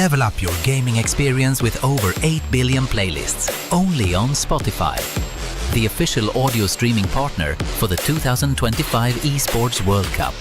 Level up your gaming experience with over 8 billion playlists, only on Spotify, the official audio streaming partner for the 2025 Esports World Cup.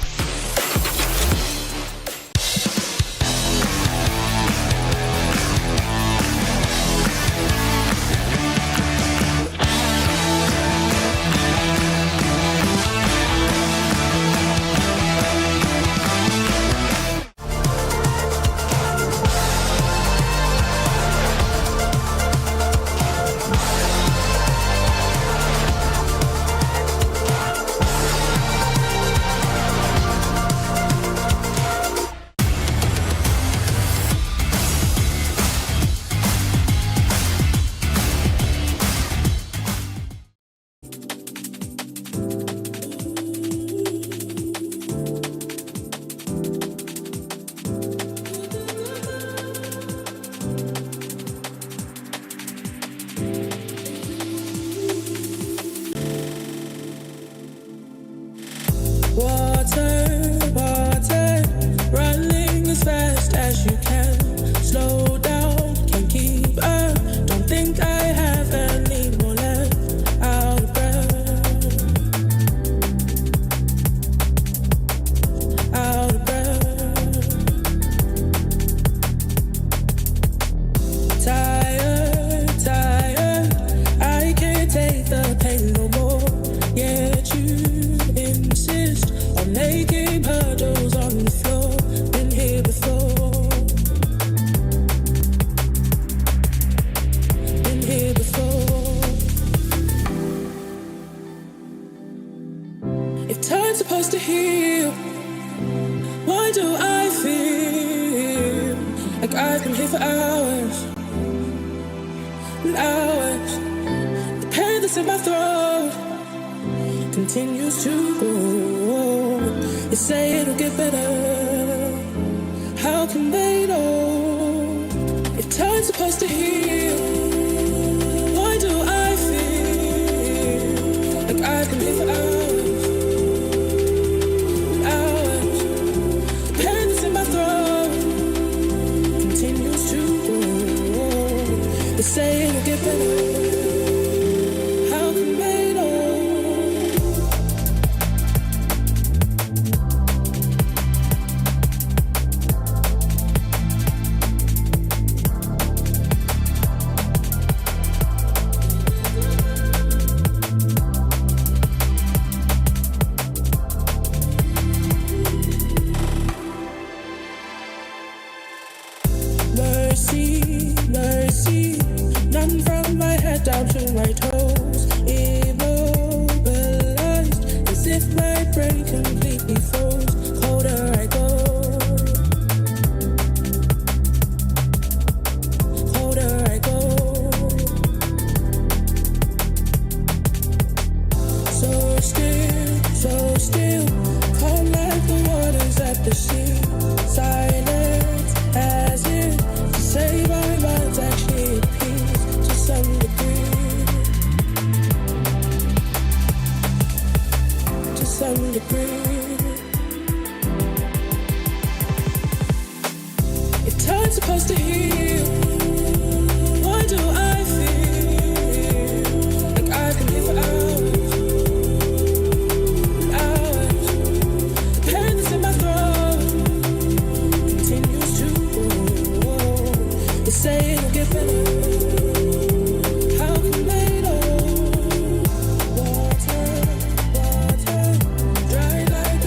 Dry like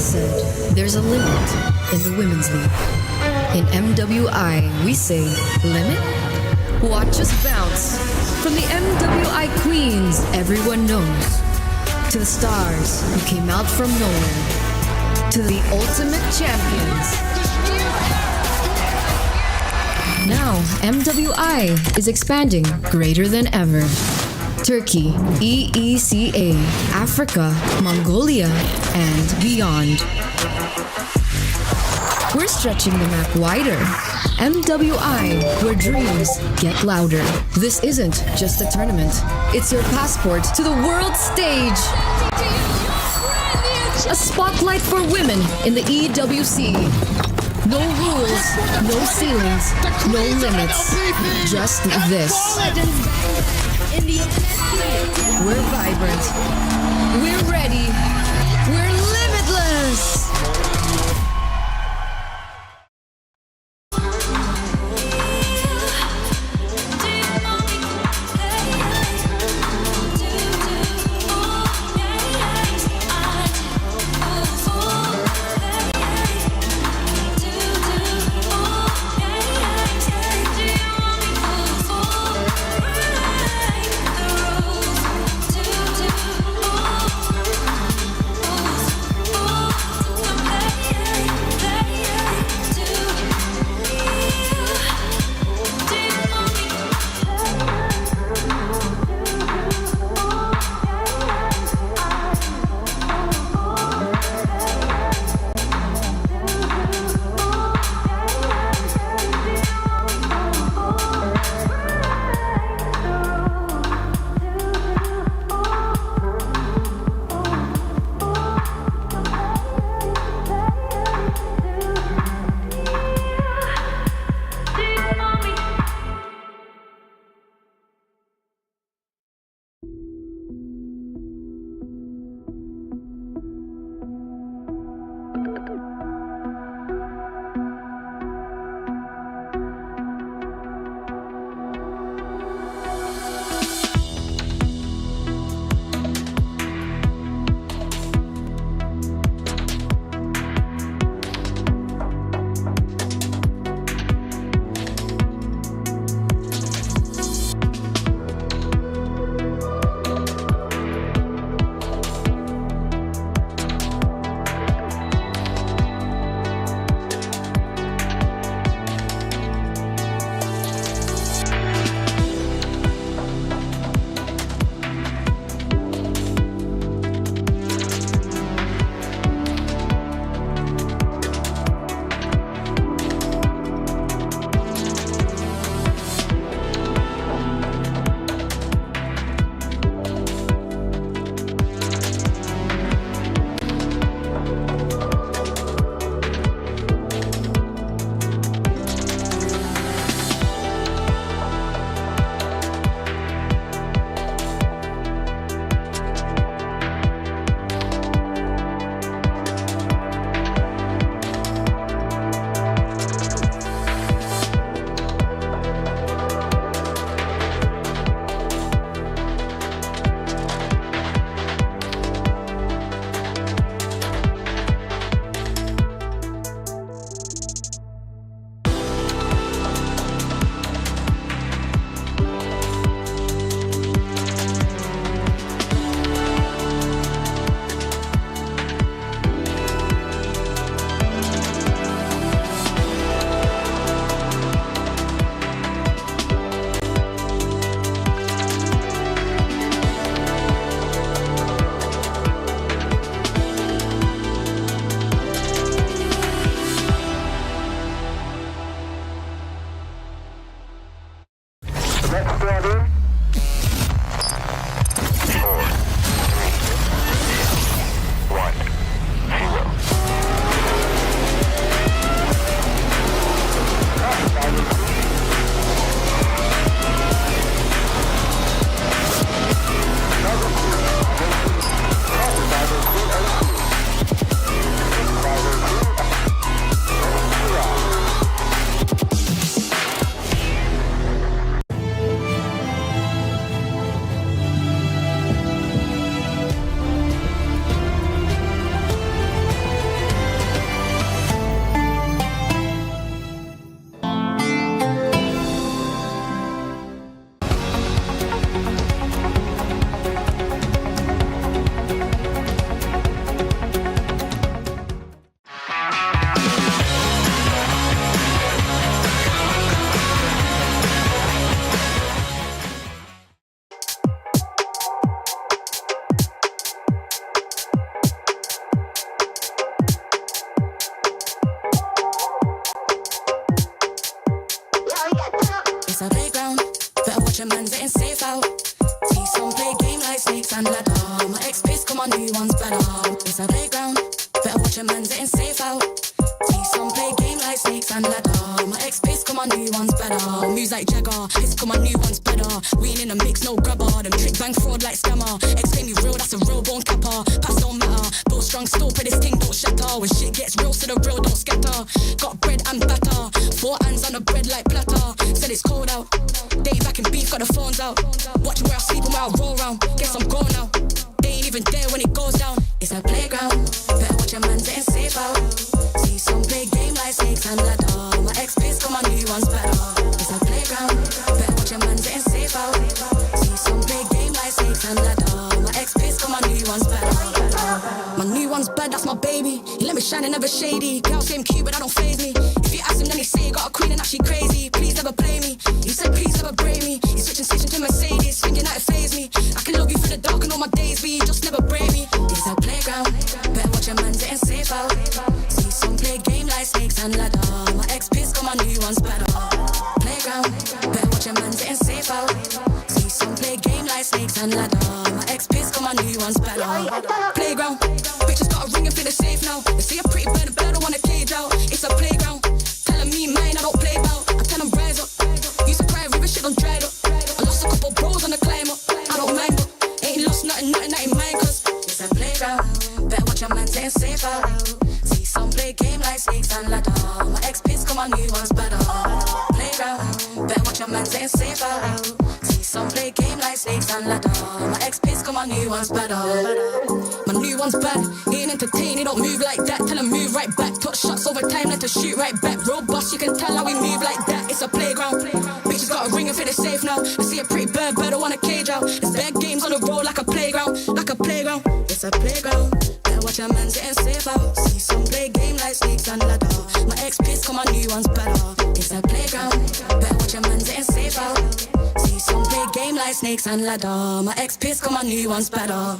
said there's a limit in the women's league. In MWI, we say limit? Watch us bounce from the MWI queens everyone knows to the stars who came out from nowhere to the ultimate champions. Now, MWI is expanding greater than ever. Turkey, EECA, Africa, Mongolia, and beyond. We're stretching the map wider. MWI, where dreams get louder. This isn't just a tournament. It's your passport to the world stage. A spotlight for women in the EWC. No rules, no ceilings, no limits. Just this. We're vibrant. We're ready. We're limitless. It's a playground, better watch your man's getting safe out. See some play game like snakes and ladder. My ex-piss, come on, new one's better. Moves like Jagger, piss, come on, new one's better. We ain't in the mix, no grubber. Them trick bang fraud like scammer. Ex claim you real, that's a real bone capper. Pass don't matter, build strong, still pray this thing don't shatter. When shit gets real, so the real don't scatter. Got bread and batter, 4 hands on the bread like platter. Said it's cold out, they ain't back in beef, got the phones out. Watch where I sleep and where I roll round. Guess I'm gone now, they ain't even there when it goes down. It's a playground, better watch your man's getting safe out. See some play game like snakes and ladder. My ex-piss, come on, new one's better. It's a playground, better watch your man's getting safe out. See some play game like snakes and ladder. My ex-piss, come on, new one's better. My new one's bad, that's my baby. He let me shine and never shady. Girl, same cute, but that don't faze me. If you ask him, then he say he got a queen and that she crazy. Please never play me. He said, please never break me. He's switching to Mercedes, thinking that it faze me. I can love you for the dark and all my days, but you just never break me. It's a playground, better watch your man's getting safe out. See some play game like snakes and ladder. My ex-piss, come on, new one's better. Playground, better watch your man's getting safe out. See some play game like snakes and ladder. My ex-piss, come on, new one's better. Playground, bitches got a ring and feel safe now. They see a pretty bird, but I don't wanna cage out. It's a playground, telling me mine, I don't play about. I tell them rise up, used to cry, river shit done dried up. I lost a couple bros on the climb up, I don't mind but ain't lost nothing ain't mine. Cause it's a playground, better watch your man getting safe out. See some play game like snakes and ladder. My ex-piss, come on, new one's better. Playground, better watch your man getting safe out. See some play game like snakes and ladder. My ex-piss, come on, new one's better. My new one's bad, he ain't entertained, he don't move like that. Tell him move right back, touch shots over time, let her shoot right back. Robust, you can tell how we move like that. It's a playground, bitches got a ring and feel safe now. I see a pretty bird, but I want a cage out. There's bad games on the road like a playground, like a playground. It's a playground, better watch your man's getting safe out. See some play game like snakes and ladder. My ex-piss, come on, new one's better. It's a playground, better watch your man's getting safe out. See some play game like snakes and ladder. My ex-piss, come on, new one's better.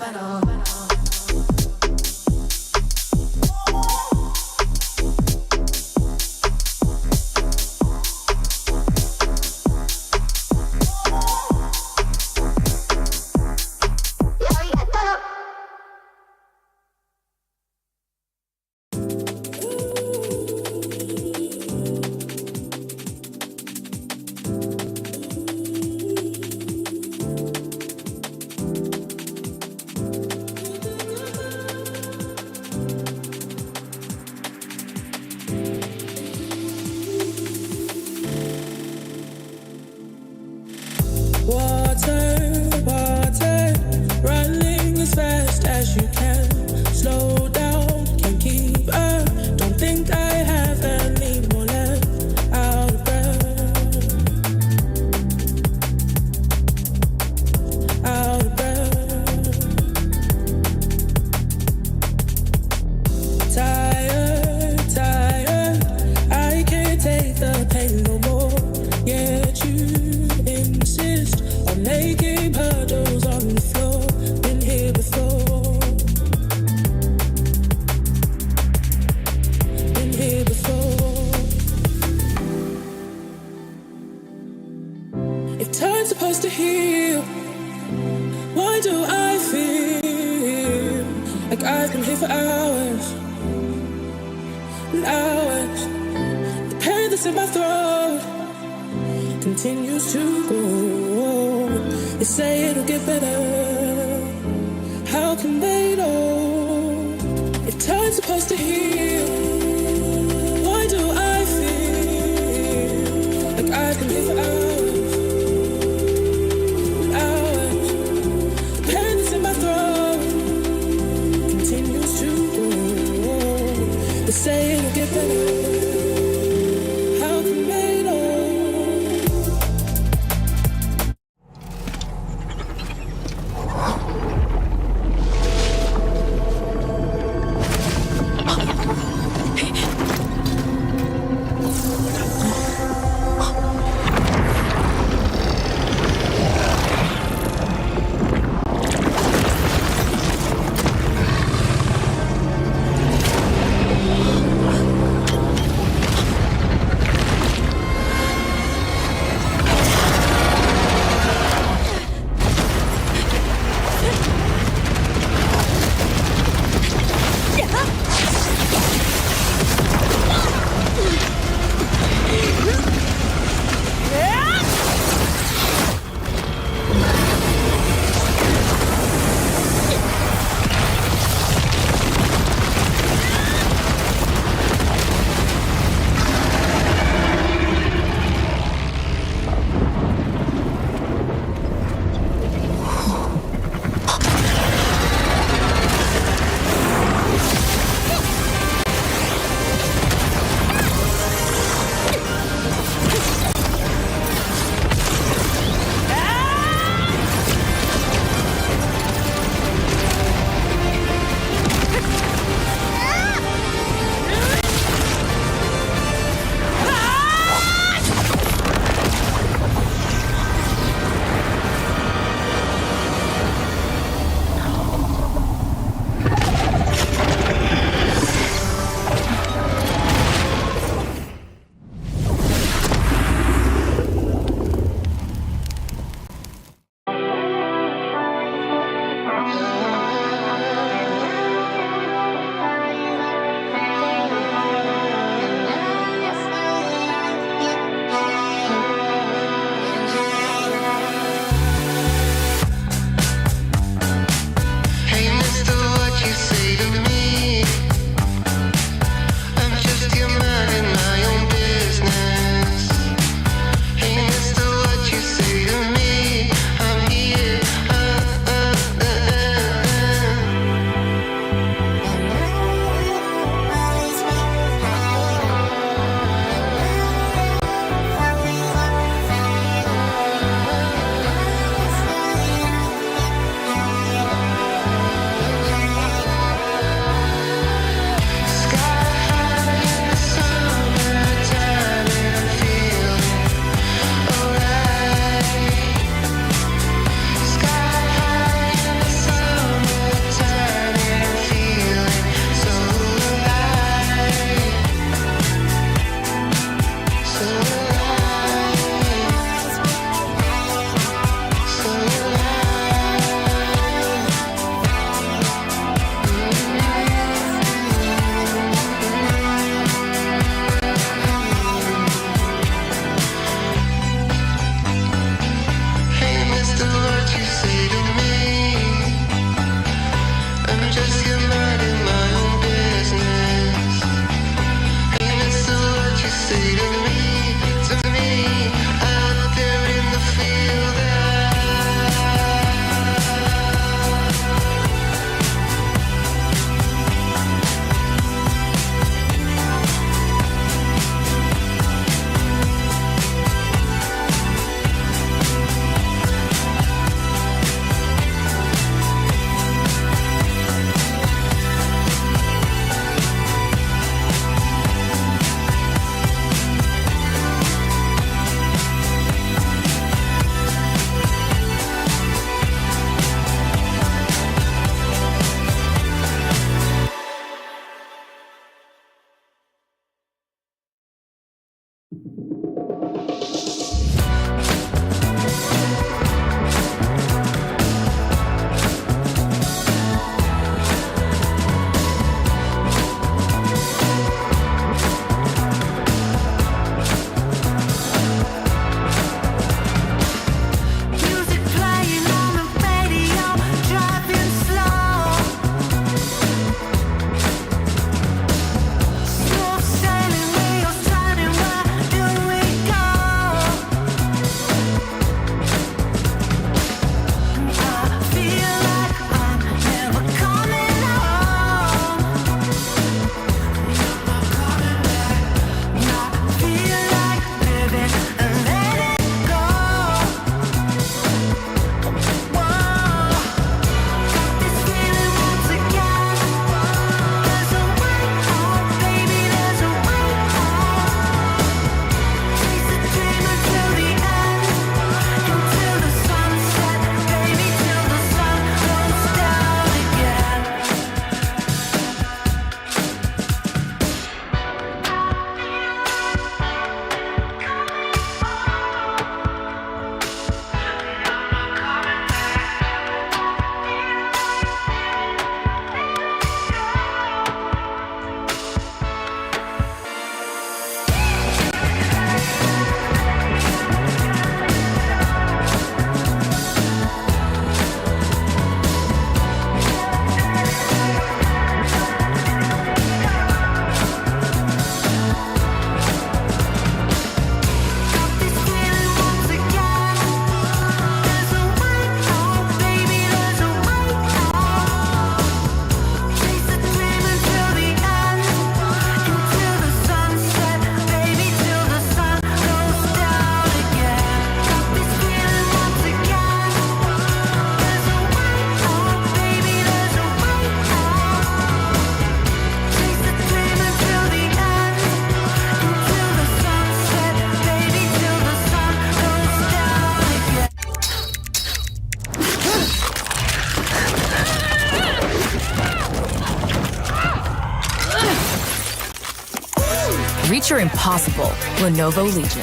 Reach your impossible. Lenovo Legion.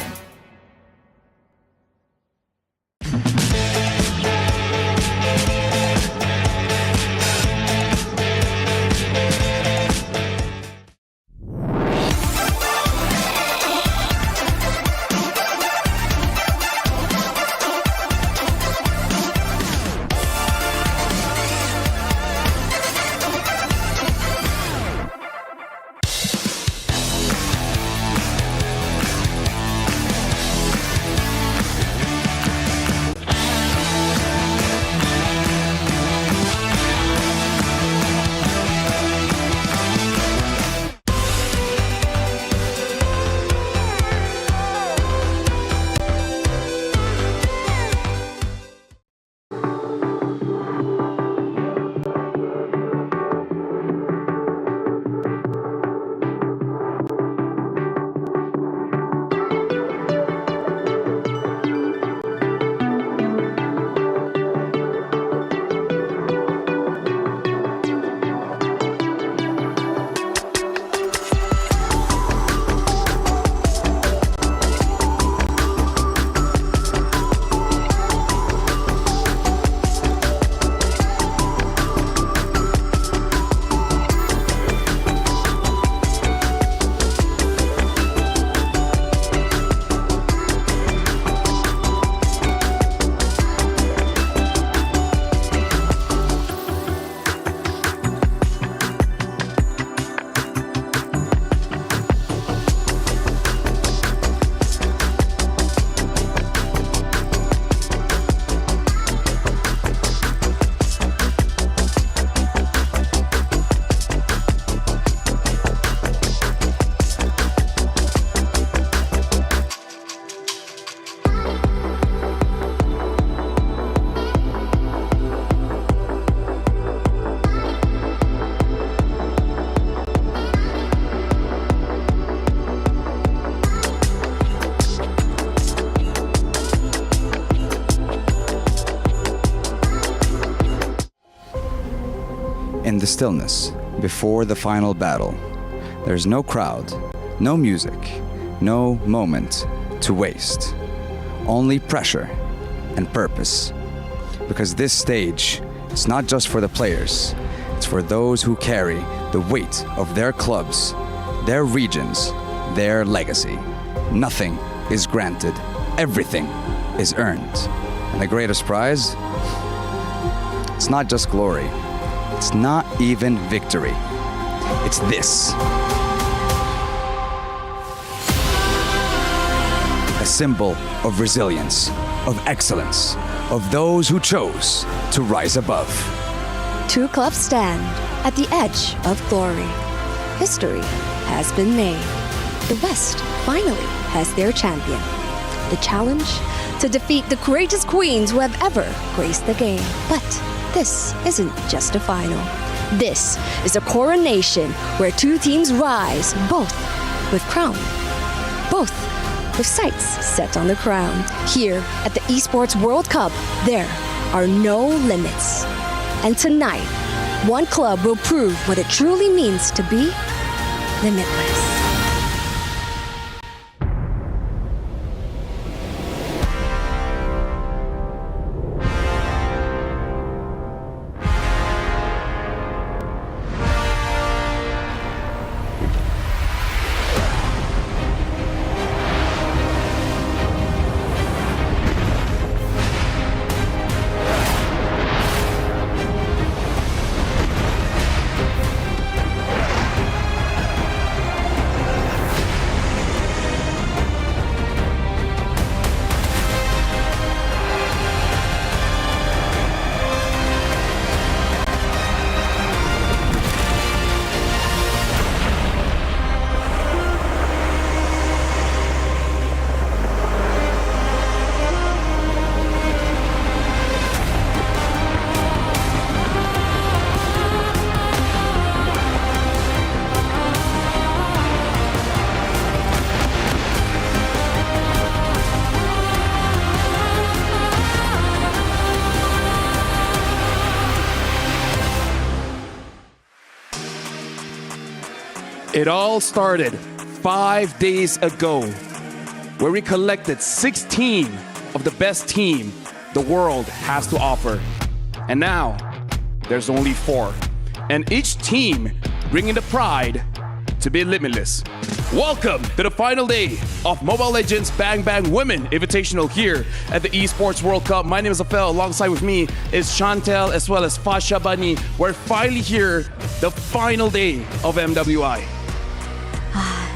In the stillness before the final battle, there's no crowd, no music, no moment to waste. Only pressure and purpose. Because this stage, it's not just for the players, it's for those who carry the weight of their clubs, their regions, their legacy. Nothing is granted, everything is earned. And the greatest prize, it's not just glory, it's not even victory, it's this. A symbol of resilience, of excellence, of those who chose to rise above. Two clubs stand at the edge of glory. History has been made. The West finally has their champion. The challenge to defeat the greatest queens who have ever graced the game. But this isn't just a final. This is a coronation where two teams rise, both with crown, both with sights set on the crown. Here at the Esports World Cup, there are no limits. And tonight, one club will prove what it truly means to be limitless. It all started 5 days ago, where we collected 16 of the best team the world has to offer. And now, there's only 4. And each team bringing the pride to be limitless. Welcome to the final day of Mobile Legends Bang Bang Women Invitational here at the Esports World Cup. My name is Afel. Alongside with me is Chantel as well as Fasha Bani. We're finally here, the final day of MWI.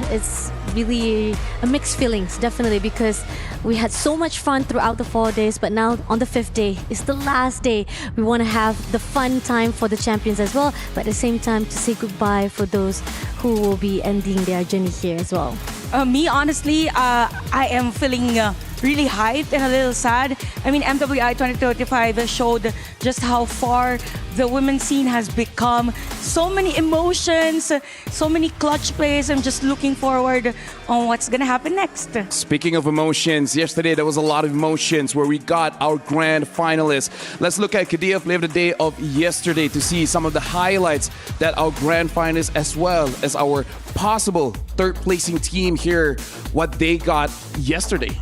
It's really a mixed feelings, definitely, because we had so much fun throughout the 4 days, but now on the 5th day, it's the last day. We want to have the fun time for the champions as well, but at the same time to say goodbye for those who will be ending their journey here as well. Me, honestly, I am feeling really hyped and a little sad. I mean, MWI 2025 showed just how far the women's scene has become. So many emotions, so many clutch plays. I'm just looking forward on what's gonna happen next. Speaking of emotions, yesterday there was a lot of emotions where we got our grand finalists. Let's look at Kadia Play of the Day of yesterday to see some of the highlights that our grand finalists as well as our possible third placing team here, what they got yesterday.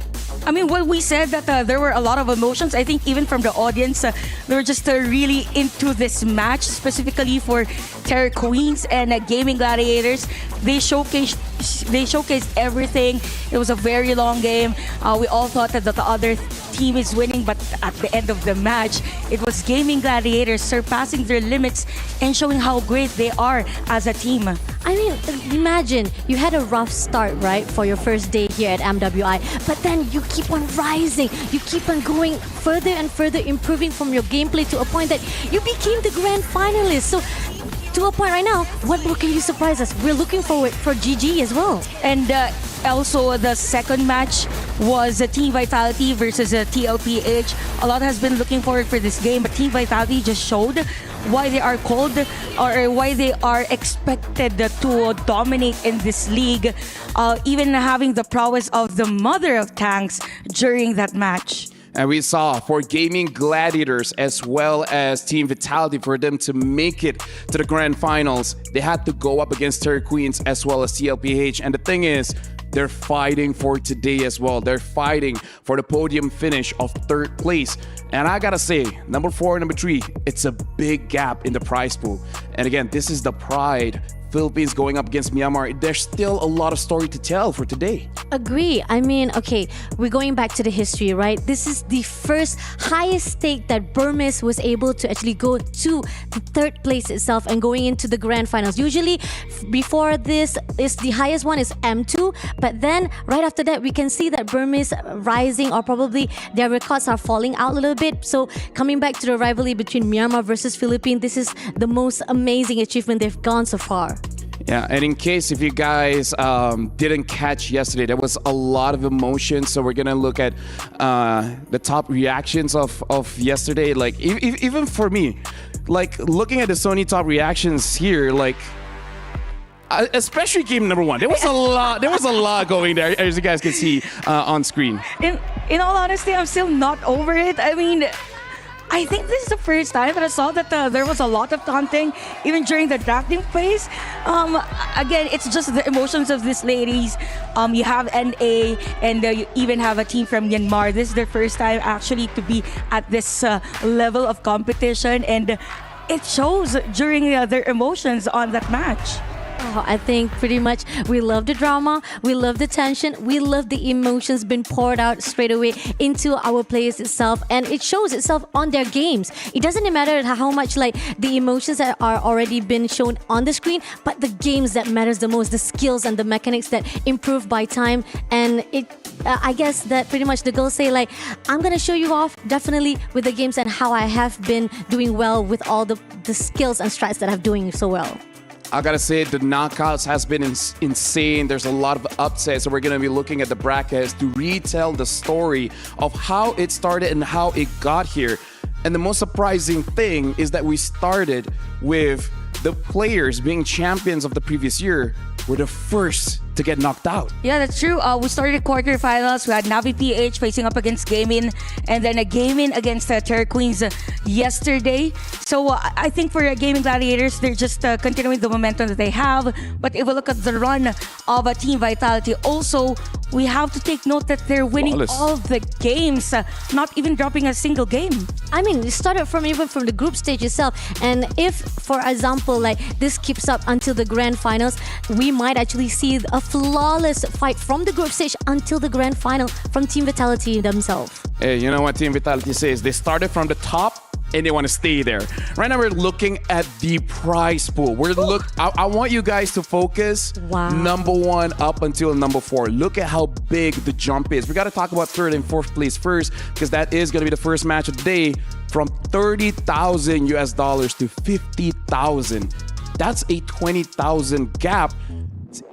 I mean, when we said that there were a lot of emotions, I think even from the audience, they were just really into this match, specifically for Terror Queens and Gaming Gladiators. They showcased everything. It was a very long game. We all thought that the other team is winning, but at the end of the match, it was Gaming Gladiators surpassing their limits and showing how great they are as a team. I mean, imagine you had a rough start, right, for your first day here at MWI, but then you keep on rising, you keep on going further and further, improving from your gameplay to a point that you became the grand finalist. So, to a point right now, what more can you surprise us? We're looking forward for GG as well. And also, the second match was Team Vitality versus TLPH. A lot has been looking forward for this game, but Team Vitality just showed why they are called or why they are expected to dominate in this league, even having the prowess of the mother of tanks during that match. And we saw for Gaming Gladiators as well as Team Vitality, for them to make it to the grand finals, they had to go up against Terror Queens as well as TLPH. And the thing is, they're fighting for today as well. They're fighting for the podium finish of 3rd place. And I gotta say, number 4 and number 3, it's a big gap in the prize pool. And again, this is the pride. Philippines going up against Myanmar. There's still a lot of story to tell for today. Agree. I mean, okay, we're going back to the history, right? This is the first highest stake that Burmese was able to actually go to the 3rd place itself and going into the grand finals. Usually, before this, is the highest one is M2, but then right after that, we can see that Burmese rising, or probably their records are falling out a little bit. So coming back to the rivalry between Myanmar versus Philippines, this is the most amazing achievement they've gone so far. Yeah, and in case if you guys didn't catch yesterday, there was a lot of emotion. So we're gonna look at the top reactions of yesterday. Like even for me, like looking at the Sony top reactions here, like especially game number 1, there was a lot. There was a lot going there, as you guys can see on screen. In all honesty, I'm still not over it. I mean, I think this is the first time that I saw that there was a lot of taunting even during the drafting phase. Again, it's just the emotions of these ladies. You have NA and you even have a team from Myanmar. This is their first time actually to be at this level of competition, and it shows during their emotions on that match. I think pretty much we love the drama, we love the tension, we love the emotions being poured out straight away into our players itself, and it shows itself on their games. It doesn't matter how much like the emotions that are already been shown on the screen, but the games that matters the most, the skills and the mechanics that improve by time. And it I guess that pretty much the girls say like, I'm gonna show you off definitely with the games and how I have been doing well with all the skills and strats that I'm doing so well. I gotta say, the knockouts has been insane. There's a lot of upsets, so we're gonna be looking at the brackets to retell the story of how it started and how it got here. And the most surprising thing is that we started with the players being champions of the previous year were the first to get knocked out. Yeah, that's true. We started quarterfinals. We had Navi PH facing up against Gaming, and then a Gaming against Terra Queens yesterday. So I think for Gaming Gladiators, they're just continuing the momentum that they have. But if we look at the run of Team Vitality, also we have to take note that they're winning all the games, not even dropping a single game. I mean, it started even from the group stage itself. And if, for example, like this keeps up until the grand finals, we might actually see a flawless fight from the group stage until the grand final from Team Vitality themselves. Hey, you know what Team Vitality says? They started from the top and they want to stay there. Right now, we're looking at the prize pool. I want you guys to focus number 1 up until number 4. Look at how big the jump is. We got to talk about 3rd and 4th place first, because that is going to be the first match of the day. From $30,000 US to $50,000. That's a $20,000 gap.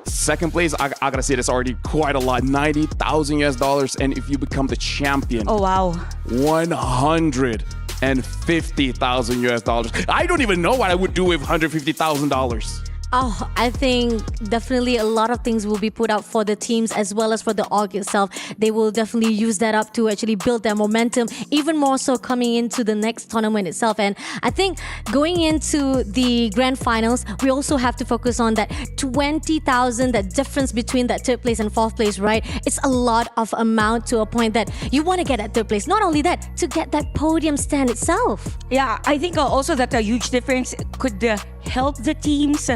Second place, I gotta say, that's already quite a lot. $90,000 US, and if you become the champion, oh wow, $150,000 US. I don't even know what I would do with $150,000. Oh, I think definitely a lot of things will be put out for the teams as well as for the org itself. They will definitely use that up to actually build their momentum, even more so coming into the next tournament itself. And I think going into the grand finals, we also have to focus on that 20,000, that difference between that 3rd place and 4th place, right? It's a lot of amount to a point that you want to get at 3rd place. Not only that, to get that podium stand itself. Yeah, I think also that a huge difference could help the teams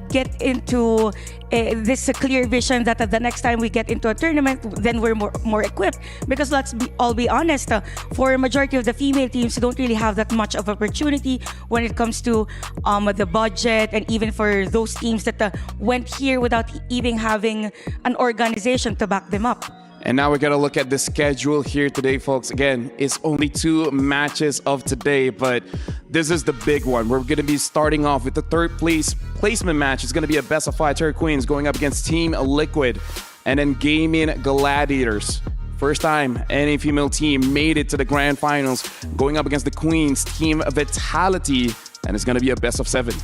get into this clear vision that the next time we get into a tournament, then we're more equipped. Because let's be honest, for a majority of the female teams, don't really have that much of opportunity when it comes to the budget, and even for those teams that went here without even having an organization to back them up. And now we're going to look at the schedule here today, folks. Again, it's only 2 matches of today, but this is the big one. We're going to be starting off with the 3rd place placement match. It's going to be a best of 5 Terra Queens going up against Team Liquid, and then Gaming Gladiators. First time any female team made it to the grand finals, going up against the Queens, Team Vitality, and it's going to be a best of 7.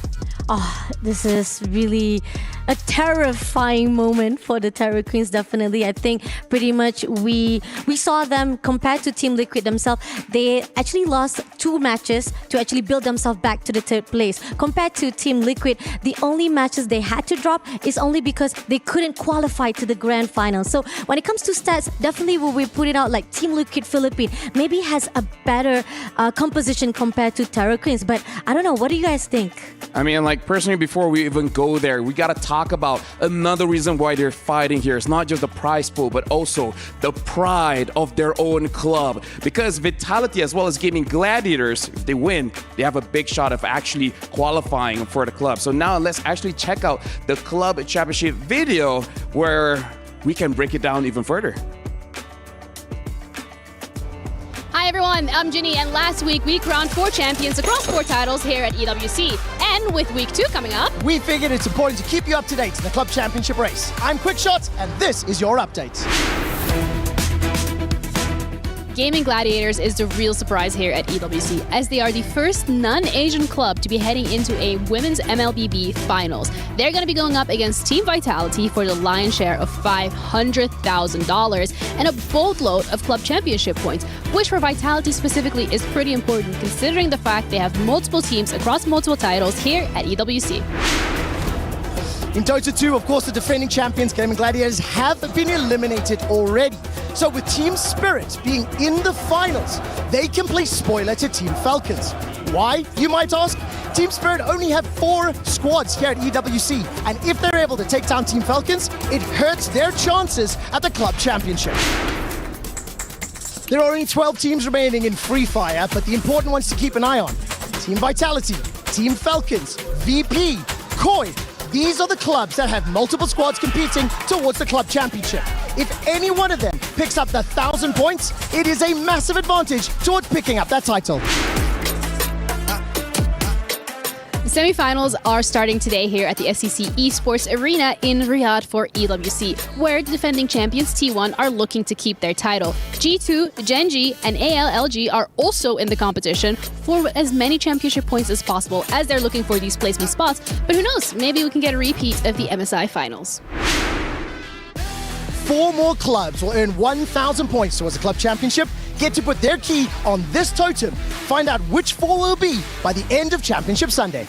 Oh, this is really a terrifying moment for the Terra Queens, definitely. I think pretty much we saw them compared to Team Liquid themselves. They actually lost 2 matches to actually build themselves back to the 3rd place. Compared to Team Liquid, the only matches they had to drop is only because they couldn't qualify to the grand final. So when it comes to stats, definitely will we put it out like Team Liquid Philippines maybe has a better composition compared to Terra Queens. But I don't know, what do you guys think? I mean, like, personally, before we even go there, we got to talk about another reason why they're fighting here. It's not just the prize pool, but also the pride of their own club. Because Vitality, as well as Gaming Gladiators, if they win, they have a big shot of actually qualifying for the club. So now let's actually check out the club championship video where we can break it down even further. Hi everyone, I'm Ginny, and last week we crowned 4 champions across 4 titles here at EWC. And with week 2 coming up, we figured it's important to keep you up to date in the club championship race. I'm Quickshot, and this is your update. Gaming Gladiators is the real surprise here at EWC, as they are the first non-Asian club to be heading into a women's MLBB finals. They're going to be going up against Team Vitality for the lion's share of $500,000 and a boatload of club championship points, which for Vitality specifically is pretty important considering the fact they have multiple teams across multiple titles here at EWC. In Dota 2, of course, the defending champions, Gaming Gladiators, have been eliminated already. So with Team Spirit being in the finals, they can play spoiler to Team Falcons. Why, you might ask? Team Spirit only have 4 squads here at EWC, and if they're able to take down Team Falcons, it hurts their chances at the club championship. There are only 12 teams remaining in Free Fire, but the important ones to keep an eye on: Team Vitality, Team Falcons, VP, Koi. These are the clubs that have multiple squads competing towards the club championship. If any one of them picks up the 1,000 points, it is a massive advantage towards picking up that title. So Semifinals are starting today here at the SEC Esports Arena in Riyadh for EWC, where the defending champions T1 are looking to keep their title. G2, Gen G, and ALLG are also in the competition for as many championship points as possible as they're looking for these placement spots. But who knows, maybe we can get a repeat of the MSI finals. 4 more clubs will earn 1,000 points towards the club championship, get to put their key on this totem, find out which 4 will be by the end of Championship Sunday.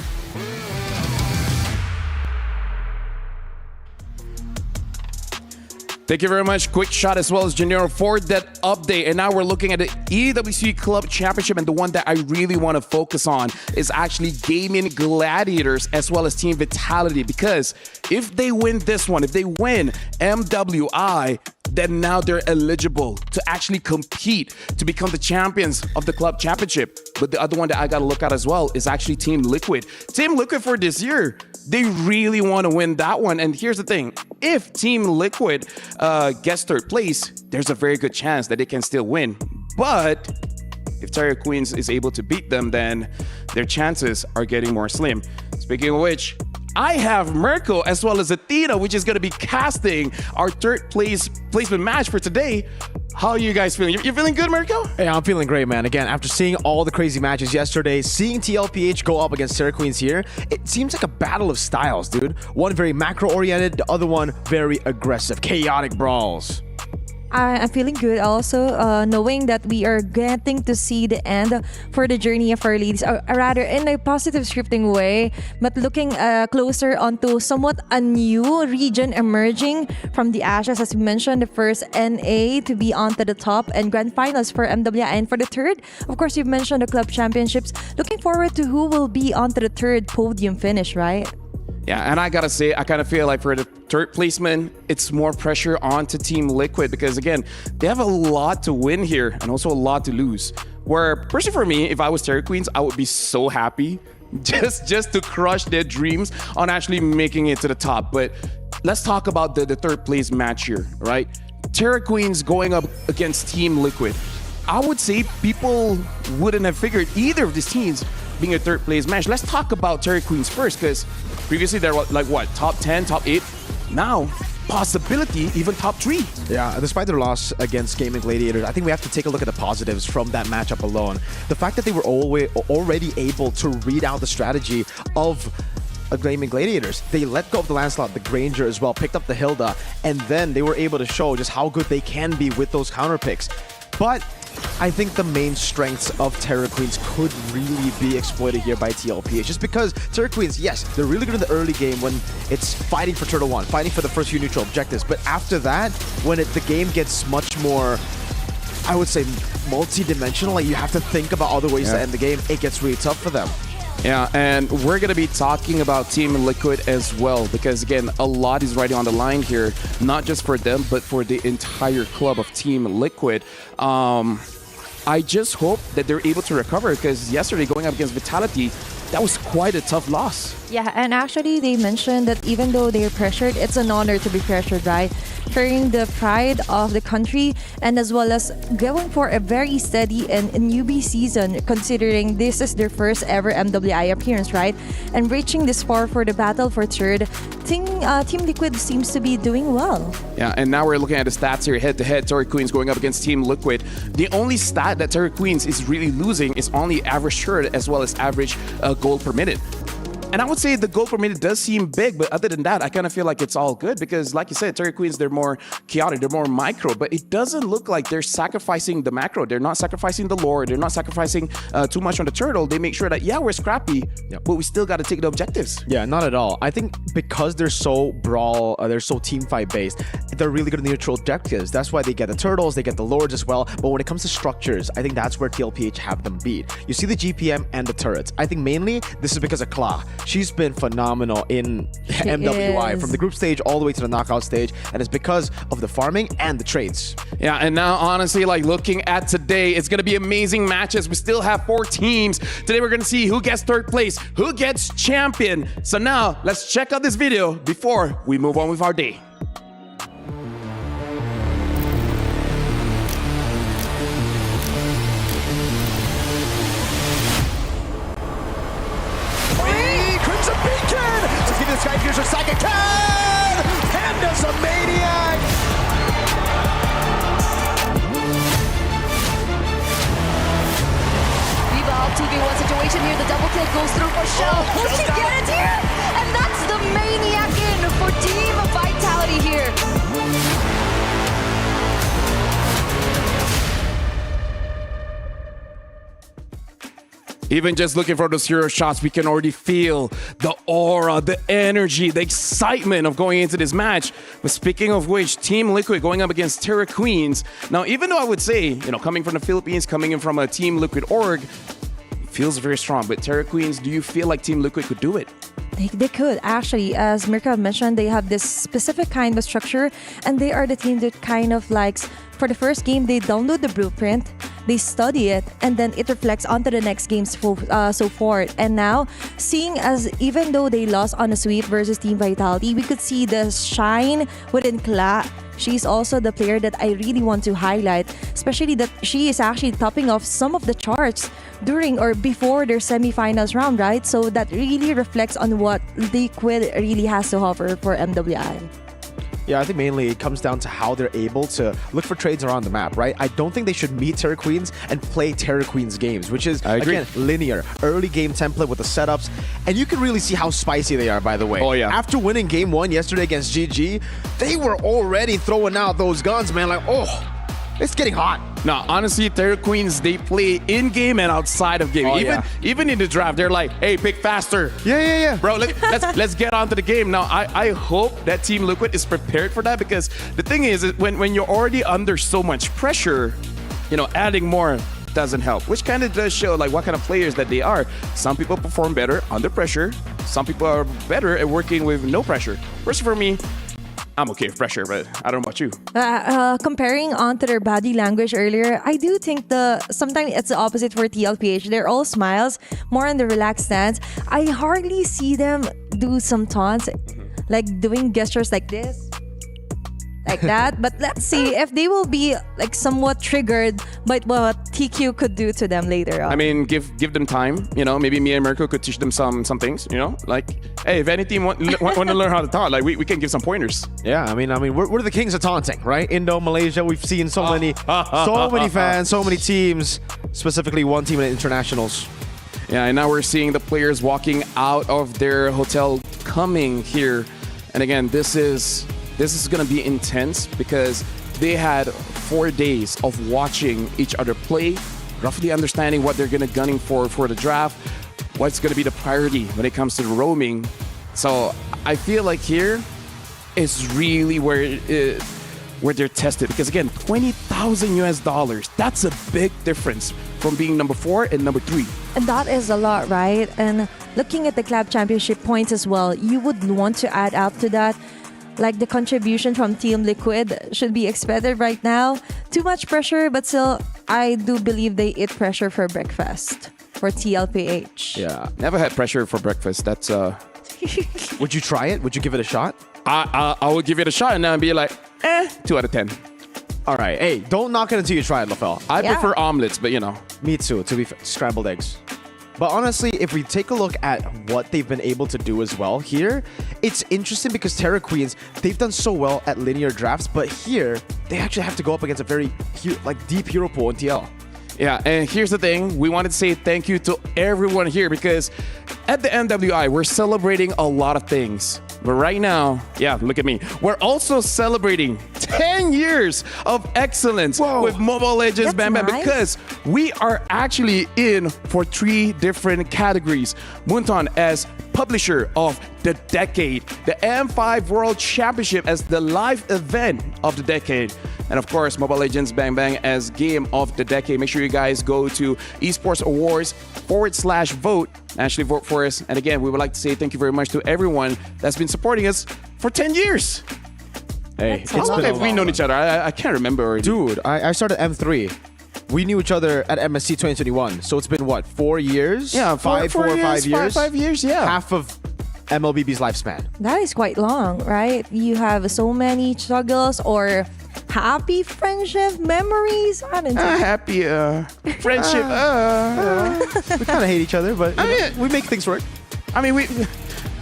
Thank you very much, Quick Shot as well as Gennaro for that update. And now we're looking at the EWC Club Championship, and the one that I really want to focus on is actually Gaming Gladiators as well as Team Vitality, because if they win this one, if they win MWI, then now they're eligible to actually compete to become the champions of the club championship. But the other one that I got to look at as well is actually Team Liquid. Team Liquid for this year, they really want to win that one. And here's the thing, if Team Liquid gets 3rd place, there's a very good chance that they can still win. But if Terra Queens is able to beat them, then their chances are getting more slim. Speaking of which, I have Mirko as well as Athena, which is going to be casting our 3rd placement match for today. How are you guys feeling? You feeling good, Mirko? Yeah, I'm feeling great, man. Again, after seeing all the crazy matches yesterday, seeing TLPH go up against Terra Queens here, it seems like a battle of styles, dude. One very macro-oriented, the other one very aggressive, chaotic brawls. I'm feeling good also, knowing that we are getting to see the end for the journey of our ladies, or rather in a positive scripting way, but looking closer onto somewhat a new region emerging from the ashes. As we mentioned, the first NA to be onto the top and grand finals for MWI, and for the 3rd, of course, you've mentioned the club championships. Looking forward to who will be onto the 3rd podium finish, right? Yeah, and I gotta say, I kind of feel like for the 3rd placement, it's more pressure onto Team Liquid because, again, they have a lot to win here and also a lot to lose. Where, personally for me, if I was Terra Queens, I would be so happy just to crush their dreams on actually making it to the top. But let's talk about the 3rd place match here, right? Terra Queens going up against Team Liquid. I would say people wouldn't have figured either of these teams being a 3rd place match. Let's talk about Terra Queens first, because previously they're like what, top 10, top 8? Now, possibility even top 3. Yeah, despite their loss against Gaming Gladiators, I think we have to take a look at the positives from that matchup alone. The fact that they were already able to read out the strategy of Gaming Gladiators. They let go of the Lancelot, the Granger as well, picked up the Hilda, and then they were able to show just how good they can be with those counter picks. But I think the main strengths of Terra Queens could really be exploited here by TLPH. Just because Terra Queens, yes, they're really good in the early game when it's fighting for Turtle 1, fighting for the first few neutral objectives. But after that, when the game gets much more, I would say, multi-dimensional, like you have to think about other ways to end the game, it gets really tough for them. Yeah, and we're going to be talking about Team Liquid as well, because again, a lot is riding on the line here, not just for them, but for the entire club of Team Liquid. I just hope that they're able to recover, because yesterday going up against Vitality, that was quite a tough loss. Yeah, and actually they mentioned that even though they're pressured, it's an honor to be pressured, right? Carrying the pride of the country and as well as going for a very steady and newbie season, considering this is their first ever MWI appearance, right? And reaching this far for the battle for 3rd, Team Liquid seems to be doing well. Yeah, and now we're looking at the stats here, head-to-head. Terra Queens going up against Team Liquid. The only stat that Terra Queens is really losing is only average turret as well as average goal per minute. And I would say the goal per minute does seem big, but other than that, I kind of feel like it's all good because, like you said, Terra Queens, they're more chaotic, they're more micro, but it doesn't look like they're sacrificing the macro. They're not sacrificing the lore. They're not sacrificing too much on the turtle. They make sure that, yeah, we're scrappy, but we still got to take the objectives. Yeah, not at all. I think because they're so they're so team fight based, they're really good in the neutral objectives. That's why they get the turtles, they get the lords as well. But when it comes to structures, I think that's where TLPH have them beat. You see the GPM and the turrets. I think mainly this is because of Kla. She's been phenomenal in MWI from the group stage all the way to the knockout stage, and it's because of the farming and the trades. Yeah, and now honestly, like looking at today, it's gonna be amazing matches. We still have 4 teams. Today we're gonna see who gets 3rd place, who gets champion. So now let's check out this video before we move on with our day. Here's her second. Panda's a maniac. Viva Alt TV1 situation here. The double kill goes through for Shell. Will she get it here? And that's the maniac in for Team Vitality here. Even just looking for those hero shots, we can already feel the aura, the energy, the excitement of going into this match. But speaking of which, Team Liquid going up against Terra Queens. Now, even though I would say, coming from the Philippines, coming in from a Team Liquid org, feels very strong. But Terra Queens, do you feel like Team Liquid could do it? They could actually, as Mirka mentioned, they have this specific kind of structure, and they are the team that kind of likes. For the first game, they download the blueprint, they study it, and then it reflects onto the next game so forth. And now, seeing as even though they lost on a sweep versus Team Vitality, we could see the shine within Kla. She's also the player that I really want to highlight, especially that she is actually topping off some of the charts during or before their semifinals round, right? So that really reflects on what Liquid really has to offer for MWI. Yeah, I think mainly it comes down to how they're able to look for trades around the map, right? I don't think they should meet Terra Queens and play Terra Queens games, which is, again, linear. Early game template with the setups. And you can really see how spicy they are, by the way. Oh, yeah. After winning game 1 yesterday against GG, they were already throwing out those guns, man. Like, oh, it's getting hot. Now, honestly, Terra Queens, they play in-game and outside of game. Even in the draft, they're like, hey, pick faster. Yeah. Bro, let's get on to the game. Now, I hope that Team Liquid is prepared for that, because the thing is, when you're already under so much pressure, adding more doesn't help, which kind of does show like what kind of players that they are. Some people perform better under pressure. Some people are better at working with no pressure. First, for me, I'm okay with pressure, but I don't know about you. Comparing onto their body language earlier, I do think sometimes it's the opposite for TLPH. They're all smiles, more on the relaxed stance. I hardly see them do some taunts, like doing gestures like this, like that. But let's see if they will be like somewhat triggered by what TQ could do to them later on. I mean, give them time. Maybe me and Mirko could teach them some things. Like, hey, if any team want to learn how to taunt, like we can give some pointers. Yeah, I mean, we're the kings of taunting, right? Indo, Malaysia, we've seen so many fans, so many teams, specifically one team in internationals. Yeah, and now we're seeing the players walking out of their hotel coming here, and again, this is going to be intense because they had 4 days of watching each other play, roughly understanding what they're going to gunning for the draft, what's going to be the priority when it comes to the roaming. So I feel like here is really where they're tested, because again, $20,000 that's a big difference from being number 4 and number 3. And that is a lot, right? And looking at the club championship points as well, you would want to add up to that. Like the contribution from Team Liquid should be expected right now. Too much pressure, but still, I do believe they eat pressure for breakfast for TLPH. Yeah, never had pressure for breakfast. That's Would you try it? Would you give it a shot? I would give it a shot and then be like, 2 out of 10. All right, hey, don't knock it until you try it, LaFell. I prefer omelets, but Me too, to be scrambled eggs. But honestly, if we take a look at what they've been able to do as well here, it's interesting because Terra Queens, they've done so well at linear drafts, but here, they actually have to go up against a very deep hero pool in TL. Yeah, and here's the thing. We wanted to say thank you to everyone here, because at the MWI, we're celebrating a lot of things. But right now, yeah, look at me. We're also celebrating 10 years of excellence with Mobile Legends Bam Bam, because we are actually in for 3 different categories. Munton as publisher of the decade, the M5 World Championship as the live event of the decade, and of course, Mobile Legends Bang Bang as game of the decade. Make sure you guys go to Esports Awards /vote. Actually vote for us. And again, we would like to say thank you very much to everyone that's been supporting us for 10 years. Hey, how long have we known each other? I can't remember already. Dude, I started M3. We knew each other at MSC 2021. So it's been what, 4 years? Yeah, 5 years. 5 years, yeah. Half of MLBB's lifespan. That is quite long, right? You have so many struggles or happy friendship memories. I don't know. Happy friendship. We kind of hate each other, but we make things work. I mean,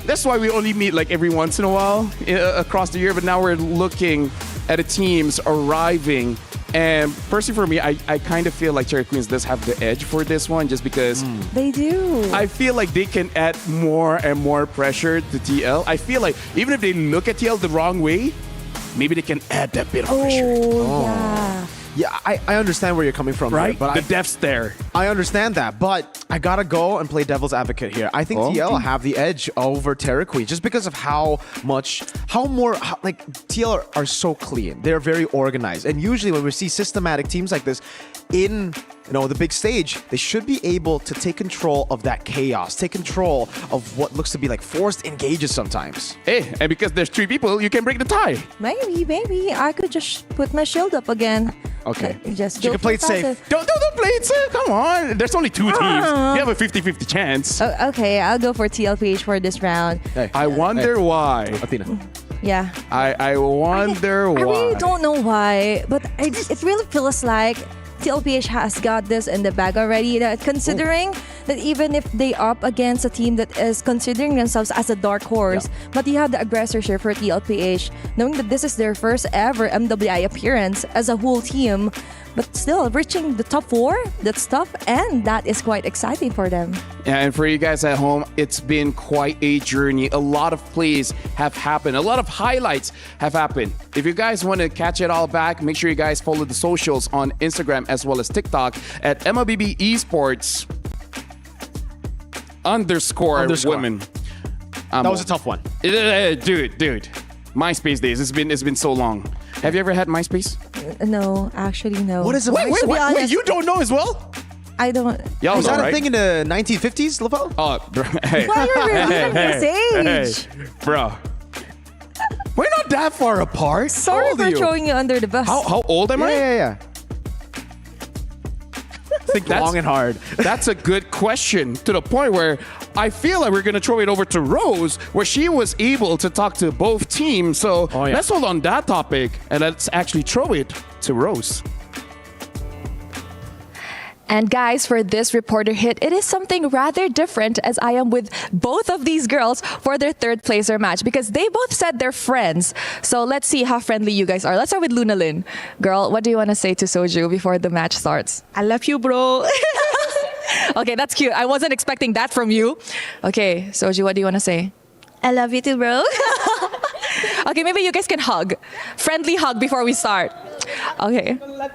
that's why we only meet like every once in a while across the year. But now we're looking at the teams arriving. And personally for me, I kind of feel like Cherry Queens does have the edge for this one just because They do. I feel like they can add more and more pressure to TL. I feel like even if they look at TL the wrong way, maybe they can add that bit of pressure. Yeah. Yeah, I understand where you're coming from, Right? there, but The depth's there. I understand that, but I gotta go and play devil's advocate here. I think TL have the edge over Terra Queen just because of how TL are so clean. They're very organized, and usually when we see systematic teams like this in the big stage, they should be able to take control of that chaos, take control of what looks to be like forced engages sometimes. Hey, and because there's 3 people, you can break the tie. Maybe I could just put my shield up again. Okay. Just You go can play it for safe. passive. Don't play it safe. Come on. There's only 2 teams. You have a 50-50 chance. Okay, I'll go for TLPH for this round. Hey, I wonder why. Athena. Yeah. I wonder why. I really don't know why, but it really feels like TLPH has got this in the bag already. That considering that even if they up against a team that is considering themselves as a dark horse, but you have the aggressorship for TLPH, knowing that this is their first ever MWI appearance as a whole team, but still reaching the top 4, that's tough, and that is quite exciting for them. Yeah, and for you guys at home, it's been quite a journey. A lot of plays have happened. A lot of highlights have happened. If you guys want to catch it all back, make sure you guys follow the socials on Instagram as well as TikTok at MLBB Esports _ women. That was a tough one. Dude. MySpace days. It's been so long. Have you ever had MySpace? No, actually, no. What is a Wait, MySpace? wait, you don't know as well? I don't. Y'all Was know, that a right? thing in the 1950s, Lavelle? Oh, hey. Why are you revealing this age? Hey, bro. We're not that far apart. Sorry How old for are you? throwing you under the bus. How old am I? Yeah. Think that's Long and hard. That's a good question to the point where I feel like we're going to throw it over to Rose, where she was able to talk to both teams. So let's hold on that topic and let's actually throw it to Rose. And guys, for this reporter hit, it is something rather different as I am with both of these girls for their third placer match because they both said they're friends. So let's see how friendly you guys are. Let's start with Luna Lin. Girl, what do you want to say to Soju before the match starts? I love you, bro. Okay, that's cute. I wasn't expecting that from you. Okay, Soju, what do you want to say? I love you too, bro. Okay, maybe you guys can hug. Friendly hug before we start. Okay. Good luck.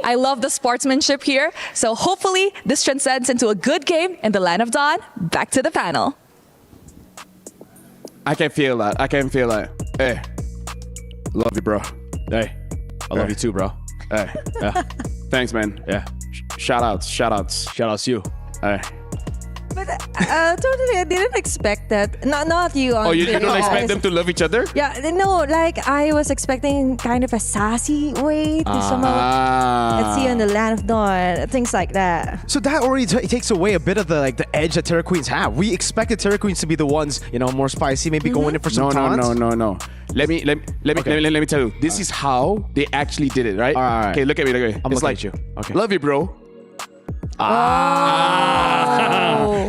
I love the sportsmanship here. So hopefully this transcends into a good game in the Land of Dawn. Back to the panel. I can feel that. Hey, love you, bro. Hey, I love you too, bro. Hey, Yeah. thanks, man. Yeah. Shout outs. Shout outs to you. Hey. But totally, I didn't expect that. Not you. Oh, you honestly. don't expect them to love each other? Yeah, no, like I was expecting kind of a sassy way to somehow let's see on the Land of Dawn, things like that. So that already takes away a bit of the edge that Terra Queens have. We expected Terra Queens to be the ones, more spicy, maybe going in for some taunts. No. Let me tell you. This is how they actually did it, right? All right. Okay, look at me. I'm it's looking like at you. Okay. Love you, bro.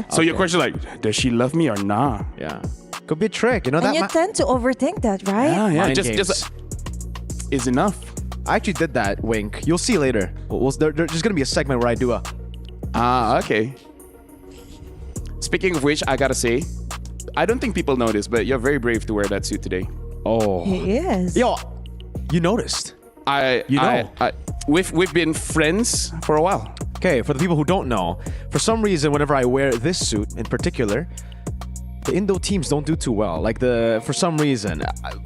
So your question is like, does she love me or not? Yeah. Could be a trick, And you tend to overthink that, right? Yeah. Mind Just games. is enough. I actually did that, Wink. You'll see later. There's going to be a segment where I do a... Okay. Speaking of which, I gotta say, I don't think people know this, but you're very brave to wear that suit today. Oh. He is. Yo, you noticed. We've been friends for a while. Okay, for the people who don't know, for some reason, whenever I wear this suit in particular, the Indo teams don't do too well. For some reason,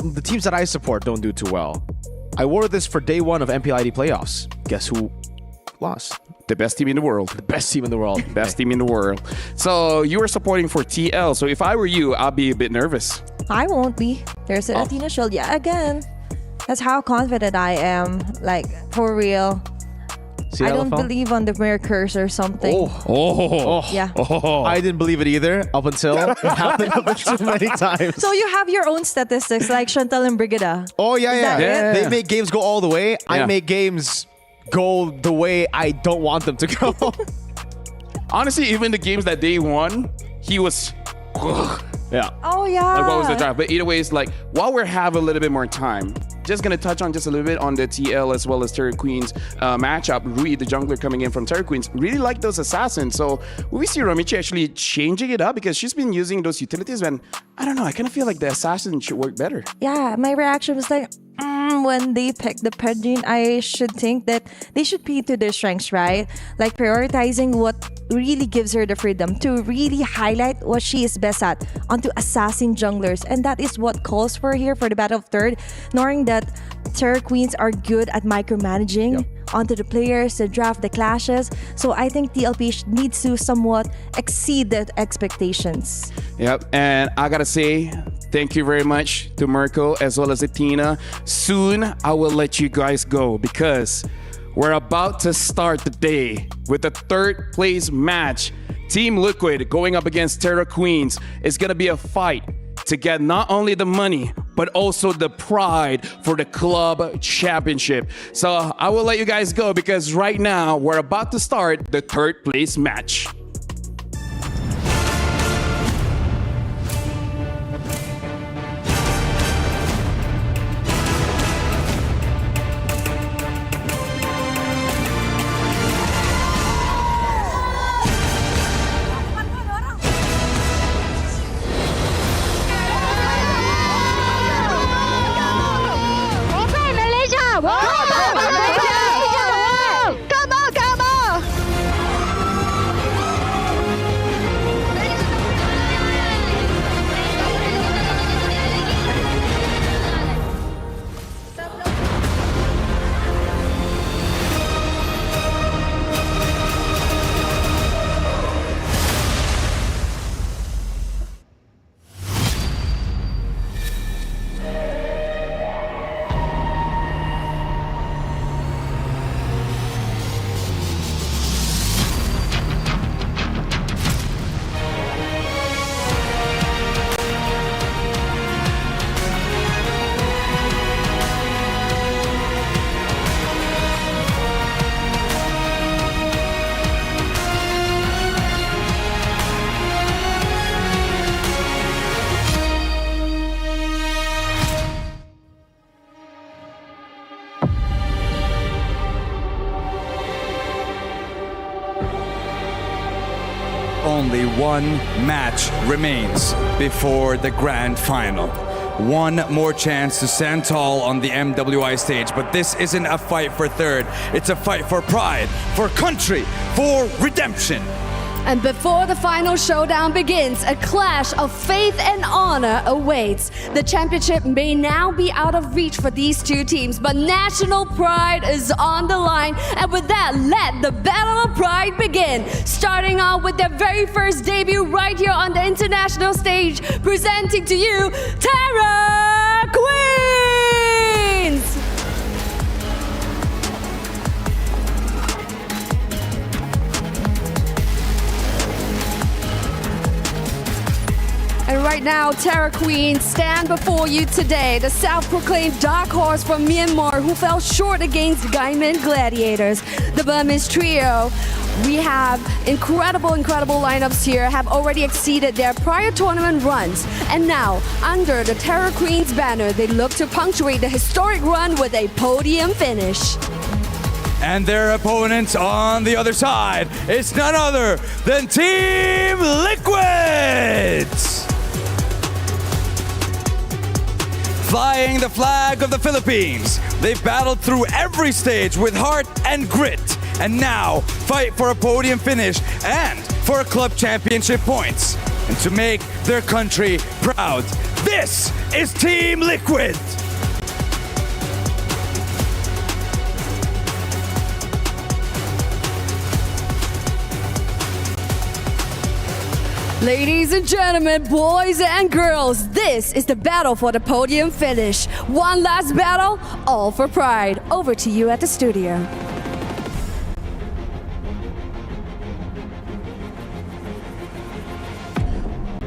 the teams that I support don't do too well. I wore this for day 1 of MPLID playoffs. Guess who lost? The best team in the world. The best team in the world. Best team in the world. So you were supporting for TL. So if I were you, I'd be a bit nervous. I won't be. There's an Athena shield. Yeah, again. That's how confident I am. Like, for real. See I that, don't Lafon? believe on the mirror curse or something. Yeah. I didn't believe it either up until it happened so many times. So you have your own statistics like Chantal and Brigida. Oh, yeah. that it? They make games go all the way. I Yeah. make games go the way I don't want them to go. Honestly, even the games that they won, he was Yeah. Oh yeah. Like, what was the draft? But either way, it's like, while we're having a little bit more time, just going to touch on just a little bit on the TL as well as Terra Queen's matchup. Rui, the jungler coming in from Terra Queens, really like those assassins. So will we see Romichi actually changing it up? Because she's been using those utilities when, I don't know, I kind of feel like the assassin should work better. Yeah, my reaction was like, when they picked the Pedrin, I should think that they should play to their strengths, right? Like prioritizing what really gives her the freedom to really highlight what she is best at onto assassin junglers. And that is what calls for here for the Battle of Third, knowing that Terra Queens are good at micromanaging onto the players, the draft, the clashes. So I think TLP needs to somewhat exceed the expectations. Yep, and I gotta say, thank you very much to Mirko as well as Athena. Soon, I will let you guys go because we're about to start the day with the third place match. Team Liquid going up against Terra Queens. It's gonna be a fight to get not only the money, but also the pride for the club championship. So I will let you guys go because right now we're about to start the third place match. Only one match remains before the grand final. One more chance to stand tall on the MWI stage, but this isn't a fight for third. It's a fight for pride, for country, for redemption. And before the final showdown begins, a clash of faith and honor awaits. The championship may now be out of reach for these two teams, but national pride is on the line. And with that, let the Battle of Pride begin. Starting off with their very first debut right here on the international stage, presenting to you, Terra Queens! And right now, Terra Queens stand before you today, the self-proclaimed dark horse from Myanmar who fell short against Gaiman Gladiators. The Burmese trio, we have incredible lineups here, have already exceeded their prior tournament runs. And now, under the Terra Queens banner, they look to punctuate the historic run with a podium finish. And their opponent on the other side is none other than Team Liquid! Flying the flag of the Philippines, they've battled through every stage with heart and grit, and now fight for a podium finish and for a club championship points. And to make their country proud, this is Team Liquid! Ladies and gentlemen, boys and girls, this is the battle for the podium finish. One last battle, all for pride. Over to you at the studio.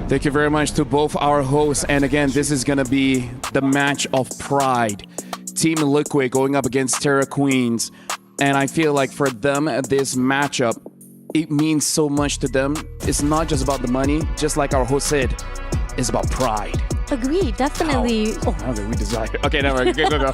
Thank you very much to both our hosts. And again, this is going to be the match of pride. Team Liquid going up against Terra Queens. And I feel like for them, this matchup it means so much to them. It's not just about the money, just like our host said, it's about pride. Agree, definitely. Oh, okay, we desire. Okay, never mind. Go.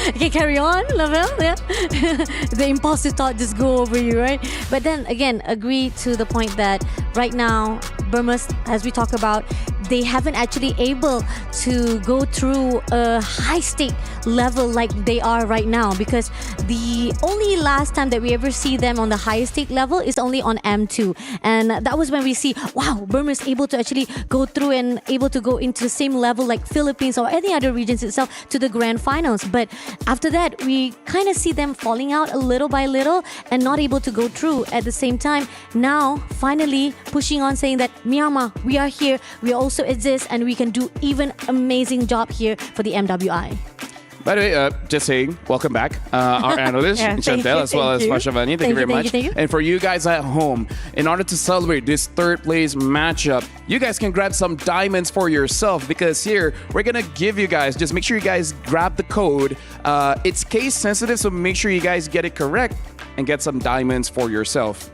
Okay, carry on, Lavelle. Yeah. The impulsive thought just go over you, right? But then again, agree to the point that right now, Burmese, as we talk about, they haven't actually able to go through a high stake level like they are right now, because the only last time that we ever see them on the high stake level is only on M2, and that was when we see, wow, Burma is able to actually go through and able to go into the same level like Philippines or any other regions itself to the grand finals. But after that, we kind of see them falling out a little by little and not able to go through. At the same time, now finally pushing on, saying that Myanmar, we are here, we also exist, and we can do even amazing job here for the MWI. By the way, just saying, welcome back, our analyst, Chantel, as well as Pashavani. Thank you very much. Thank you. And for you guys at home, in order to celebrate this third place matchup, you guys can grab some diamonds for yourself, because here, we're going to give you guys, just make sure you guys grab the code. It's case sensitive, so make sure you guys get it correct and get some diamonds for yourself.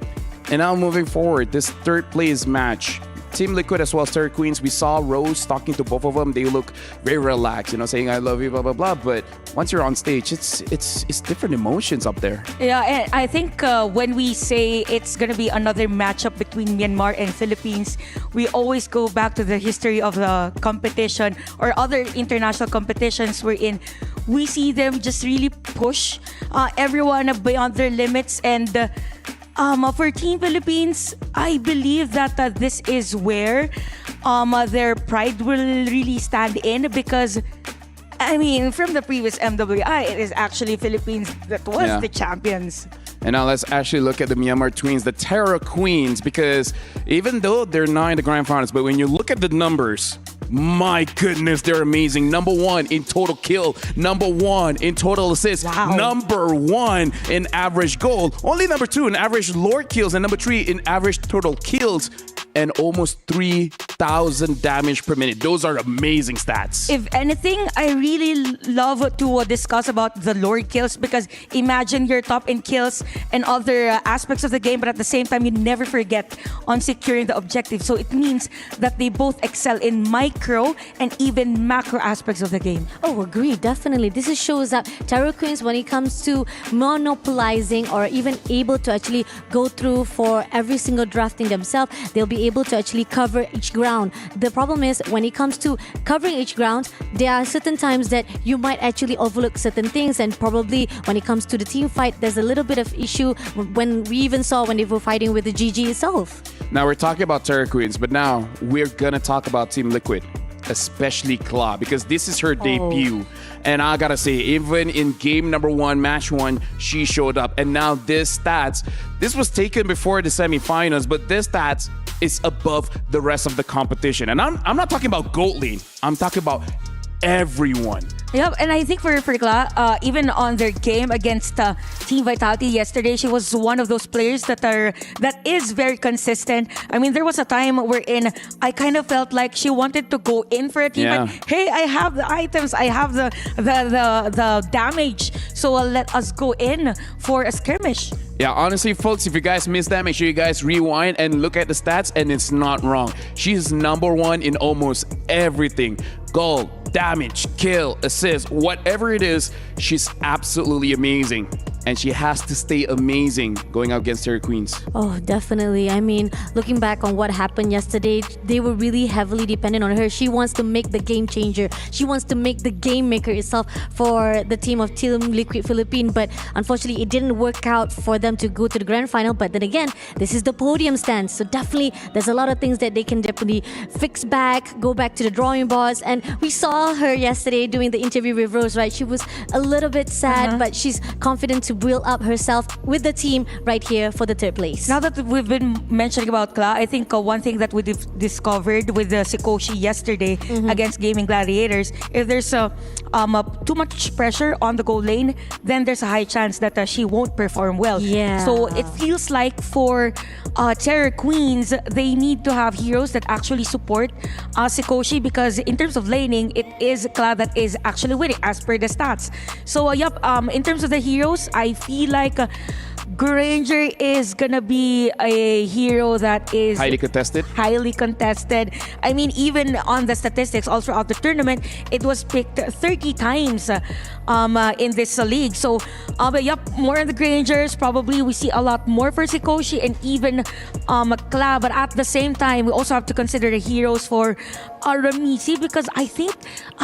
And now moving forward, this third place match, Team Liquid as well as Terry Queens, we saw Rose talking to both of them. They look very relaxed, saying I love you, blah blah blah. But once you're on stage, it's different emotions up there. Yeah, and I think when we say it's gonna be another matchup between Myanmar and Philippines, we always go back to the history of the competition or other international competitions wherein we see them just really push everyone beyond their limits. And for Team Philippines, I believe that this is where their pride will really stand in, because I mean, from the previous MWI, it is actually Philippines that was the champions. And now let's actually look at the Myanmar Twins, the Terra Queens, because even though they're not in the grand finals, but when you look at the numbers, my goodness, they're amazing. Number 1 in total kill. Number 1 in total assists. Wow. Number 1 in average goal. Only number 2 in average Lord kills. And number 3 in average total kills. And almost 3,000 damage per minute. Those are amazing stats. If anything, I really love to discuss about the Lord kills, because imagine you're top in kills and other aspects of the game, but at the same time, you never forget on securing the objective. So it means that they both excel in micro and even macro aspects of the game. Oh, agree, definitely. This shows that Terror Queens, when it comes to monopolizing or even able to actually go through for every single drafting themselves, they'll be able to actually cover each ground. The problem is, when it comes to covering each ground, there are certain times that you might actually overlook certain things, and probably when it comes to the team fight, there's a little bit of issue when we even saw when they were fighting with the GG itself. Now we're talking about Terra Queens, but now we're gonna talk about Team Liquid, especially Kla, because this is her debut. And I gotta say, even in game number 1, match 1, she showed up. And now this stats, this was taken before the semifinals, but this stats is above the rest of the competition. And I'm not talking about Gold Lane, I'm talking about everyone. Yep, and I think for Kla, even on their game against Team Vitality yesterday, she was one of those players that is very consistent. I mean, there was a time wherein I kind of felt like she wanted to go in for a team. Yeah. Like, hey, I have the items, I have the damage, so let us go in for a skirmish. Yeah, honestly, folks, if you guys missed that, make sure you guys rewind and look at the stats, and it's not wrong. She's number 1 in almost everything. Goal, damage, kill, assist, whatever it is, she's absolutely amazing. And she has to stay amazing going out against Terry Queens. Oh, definitely. I mean, looking back on what happened yesterday, they were really heavily dependent on her. She wants to make the game changer. She wants to make the game maker itself for the team of Team Liquid Philippines. But unfortunately, it didn't work out for them to go to the grand final. But then again, this is the podium stand. So definitely, there's a lot of things that they can definitely fix back, go back to the drawing boards. And we saw her yesterday doing the interview with Rose, right? She was a little bit sad, but she's confident to build up herself with the team right here for the third place. Now that we've been mentioning about Kla, I think one thing that we discovered with Sikoshi yesterday against Gaming Gladiators, if there's too much pressure on the goal lane, then there's a high chance that she won't perform well. Yeah. So it feels like for Terror Queens, they need to have heroes that actually support Sikoshi, because in terms of laning, it is Kla that is actually winning as per the stats. So in terms of the heroes, I feel like Granger is gonna be a hero that is Highly contested. highly contested. I mean, even on the statistics all throughout the tournament, it was picked 30 times in this league. So, but yep, more on the Grangers. Probably we see a lot more for Sikoshi and even Kla. But at the same time, we also have to consider the heroes for Ramisi, because I think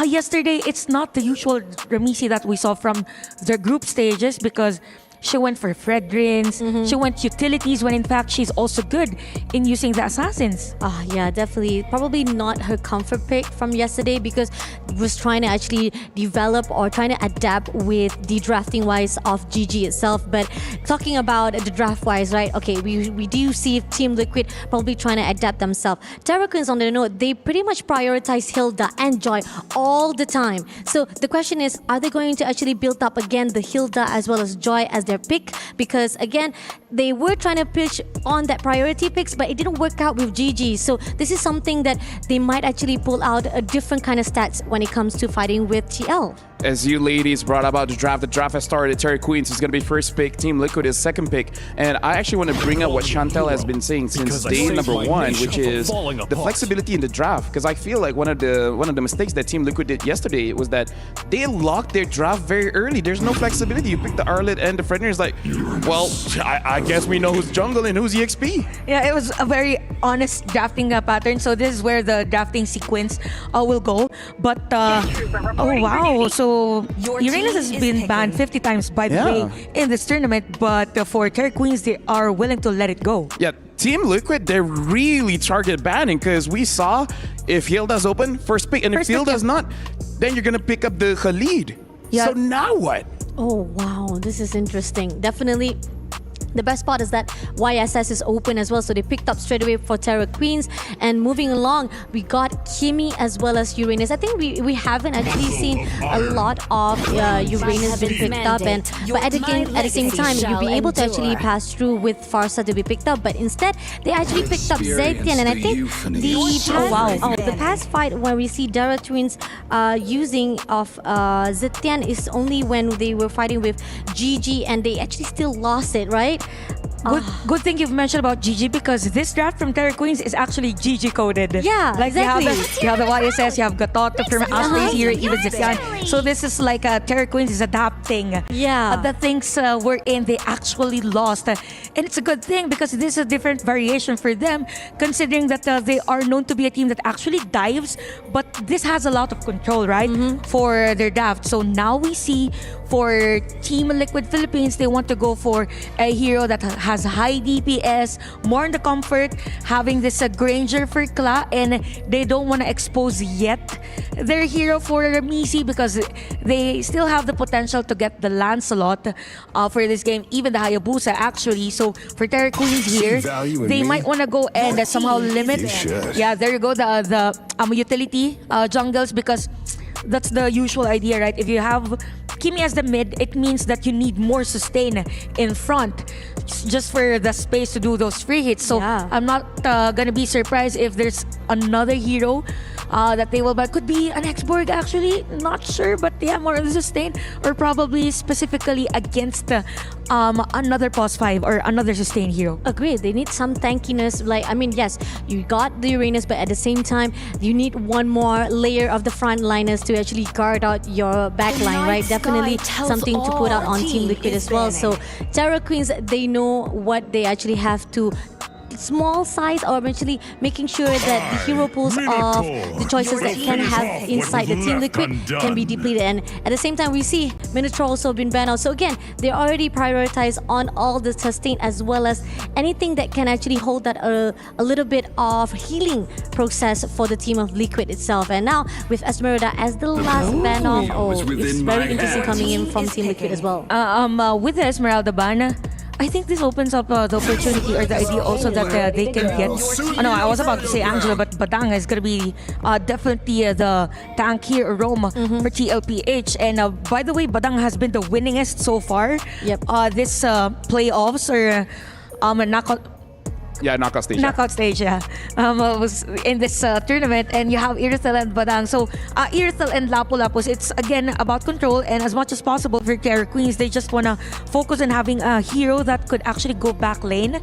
yesterday it's not the usual Ramisi that we saw from the group stages, because she went for Fredrins, she went utilities, when in fact she's also good in using the assassins. Yeah, definitely. Probably not her comfort pick from yesterday, because was trying to actually develop or trying to adapt with the drafting wise of GG itself. But talking about the draft wise, right? Okay, we do see Team Liquid probably trying to adapt themselves. Terra Queens, on the note, they pretty much prioritize Hilda and Joy all the time. So the question is, are they going to actually build up again the Hilda as well as Joy as their pick? Because again, they were trying to pitch on that priority picks, but it didn't work out with GG. So this is something that they might actually pull out a different kind of stats when it comes to fighting with TL. As you ladies brought about the draft has started. Terry Queens is going to be first pick. Team Liquid is second pick. And I actually want to bring up what Chantel has been saying since day number one, which is the flexibility in the draft. Because I feel like one of the mistakes that Team Liquid did yesterday was that they locked their draft very early. There's no flexibility. You pick the Arlet and the Fredner. It's like, well, I guess we know who's jungle and who's EXP. Yeah, it was a very honest drafting pattern. So this is where the drafting sequence will go. But oh wow, so Uranus has been banned 50 times by the way in this tournament. But for Terra Queens, they are willing to let it go. Yeah. Team Liquid, they're really target banning, because we saw if Hilda's open, first pick, and if Hilda's not, then you're gonna pick up the Khalid. Yeah. So now what? Oh wow, this is interesting. Definitely. The best part is that YSS is open as well, so they picked up straight away for Terra Queens. And moving along, we got Kimi as well as Uranus. I think we haven't actually seen a lot of Uranus being picked up, but at the same time, you'll be able to actually pass through with Farsa to be picked up. But instead, they actually picked up Zetian, and I think the past fight where we see Terra Twins using of Zetian is only when they were fighting with GG, and they actually still lost it, right? Good thing you've mentioned about GG, because this draft from Terra Queens is actually GG coded. Yeah, like exactly. You have the YSS, you have Gatot from Ashley's here, even Zetian. So this is like Terra Queens is adapting. The things we're in, they actually lost. And it's a good thing, because this is a different variation for them, considering that they are known to be a team that actually dives, but this has a lot of control, right? For their draft. So now we see for Team Liquid Philippines, they want to go for a hero that has high DPS, more in the comfort, having this Granger for Kla, and they don't want to expose yet their hero for Ramisi, because they still have the potential to get the Lancelot for this game, even the Hayabusa actually. So for Terra Queens here, they might want to go and somehow limit. Yeah, there you go, the utility jungles, because that's the usual idea, right? If you have Kimi as the mid, it means that you need more sustain in front just for the space to do those free hits. So I'm not gonna be surprised if there's another hero that they will buy. Could be an Xborg actually, not sure, but yeah, more on the sustain, or probably specifically against another pos 5 or another sustain hero. Agreed. They need some tankiness. Like, I mean, yes, you got the Uranus, but at the same time, you need one more layer of the frontliners to actually guard out your backline, right? Definitely something to put out on Team Liquid as well. So Terra Queens, they know what they actually have to small size, or eventually making sure that the hero pools of the choices that can have inside the Team Liquid can be depleted. And at the same time, we see Minotaur also been banned out. So again, they already prioritize on all the sustain as well as anything that can actually hold that a little bit of healing process for the team of Liquid itself. And now with Esmeralda as the last ban off, it's very interesting coming in from Team Liquid as well. With the Esmeralda ban, I think this opens up the opportunity or the idea also that they can get. Oh no, I was about to say Angela, but Badang is going to be definitely the tank here, Rome, for TLPH. And by the way, Badang has been the winningest so far. This playoffs or knockout. Yeah, knockout stage. Knockout stage, yeah. Was in this tournament, and you have Irisel and Badang. So Irisel and Lapu-Lapus, it's again about control, and as much as possible for Terra Queens, they just wanna focus on having a hero that could actually go back lane.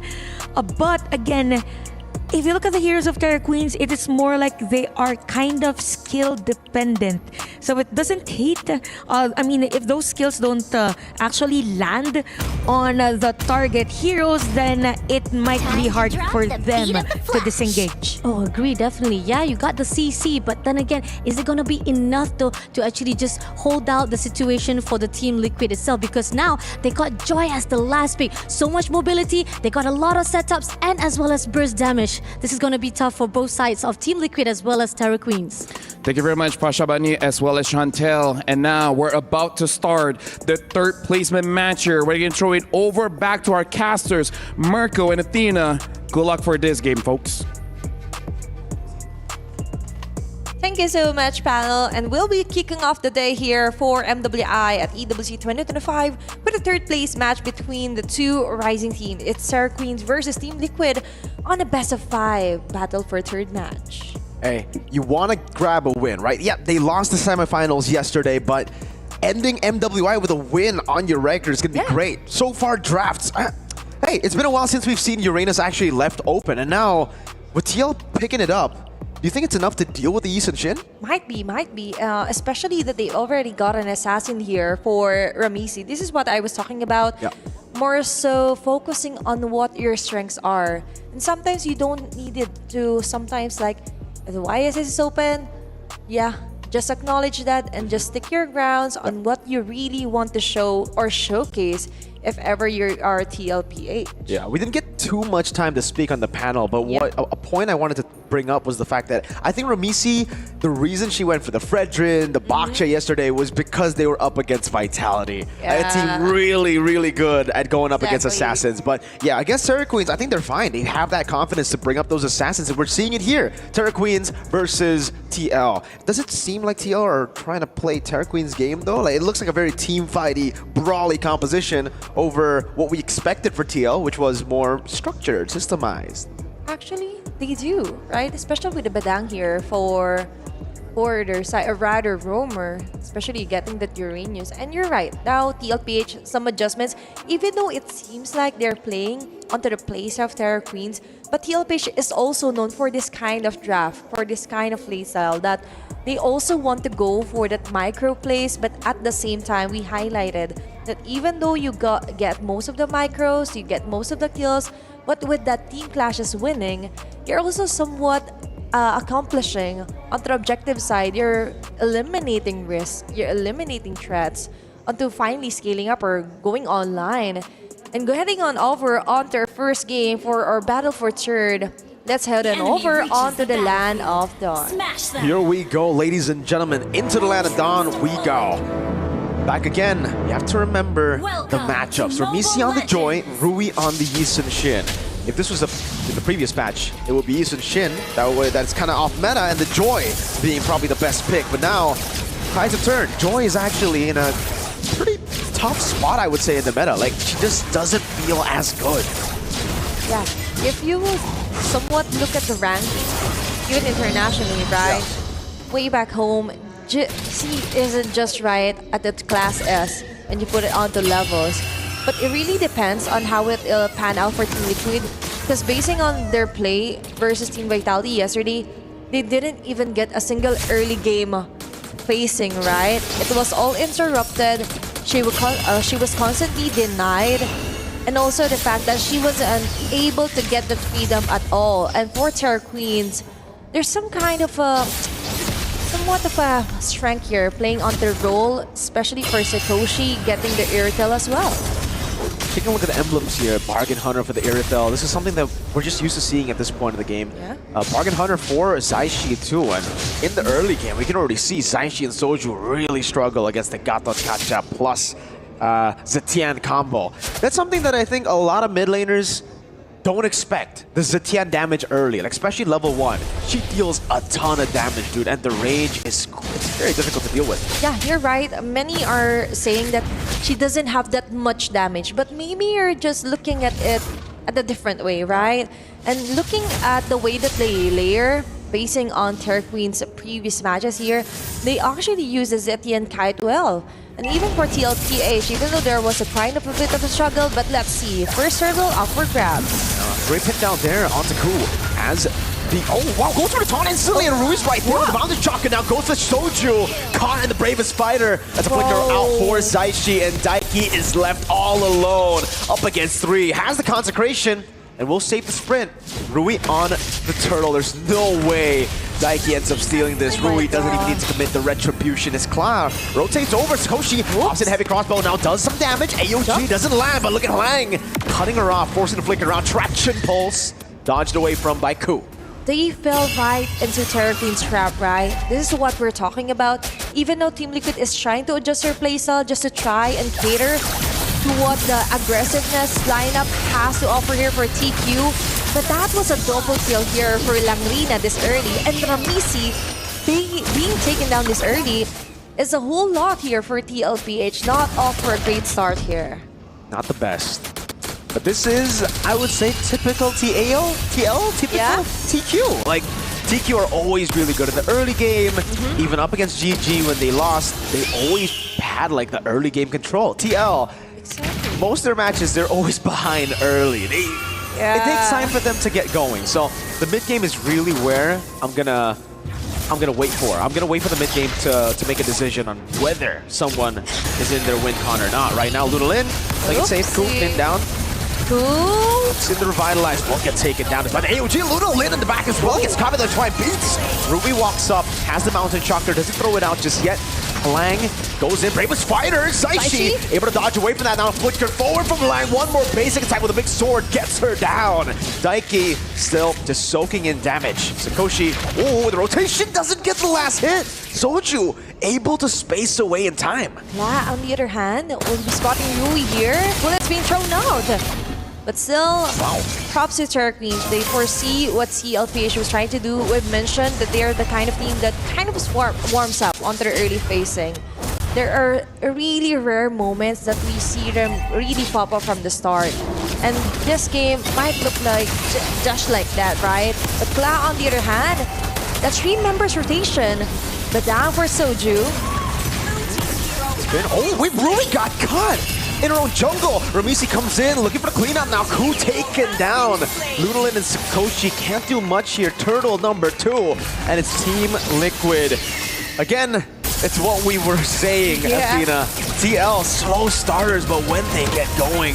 But again, if you look at the heroes of Terra Queens, it is more like they are kind of skill dependent. So it doesn't hate. If those skills don't actually land on the target heroes, then it might be hard for them to disengage. Oh, agree, definitely. Yeah, you got the CC, but then again, is it gonna be enough to actually just hold out the situation for the Team Liquid itself? Because now they got Joy as the last pick. So much mobility, they got a lot of setups, and as well as burst damage. This is gonna be tough for both sides of Team Liquid as well as Terra Queens. Thank you very much, Pashabani, as well as Chantel. And now we're about to start the third placement match here. We're going to throw it over back to our casters, Mirko and Athena. Good luck for this game, folks. Thank you so much, panel. And we'll be kicking off the day here for MWI at EWC 2025 with a third place match between the two rising teams. It's Terra Queens versus Team Liquid on a best of 5 battle for third match. Hey, you want to grab a win, right? Yeah, they lost the semifinals yesterday, but ending MWI with a win on your record is going to be great. So far, drafts. Hey, it's been a while since we've seen Uranus actually left open, and now with TL picking it up, do you think it's enough to deal with the Yi Sun-shin? Might be. Especially that they already got an assassin here for Ramisi. This is what I was talking about. Yeah. More so focusing on what your strengths are. And sometimes you don't need it to sometimes like, the YSS is open, yeah, just acknowledge that and just stick your grounds on what you really want to show or showcase if ever you are TLPH. Yeah, we didn't get too much time to speak on the panel, but what a point I wanted to bring up was the fact that I think Ramisi, the reason she went for the Fredrin, the Bakcha yesterday was because they were up against Vitality. A team really, really good at going up against Assassins. But yeah, I guess Terra Queens, I think they're fine. They have that confidence to bring up those Assassins, and we're seeing it here. Terra Queens versus TL. Does it seem like TL are trying to play Terra Queens' game though? Like, it looks like a very team-fighty, brawly composition over what we expected for TL, which was more structured, systemized. Actually, they do, right? Especially with the Badang here for their side, or rather Roamer, especially getting that Uranus. And you're right, now TLPH, some adjustments, even though it seems like they're playing onto the place of Terra Queens, but TLPH is also known for this kind of draft, for this kind of playstyle, that they also want to go for that micro plays, but at the same time, we highlighted that even though you get most of the micros, you get most of the kills, but with that team clashes winning, you're also somewhat accomplishing on the objective side. You're eliminating risk, you're eliminating threats onto finally scaling up or going online. And heading on over onto our first game for our battle for third. Let's head on over onto the land of Dawn. Here we go, ladies and gentlemen. Into the land of Dawn we go. Back again, you have to remember the matchups. Ramisi on the Joy, Rui on the Yi Sun-shin. If this was in the previous match, it would be Yi Sun-shin. That's kind of off meta, and the Joy being probably the best pick. But now, tides have turned. Joy is actually in a pretty tough spot, I would say, in the meta. Like, she just doesn't feel as good. Yeah, if you would somewhat look at the rankings, even internationally, right? Way back home, C isn't just right at the class S and you put it onto levels. But it really depends on how it'll pan out for Team Liquid. Because basing on their play versus Team Vitality yesterday, they didn't even get a single early game facing, right? It was all interrupted. She was constantly denied. And also the fact that she wasn't able to get the freedom at all. And for Terra Queens, there's some kind of somewhat of a strength here playing on their role, especially for Satoshi getting the Irritel as well. Taking a look at the emblems here, Bargain Hunter for the Irritel. This is something that we're just used to seeing at this point in the game. Bargain Hunter for Zaishi too, and in the early game, we can already see Zaishi and Soju really struggle against the Gato Kacha plus Zetian combo. That's something that I think a lot of mid laners don't expect. The Zetian damage early, like especially level 1. She deals a ton of damage, dude, and the range is very difficult to deal with. Yeah, you're right. Many are saying that she doesn't have that much damage, but maybe you're just looking at it at a different way, right? And looking at the way that they layer, basing on Terra Queen's previous matches here, they actually use the Zetian Kite well. And even for TLPH, even though there was a kind of a bit of a struggle, but let's see. First hurdle up for grabs. Great pick down there onto Ku as the, oh wow, goes for the taunt instantly, and Rui's right there with the Mountain Chakra. Now goes for Soju, caught in the bravest fighter. That's a flicker out for Zaishi, and Daiki is left all alone up against 3. Has the consecration, and will save the sprint. Rui on the turtle. There's no way Daiki ends up stealing this. Rui doesn't even need to commit the retribution. It's Cloud rotates over. Skoshi pops in heavy crossbow. Now does some damage. AOG doesn't land, but look at Lang cutting her off, forcing the flicker around. Traction pulse dodged away from by Ku. They fell right into Terra Queen's trap, right? This is what we're talking about. Even though Team Liquid is trying to adjust their playstyle just to try and cater to what the aggressiveness lineup has to offer here for TQ. But that was a double kill here for Langrina this early. And Ramisi being taken down this early is a whole lot here for TLPH. Not off for a great start here. Not the best. But this is, I would say, typical TL, typical TQ. Like, TQ are always really good in the early game. Even up against GG when they lost, they always had like the early game control. TL, most of their matches, they're always behind early. It takes time for them to get going. So the mid game is really where I'm gonna wait for. I'm gonna wait for the mid game to make a decision on whether someone is in their win con or not. Right now, Ludolin, like it safe, cool, pin down. Cool. It's in the revitalized. Won't get taken down. It's by the AOG. Ludolin in the back as well. Gets caught by the try beats. Ruby walks up, has the mountain chakra, doesn't throw it out just yet. Lang goes in. Bravest fighter, Zaishi, able to dodge away from that. Now flicker forward from Lang. One more basic attack with a big sword gets her down. Daiki still just soaking in damage. Sakoshi, oh, the rotation doesn't get the last hit. Soju able to space away in time. Yeah, on the other hand, we'll be spotting Rui here. Bullets being thrown out. But still, props to Terra Queens. They foresee what CLPH was trying to do. We've mentioned that they are the kind of team that kind of warms up onto their early facing. There are really rare moments that we see them really pop up from the start. And this game might look like just like that, right? But Kla, on the other hand, that's 3 members rotation. But down for Soju. Oh, wait, Rui got cut in her own jungle. Ramisi comes in, looking for the cleanup. Now Ku taken down. Ludolin and Sakoshi can't do much here. Turtle number 2, and it's Team Liquid. Again, it's what we were saying, Athena. TL, slow starters, but when they get going,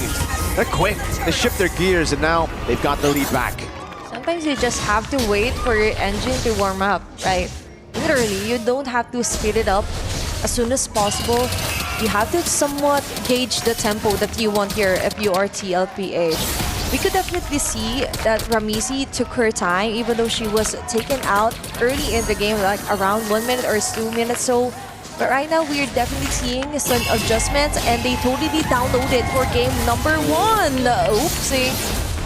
they're quick. They shift their gears, and now they've got the lead back. Sometimes you just have to wait for your engine to warm up, right? Literally, you don't have to speed it up as soon as possible. You have to somewhat gauge the tempo that you want here if you are TLPH. We could definitely see that Ramisi took her time, even though she was taken out early in the game, like around 1 minute or 2 minutes. So, but right now we're definitely seeing some adjustments, and they totally downloaded for game number 1. Oopsie.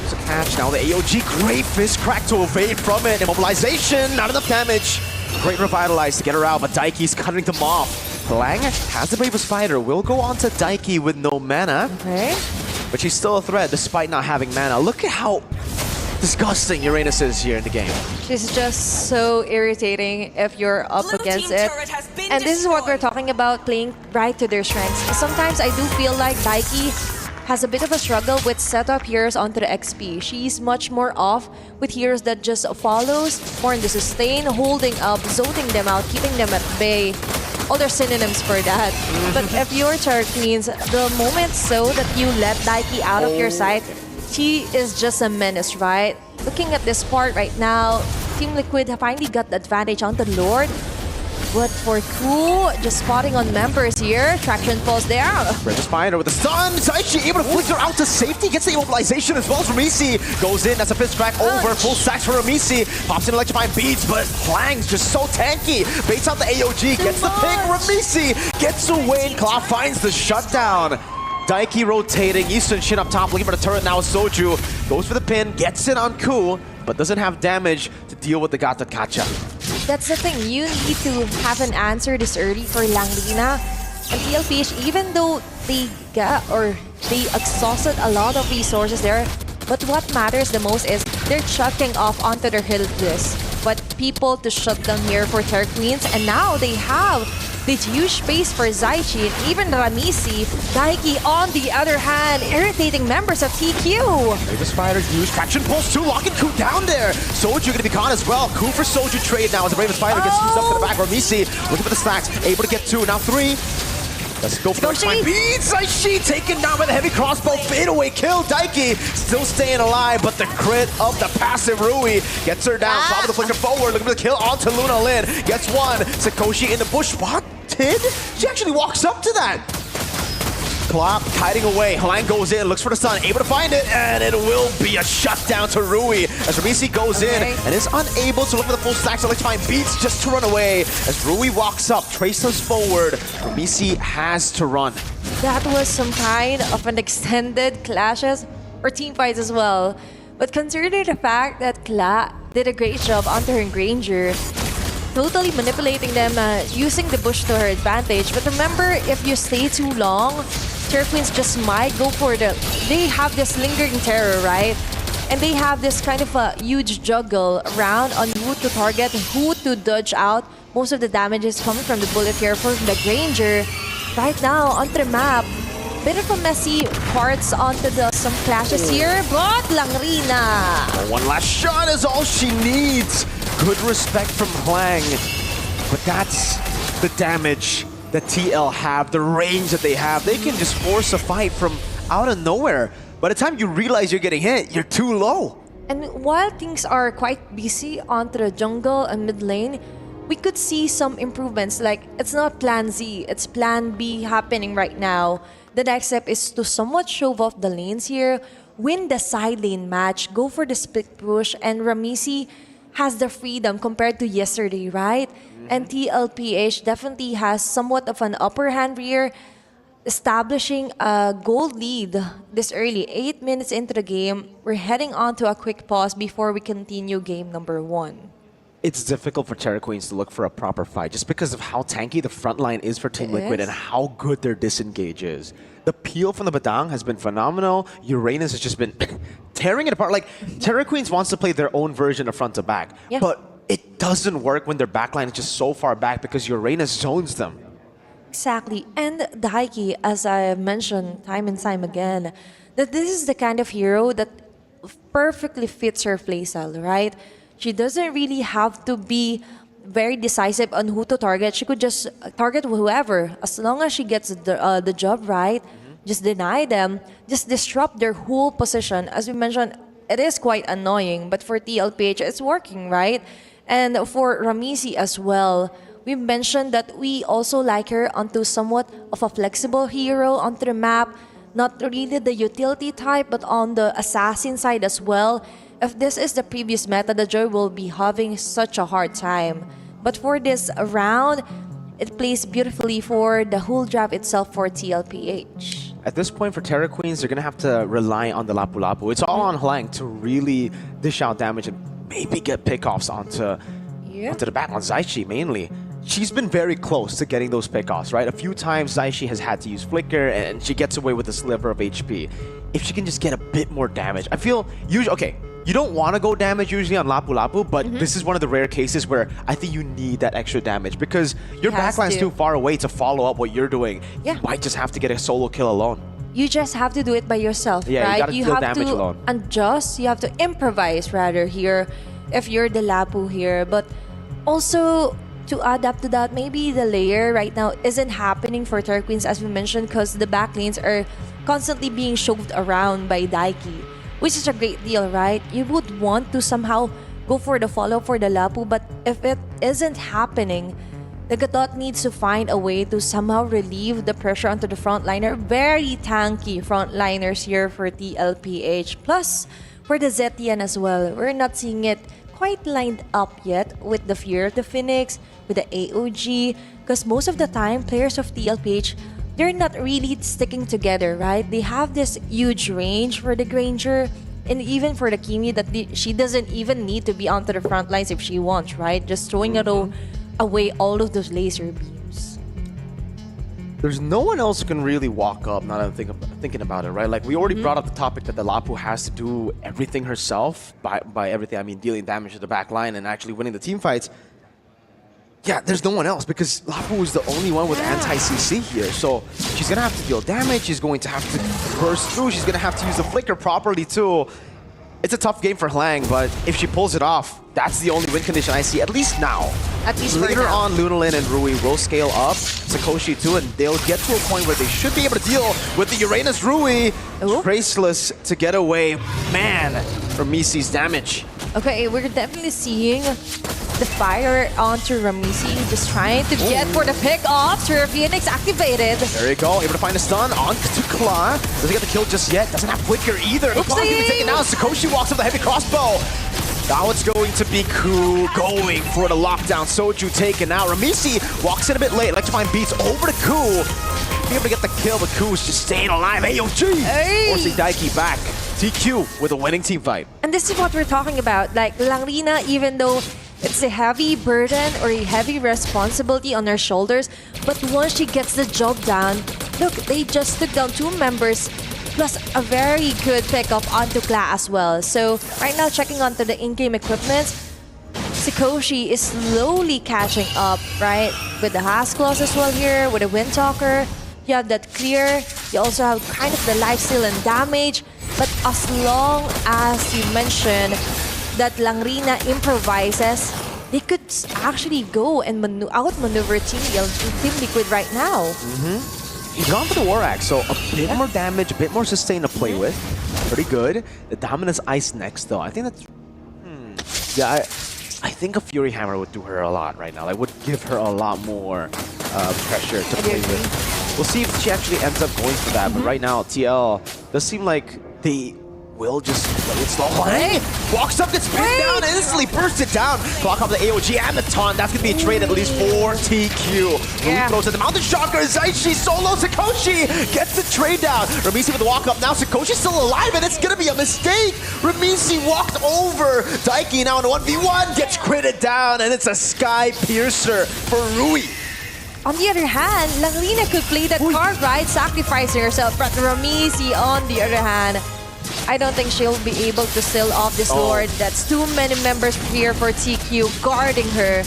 There's a catch now. The AOG, great fist crack to evade from it. Immobilization, not enough damage. Great revitalize to get her out, but Daiki's cutting them off. Lang has the bravest fighter, will go on to Daiki with no mana. Okay. But she's still a threat despite not having mana. Look at how disgusting Uranus is here in the game. She's just so irritating if you're up against it. And this is what we're talking about, playing right to their strengths. Sometimes I do feel like Daiki has a bit of a struggle with setup heroes onto the XP. She's much more off with heroes that just follows, more in the sustain, holding up, zoning them out, keeping them at bay. Oh, there's synonyms for that. But if you're Terra Queens, the moment so that you let Daiki out of your sight, she is just a menace, right? Looking at this part right now, Team Liquid finally got the advantage on the Lord. But for Ku, just spotting on members here. Traction falls there. Bravest fighter with the stun. Zaichi able to flick her out to safety. Gets the immobilization as well as Ramisi. Goes in. That's a fist crack over. Full stacks for Ramisi. Pops in electrifying beats, but Lang's just so tanky. Baits out the AOG. Gets the ping. Ramisi gets away, and Claw finds the shutdown. Daiki rotating. Eastern Shin up top, looking for the turret now. Soju goes for the pin. Gets it on Ku, but doesn't have damage to deal with the Gata Kacha. That's the thing, you need to have an answer this early for Langrina. And TLPH, even though they exhausted a lot of resources there, But what matters the most is they're chucking off onto their hit list. But people to shut down here for Terra Queens, and now they have this huge space for Zaichi and even Ramisi. Daiki, on the other hand, irritating members of TQ. Bravest Spider use Fraction Pulse 2, locking Ku down there. Soju gonna be caught as well. Ku for Soju trade now as the Bravest Spider gets used up to the back. Ramisi looking for the stacks, able to get 2, now 3. Let's go for the beats. Zaichi taken down by the heavy crossbow. Fadeaway kill. Daiki still staying alive, but the crit of the passive Rui gets her down. Top of the flicker forward. Looking for the kill onto Luna Lin. Gets 1. Sakoshi in the bush. Spotted? She actually walks up to that. Clock hiding away. Halang goes in, looks for the sun, able to find it, and it will be a shutdown to Rui as Ramisi goes in and is unable to look for the full stacks. Electrifying beats just to run away as Rui walks up, traces forward. Ramisi has to run. That was some kind of an extended clashes or team fights as well. But considering the fact that Kla did a great job onto her Granger, totally manipulating them, using the bush to her advantage. But remember, if you stay too long, Terra Queens just might go for they have this lingering terror, right? And they have this kind of a huge juggle around on who to target, who to dodge out. Most of the damage is coming from the bullet here from the Granger. Right now, onto the map, bit of a messy parts onto some clashes here, but Langrina. One last shot is all she needs. Good respect from Hlang, but that's the damage that TL have, the range that they have. They can just force a fight from out of nowhere. By the time you realize you're getting hit, you're too low. And while things are quite busy onto the jungle and mid lane, we could see some improvements. Like, it's not Plan Z, it's Plan B happening right now. The next step is to somewhat shove off the lanes here, win the side lane match, go for the split push, and Ramisi has the freedom compared to yesterday, right? And TLPH definitely has somewhat of an upper hand here, establishing a gold lead this early. 8 minutes into the game, we're heading on to a quick pause before we continue game number 1. It's difficult for Terra Queens to look for a proper fight just because of how tanky the front line is for Team Liquid and how good their disengage is. The peel from the Badang has been phenomenal. Uranus has just been tearing it apart. Like, Terra Queens wants to play their own version of front to back, but it doesn't work when their backline is just so far back because Uranus zones them. Exactly. And Daiki, as I mentioned time and time again, that this is the kind of hero that perfectly fits her playstyle, right? She doesn't really have to be very decisive on who to target. She could just target whoever. As long as she gets the job right, just deny them, just disrupt their whole position. As we mentioned, it is quite annoying, but for TLPH, it's working, right? And for Ramisi as well, we mentioned that we also like her onto somewhat of a flexible hero onto the map. Not really the utility type, but on the assassin side as well. If this is the previous meta, the Joy will be having such a hard time. But for this round, it plays beautifully for the whole draft itself for TLPH. At this point for Terra Queens, they're going to have to rely on the Lapu Lapu. It's all on Hlang to really dish out damage and maybe get pickoffs onto the back on Zaichi mainly. She's been very close to getting those pickoffs, right? A few times Zaichi has had to use Flicker and she gets away with a sliver of HP. If she can just get a bit more damage. I feel, usually, okay, you don't want to go damage usually on Lapu Lapu, but this is one of the rare cases where I think you need that extra damage because your backline's too far away to follow up what you're doing. You might just have to get a solo kill alone. You just have to do it by yourself, yeah, right? You gotta deal damage alone. Adjust, you have to improvise rather here if you're the Lapu here. But also, to add up to that, maybe the layer right now isn't happening for Terra Queens as we mentioned because the back lanes are constantly being shoved around by Daiki, which is a great deal, right? You would want to somehow go for the follow for the Lapu, but if it isn't happening, the Gadot needs to find a way to somehow relieve the pressure onto the frontliner. Very tanky frontliners here for TLPH. Plus, for the Zetian as well, we're not seeing it quite lined up yet with the Fear of the Phoenix, with the AOG, because most of the time, players of TLPH, they're not really sticking together, right? They have this huge range for the Granger, and even for the Kimi that she doesn't even need to be onto the front lines if she wants, right? Just throwing away all of those laser beams. there's no one else who can really walk up, now that I'm thinking about it, right? Like, we already brought up the topic that the Lapu has to do everything herself. By everything, I mean dealing damage to the back line and actually winning the team fights. Yeah, there's no one else because Lapu is the only one with anti-CC here. So she's going to have to deal damage. She's going to have to burst through. She's going to have to use the flicker properly too. It's a tough game for Hlang, but if she pulls it off, that's the only win condition I see, at least now. At least later on, Lunalin and Rui will scale up, Sakoshi too, and they'll get to a point where they should be able to deal with the Uranus Rui. Traceless to get away. Man, from Misi's damage. Okay, we're definitely seeing the fire onto Ramisi, just trying to get for the pick off. Phoenix activated. There you go, able to find a stun on to Kla. Doesn't get the kill just yet, doesn't have flicker either. Kla's gonna be taken down. Sakoshi walks with the heavy crossbow. Now it's going to be Ku going for the lockdown. Soju taken out. Ramisi walks in a bit late. Electrifying beats over to Ku. Be able to get the kill, but Ku's just staying alive. AOG! Forcing Daiki back. TQ with a winning team fight. And this is what we're talking about. Like, Langrina, even though it's a heavy burden or a heavy responsibility on her shoulders, but once she gets the job done, look, they just took down 2 members, plus a very good pickup onto Kla as well. So right now, checking onto the in-game equipment, Sakoshi is slowly catching up, right? With the Haas Claws as well here, with a Windtalker. You have that clear. You also have kind of the lifesteal and damage. But as long as you mentioned that Langrina improvises, they could actually go and outmaneuver Team Liquid right now. He's gone for the War Axe, so a bit more damage, a bit more sustain to play with. Pretty good. The Dominance Ice next, though. I think that's... Yeah, I think a Fury Hammer would do her a lot right now. Like, would give her a lot more pressure to play with. We'll see if she actually ends up going for that, but right now, TL does seem like they will just play it slow. Hey! Walks up, gets pinned down, and instantly bursts it down. Block off the AOG and the taunt. That's going to be a trade at least for TQ. Rui throws at the Mountain Shocker. Zaichi solo. Sakoshi gets the trade down. Ramisi with the walk up. Now Sakoshi's still alive, and it's going to be a mistake. Ramisi walked over. Daiki now in a 1v1 gets critted down, and it's a Sky Piercer for Rui. On the other hand, Langrina could play that card, right? Sacrificing herself. But Ramisi, on the other hand, I don't think she'll be able to still off this Lord. That's too many members here for TQ guarding her.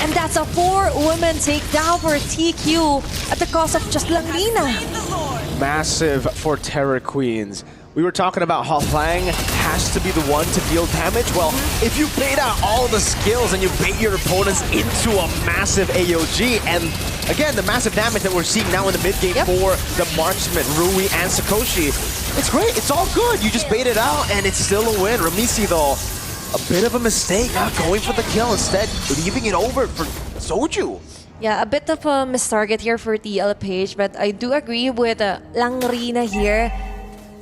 And that's a 4-woman takedown for TQ at the cost of just Langrina. Massive for Terror Queens. We were talking about how Hlang has to be the one to deal damage. Well, if you bait out all the skills and you bait your opponents into a massive AOG, and again, the massive damage that we're seeing now in the mid-game for the marksman, Rui and Sakoshi, it's great, it's all good. You just bait it out and it's still a win. Ramisi, though, a bit of a mistake, not going for the kill, instead leaving it over for Soju. Yeah, a bit of a mistarget here for TL Page, but I do agree with Langrina here.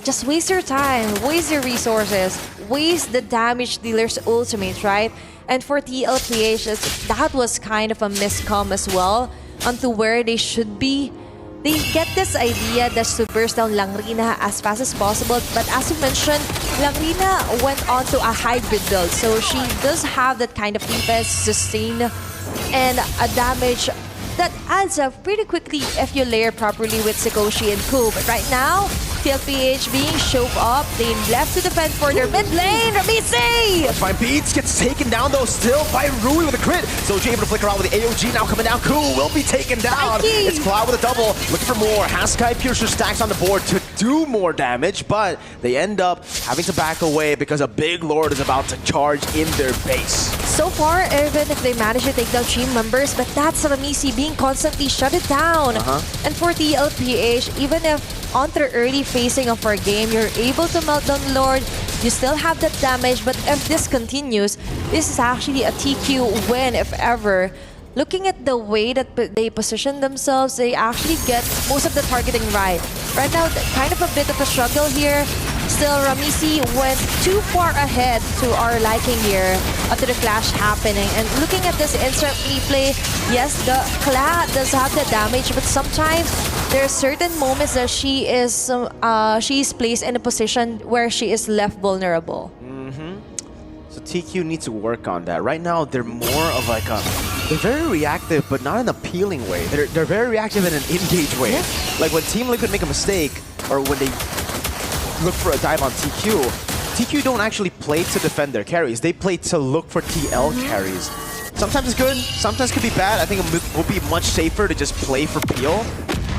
Just waste your time, waste your resources, waste the damage dealer's ultimate, right? And for TLPH, that was kind of a miscom as well onto where they should be. They get this idea just to burst down Langrina as fast as possible, but as you mentioned, Langrina went on to a hybrid build, so she does have that kind of defense, sustain, and a damage that adds up pretty quickly if you layer properly with Sakoshi and Ku. But right now, TLPH being shoved up, they left to defend for their mid lane. Ramisi! By Beats gets taken down though still by Rui with a crit. Soju able to flicker out with the AOG now coming down. Ku will be taken down. It's Cloud with a double, looking for more. Has Sky Piercer stacks on the board to do more damage, but they end up having to back away because a big Lord is about to charge in their base. So far, even if they manage to take down team members, but that's Ramisi being constantly shut it down. And for the LPH, even if on the early phasing of our game, you're able to melt down Lord, you still have that damage, but if this continues, this is actually a TQ win if ever. Looking at the way that they position themselves, they actually get most of the targeting right. Right now, kind of a bit of a struggle here. Still, Ramisi went too far ahead to our liking here after the clash happening. And looking at this instant replay, yes, the Kla does have the damage, but sometimes there are certain moments that she's placed in a position where she is left vulnerable. So TQ needs to work on that. Right now, they're more of like a they're very reactive, but not in an appealing way. They're very reactive in an engaged way. Yeah. Like when Team Liquid make a mistake, or when they look for a dive on TQ, TQ don't actually play to defend their carries. They play to look for TL carries. Sometimes it's good, sometimes it could be bad. I think it would be much safer to just play for Peel,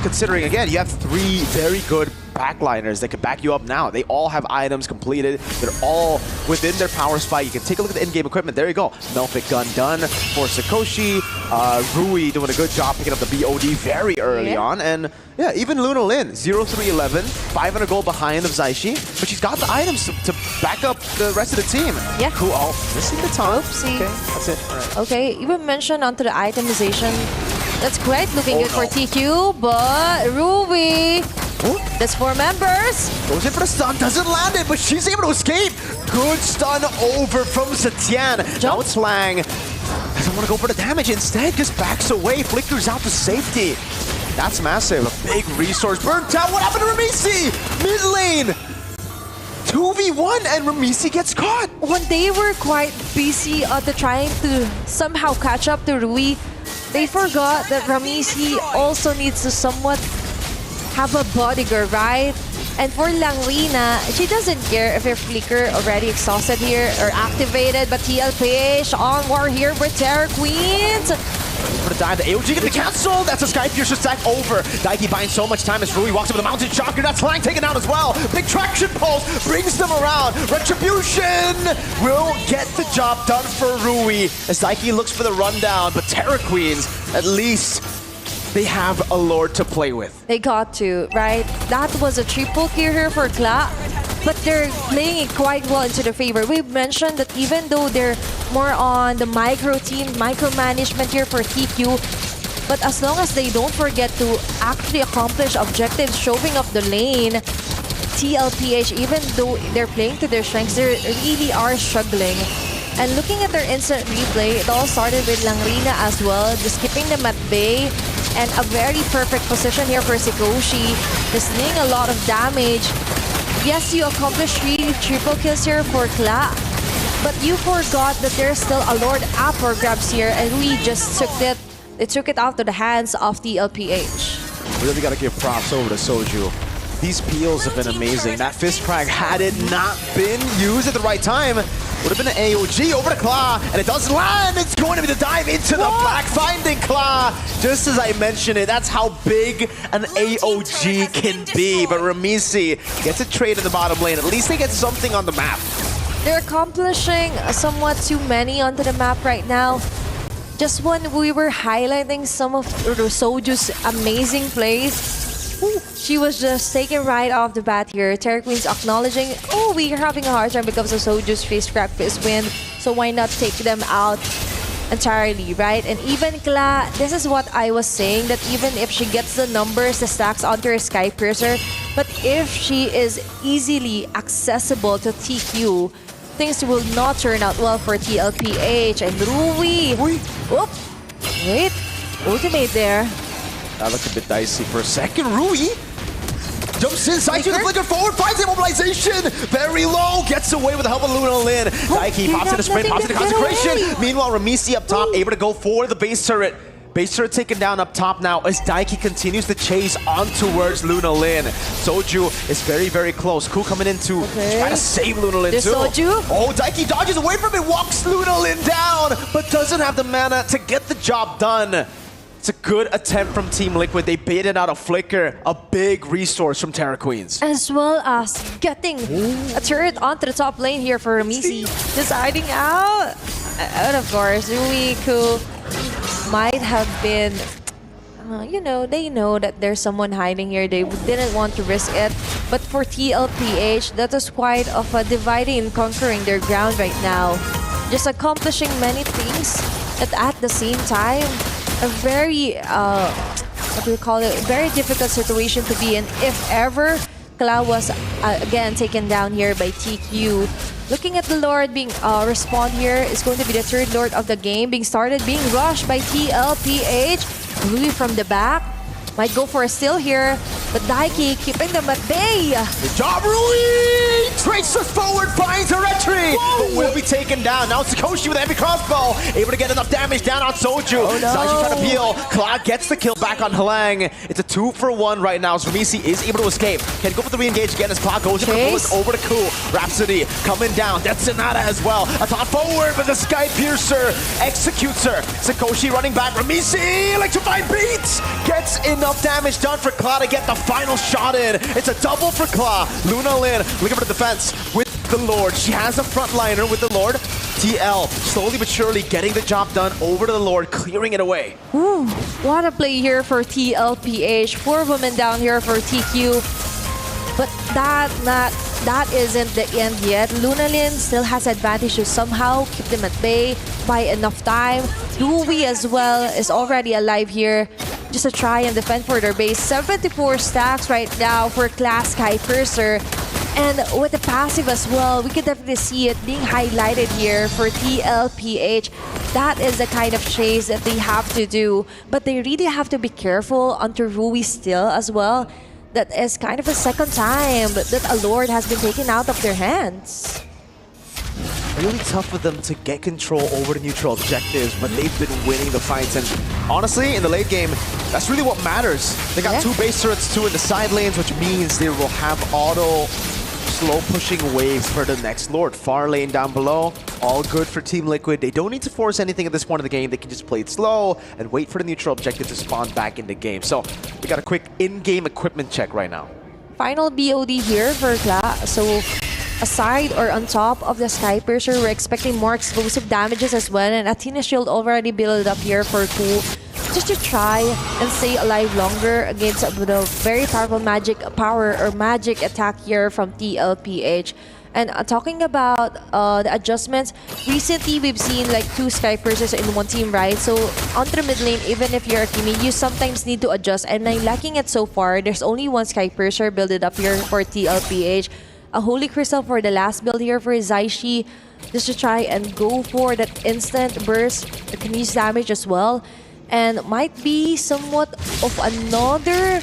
considering, again, you have 3 very good backliners that can back you up now. They all have items completed. They're all within their power spike. You can take a look at the in-game equipment. There you go. Melfic gun done for Sakoshi. Rui doing a good job picking up the BOD very early on. And yeah, even Luna Lin, 0-3-11, 500 gold behind of Zaishi. But she's got the items to back up the rest of the team. Yeah. Cool. Oh, missing the time. Oopsie. Okay, that's it. All right. Okay, even mentioned onto the itemization. That's great, looking good for TQ, but Ruby, that's 4 members. Goes in for the stun, doesn't land it, but she's able to escape. Good stun over from Zetian. Now it's Lang. Doesn't want to go for the damage, instead just backs away, flickers out to safety. That's massive, a big resource burnt out. What happened to Ramisi? Mid lane. 2v1 and Ramisi gets caught. When they were quite busy trying to somehow catch up to Rui, they forgot that Ramisi also needs to somewhat have a bodyguard, right? And for Langrina, she doesn't care if her flicker already exhausted here or activated, but TLPH on war here with Terra Queens. For the dive, the AOG gonna be canceled. That's a Sky Piercer stack over. Daiki buying so much time as Rui walks up with the Mountain Shocker. That's Lang taken down as well. Big traction pulse brings them around. Retribution will get the job done for Rui as Daiki looks for the rundown. But Terra Queens, at least they have a Lord to play with. They got to, right? That was a triple kill here for Kla, but they're playing it quite well into their favor. We mentioned that even though they're more on the micro team, micromanagement here for TQ, but as long as they don't forget to actually accomplish objectives, showing up the lane, TLPH, even though they're playing to their strengths, they really are struggling. And looking at their instant replay, it all started with Langrina as well, just keeping them at bay. And a very perfect position here for Sakoshi, just dealing a lot of damage. Yes, you accomplished 3 triple kills here for Kla, but you forgot that there's still a Lord up for grabs here, and we just took it. They took it out of the hands of the LPH. Really gotta give props over to Soju. These peels have been amazing. That fist crack, had it not been used at the right time, would have been an AOG over to Kla, and it does land. It's going to be the dive into the back, finding Kla. Just as I mentioned it, that's how big an AOG can be. But Ramisi gets a trade in the bottom lane. At least they get something on the map. They're accomplishing somewhat too many onto the map right now. Just when we were highlighting some of Soju's amazing plays, she was just taken right off the bat here. Terra Queen's acknowledging, oh, we are having a hard time because of Soju's face crack fist win, so why not take them out entirely, right? And even Kla, this is what I was saying, that even if she gets the numbers, the stacks onto her Sky Piercer, but if she is easily accessible to TQ, things will not turn out well for TLPH and Rui. Whoop! Wait, ultimate there. That looked a bit dicey for a second. Rui jumps inside to the flicker forward, finds immobilization. Very low, gets away with the help of Luna Lin. Daiki pops in a sprint, pops in the consecration. Meanwhile, Ramisi up top, able to go for the base turret. Base turret taken down up top now as Daiki continues to chase on towards Luna Lin. Soju is very, very close. Ku coming in to try to save Luna Lin too. Soju. Oh, Daiki dodges away from it, walks Luna Lin down, but doesn't have the mana to get the job done. It's a good attempt from Team Liquid. They baited out a flicker, a big resource from Terra Queens. As well as getting a turret onto the top lane here for Ramisi. Just hiding out. And of course, Rui, who might have been, you know, they know that there's someone hiding here. They didn't want to risk it. But for TLPH, that was quite of a dividing and conquering their ground right now. Just accomplishing many things, but at the same time, a very, what do we call it, very difficult situation to be in if ever Kla was again taken down here by TQ. Looking at the Lord being respawned here is going to be the 3rd Lord of the game, being started, being rushed by TLPH. Rui from the back, might go for a steal here. But Daiki keeping them at bay. Good job, Rui! Traces forward, finds her entry! But will be taken down. Now Sakoshi with a heavy crossbow. Able to get enough damage down on Soju. Oh, no. Zaishi trying to peel. Cloud gets the kill back on Halang. It's a 2-for-1 right now. So Rumisi is able to escape. Can go for the re-engage again as Cloud goes in for the bullets over to Ku. Rhapsody coming down. Death Sonata as well. A thought forward, but the Sky Piercer executes her. Sakoshi running back. Rumisi, electrified beats! Gets enough damage done for Cloud to get the final shot in. It's a double for Claw. Luna Lin looking for the defense with the Lord. She has a frontliner with the Lord. TL slowly but surely getting the job done over to the Lord, clearing it away. Ooh, what a play here for TLPH. 4 women down here for TQ. But that isn't the end yet. Lunalin still has advantage to somehow keep them at bay by enough time. Rui as well is already alive here just to try and defend for their base. 74 stacks right now for Class Sky Purser. And with the passive as well, we can definitely see it being highlighted here for TLPH. That is the kind of chase that they have to do. But they really have to be careful onto Rui still as well. That is kind of a second time that a Lord has been taken out of their hands. Really tough for them to get control over the neutral objectives, but they've been winning the fights. And honestly, in the late game, that's really what matters. They got 2 base turrets, 2 in the side lanes, which means they will have auto slow pushing waves for the next Lord. Far lane down below, all good for Team Liquid. They don't need to force anything at this point of the game. They can just play it slow and wait for the neutral objective to spawn back in the game. So we got a quick in-game equipment check right now. Final BOD here for Kla. So aside or on top of the Sky Piercer, we're expecting more explosive damages as well. And Athena Shield already built up here for Ku, just to try and stay alive longer against the very powerful magic attack here from TLPH. And talking about the adjustments, recently we've seen like 2 Sky Piercers in one team, right? So onto the mid lane, even if you're a teammate, you sometimes need to adjust. And I'm liking it so far. There's only 1 Sky Piercer built up here for TLPH. A Holy Crystal for the last build here for Zaishi, just to try and go for that instant burst that can use damage as well. And might be somewhat of another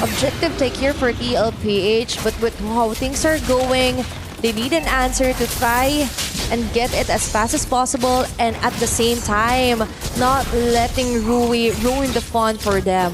objective take here for TLPH, but with how things are going, they need an answer to try and get it as fast as possible, and at the same time, not letting Rui ruin the fun for them.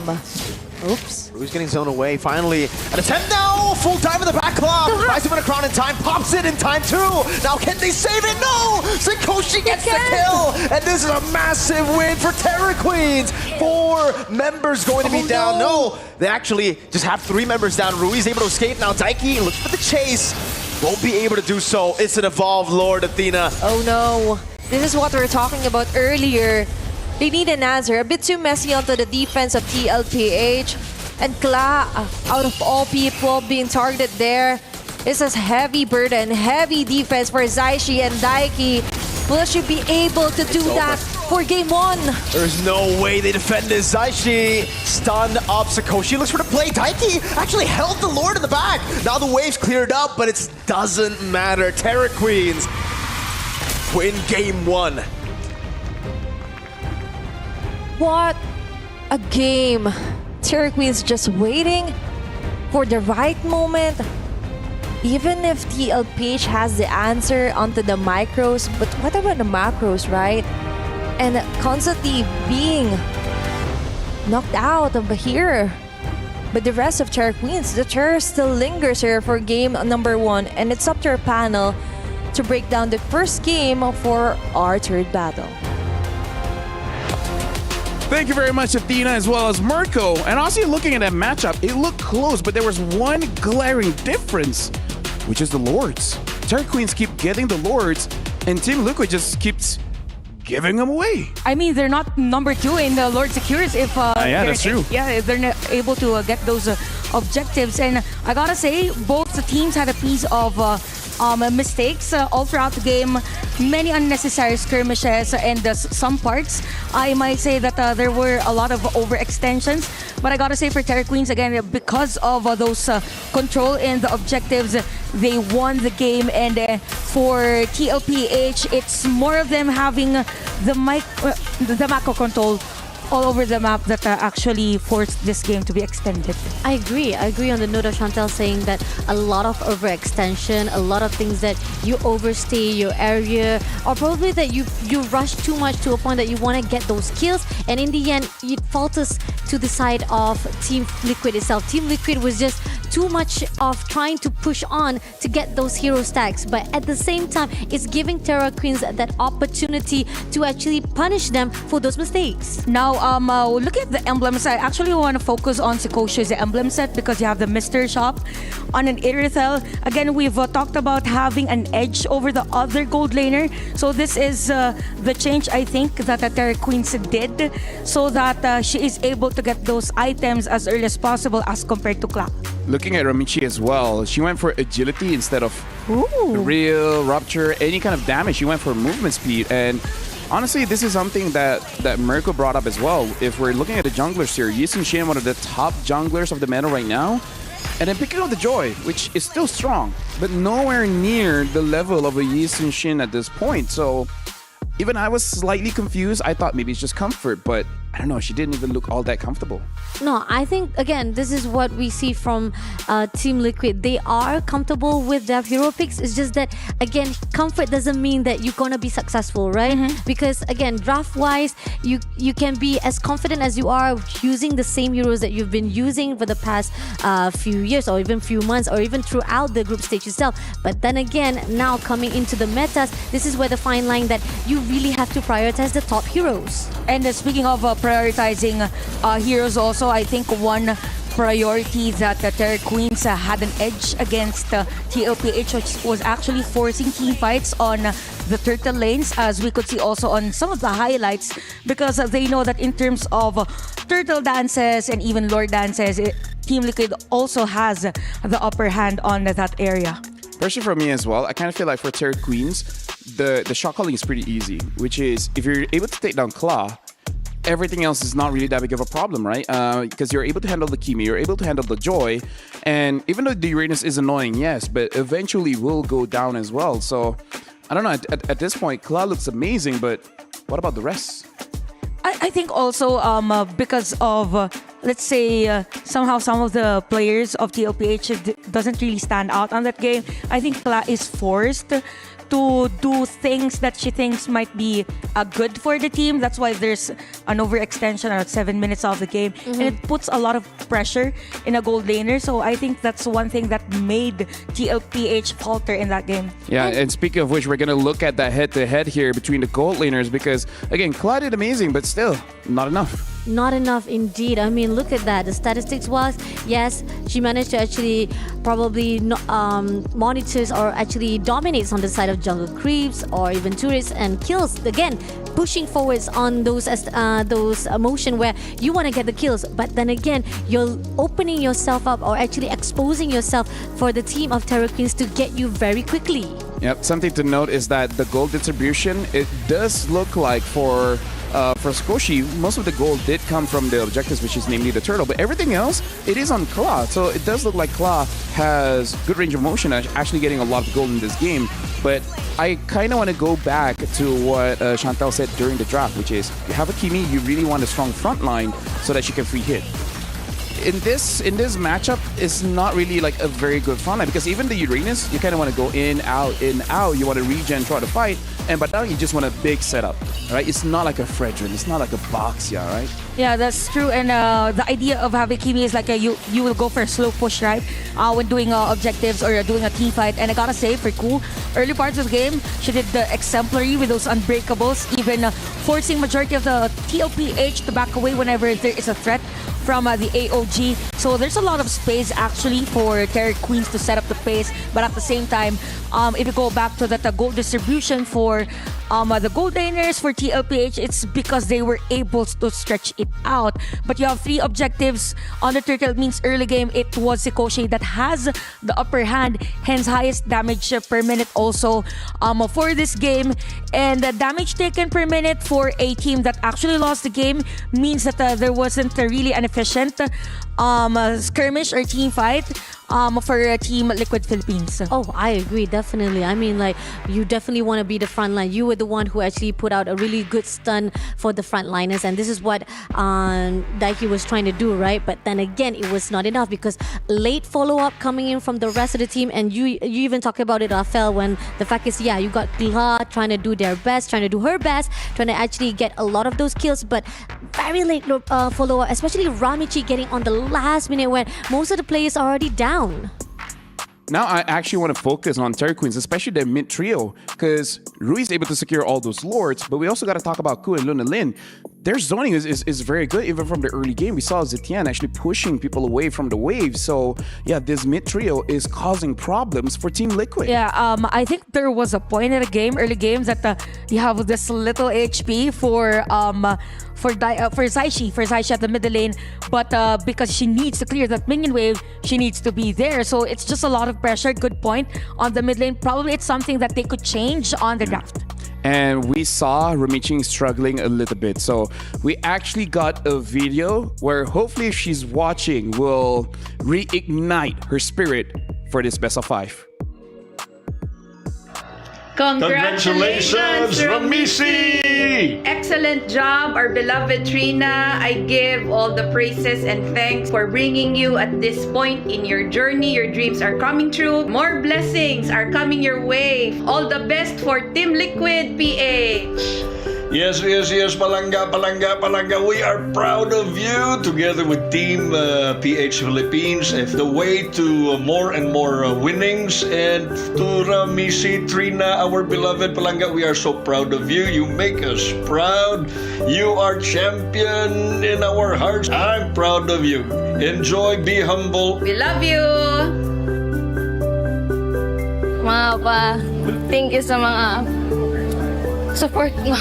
Oops. Rui's getting zoned away. Finally, an attempt now! Full dive in the back claw! Tries to win a crown in time, pops it in time too! Now can they save it? No! Sakoshi gets the kill! And this is a massive win for Terror Queens! 4 members going to be down. No! They actually just have 3 members down. Rui's able to escape. Now Daiki looks for the chase. Won't be able to do so. It's an evolved Lord Athena. Oh no. This is what we were talking about earlier. They need an answer. A bit too messy onto the defense of TLPH. And Kla, out of all people being targeted there, is a heavy burden, heavy defense for Zaishi and Daiki. Will she be able to do that for game 1? There's no way they defend this. Zaishi stunned up Sakoshi. Looks for the play. Daiki actually held the Lord in the back. Now the wave's cleared up, but it doesn't matter. Terror Queens win game 1. What a game. Terror Queens just waiting for the right moment. Even if TLPH has the answer onto the micros, but what about the macros, right? And constantly being knocked out of here. But the rest of Terror Queens, the terror still lingers here for game number 1. And it's up to our panel to break down the first game for our third battle. Thank you very much, Athena, as well as Mirko. And also looking at that matchup, it looked close, but there was one glaring difference, which is the Lords. Terror Queens keep getting the Lords, and Team Liquid just keeps giving them away. I mean, they're not number 2 in the Lord Secures if yeah, that's true. If they're not able to get those objectives. And I gotta say, both the teams had a piece of mistakes all throughout the game. Many unnecessary skirmishes and some parts. I might say that there were a lot of overextensions. But I gotta say for Terror Queens, again, because of those control in the objectives, they won the game. And for TLPH, it's more of them having the macro control all over the map that actually forced this game to be extended. I agree on the note of Chantel saying that a lot of overextension, a lot of things that you overstay your area, or probably that you rush too much to a point that you want to get those kills, and in the end it falters to the side of Team Liquid itself. Team Liquid was just too much of trying to push on to get those hero stacks, but at the same time it's giving Terra Queens that opportunity to actually punish them for those mistakes. Now, looking at the emblems, I actually want to focus on Sikoshi's emblem set because you have the Mystery Shop on an Irithel. Again, we've talked about having an edge over the other gold laner. So this is the change, I think, that Terra Queens did so that she is able to get those items as early as possible as compared to Cloud. Looking at Ramichi as well, she went for agility instead of real rupture, any kind of damage. She went for movement speed, and honestly, this is something that Mirko brought up as well. If we're looking at the junglers here, Yi Sun-shin, one of the top junglers of the meta right now, and then picking up the Joy, which is still strong, but nowhere near the level of a Yi Sun-shin at this point. So even I was slightly confused. I thought maybe it's just comfort, but I don't know, she didn't even look all that comfortable. No, I think, again, this is what we see from Team Liquid. They are comfortable with their hero picks. It's just that, again, comfort doesn't mean that you're going to be successful, right? Because, again, draft-wise, you can be as confident as you are using the same heroes that you've been using for the past few years or even few months or even throughout the group stage itself. But then again, now coming into the metas, this is where the fine line that you really have to prioritize the top heroes. And speaking of prioritizing heroes also, I think one priority that the Terra Queens had an edge against TLPH, which was actually forcing team fights on the turtle lanes, as we could see also on some of the highlights, because they know that in terms of turtle dances and even lore dances, Team Liquid also has the upper hand on that area. Personally, for me as well, I kind of feel like for Terra Queens, the shot calling is pretty easy, which is if you're able to take down Claw, everything else is not really that big of a problem, right? Because you're able to handle the Kimi, you're able to handle the Joy, and even though the Uranus is annoying, yes, but eventually will go down as well. So, I don't know, at this point, Claw looks amazing, but what about the rest? I think also because of, let's say, somehow some of the players of TLPH doesn't really stand out on that game. I think Kla is forced to do things that she thinks might be good for the team. That's why there's an overextension at 7 minutes of the game. And it puts a lot of pressure in a gold laner. So I think that's one thing that made TLPH falter in that game. Yeah, and speaking of which, we're going to look at that head-to-head here between the gold laners because, again, Claude did amazing, but still, not enough. Not enough indeed. I mean, look at that. The statistics was, yes, she managed to actually probably monitors or actually dominates on the side of jungle creeps or even turrets and kills. Again, pushing forwards on those motion where you want to get the kills. But then again, you're opening yourself up or actually exposing yourself for the team of Terra Queens to get you very quickly. Yep, something to note is that the gold distribution, it does look like for Sikoshi, most of the gold did come from the objectives, which is namely the turtle, but everything else, it is on Claw. So it does look like Claw has good range of motion, actually getting a lot of gold in this game. But I kind of want to go back to what Chantal said during the draft, which is you have a Kimi, you really want a strong front line so that she can free hit. In this matchup, it's not really like a very good front line because even the Uranus, you kind of want to go in, out, you want to regen, try to fight, and but now you just want a big setup, right? It's not like a Fredrin, it's not like a Boxia, right? Yeah, that's true. And the idea of having Kimi is like you will go for a slow push, right? When doing objectives or doing a team fight. And I gotta say, for Cool, early parts of the game, she did the exemplary with those unbreakables, even forcing majority of the TLPH to back away whenever there is a threat from the AOG. So there's a lot of space actually for Terra Queens to set up the pace, but at the same time, if you go back to that gold distribution for the gold laners for TLPH, it's because they were able to stretch it out. But you have 3 objectives on the turtle. It means early game it was Sikoshi that has the upper hand, hence highest damage per minute also for this game. And the damage taken per minute for a team that actually lost the game means that there wasn't really an efficient skirmish or team fight for Team Liquid Philippines. Oh, I agree, definitely. I mean, like, you definitely want to be the front line. You were the one who actually put out a really good stun for the frontliners, and this is what Daiki was trying to do, right? But then again, it was not enough because late follow-up coming in from the rest of the team, and you even talk about it, Rafael, when the fact is, yeah, you got Gla trying to do their best, trying to do her best, trying to actually get a lot of those kills, but very late follow-up, especially Ramichi getting on the last minute when most of the players are already down. Now I actually want to focus on Terry Queens, especially their mid trio, because Rui's able to secure all those lords, but we also got to talk about Ku and Luna Lin. Their zoning is very good, even from the early game. We saw Zetian actually pushing people away from the wave. So yeah, this mid trio is causing problems for Team Liquid. Yeah, I think there was a point in the game, early games, that you have this little HP for Zaishi at the middle lane, but because she needs to clear that minion wave, she needs to be there. So it's just a lot of pressure. Good point on the mid lane. Probably it's something that they could change on the draft. And we saw Ramichi struggling a little bit. So we actually got a video where hopefully if she's watching, will reignite her spirit for this best of 5. Congratulations, Ramichi! Excellent job, our beloved Trina. I give all the praises and thanks for bringing you at this point in your journey. Your dreams are coming true. More blessings are coming your way. All the best for Team Liquid PH. Yes, Palanga. We are proud of you together with Team PH Philippines. It's the way to more and more winnings. And to Ramichi, Trina, our beloved Palanga, we are so proud of you. You make us proud. You are champion in our hearts. I'm proud of you. Enjoy, be humble. We love you. Mga pa, thank you sa mga support mo.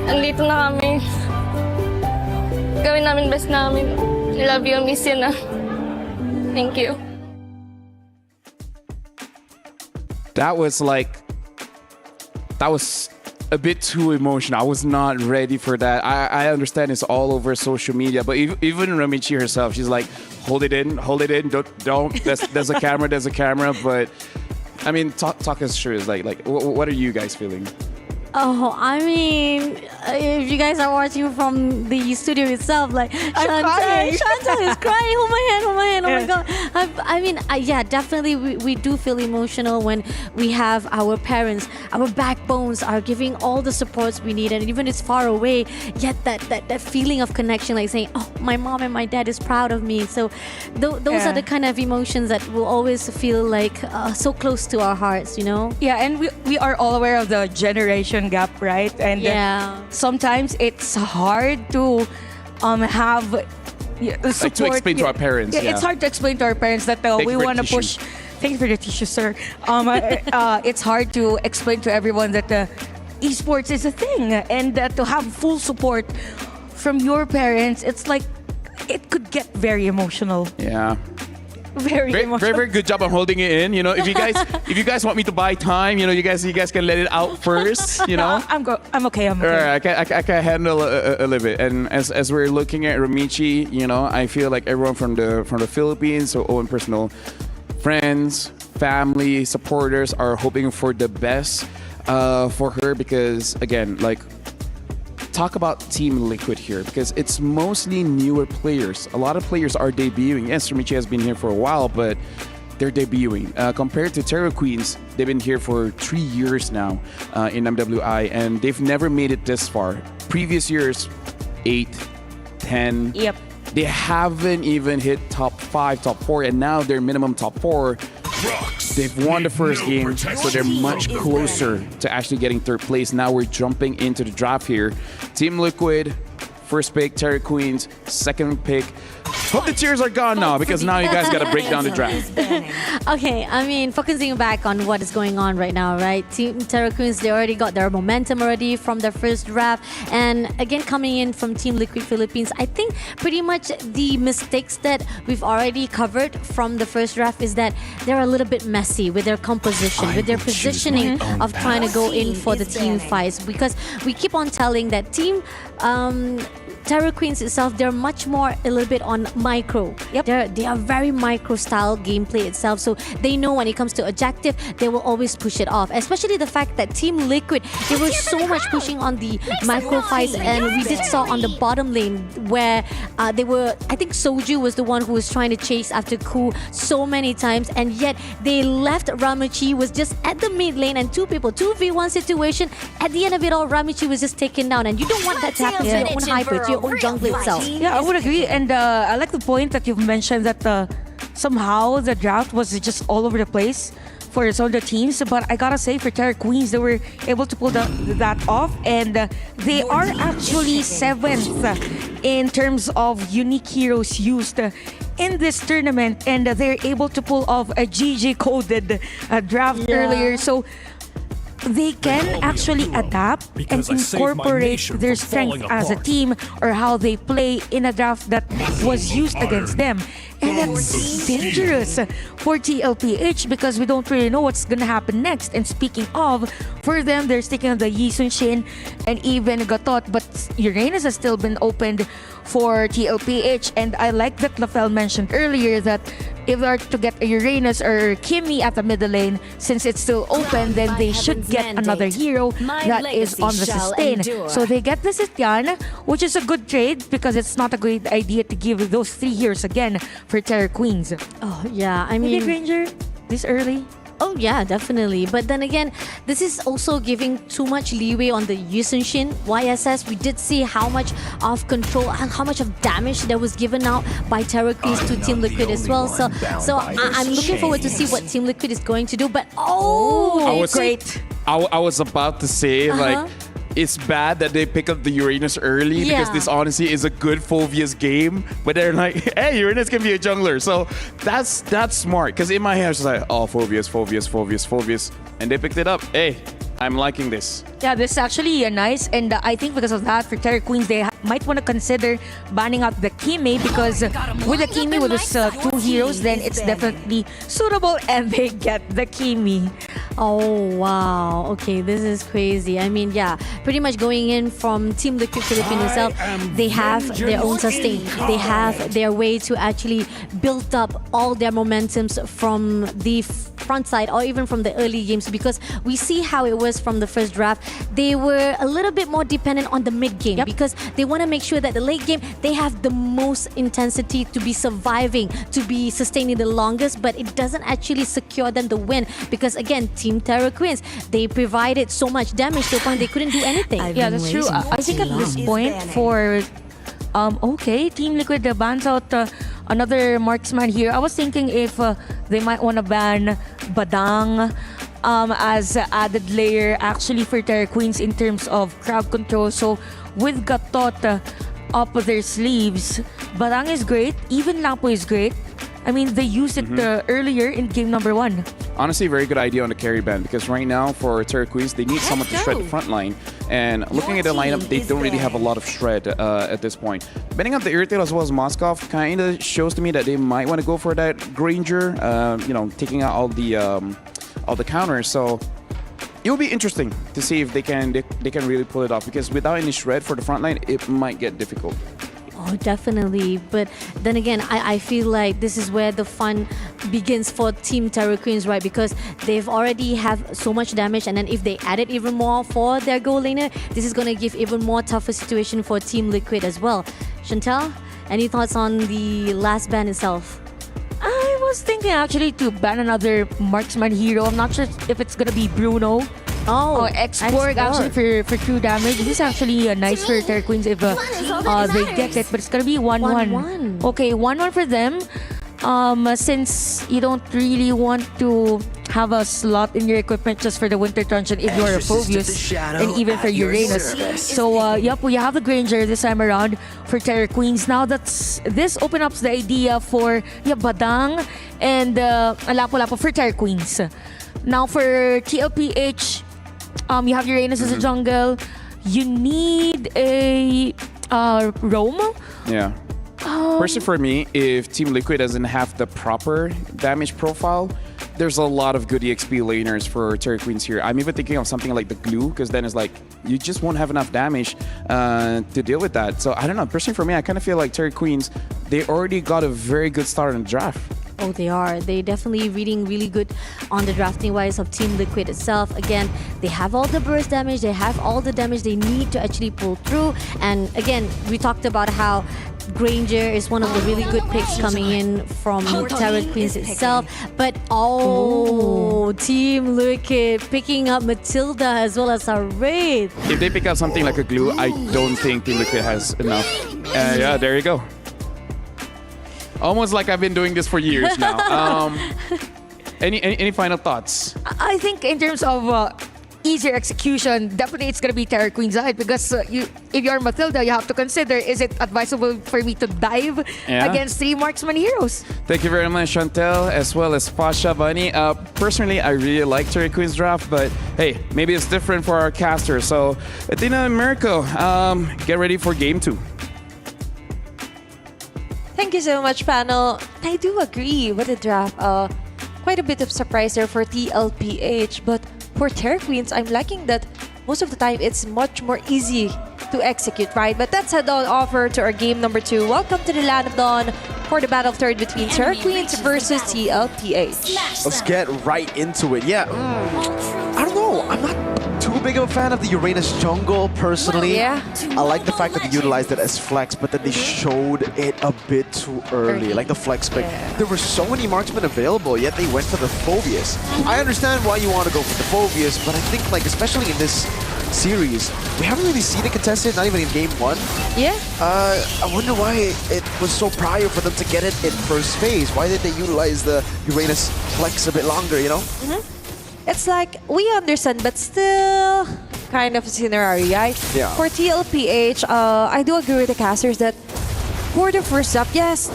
Andito na kami. Gawin namin best namin. I love you, miss you na. Thank you. That was a bit too emotional. I was not ready for that. I understand it's all over social media, but even Ramichi herself, she's like, hold it in, don't. There's a camera, but I mean, talk us through. Like, what are you guys feeling? Oh, I mean, if you guys are watching from the studio itself, like Chantal is crying. Hold my hand. Oh my God. I mean, yeah, definitely we do feel emotional when we have our parents, our backbones are giving all the supports we need, and even it's far away, yet that feeling of connection, like saying, oh, my mom and my dad is proud of me. So those are the kind of emotions that will always feel like so close to our hearts, you know? Yeah, and we are all aware of the generation gap, right? And sometimes it's hard to have support. Like to explain to our parents. Yeah, it's hard to explain to our parents that we want to push. Thank you for the tissue, sir. It's hard to explain to everyone that esports is a thing, and to have full support from your parents, it's like it could get very emotional. Yeah. Very emotional. Very good job on holding it in. You know, if you guys want me to buy time, you know, you guys can let it out first. You know, I'm okay. I'm okay. Right, I can handle a little bit. And as we're looking at Ramichi, you know, I feel like everyone from the Philippines, so own personal friends, family, supporters are hoping for the best for her, because again, like, talk about Team Liquid here, because it's mostly newer players. A lot of players are debuting. Yes, Ramichi has been here for a while, but they're debuting. Compared to Terra Queens, they've been here for 3 years now in MWI, and they've never made it this far. Previous years, 8, 10. Yep. They haven't even hit top 5, top 4, and now they're minimum top 4. They've won the first game, so they're much closer to actually getting third place. Now we're jumping into the draft here. Team Liquid, first pick, Terry Queens, second pick. Hope the tears are gone now, because now you guys got to break down the draft. Okay, I mean, focusing back on what is going on right now, right? Team Terra Queens, they already got their momentum already from their first draft. And again, coming in from Team Liquid Philippines, I think pretty much the mistakes that we've already covered from the first draft is that they're a little bit messy with their composition, with their positioning of trying to go in for the team fights. Because we keep on telling that Team Terror Queens itself, they're much more a little bit on micro. They are very micro style gameplay itself. So they know when it comes to objective, they will always push it off. Especially the fact that Team Liquid, they were so much pushing on the micro fights, and we did saw on the bottom lane where they were, I think Soju was the one who was trying to chase after Ku so many times, and yet they left Ramichi was just at the mid lane and 2v1 situation. At the end of it all, Ramichi was just taken down, and you don't want that to happen to your own hyper, to your own jungle itself. Yeah, I would agree. And I like the point that you've mentioned that somehow the draft was just all over the place for some of the teams. But I gotta say, for Terror Queens, they were able to pull that off. And they are actually 7th in terms of unique heroes used in this tournament. And they're able to pull off a GG coded draft earlier. So they can actually adapt and incorporate their strength as a team or how they play in a draft that was used against them. And that's dangerous for TLPH because we don't really know what's gonna happen next. And speaking of, for them, they're sticking on the Yi Sun Shin and even Gatot, but Uranus has still been opened for TLPH. And I like that Lafel mentioned earlier that if they are to get a Uranus or Kimmy at the middle lane, since it's still open, then they should get another hero that is on the sustain. So they get the Sityan, which is a good trade because it's not a great idea to give those 3 heroes again for Terror Queens. Oh, yeah. I mean, maybe Granger this early? Oh yeah, definitely. But then again, this is also giving too much leeway on the Yusunshin YSS. We did see how much of control and how much of damage that was given out by Terror Queens to Team Liquid as well. So I'm looking forward to see what Team Liquid is going to do. But great. I was about to say like, it's bad that they pick up the Uranus early because this honestly is a good Phoveus game. But they're like, hey, Uranus can be a jungler. So that's smart. Because in my head, I was like, oh, Phoveus. And they picked it up. Hey, I'm liking this. Yeah, this is actually nice. And I think because of that, for Terror Queens, they might want to consider banning out the Kimi because with the Kimi, with those 2 heroes, then it's definitely suitable and they get the Kimi. Oh, wow. Okay, this is crazy. I mean, yeah, pretty much going in from Team Liquid Philippines itself, they have their own sustain. They have their way to actually build up all their momentums from the front side or even from the early games because we see how it was from the first draft. They were a little bit more dependent on the mid game because they want to make sure that the late game, they have the most intensity to be surviving, to be sustaining the longest, but it doesn't actually secure them the win because again, Team Terror Queens, they provided so much damage to the point they couldn't do anything. Yeah, that's true. I think at this point for Team Liquid bans out another marksman here. I was thinking if they might want to ban Badang as added layer actually for Terror Queens in terms of crowd control. So with Gatot up their sleeves, Badang is great, even Lapo is great. I mean, they used it earlier in game number 1. Honestly, very good idea on the carry ban because right now for Terror Queens, they need someone to shred the front line. And looking at the lineup, they don't really have a lot of shred at this point. Banning up the Irritail as well as Moskov kind of shows to me that they might want to go for that Granger, taking out all the counters. So it will be interesting to see if they can really pull it off because without any shred for the front line, it might get difficult. Oh, definitely. But then again, I feel like this is where the fun begins for Team Terror Queens, right? Because they've already have so much damage, and then if they add it even more for their goal laner, this is going to give even more tougher situation for Team Liquid as well. Chantel, any thoughts on the last ban itself? I was thinking actually to ban another marksman hero. I'm not sure if it's going to be Bruno. Export actually for true damage. This is actually nice for Terror Queens if they get it, but it's gonna be 1-1. Okay, 1-1 for them. Since you don't really want to have a slot in your equipment just for the Winter Truncheon if you're a Phoveus and even for Uranus. So we have the Granger this time around for Terror Queens. Now this opens up the idea for Badang and Lapu-Lapu for Terror Queens. Now for TLPH, you have Uranus as a jungle. You need a roam. Yeah. Personally, for me, if Team Liquid doesn't have the proper damage profile, there's a lot of good EXP laners for Terry Queens here. I'm even thinking of something like the glue, because then it's like you just won't have enough damage to deal with that. So I don't know. Personally, for me, I kind of feel like Terry Queens, they already got a very good start in the draft. Oh, they are. They definitely reading really good on the drafting wise of Team Liquid itself. Again, they have all the burst damage. They have all the damage they need to actually pull through. And again, we talked about how Granger is one of the really good picks coming in from Terra Queens itself. But Team Liquid picking up Matilda as well as a Wraith. If they pick up something like a glue, I don't think Team Liquid has enough. Yeah, there you go. Almost like I've been doing this for years now. Any final thoughts? I think in terms of easier execution, definitely it's going to be Terra Queen's side because if you're Matilda, you have to consider, is it advisable for me to dive against 3 marksman heroes? Thank you very much, Chantel, as well as Pasha, Bunny. Personally, I really like Terry Queen's draft, but hey, maybe it's different for our casters. So, Athena and Mirko, get ready for game 2. Thank you so much, panel. I do agree with the draft. Quite a bit of surprise there for TLPH, but for Terra Queens, I'm liking that most of the time it's much more easy to execute, right? But let's head on over to our game number 2. Welcome to the Land of Dawn for the battle third between Terra Queens versus TLPH. Let's get right into it. Yeah, I don't know. I'm not too big of a fan of the Uranus jungle, personally. Yeah. I like the fact that they utilized it as flex, but then they showed it a bit too early, like the flex pick. Yeah. There were so many marksmen available, yet they went for the Phobius. I understand why you want to go for the Phobius, but I think, like, especially in this series, we haven't really seen it contested, not even in game 1. Yeah. I wonder why it was so prior for them to get it in first phase. Why did they utilize the Uranus flex a bit longer, you know? It's like, we understand, but still kind of a scenario, right? Yeah. For TLPH, I do agree with the casters that for the first up, yes,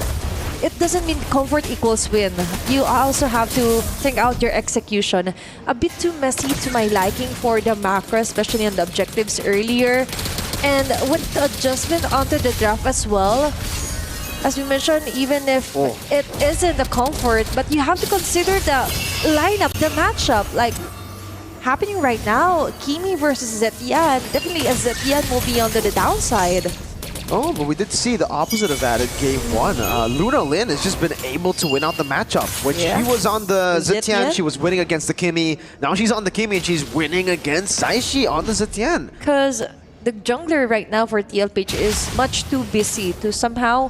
it doesn't mean comfort equals win. You also have to think out your execution. A bit too messy to my liking for the macro, especially on the objectives earlier. And with the adjustment onto the draft as well, as we mentioned, even if it isn't the comfort, but you have to consider the lineup, the matchup. Like, happening right now, Kimi versus Zetian. Definitely a Zetian will be on the downside. Oh, but we did see the opposite of that in game 1. Luna Lin has just been able to win out the matchup. When she was on the Zetian, she was winning against the Kimi. Now she's on the Kimi and she's winning against Saishi on the Zetian. Because the jungler right now for TLPH is much too busy to somehow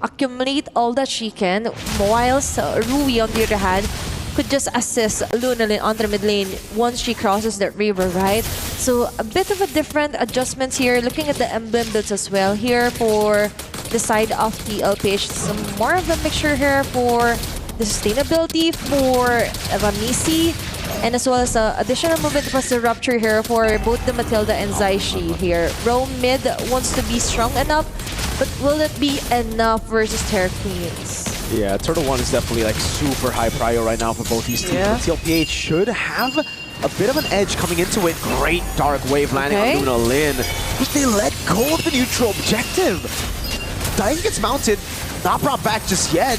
accumulate all that she can, whilst Rui, on the other hand, could just assist Lunalin on the mid lane once she crosses that river, right? So a bit of a different adjustments here. Looking at the emblem builds as well here for the side of TLPH. Some more of a mixture here for the sustainability for Ramisi, and as well as additional movement plus the rupture here for both the Matilda and Zaishi here. Rome mid wants to be strong enough, but will it be enough versus Terra Queens? Yeah, Turtle 1 is definitely like super high prio right now for both these teams. Yeah. TLPH should have a bit of an edge coming into it. Great Dark Wave landing on Luna Lin, but they let go of the neutral objective. Dying gets mounted, not brought back just yet.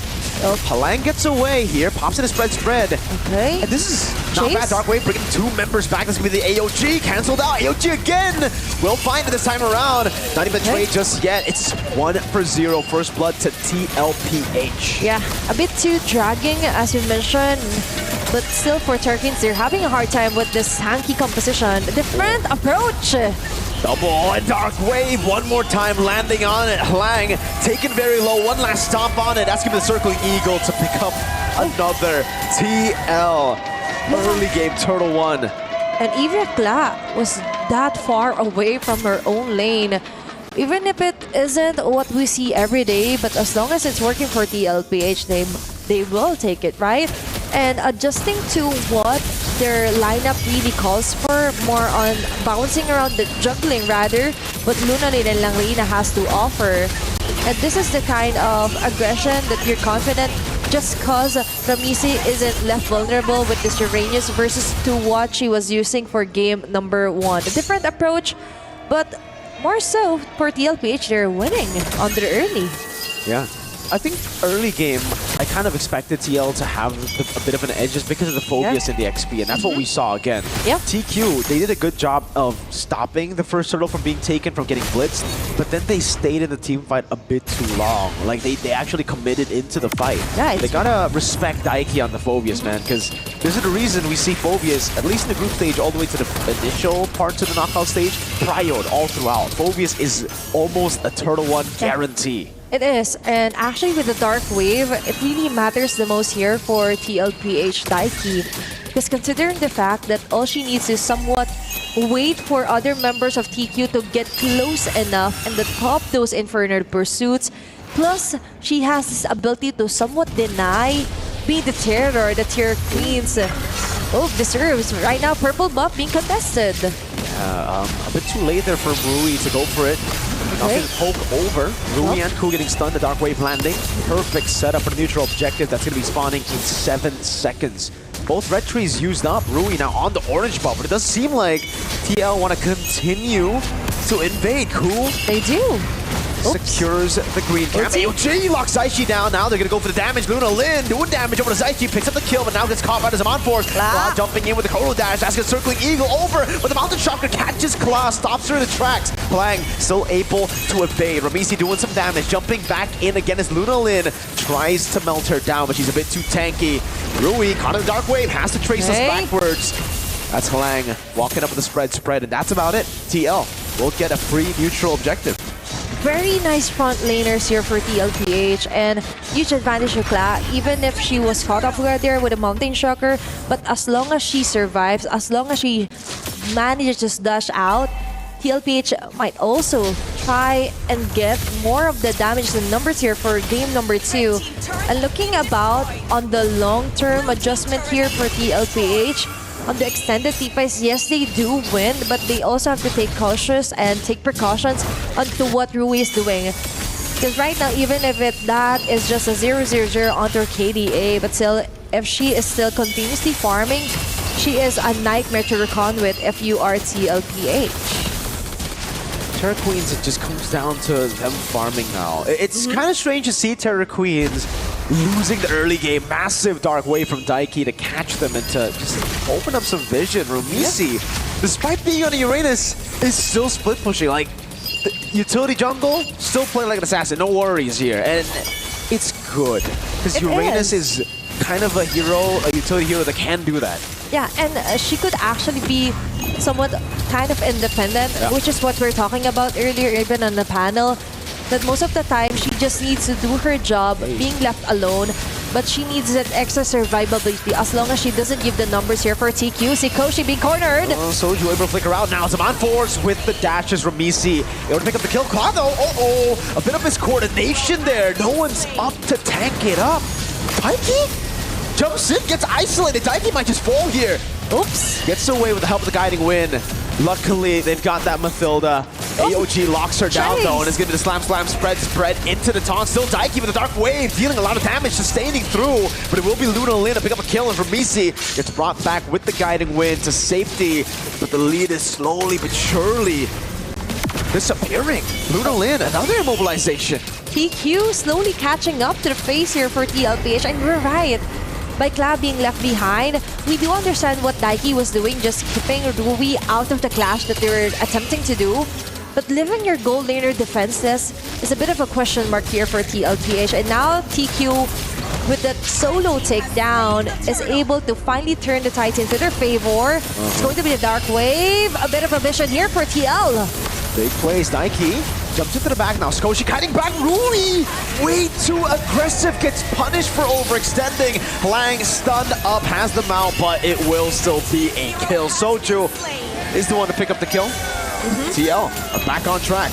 Palang gets away here, pops in a spread. Okay. And this is not bad. Dark Wave bringing 2 members back. This is going to be the AOG. Cancelled out. AOG again. We'll find it this time around. Not even a trade just yet. It's 1-0. First blood to TLPH. Yeah, a bit too dragging, as you mentioned. But still, for Turkins, they're having a hard time with this hanky composition. Different approach. Double and Dark Wave one more time landing on it. Hlang taken very low. One last stomp on it. That's going to be the Circling Eagle to pick up another TL. Early game Turtle 1. And even Kla was that far away from her own lane. Even if it isn't what we see every day, but as long as it's working for TLPH, they will take it, right? And adjusting to what their lineup really calls for, more on bouncing around the juggling rather, what Luna Lin and Langrina has to offer. And this is the kind of aggression that you're confident just cause Ramisi isn't left vulnerable with this Uranus versus to what she was using for game number 1. A different approach, but more so for TLPH, they're winning on the early. Yeah. I think early game, I kind of expected TL to have a bit of an edge just because of the Phobius and the XP, and that's what we saw again. Yep. TQ, they did a good job of stopping the first turtle from being taken, from getting blitzed, but then they stayed in the team fight a bit too long. Like, they actually committed into the fight. Yeah, they gotta respect Daiki on the Phobius, man, because there's a reason we see Phobius, at least in the group stage, all the way to the initial parts of the knockout stage, prioed all throughout. Phobius is almost a Turtle 1 guarantee. It is, and actually with the Dark Wave, it really matters the most here for TLPH Daiki. Because considering the fact that all she needs is somewhat wait for other members of TQ to get close enough and to top those Infernal Pursuits, plus she has this ability to somewhat deny being the terror, the tier queens deserves. Right now, purple buff being contested. A bit too late there for Rui to go for it. Nothing poke over. Rui and Ku getting stunned, the Dark Wave landing. Perfect setup for the neutral objective that's going to be spawning in 7 seconds. Both red trees used up. Rui now on the orange buff, but it does seem like TL want to continue to invade. Cool. They do. Secures the green camp. AOG locks Zaichi down. Now they're going to go for the damage. Luna Lin doing damage over to Zaichi. Picks up the kill, but now gets caught by the Zaman Force. Claw jumping in with the Koro Dash. That's going circling Eagle over, but the Mountain Chakra catches Claw, stops her in the tracks. Plang still able to evade. Ramisi doing some damage. Jumping back in again as Luna Lin tries to melt her down, but she's a bit too tanky. Rui, caught in the Dark Wave, has to trace us backwards. That's Halang walking up with the spread, and that's about it. TL will get a free neutral objective. Very nice front laners here for TLPH, and huge advantage to Kla, even if she was caught off guard there with a Mountain Shocker. But as long as she survives, as long as she manages to dash out, TLPH might also try and get more of the damage and numbers here for game number 2. And looking about on the long-term adjustment here for TLPH, on the extended TPIs, yes, they do win, but they also have to take cautious and take precautions onto what Rui is doing. Because right now, even if that is just a 0-0-0 onto her KDA, but still, if she is still continuously farming, she is a nightmare to recon with if you are TLPH. Terra Queens, it just comes down to them farming now. It's kind of strange to see Terra Queens losing the early game. Massive Dark Wave from Daiki to catch them and to just open up some vision. Rumisi, despite being on Uranus, is still split pushing. Like, the utility jungle, still playing like an assassin. No worries here. And it's good, because Uranus is kind of a hero, a utility hero that can do that. Yeah, and she could actually be somewhat kind of independent, which is what we're talking about earlier, even on the panel, that most of the time she just needs to do her job, being left alone, but she needs that extra survivability as long as she doesn't give the numbers here for TQ. Sikoshi being cornered. Soju able to flicker out now. Zaman Force with the dashes. Ramisi able to pick up the kill. Claw though, a bit of miscoordination there. No one's up to tank it up. Daiki jumps in, gets isolated. Daiki might just fall here. Oops. Gets away with the help of the Guiding Wind. Luckily, they've got that Mathilda. AOG locks her down though, and it's going to be the slam spread into the taunt. Still Daiki with the Dark Wave, dealing a lot of damage, sustaining through, but it will be Luna Lin to pick up a kill, and Ramisi gets brought back with the Guiding Wind to safety, but the lead is slowly but surely disappearing. Luna Lin, another immobilization. TQ slowly catching up to the face here for TLPH, and we're right. By Cloud being left behind, we do understand what Daiki was doing, just keeping Rui out of the clash that they were attempting to do. But leaving your gold laner defenseless is a bit of a question mark here for TLPH. And now TQ, with that solo takedown, is able to finally turn the tides into their favor. It's going to be the Dark Wave. A bit of a vision here for TL. Big plays, Daiki. Jumps into the back now. Skoshi kiting back. Rui! Way too aggressive. Gets punished for overextending. Lang stunned up. Has the mount, but it will still be a kill. Soju is the one to pick up the kill. TL are back on track.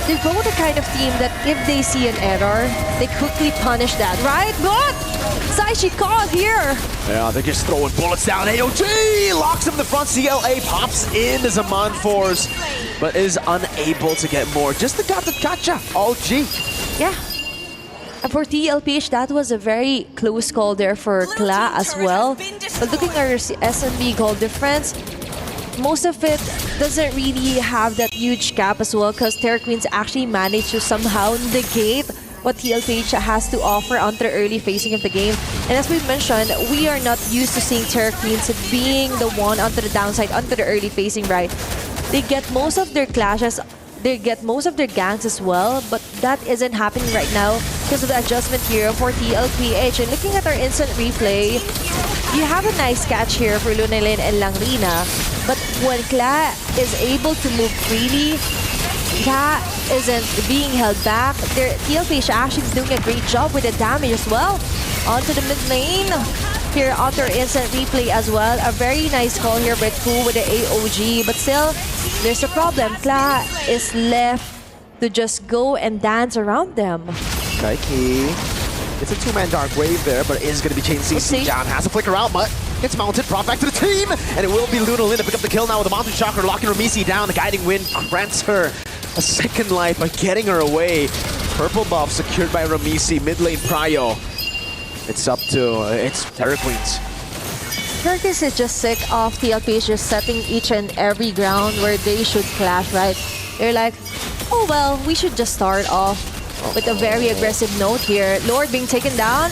They're both the kind of team that if they see an error, they quickly punish that, right? But Saishi caught here. Yeah, they're just throwing bullets down. AOG locks him in the front. CLA pops in as a Zaman Force, but is unable to get more. Just the gotcha. All G. Yeah. And for TLPH, that was a very close call there for Kla as well. But looking at our SMB goal difference, most of it doesn't really have that huge gap as well, because Terra Queens actually managed to somehow negate what TLPH has to offer onto the early phasing of the game. And as we mentioned, we are not used to seeing Terra Queens being the one onto the downside, onto the early phasing, right? They get most of their clashes, they get most of their ganks as well, but that isn't happening right now because of the adjustment here for TLPH. And looking at our instant replay, you have a nice catch here for Lunalyn and Langrina, but when Kla is able to move freely, Kla isn't being held back. TLPH actually is doing a great job with the damage as well. Onto the mid lane. Here onto our instant replay as well. A very nice call here by Ku with the AOG, but still, there's a problem. Kla is left to just go and dance around them. Nike. It's a two-man Dark Wave there, but it is going to be chain CC down. Has to flicker out, but gets mounted, brought back to the team, and it will be Lunalyn to pick up the kill now with the Mountain Chakra, locking Ramisi down. The Guiding Wind grants her a second life by getting her away. Purple buff secured by Ramisi, mid lane Prio. It's up to, it's Terra Queens. Curtis is just sick of TLPH just setting each and every ground where they should clash, right? They're like, oh well, we should just start off with a very aggressive note here. Lord being taken down.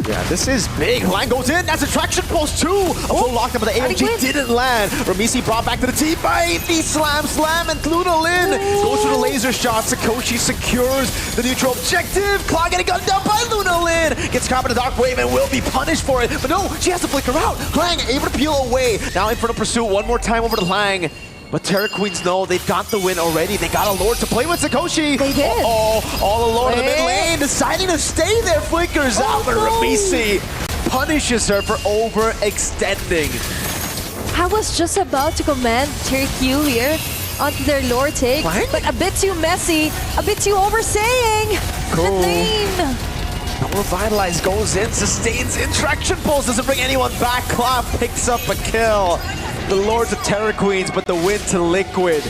Yeah, this is big. Line goes in. That's a traction post too. A full lockdown, but the AOG didn't land. Ramisi brought back to the team by the slam, and Lunalyn goes for the laser shot. Sakoshi secures the neutral objective. Claw getting gunned down by Lunalyn. Gets caught in the Dark Wave and will be punished for it. But no, she has to flicker out. Lang able to peel away. Now in front of pursuit. One more time over to Lang. But Terra Queens know they've got the win already. They got a Lord to play with Sakoshi. They did. All alone in the mid lane, deciding to stay there. Flickers out, but Ramisi punishes her for overextending. I was just about to command Terra Q here onto their Lord take, but a bit too messy, a bit too overstaying. Cool. The lane. Now Revitalize goes in, sustains in, traction pulse, doesn't bring anyone back. Claw picks up a kill. The Lords of Terra Queens, but the win to Liquid.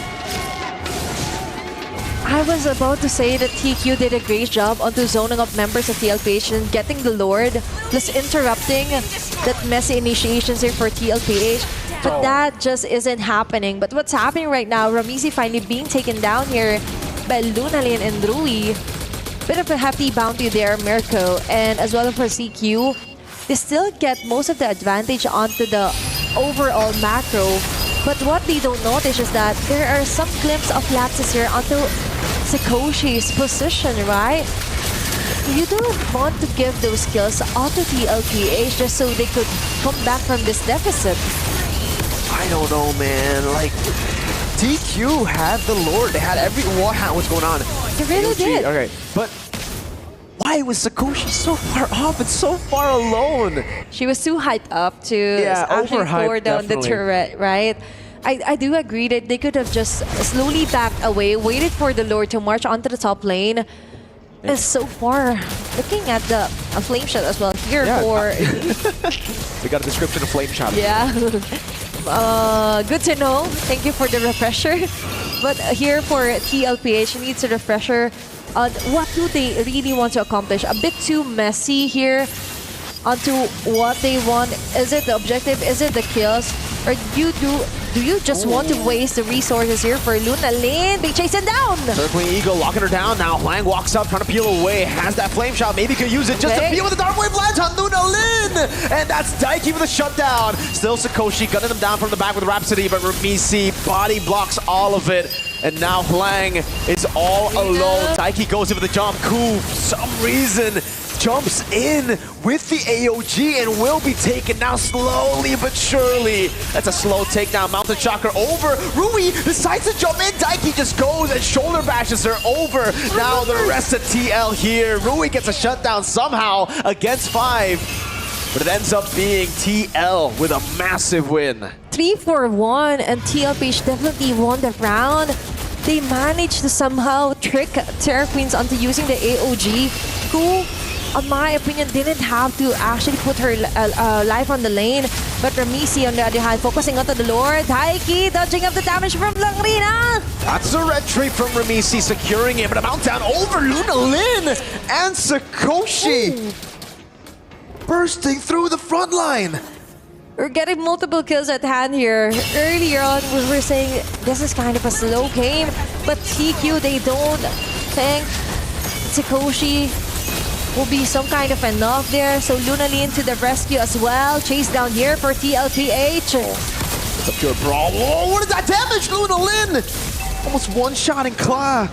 I was about to say that TQ did a great job onto zoning up members of TLPH and getting the Lord, plus interrupting that messy initiations here for TLPH. But that just isn't happening. But what's happening right now, Ramisi finally being taken down here by Lunalyn and Rui. Bit of a hefty bounty there, Mirko, and as well for CQ. They still get most of the advantage onto the overall macro, but what they don't notice is that there are some glimpses of lapses here onto Sakoshi's position, right? You don't want to give those kills onto TLPH just so they could come back from this deficit. I don't know, man. Like, TQ had the Lord. They had every... What's going on? They really did. Okay, but why was Sakoshi so far off and so far alone? She was too hyped up to actually pour down the turret, right? I do agree that they could have just slowly backed away, waited for the Lord to march onto the top lane. And so far, looking at the flame shot as well here for... We got a description of flame shot. Yeah. Good to know. Thank you for the refresher. But here for TLPH, needs a refresher on what do they really want to accomplish. A bit too messy here onto what they want. Is it the objective? Is it the kills? Or do you just want to waste the resources here for Lunalyn? They chase it down! Circling Eagle, locking her down now. Lang walks up, trying to peel away. Has that flame shot. Maybe could use it just to peel with the Dark Wave lands on Lunalyn! And that's Daiki with a shutdown. Still Sakoshi gunning them down from the back with Rhapsody, but Ramisi body blocks all of it. And now Lang is all alone. Daiki goes in with the jump. Ku, for some reason, jumps in with the AOG and will be taken now slowly but surely. That's a slow takedown. Mountain Chakra over. Rui decides to jump in. Daiki just goes and shoulder bashes her over. Now the rest of TL here. Rui gets a shutdown somehow against 5. But it ends up being TL with a massive win. 3-4-1, and TLPH definitely won the round. They managed to somehow trick Terra Queens onto using the AOG, who, in my opinion, didn't have to actually put her life on the lane. But Ramisi, on the other hand, focusing onto the Lord. Daiki dodging up the damage from Langrina. That's a retreat from Ramisi, securing it, but a mount down over Lunalyn and Sakoshi. Bursting through the front line. We're getting multiple kills at hand here. Earlier on, we were saying this is kind of a slow game, but TQ, they don't think Sikoshi will be some kind of a knock there. So Lunalin to the rescue as well. Chase down here for TLPH. It's a pure brawl. Whoa, what is that damage? Lunalin! Almost one-shotting Kla.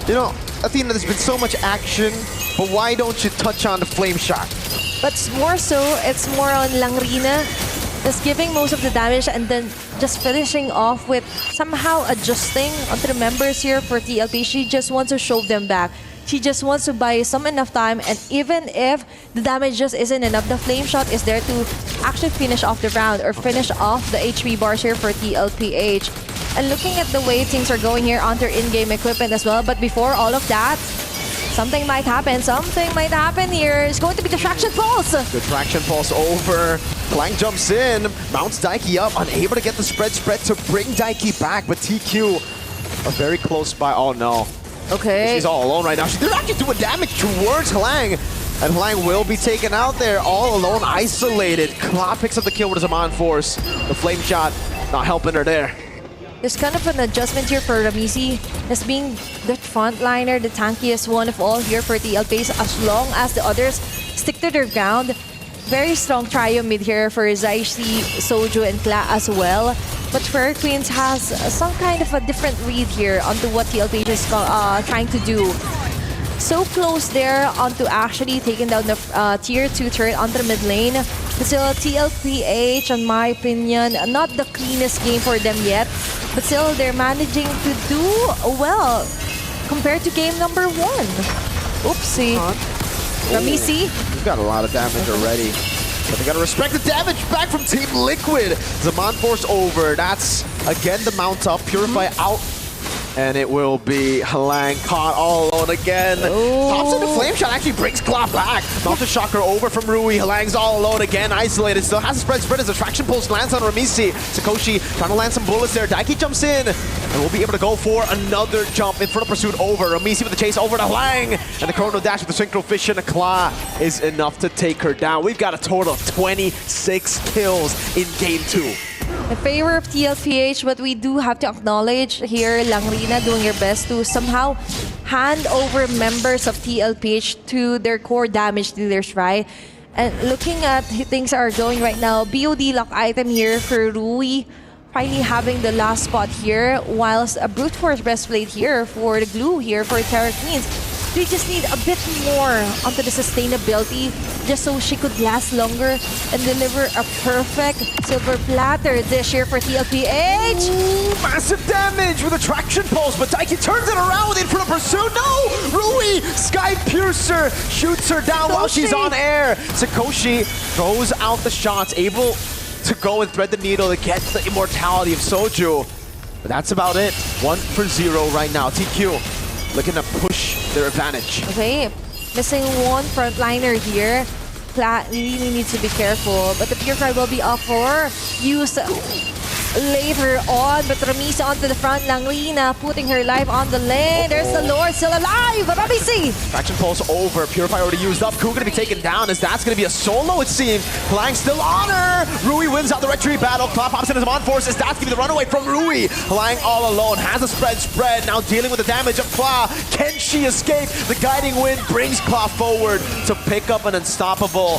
You know, Athena, there's been so much action, but why don't you touch on the flame shot? But more so, it's more on Langrina. Just giving most of the damage and then just finishing off with somehow adjusting onto the members here for TLP. She just wants to show them back. She just wants to buy some enough time, and even if the damage just isn't enough, the flame shot is there to actually finish off the round or finish off the HP bars here for TLPH. And looking at the way things are going here on their in-game equipment as well, but before all of that, something might happen. Something might happen here. It's going to be the Traction Pulse. Good Traction Pulse over. Clank jumps in, mounts Daiki up, unable to get the spread to bring Daiki back, but TQ are very close by. Oh no. Okay. She's all alone right now. They're actually doing damage towards Hlang. And Hlang will be taken out there, all alone, isolated. Kla picks up the kill with his Zaman Force. The flame shot not helping her there. There's kind of an adjustment here for Ramisi as being the frontliner, the tankiest one of all here for TLPs, as long as the others stick to their ground. Very strong trio mid here for Zaishi, Soju, and Kla as well. But Fair Queens has some kind of a different read here onto what TLPH is trying to do. So close there onto actually taking down the tier 2 turret onto the mid lane. But still, TLPH, in my opinion, not the cleanest game for them yet. But still, they're managing to do well compared to game number 1. Oopsie. Ramisi. We've got a lot of damage already. But they gotta respect the damage back from Team Liquid. Zaman Force over. That's, again, the mount up. Purify out. And it will be Hlang caught all alone again. Pops in the flame shot, actually brings Kla back. Mounted Shocker over from Rui. Halang's all alone again, isolated. Still has a spread as the Traction Pulse lands on Ramisi. Sikoshi trying to land some bullets there. Daiki jumps in and will be able to go for another jump in front of pursuit over. Ramisi with the chase over to Hlang. And the Chrono Dash with the Synchro Fission. Kla is enough to take her down. We've got a total of 26 kills in game 2. In favor of TLPH, but we do have to acknowledge here Langrina doing her best to somehow hand over members of TLPH to their core damage dealers, right? And looking at things are going right now, BOD lock item here for Rui, finally having the last spot here, whilst a Brute Force breastplate here for the glue here for Terra Queens. They just need a bit more onto the sustainability just so she could last longer and deliver a perfect silver platter dish here for TLPH. Ooh, massive damage with a Traction Pulse, but Daiki turns it around in front of pursuit. No! Rui, Sky Piercer, shoots her down while she's on air. Sikoshi throws out the shots, able to go and thread the needle to get the immortality of Soju. But that's about it. 1-0 right now. TQ looking to push their advantage. Okay, missing one frontliner here. Kla really needs to be careful, but the Purify will be off for use later on. But Ramisi onto the front, Langrina putting her life on the lane. There's the Lord still alive, Ramisi! Traction Pulse over, Purify already used up. Ku gonna be taken down as that's gonna be a solo, it seems. Hlang still on her! Rui wins out the retreat battle. Kla pops in his Zaman Force as that's gonna be the runaway from Rui. Hlang all alone, has a spread, now dealing with the damage of Kla. Can she escape? The guiding wind brings Kla forward to pick up an unstoppable.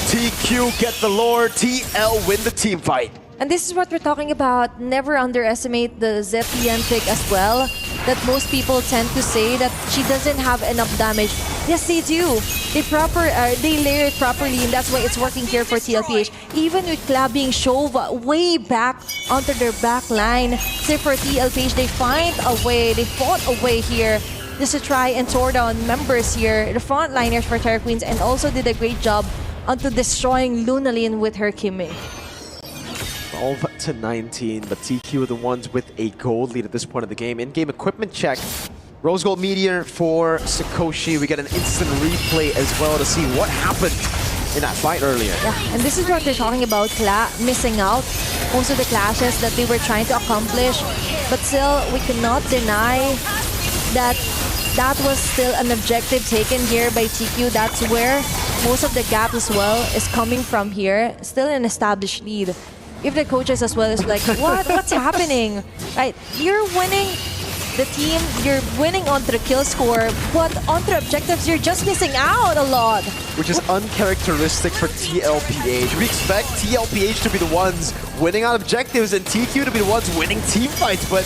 TQ get the Lord, TL win the team fight. And this is what we're talking about. Never underestimate the Zephian pick as well. That most people tend to say that she doesn't have enough damage. Yes, they do. They layer it properly, and that's why it's working here for TLPH. Even with Kla being shoved way back onto their back line, say for TLPH, they find a way, they fought a way here just to try and tore down members here, the frontliners for Terra Queens, and also did a great job onto destroying Lunalin with her Kimi. 12-19, but TQ are the ones with a gold lead at this point of the game. In-game equipment check. Rose Gold Meteor for Sikoshi. We get an instant replay as well to see what happened in that fight earlier. Yeah, and this is what they're talking about, Kla missing out most of the clashes that they were trying to accomplish. But still, we cannot deny that that was still an objective taken here by TQ. That's where most of the gap as well is coming from here. Still an established lead. If the coaches as well is like, what's happening? Right, you're winning the team, you're winning onto the kill score, but onto the objectives, you're just missing out a lot. Which is uncharacteristic for TLPH. We expect TLPH to be the ones winning on objectives and TQ to be the ones winning team fights, but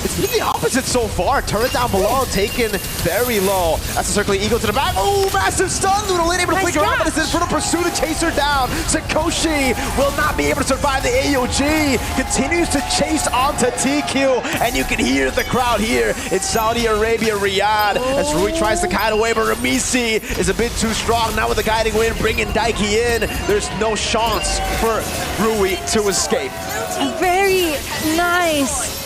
it's been the opposite so far. Turret down below, taken very low. That's a circling eagle to the back. Oh, massive stun! Lunalin able to flick her out, but it's in front of Pursue to chase her down. Sakoshi will not be able to survive the AOG. Continues to chase onto TQ, and you can hear the crowd here in Saudi Arabia, Riyadh, as Rui tries to kite away, but Ramisi is a bit too strong. Now with the guiding wind, bringing Daiki in, there's no chance for Rui to escape. Very nice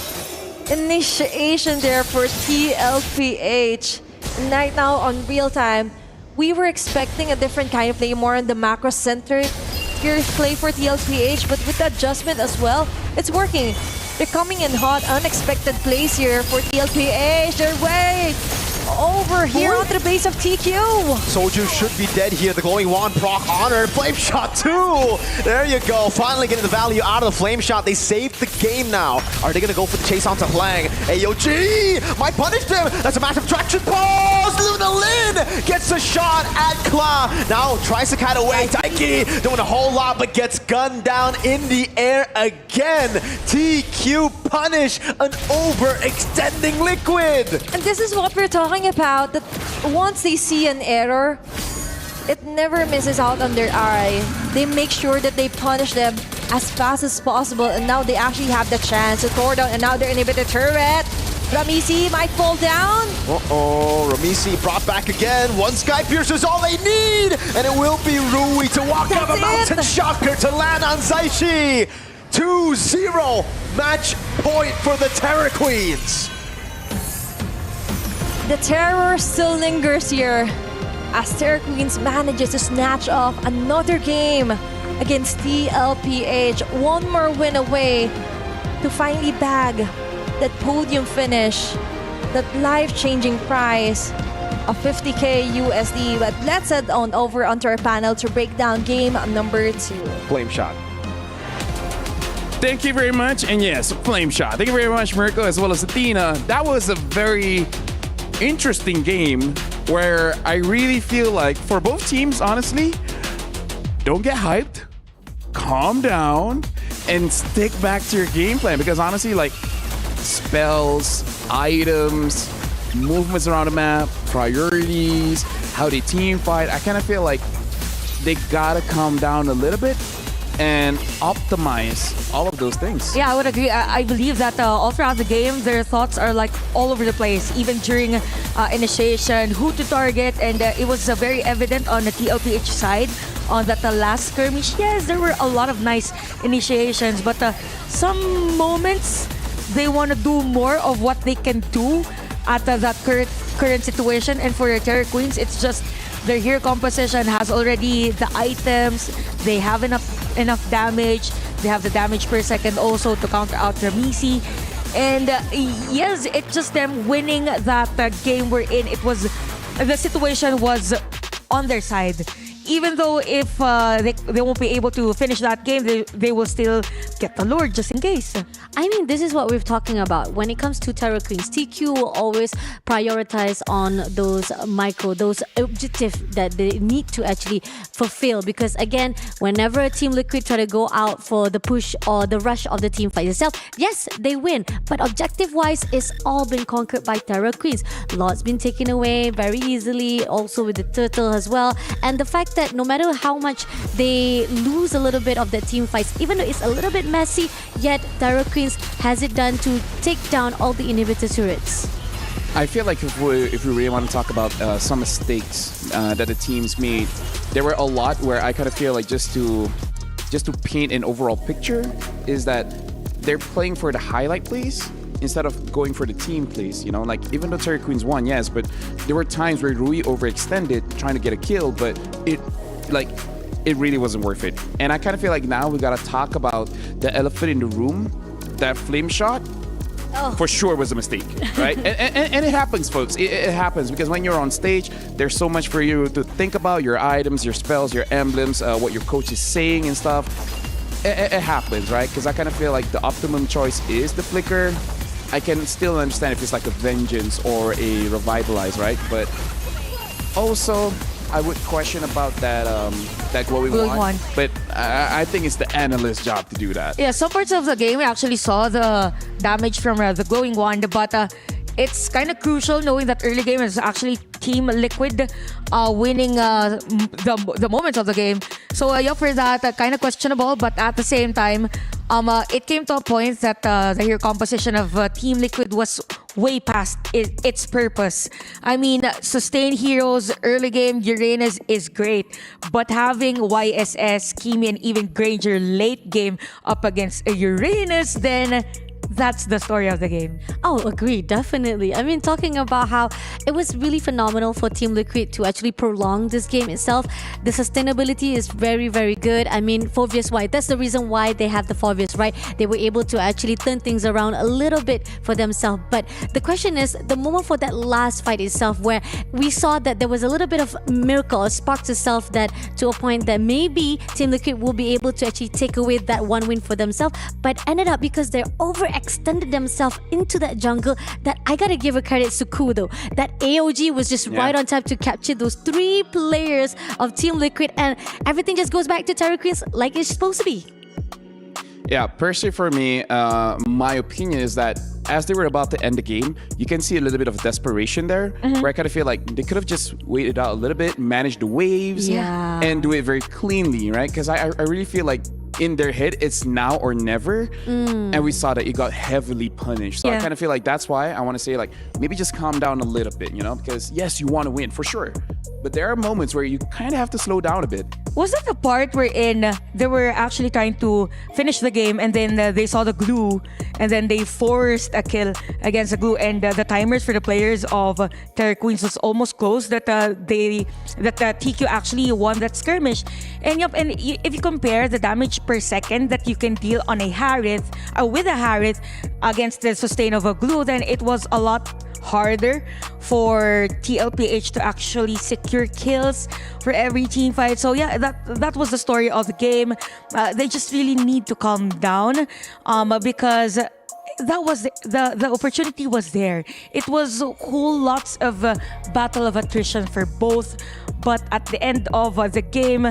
initiation there for TLPH. And right now on real time, we were expecting a different kind of play, more on the macro-centered play for TLPH, but with the adjustment as well, it's working. They're coming in hot, unexpected plays here for TLPH. They're way over here onto the base of TQ. Soju should be dead here. The glowing wand proc honor. Flame shot too. There you go. Finally getting the value out of the flame shot. They saved the game now. Are they going to go for the chase onto Hlang? AOG might punish them. That's a massive traction pause. Lunalin gets a shot at Kla. Now tries to kite away. Daiki doing a whole lot, but gets gunned down in the air again. TQ punish an overextending Liquid. And this is what we're talking about, that once they see an error, it never misses out on their eye. They make sure that they punish them as fast as possible, and now they actually have the chance to throw down another inhibitor turret. Ramisi might fall down. Uh-oh, Ramisi brought back again. One Sky Piercer is all they need, and it will be Rui to walk down a mountain shocker to land on Zaishi. 2-0 match point for the Terror Queens. The terror still lingers here as Terror Queens manages to snatch off another game against TLPH. One more win away to finally bag that podium finish, that life-changing prize of 50K USD. But let's head on over onto our panel to break down game number 2. Flame shot. Thank you very much. And yes, flame shot. Thank you very much, Mirko, as well as Athena. That was a very interesting game where I really feel like for both teams, honestly, don't get hyped, calm down, and stick back to your game plan, because honestly, like spells, items, movements around the map, priorities, how they team fight, I kind of feel like they gotta calm down a little bit and optimize all of those things. Yeah, I would agree. I believe that all throughout the game, their thoughts are like all over the place, even during initiation, who to target, and it was very evident on the TLPH side on that last skirmish. Yes, there were a lot of nice initiations, but some moments they want to do more of what they can do at that current situation, and for the Terror Queens, it's just their hero composition has already the items, they have enough damage, they have the damage per second also to counter out Ramisi. And yes, it's just them winning that game we're in. It was, the situation was on their side. Even though if they won't be able to finish that game, they will still get the lure just in case. I mean, this is what we're talking about. When it comes to Terror Queens, TQ will always prioritize on those those objectives that they need to actually fulfill. Because again, whenever a Team Liquid try to go out for the push or the rush of the team fight itself, yes, they win. But objective-wise, it's all been conquered by Terror Queens. Lots been taken away very easily, also with the turtle as well. And the fact that no matter how much they lose a little bit of the team fights, even though it's a little bit messy, yet Terror Queens has it done to take down all the inhibitor turrets. I feel like if we really want to talk about some mistakes that the teams made, there were a lot where I kind of feel like just to paint an overall picture is that they're playing for the highlight plays instead of going for the team plays. You know, like even though Terror Queens won, yes, but there were times where Rui overextended trying to get a kill, but it really wasn't worth it. And I kind of feel like now we gotta talk about the elephant in the room. That flame shot for sure was a mistake, right? and it happens, folks. It happens because when you're on stage, there's so much for you to think about, your items, your spells, your emblems, what your coach is saying and stuff. It happens, right? Because I kind of feel like the optimum choice is the flicker. I can still understand if it's like a vengeance or a revitalize, right? But also, I would question about that glowing wand. But I think it's the analyst's job to do that. Yeah, some parts of the game we actually saw the damage from the glowing wand, but it's kind of crucial knowing that early game is actually Team Liquid winning the moments of the game. So yeah, for that, kind of questionable, but at the same time, it came to a point that the hero composition of Team Liquid was way past its purpose. I mean, sustain heroes early game, Uranus is great, but having YSS, Kimi, and even Granger late game up against a Uranus, then that's the story of the game. Oh, agreed, definitely. I mean, talking about how it was really phenomenal for Team Liquid to actually prolong this game itself. The sustainability is very, very good. I mean, Foveus White, that's the reason why they have the Foveus, right? They were able to actually turn things around a little bit for themselves. But the question is, the moment for that last fight itself, where we saw that there was a little bit of miracle, sparks itself, that to a point that maybe Team Liquid will be able to actually take away that one win for themselves, but ended up because they're overextended themselves into that jungle, that I gotta give a credit to Ku though. That AOG was just right on time to capture those 3 players of Team Liquid, and everything just goes back to Terra Queens like it's supposed to be. Yeah, personally for me, my opinion is that as they were about to end the game, you can see a little bit of desperation there, where I kind of feel like they could have just waited out a little bit, managed the waves, and do it very cleanly, right? Because I really feel like in their head, it's now or never. And we saw that it got heavily punished. So I kind of feel like that's why I want to say, like, maybe just calm down a little bit, you know? Because yes, you want to win for sure. But there are moments where you kind of have to slow down a bit. Was that the part wherein they were actually trying to finish the game, and then they saw the glue, and then they forced a kill against the glue, and the timers for the players of Terra Queens was almost close, that TQ actually won that skirmish. And yep, and if you compare the damage per second that you can deal on a Harith, with a Harith against the sustain of a glue, then it was a lot harder for TLPH to actually secure kills for every team fight. So yeah, that was the story of the game. They just really need to calm down, because that was the opportunity was there. It was whole lots of battle of attrition for both, but at the end of the game,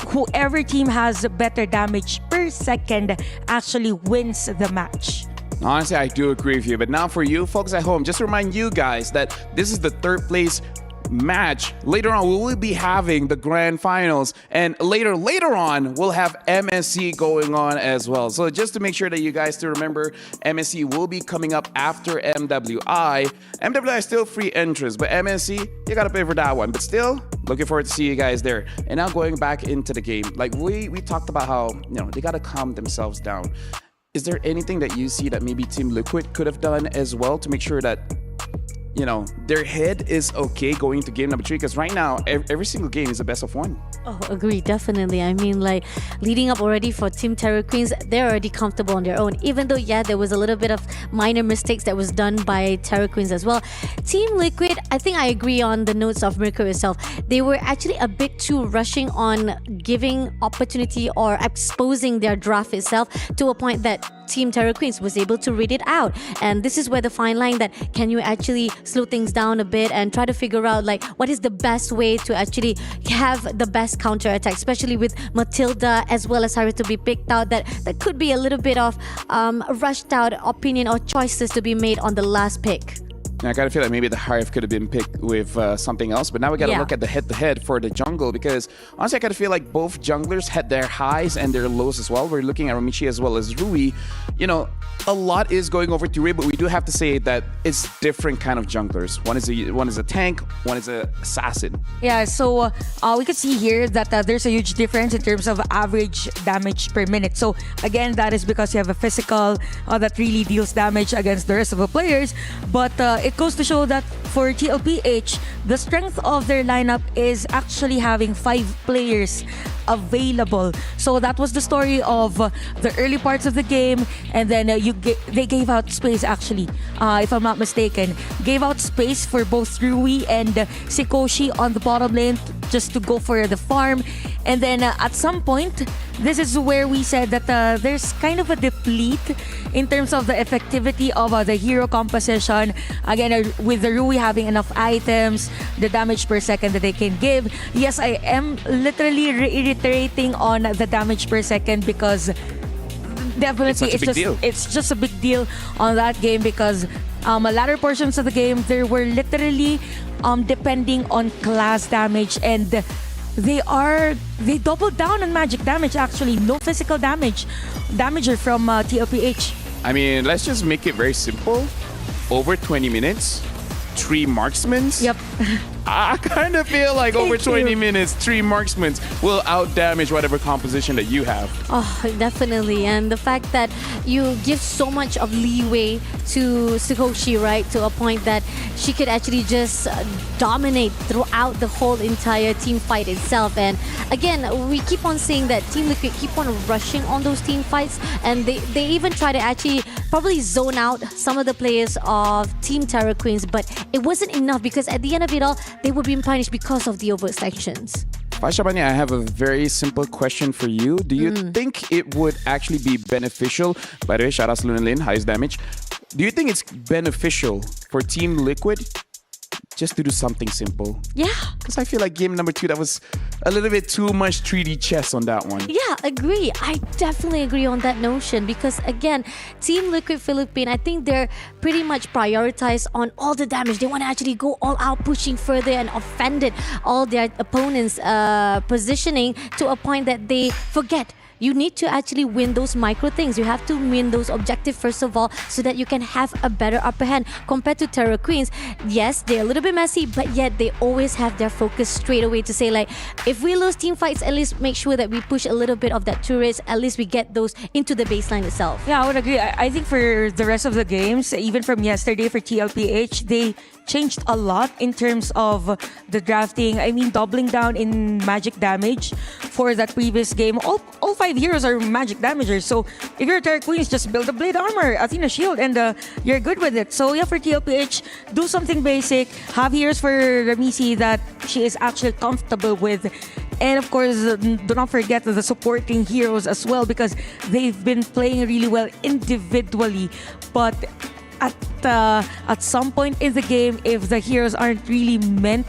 whoever team has better damage per second actually wins the match. Honestly, I do agree with you. But now for you folks at home, just to remind you guys that this is the 3rd place match. Later on, we will be having the grand finals. And later on, we'll have MSC going on as well. So just to make sure that you guys still remember, MSC will be coming up after MWI. MWI is still free entrance, but MSC, you got to pay for that one. But still, looking forward to see you guys there. And now going back into the game, like we talked about how, you know, they got to calm themselves down. Is there anything that you see that maybe Team Liquid could have done as well to make sure that, you know, their head is okay going into game number 3? Because right now, every single game is a best of 1. Oh, agree, definitely. I mean, like, leading up already for Team Terra Queens, they're already comfortable on their own. Even though, yeah, there was a little bit of minor mistakes that was done by Terra Queens as well. Team Liquid, I think I agree on the notes of Mirko itself. They were actually a bit too rushing on giving opportunity or exposing their draft itself to a point that Team Terra Queens was able to read it out. And this is where the fine line that can you actually slow things down a bit and try to figure out like what is the best way to actually have the best counter attack, especially with Matilda as well as Harith to be picked out. That could be a little bit of rushed out opinion or choices to be made on the last pick. I kind of feel like maybe the Harith could have been picked with something else, but now we got to look at the head-to-head for the jungle, because honestly, I kind of feel like both junglers had their highs and their lows as well. We're looking at Romichi as well as Rui. You know, a lot is going over to Rui, but we do have to say that it's different kind of junglers. One is a tank, one is an assassin. Yeah, so we could see here that there's a huge difference in terms of average damage per minute. So again, that is because you have a physical that really deals damage against the rest of the players, but it goes to show that for TLPH, the strength of their lineup is actually having 5 players available. So that was the story of the early parts of the game, and then they gave out space actually, if I'm not mistaken, gave out space for both Rui and Sikoshi on the bottom lane just to go for the farm. And then at some point, this is where we said that there's kind of a deplete in terms of the effectivity of the hero composition. Again, with the Rui having enough items, the damage per second that they can give. Yes, I am literally reiterating on the damage per second because definitely it's just a big deal on that game because latter portions of the game, they were literally depending on class damage and they doubled down on magic damage actually. No physical damager from TLPH. I mean, let's just make it very simple. Over 20 minutes, 3 marksmen. Yep. I kind of feel like over 20 minutes, 3 marksmen will out-damage whatever composition that you have. Oh, definitely. And the fact that you give so much of leeway to Sukoshi, right? To a point that she could actually just dominate throughout the whole entire team fight itself. And again, we keep on saying that Team Liquid keep on rushing on those team fights. And they even try to actually probably zone out some of the players of Team Terra Queens. But it wasn't enough because at the end of it all, they were being punished because of the overselections. Shabani, I have a very simple question for you. Do you think it would actually be beneficial? By the way, shout out to Luna Lin, highest damage. Do you think it's beneficial for Team Liquid just to do something simple? Yeah. Because I feel like game number 2, that was a little bit too much 3D chess on that one. Yeah, agree. I definitely agree on that notion because again, Team Liquid Philippines, I think they're pretty much prioritized on all the damage. They want to actually go all out, pushing further and offended all their opponents' positioning to a point that they forget. You need to actually win those micro things. You have to win those objectives first of all so that you can have a better upper hand compared to Terra Queens. Yes, they're a little bit messy, but yet they always have their focus straight away to say like, if we lose team fights, at least make sure that we push a little bit of that turrets. At least we get those into the baseline itself. Yeah, I would agree. I think for the rest of the games, even from yesterday for TLPH, they changed a lot in terms of the drafting. I mean, doubling down in magic damage for that previous game. All 5 heroes are magic damagers. So if you're Terra Queens, just build a blade armor, Athena shield, and you're good with it. So yeah, for TLPH, do something basic. Have heroes for Ramisi that she is actually comfortable with. And of course, do not forget the supporting heroes as well because they've been playing really well individually. But at some point in the game, if the heroes aren't really meant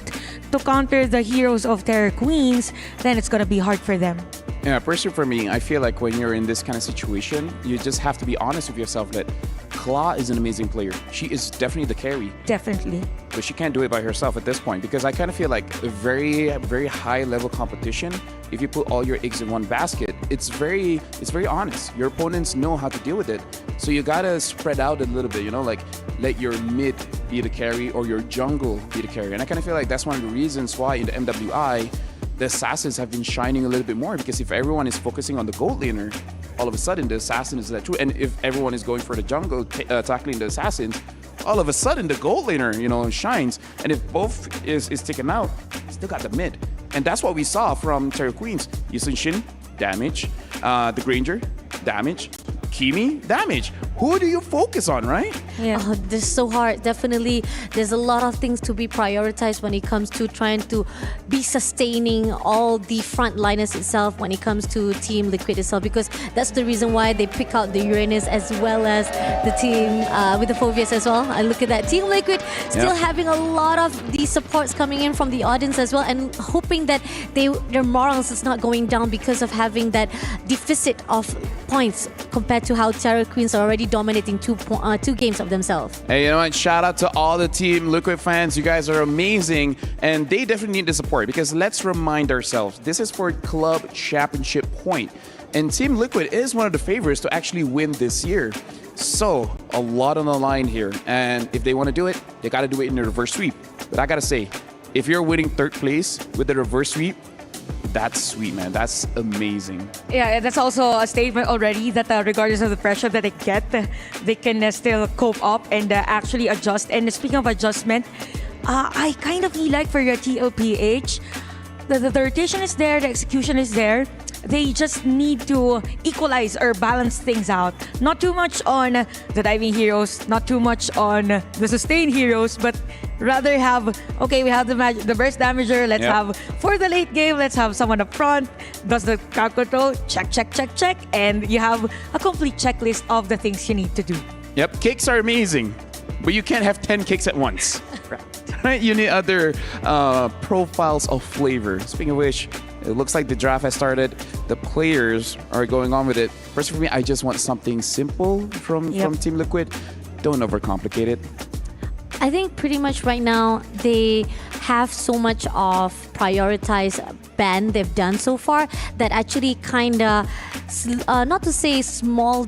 to counter the heroes of Terra Queens, then it's gonna be hard for them. Yeah, personally for me, I feel like when you're in this kind of situation, you just have to be honest with yourself that Claw is an amazing player. She is definitely the carry. Definitely. But she can't do it by herself at this point because I kind of feel like a very, very high level competition. If you put all your eggs in one basket, it's very honest. Your opponents know how to deal with it. So you gotta spread out a little bit, you know, like let your mid be the carry or your jungle be the carry. And I kind of feel like that's one of the reasons why in the MWI, the assassins have been shining a little bit more because if everyone is focusing on the gold laner, all of a sudden the assassin is that too. And if everyone is going for the jungle, tackling the assassins, all of a sudden the gold laner, you know, shines. And if both is taken out, still got the mid. And that's what we saw from Terra Queens. Yusun Shin, damage. The Granger, damage. Kimi, damage. Who do you focus on, right? Yeah. Oh, this is so hard. Definitely, there's a lot of things to be prioritized when it comes to trying to be sustaining all the frontliners itself when it comes to Team Liquid itself, because that's the reason why they pick out the Uranus as well as the team with the Phobias as well. I look at that. Team Liquid still having a lot of these supports coming in from the audience as well, and hoping that their morals is not going down because of having that deficit of points compared to how Terra Queens are already dominating two games of themselves. Hey, you know what? Shout out to all the Team Liquid fans. You guys are amazing, and they definitely need the support because let's remind ourselves, this is for Club Championship point, and Team Liquid is one of the favorites to actually win this year. So, a lot on the line here, and if they want to do it, they got to do it in the reverse sweep. But I got to say, if you're winning third place with the reverse sweep, that's sweet, man. That's amazing. Yeah, that's also a statement already that regardless of the pressure that they get, they can still cope up and actually adjust. And speaking of adjustment, I kind of feel like for your TLPH, the rotation is there, the execution is there. They just need to equalize or balance things out. Not too much on the diving heroes, not too much on the sustain heroes, but rather have, okay, we have the burst damager, let's Yep. have, for the late game, let's have someone up front, does the crowd control, check, and you have a complete checklist of the things you need to do. Yep, kicks are amazing, but you can't have 10 kicks at once. Right? You need other profiles of flavor. Speaking of which, it looks like the draft has started. The players are going on with it. First for me, I just want something simple from Team Liquid. Don't overcomplicate it. I think pretty much right now they have so much of prioritized ban they've done so far that actually kind of, not to say small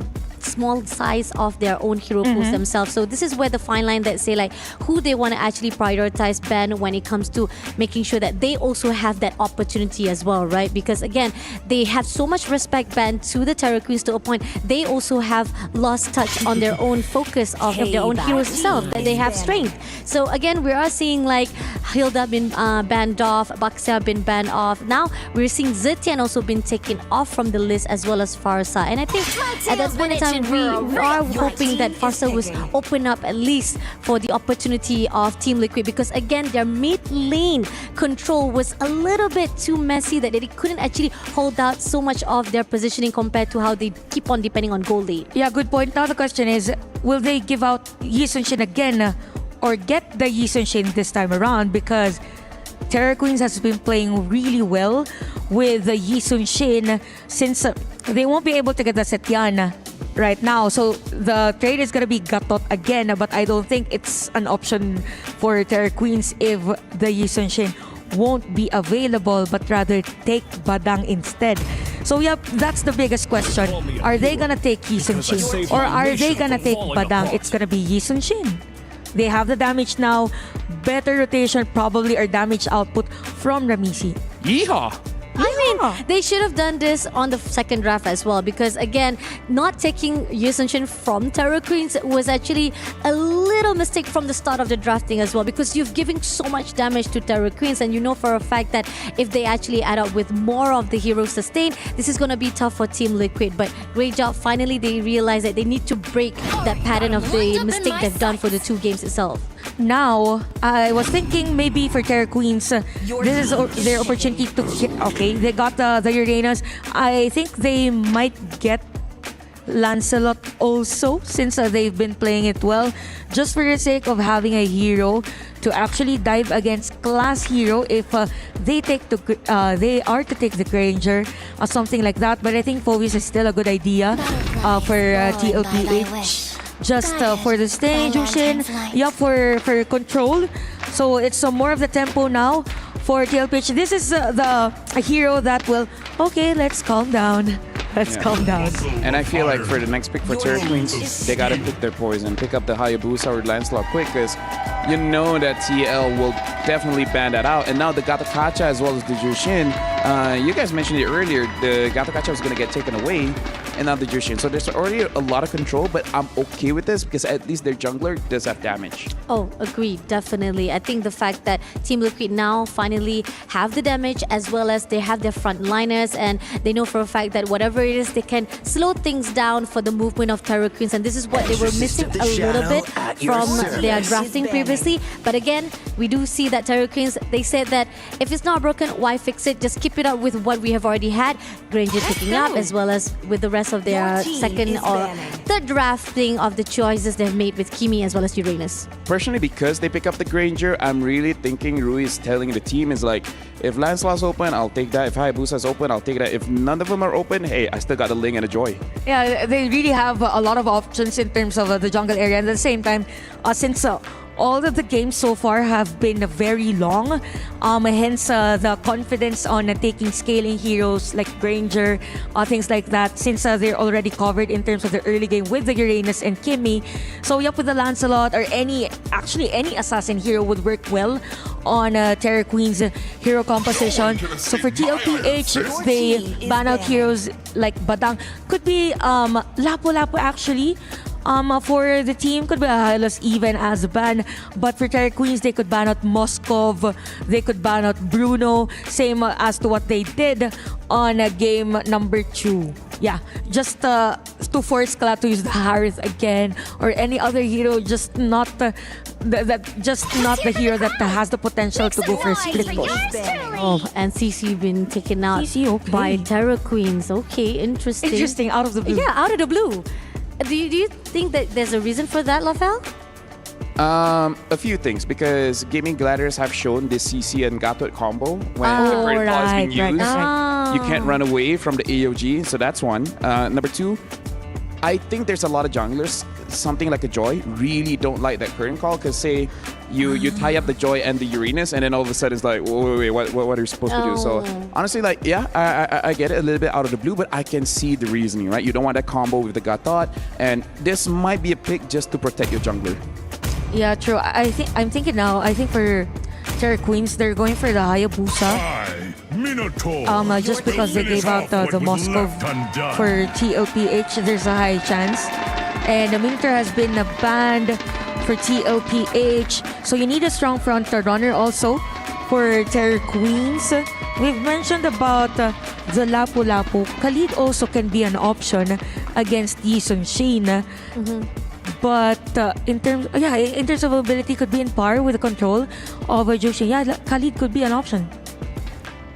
size of their own hero pools themselves. So this is where the fine line that say like who they want to actually prioritize ban when it comes to making sure that they also have that opportunity as well, right? Because again, they have so much respect ban to the Terror Queens to a point they also have lost touch on their own focus of their own heroes itself, that they have strength. So again, we are seeing like Hilda been banned off, Baxia been banned off. Now we're seeing Zetian also been taken off from the list as well as Farsa. And I think at that point in time we are hoping that Farsa was open up at least for the opportunity of Team Liquid, because again their mid lane control was a little bit too messy that they couldn't actually hold out so much of their positioning compared to how they keep on depending on gold lane. Yeah, good point. Now the question is, will they give out Yi Sun-shin again or get the Yi Sun-shin this time around? Because Terror Queens has been playing really well with the Yi Sun-shin since they won't be able to get the Setyan right now. So the trade is going to be Gatot again, but I don't think it's an option for Terror Queens if the Yi Sun-shin won't be available, but rather take Badang instead. So yep, that's the biggest question. Are they gonna take Yi Sun-shin or are they gonna take Badang? It's gonna be Yi Sun-shin. They have the damage now, better rotation probably, or damage output from Ramisi. Yeehaw! I mean, they should have done this on the second draft as well, because again, not taking Yi Sun-shin from Terror Queens was actually a little mistake from the start of the drafting as well, because you've given so much damage to Terror Queens, and you know for a fact that if they actually add up with more of the hero sustain, this is going to be tough for Team Liquid. But great job, finally they realize that they need to break that pattern of the mistake they've done for the two games itself. Now, I was thinking maybe for Terror Queens, this is their opportunity to get, okay, they got the Uranus. I think they might get Lancelot also, since they've been playing it well, just for the sake of having a hero to actually dive against class hero if they are to take the Granger or something like that. But I think Phoebus is still a good idea for TLPH. Just for the stage, Jushin. Yeah, for control. So it's more of the tempo now for TLPH. This is a hero that will, okay, let's calm down. Let's calm down. And I feel like for the next pick for Terror Queens, they gotta pick their poison. Pick up the Hayabusa or Lancelot quick, because you know that TL will definitely ban that out. And now the Gatakacha as well as the Jushin. You guys mentioned it earlier, the Gatakacha was gonna get taken away, and now the Jushin. So there's already a lot of control, but I'm okay with this because at least their jungler does have damage. Oh, agreed, definitely. I think the fact that Team Liquid now finally have the damage as well as they have their frontliners, and they know for a fact that whatever it is, they can slow things down for the movement of Terror Queens, and this is what they were missing a little bit from their drafting previously. But again, we do see that Terror Queens, they said that if it's not broken, why fix it? Just keep it up with what we have already had. Granger picking up as well as with the rest of their second or third drafting of the choices they've made with Kimi as well as Uranus. Personally, because they pick up the Granger, I'm really thinking Rui is telling the team is like, if Lancelot's open, I'll take that. If Hayabusa's open, I'll take that. If none of them are open, hey, I still got a Ling and a Joy. Yeah, they really have a lot of options in terms of the jungle area. And at the same time, since all of the games so far have been very long, hence the confidence on taking scaling heroes like Granger, things like that, since they're already covered in terms of the early game with the Uranus and Kimi. So yep, with the Lancelot or any assassin hero would work well on Terror Queen's hero composition. So for TLPH, they ban out heroes like Badang. Could be Lapu-Lapu actually. For the team, could be a Hylos even as a ban. But for Terry Queens, they could ban out Moskov. They could ban out Bruno. Same as to what they did on game number 2. Yeah, just to force Kala to use the Harith again or any other hero, just not the hero that has the potential to go for split push. Oh, and CC been taken out by Terra Queens. Okay, interesting. Interesting, out of the blue. Yeah, out of the blue. Do you think that there's a reason for that, Lafel? A few things, because Gaming Gladiators have shown this CC and Gatot combo when the current ball is being used. You can't run away from the AOG, so that's one. Number 2, I think there's a lot of junglers, something like a Joy, really don't like that current call, because say you tie up the Joy and the Uranus, and then all of a sudden it's like, wait, what are you supposed to do? So honestly, like, yeah, I get it a little bit out of the blue, but I can see the reasoning, right? You don't want that combo with the Gatot, and this might be a pick just to protect your jungler. Yeah, true. I'm thinking now. I think for Terra Queens, they're going for the Hayabusa. Just because they gave out the Moscow for TLPH, there's a high chance. And the Minotaur has been banned for TLPH, so you need a strong front runner also for Terra Queens. We've mentioned about the Lapu Lapu. Khalid also can be an option against Yisun Shin. But in terms of ability, could be in par with the control of Joshin. Yeah, Khalid could be an option.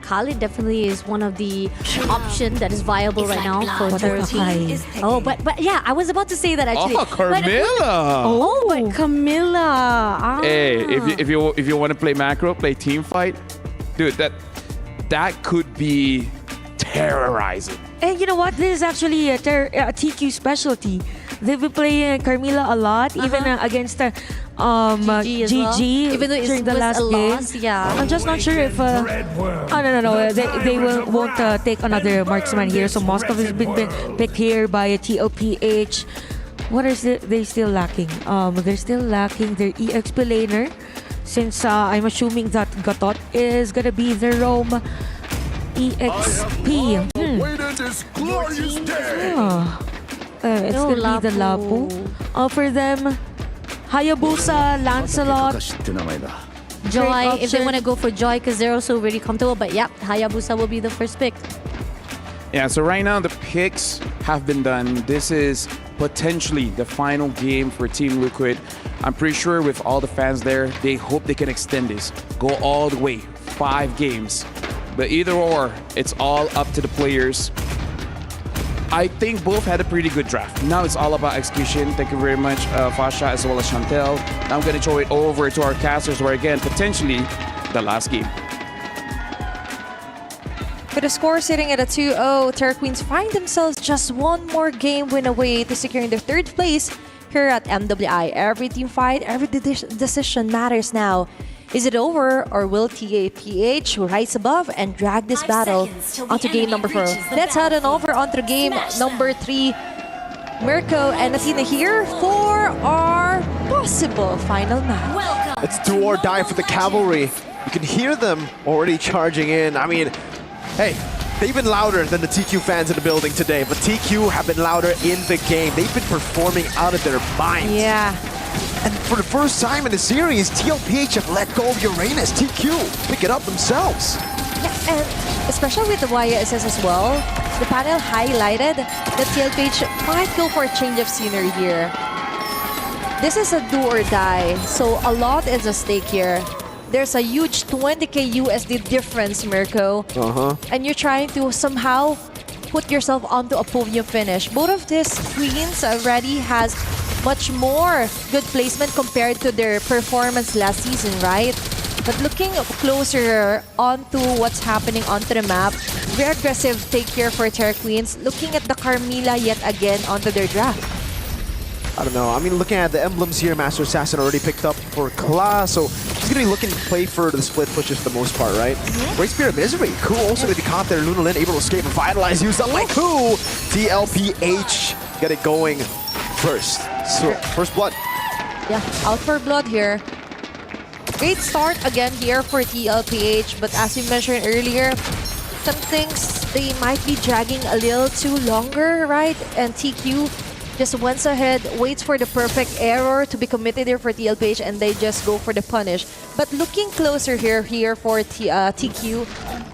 Khalid definitely is one of the options that is viable right now for Terra Queens. Oh, but yeah, I was about to say that actually. Oh, Carmilla! But Camilla. Hey, if you want to play macro, play team fight, dude, that could be terrorizing. And you know what? This is actually a TQ specialty. They've been playing Carmilla a lot, even against GG well. Even though during the last game. Yeah. I'm just not sure if. No. They won't take another marksman here. So Moscow has been picked here by a TLPH. What is they still lacking? They're still lacking their EXP laner, since I'm assuming that Gatot is gonna be the Rome EXP. It's gonna be the Lapu. For them, Hayabusa, Lancelot, Joy, if they want to go for Joy, because they're also really comfortable. But yeah, Hayabusa will be the first pick. Yeah, so right now the picks have been done. This is potentially the final game for Team Liquid. I'm pretty sure with all the fans there, they hope they can extend this, go all the way, 5 games. But either or, it's all up to the players. I think both had a pretty good draft. Now it's all about execution. Thank you very much, Fasha, as well as Chantel. Now I'm going to throw it over to our casters, where again, potentially the last game. With the score sitting at a 2-0, Terra Queens find themselves just one more game win away to securing their 3rd place here at MWI. Every team fight, every decision matters now. Is it over, or will TAPH rise above and drag this battle onto game number 4? Let's head on over onto game number 3. Mirko and Athena here for our possible final match. It's do or die for the Cavalry. You can hear them already charging in. I mean, hey, they've been louder than the TQ fans in the building today, but TQ have been louder in the game. They've been performing out of their minds. Yeah. And for the first time in the series, TLPH have let go of Uranus. TQ pick it up themselves. Yeah, and especially with the YSS as well, the panel highlighted that TLPH might go for a change of scenery here. This is a do or die, so a lot is at stake here. There's a huge 20k USD difference, Mirko. And you're trying to somehow put yourself onto a podium finish. Both of these queens already has much more good placement compared to their performance last season, right? But looking closer onto what's happening onto the map, very aggressive take here for Terra Queens, looking at the Carmilla yet again onto their draft. I don't know. I mean, looking at the emblems here, Master Assassin already picked up for Kla, so he's going to be looking to play for the split pushes for the most part, right? Great Spirit of Misery, cool. Also going to be caught there. Lunalin able to escape and Vitalize, used up by Ku. TLPH get it going first. So, first blood. Yeah, out for blood here. Great start again here for TLPH, but as we mentioned earlier, some things they might be dragging a little too longer, right? And TQ just went ahead, waits for the perfect error to be committed here for TLPH, and they just go for the punish. But looking closer here for TQ,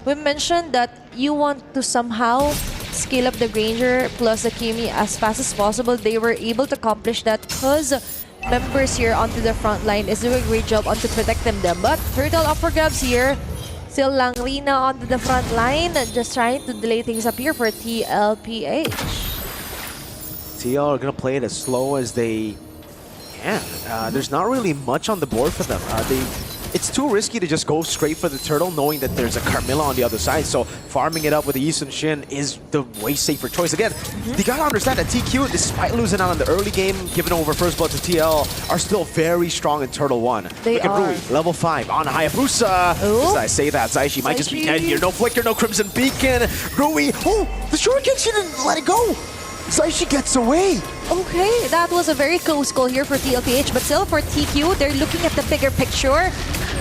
we mentioned that you want to somehow scale up the Granger plus the Kimi as fast as possible. They were able to accomplish that because members here onto the front line is doing a great job on to protecting them. But Turtle up for grabs here. Still Langrina onto the front line, just trying to delay things up here for TLPH. TL are going to play it as slow as they can. There's not really much on the board for them. It's too risky to just go straight for the turtle knowing that there's a Carmilla on the other side. So farming it up with the Yi Sun-shin is the way safer choice. Again, you gotta understand that TQ, despite losing out in the early game, giving over first blood to TL, are still very strong in Turtle 1. They Look at are. Rui, level 5 on Hayabusa. As I say that, Zaishi might just be dead here. No Flicker, no Crimson Beacon. Rui, oh, the shuriken, she didn't let it go. Zaishi gets away. Okay, that was a very close call here for TLPH, but still for TQ, they're looking at the bigger picture.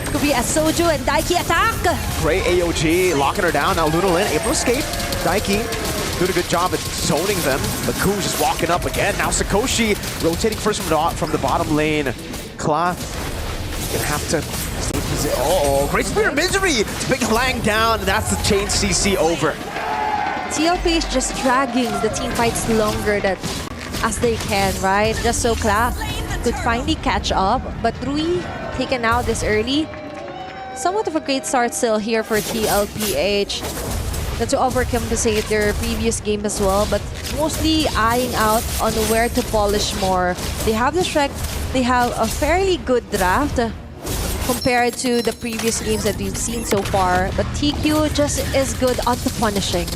Could be a Soju and Daiki attack. Great AOG, locking her down. Now Lunalin able to escape. Daiki doing a good job at zoning them. Baku's just walking up again. Now Sakoshi rotating first from the bottom lane. Kla gonna have to stay position. Oh, great Spirit of Misery. Big Lang down, and that's the chain CC over. TLP is just dragging the team fights longer as they can, right? Just so Kla could finally catch up. But Rui taken out this early. Somewhat of a great start still here for TLPH. Not to overcompensate their previous game as well, but mostly eyeing out on where to polish more. They have the strength, they have a fairly good draft compared to the previous games that we've seen so far. But TQ just is good on the punishing.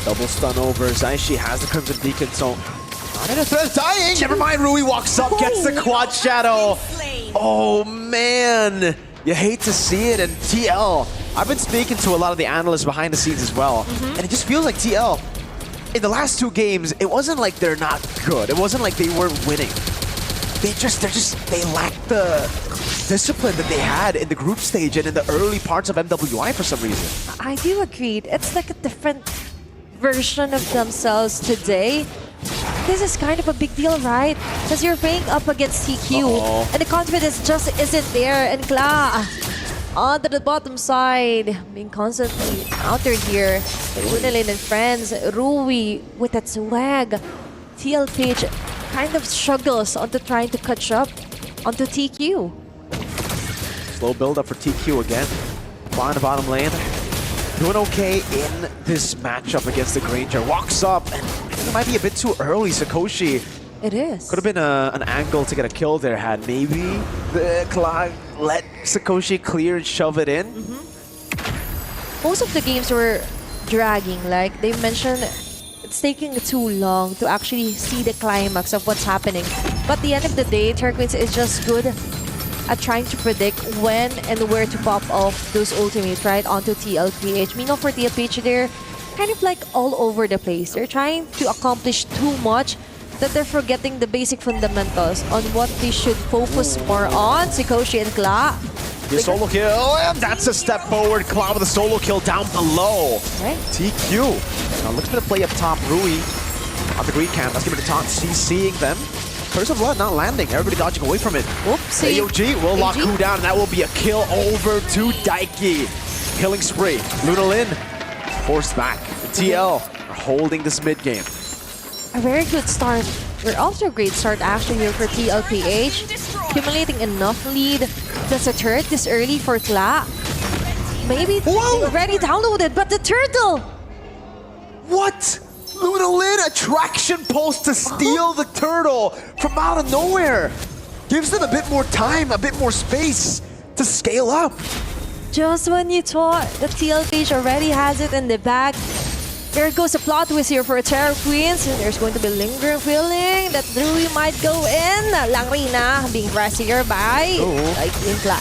Double stun over. Zaishi has the Crimson Beacon, so not in a threat of dying. Never mind, Rui walks up, gets the quad shadow. Oh man, you hate to see it. And TL, I've been speaking to a lot of the analysts behind the scenes as well, and it just feels like TL, in the last 2 games, it wasn't like they're not good. It wasn't like they weren't winning. They lack the discipline that they had in the group stage and in the early parts of MWI for some reason. I do agree. It's like a different version of themselves today. This is kind of a big deal, right? Because you're playing up against TQ, and the confidence just isn't there. And Kla, onto the bottom side, being constantly countered here. Lunalin and friends, Rui with that swag. TLPH kind of struggles onto trying to catch up onto TQ. Slow build up for TQ again. Flying the bottom lane. Doing okay in this matchup against the Granger. Walks up, and it might be a bit too early. Sakoshi. It is. Could have been an angle to get a kill there had maybe the Clyde let Sakoshi clear and shove it in. Most of the games were dragging. Like they mentioned, it's taking too long to actually see the climax of what's happening. But at the end of the day, Turquoise is just good at trying to predict when and where to pop off those ultimates, right, onto TLPH. Meanwhile, for TLPH, they're kind of like all over the place. They're trying to accomplish too much that they're forgetting the basic fundamentals on what they should focus more on. Sakoshi and Kla. The solo kill, and that's a step forward. Kla with a solo kill down below. Right. TQ. Now looking to play up top. Rui on the green camp. Let's give it a taunt. CCing them. Curse of Blood not landing. Everybody dodging away from it. Oopsie. AOG will lock Ku down, and that will be a kill over to Daiki. Killing spree. Lunalin forced back. TL are holding this mid game. A very good start. We're also a great start actually here for TLPH. Accumulating enough lead. That's a turret this early for Kla. Maybe they already downloaded, but the turtle! What? Lunalin, attraction pulse to steal the turtle from out of nowhere. Gives them a bit more time, a bit more space to scale up. Just when you thought the TLPH already has it in the bag, there goes a plot twist here for Terror Queens. There's going to be lingering feeling that Rui might go in. Langrina being pressed here by Kla.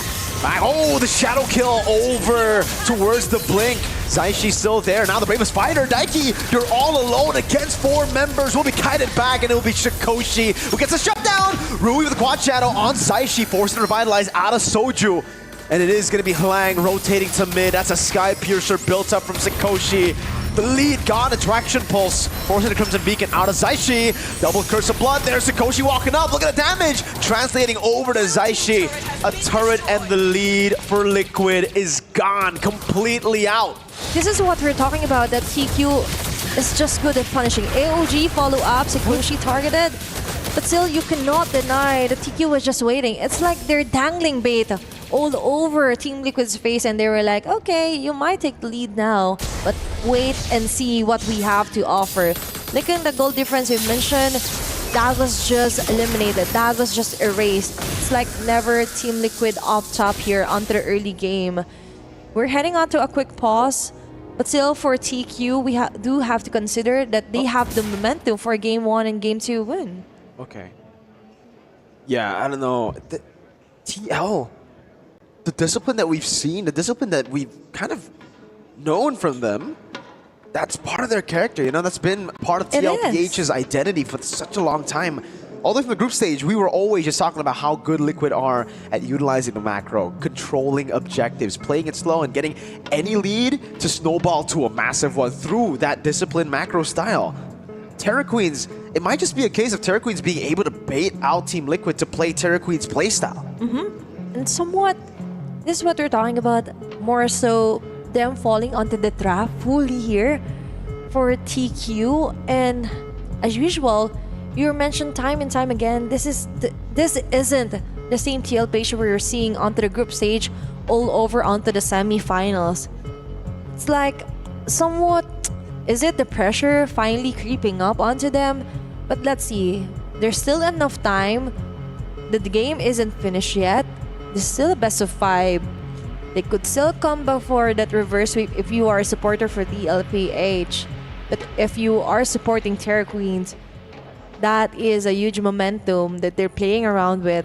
Oh, the shadow kill over towards the blink. Zaishi's still there. Now the bravest fighter, Daiki, you're all alone against 4 members. Will be kited back, and it will be Sakoshi who gets a shutdown. Rui with the quad shadow on Zaishi, forced to revitalize out of Soju. And it is going to be Hlang rotating to mid. That's a Sky Piercer built up from Sakoshi. The lead gone. Attraction pulse forcing the Crimson Beacon out of Zaishi. Double curse of blood. There's Sakoshi walking up. Look at the damage. Translating over to Zaishi. A turret and the lead for Liquid is gone. Completely out. This is what we're talking about, that TQ is just good at punishing. AOG follow-up, Sakoshi targeted. But still, you cannot deny that TQ was just waiting. It's like they're dangling bait all over Team Liquid's face, and they were like, okay, you might take the lead now, but wait and see what we have to offer. Look at the goal difference we mentioned. That was just eliminated. That was just erased. It's like never Team Liquid off top here onto the early game. We're heading on to a quick pause, but still for TQ, we do have to consider that they have the momentum for Game 1 and Game 2 win. Okay. Yeah, I don't know. The TL, the discipline that we've seen, the discipline that we've kind of known from them, that's part of their character, you know? That's been part of TLPH's identity for such a long time. All the way from the group stage, we were always just talking about how good Liquid are at utilizing the macro, controlling objectives, playing it slow, and getting any lead to snowball to a massive one through that disciplined macro style. Terra Queens, it might just be a case of Terra Queens being able to bait out Team Liquid to play Terra Queens' playstyle. And somewhat, this is what we're talking about, more so them falling onto the trap fully here for TQ. And as usual, you mentioned time and time again, this isn't the same TLPH we're seeing onto the group stage all over onto the semi-finals. It's like somewhat, is it the pressure finally creeping up onto them? But let's see. There's still enough time. The game isn't finished yet. There's still a best of 5. They could still come before that reverse sweep if you are a supporter for TLPH. But if you are supporting Terra Queens, that is a huge momentum that they're playing around with.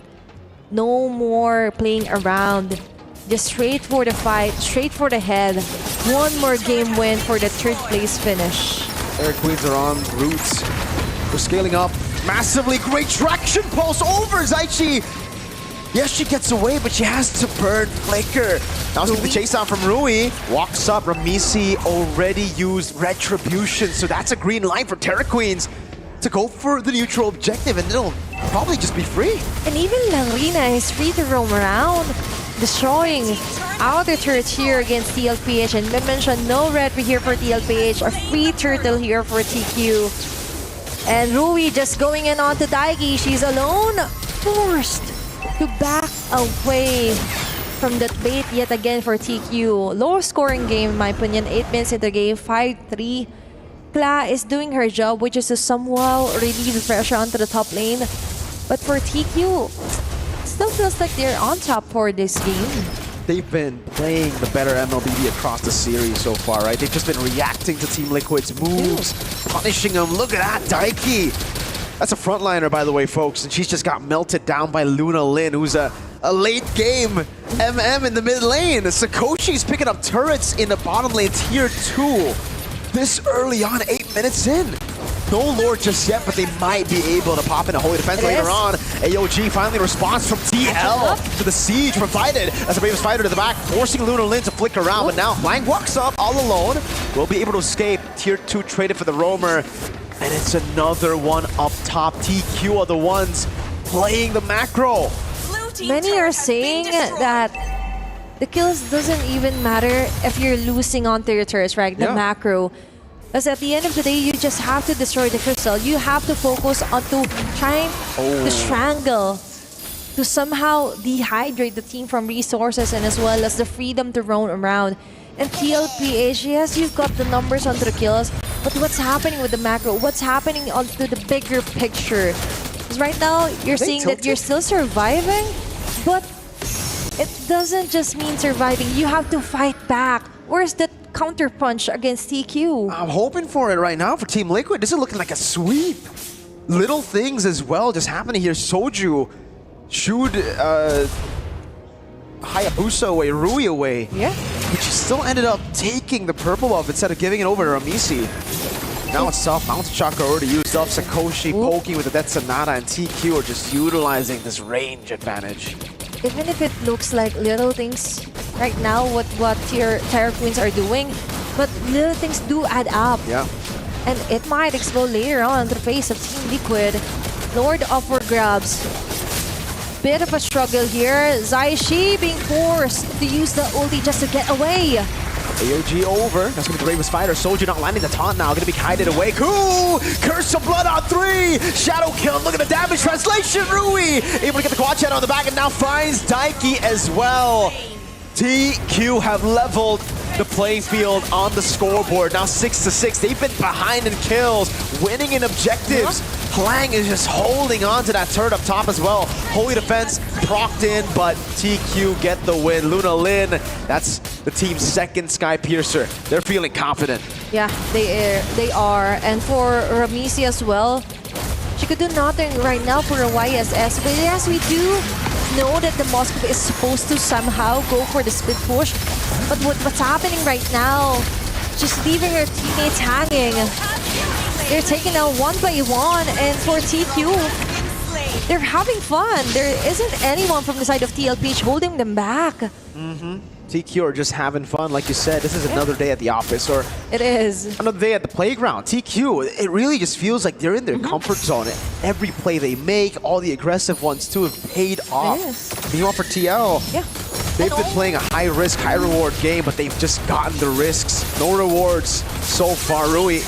No more playing around. Just straight for the fight, straight for the head. One more game win for the 3rd place finish. Terra Queens are on route. We're scaling up massively. Great traction pulse over Zaichi. Yes, she gets away, but she has to burn Flicker. Now the chase down from Rui. Walks up. Ramisi already used Retribution, so that's a green light for Terra Queens to go for the neutral objective, and it'll probably just be free. And even Larina is free to roam around, destroying outer turrets here against TLPH. And we mentioned no retry here for TLPH, a free turtle here for TQ. And Rui just going in onto Daigi. She's alone, forced to back away from that bait yet again for TQ. Low scoring game in my opinion, 8 minutes into the game, 5-3. Kla is doing her job, which is to somehow relieve the pressure onto the top lane. But for TQ, it still feels like they're on top for this game. They've been playing the better MLBB across the series so far, right? They've just been reacting to Team Liquid's moves, punishing them. Look at that, Daiki. That's a frontliner, by the way, folks, and she's just got melted down by Luna Lin, who's a late game MM in the mid lane. Sakoshi's picking up turrets in the bottom lane, tier 2. This early on, 8 minutes in. No lore just yet, but they might be able to pop in a holy defense later on. AOG finally responds from TL to the siege provided as the bravest fighter to the back, forcing Luna Lin to flick around. But now Lang walks up all alone. Will be able to escape. Tier 2 traded for the roamer. And it's another one up top. TQ are the ones playing the macro. Many are saying that the kills doesn't even matter if you're losing onto your turrets, right? The macro. Because at the end of the day, you just have to destroy the crystal. You have to focus on trying to strangle, to somehow dehydrate the team from resources and as well as the freedom to roam around. And TLPH, yes, you've got the numbers onto the kills, but what's happening with the macro? What's happening onto the bigger picture? Because right now, you're seeing that you're still surviving, but it doesn't just mean surviving. You have to fight back. Where's the counter punch against TQ? I'm hoping for it right now for Team Liquid. This is looking like a sweep. Little things as well just happening here. Soju shooed Hayabusa away, Rui away. Yeah. But she still ended up taking the purple buff instead of giving it over to Ramisi. Now it's tough. Mountain Chakra already used up. Sakoshi poking with the Death Sonata, and TQ are just utilizing this range advantage. Even if it looks like little things right now, what Terra Queens are doing, but little things do add up. Yeah. And it might explode later on in the face of Team Liquid. Lord offer grabs. Bit of a struggle here. Zaishi being forced to use the ulti just to get away. AOG over. That's going to be the Bravest Fighter. Soldier not landing the taunt now. Going to be kited away. Cool! Curse of Blood on 3. Shadow kill. Look at the damage translation. Rui able to get the quad channel on the back and now finds Daiki as well. TQ have leveled the playing field on the scoreboard. Now 6-6. They've been behind in kills, winning in objectives. Hlang is just holding on to that turret up top as well. Holy Defense procced in, but TQ get the win. Luna Lin, that's the team's second Sky Piercer. They're feeling confident. Yeah, they are. And for Ramisi as well, she could do nothing right now for a YSS. But yes, we do know that the Moscow is supposed to somehow go for the split push. But what's happening right now, just leaving her teammates hanging. They're taking out 1-by-1, and for TQ, they're having fun. There isn't anyone from the side of TLPH holding them back. TQ are just having fun, like you said. This is another day at the office, or it is another day at the playground. TQ, it really just feels like they're in their comfort zone. Every play they make, all the aggressive ones too, have paid off. Meanwhile for TL, they've been playing a high-risk, high-reward game, but they've just gotten the risks. No rewards so far. Rui,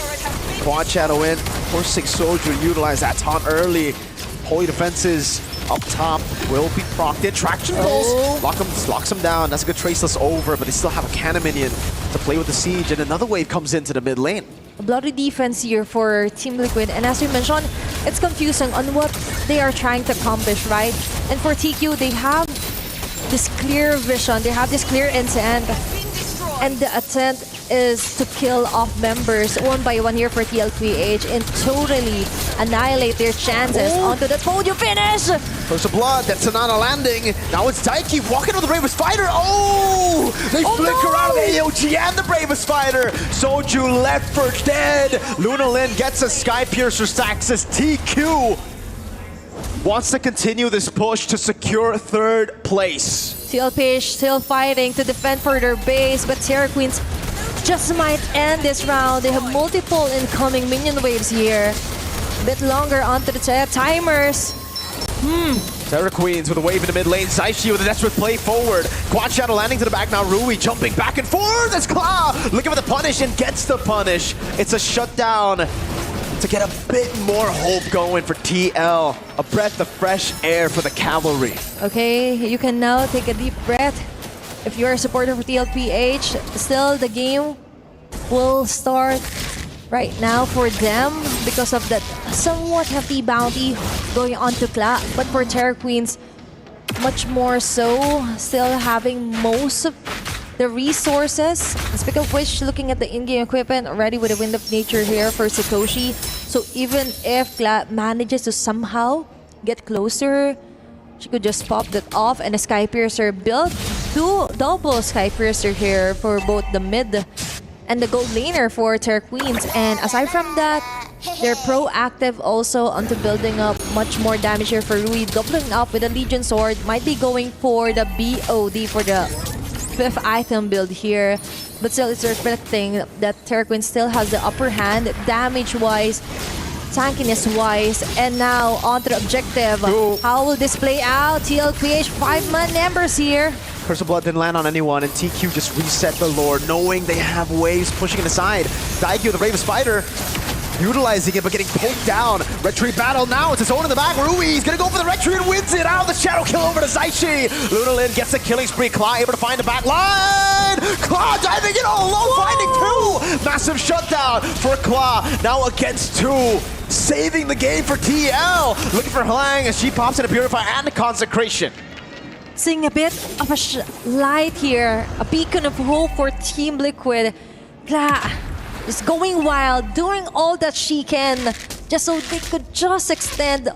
quad shadow in, forcing Soldier to utilize that taunt early. Holy Defenses up top will be procced in. Traction pulls, locks him down. That's a good traceless over, but they still have a cannon minion to play with the siege, and another wave comes into the mid lane. A bloody defense here for Team Liquid, and as we mentioned, it's confusing on what they are trying to accomplish, right? And for TQ, they have this clear vision, they have this clear intent, and the intent is to kill off members 1-by-1 here for TLPH and totally annihilate their chances onto the podium finish. Curse of Blood, that's Tanana landing. Now it's Daiki walking with the Bravest Fighter. Oh! They flicker out of the AOG and the Bravest Fighter. Soju left for dead. Luna Lin gets a Sky Piercer stacks as TQ wants to continue this push to secure third place. TLPH still fighting to defend for their base, but Terra Queens just might end this round. They have multiple incoming minion waves here. A bit longer onto the timers. Terra Queens with a wave in the mid lane. Zaishi with a desperate play forward. Quad Shadow landing to the back now. Rui jumping back and forth. That's Claw looking for the punish and gets the punish. It's a shutdown to get a bit more hope going for TL. A breath of fresh air for the Cavalry. Okay, you can now take a deep breath. If you're a supporter for TLPH, still the game will start right now for them because of that somewhat hefty bounty going on to Kla. But for Terra Queens, much more so, still having most of the resources. Speaking of which, looking at the in-game equipment, already with a Wind of Nature here for Satoshi. So even if Kla manages to somehow get closer, she could just pop that off, and a Sky Piercer build. Two double Sky Piercer here for both the mid and the gold laner for Terra Queens. And aside from that, they're proactive also onto building up much more damage here for Rui. Doubling up with a Legion Sword. Might be going for the BOD for the 5th item build here. But still, it's reflecting that Terra Queens still has the upper hand damage-wise, tankiness-wise, and now onto the objective. How will this play out? TLPH 5-man members here. Curse of Blood didn't land on anyone, and TQ just reset the Lord, knowing they have waves pushing it aside. Daiki with the Bravest Fighter, utilizing it, but getting poked down. Retreat battle now, it's his own in the back. Rui's gonna go for the retreat and wins it out. The shadow kill over to Zaishi. Luna Lin gets the killing spree. Claw able to find the back line. Claw diving in all alone, finding two. Massive shutdown for Claw, now against two. Saving the game for TL. Looking for Hlang as she pops in a Purify and a Consecration. Seeing a bit of a light here, a beacon of hope for Team Liquid. Kla is going wild, doing all that she can, just so they could just extend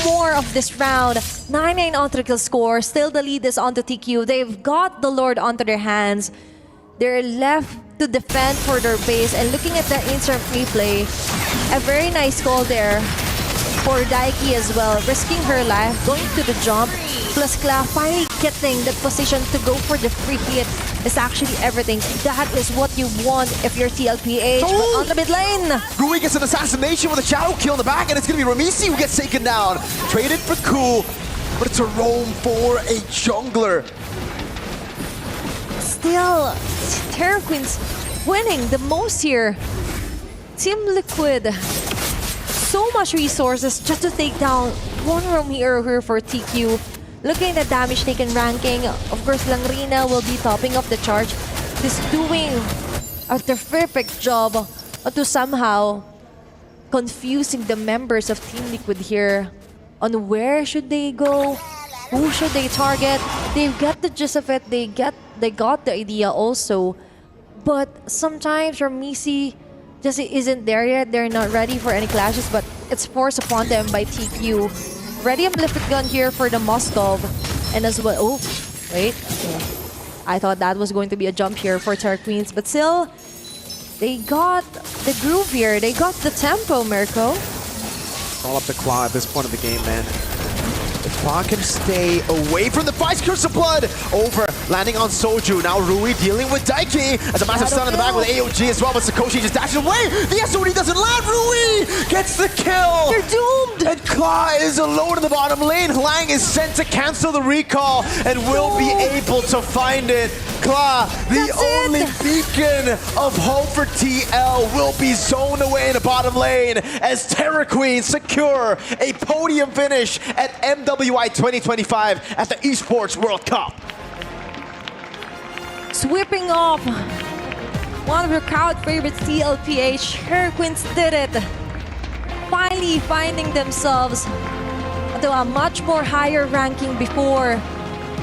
more of this round. 9-9 onto the kill score, still the lead is onto TQ. They've got the Lord onto their hands. They're left to defend for their base, and looking at the instant replay, a very nice call there for Daiki as well, risking her life, going to the jump, plus Kla finally getting that position to go for the free hit is actually everything. That is what you want if you're TLPH, but on the mid lane. Rui gets an assassination with a shadow kill in the back, and it's going to be Ramisi who gets taken down. Traded for Cool, but it's a roam for a jungler. Still, Terra Queens winning the most here. Team Liquid, so much resources just to take down one roam hero here for TQ. Looking at the damage taken ranking, of course Langrina will be topping off the charge. He's doing a terrific job to somehow confusing the members of Team Liquid here on where should they go, who should they target. They've got the gist of it, they got the idea also, but sometimes Ramisi just isn't there yet. They're not ready for any clashes, but it's forced upon them by TQ. Ready Amplific Gun here for the Moskov, and as well, oh, wait. I thought that was going to be a jump here for Terra Queens, but still, they got the groove here. They got the tempo, Mirko. All up to Claw at this point of the game, man. If Claw can stay away from the Vice Curse of Blood, over, landing on Soju. Now Rui dealing with Daiki as a massive stun in the back with AOG as well, but Sakoshi just dashes away. The SOD doesn't land. Rui gets the kill. They're doomed. And Claw is alone in the bottom lane. Hlang is sent to cancel the recall and will be able to find it. Claw, the only beacon of hope for TL, will be zoned away in the bottom lane as Terra Queens secure a podium finish at MWI 2025 at the Esports World Cup. Sweeping off one of your crowd favorites, TLPH. Terra Queens did it. Finally finding themselves to a much more higher ranking before.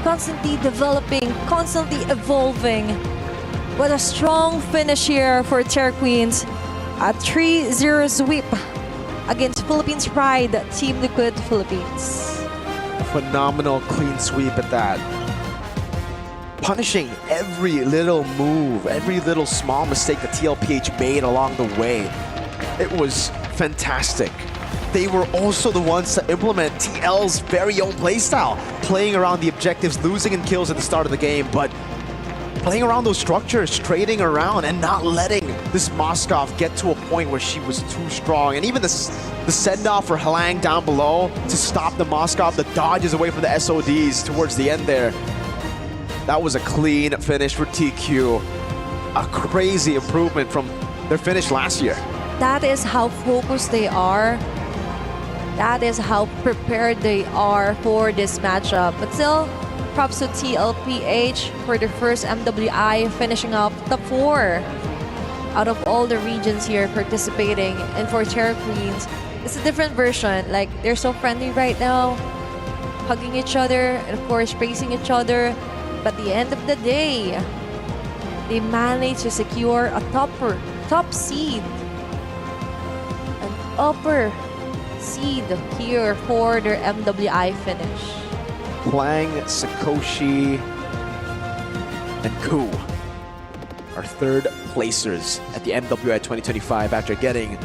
Constantly developing, constantly evolving. What a strong finish here for Terra Queens. A 3-0 sweep against Philippines Pride, Team Liquid Philippines. A phenomenal clean sweep at that. Punishing every little move, every little small mistake that TLPH made along the way. It was fantastic. They were also the ones to implement TL's very own playstyle, playing around the objectives, losing in kills at the start of the game, but playing around those structures, trading around, and not letting this Moskov get to a point where she was too strong. And even the send-off for Halang down below to stop the Moskov, the dodges away from the SODs towards the end there. That was a clean finish for TQ. A crazy improvement from their finish last year. That is how focused they are. That is how prepared they are for this matchup. But still, props to TLPH for their first MWI, finishing up top 4 out of all the regions here participating. And for Terra Queens, it's a different version. Like, they're so friendly right now, hugging each other, and of course, praising each other. But at the end of the day, they managed to secure a top seed, an upper seed here for their MWI finish. Hlang, Sakoshi, and Ku are third placers at the MWI 2025 after getting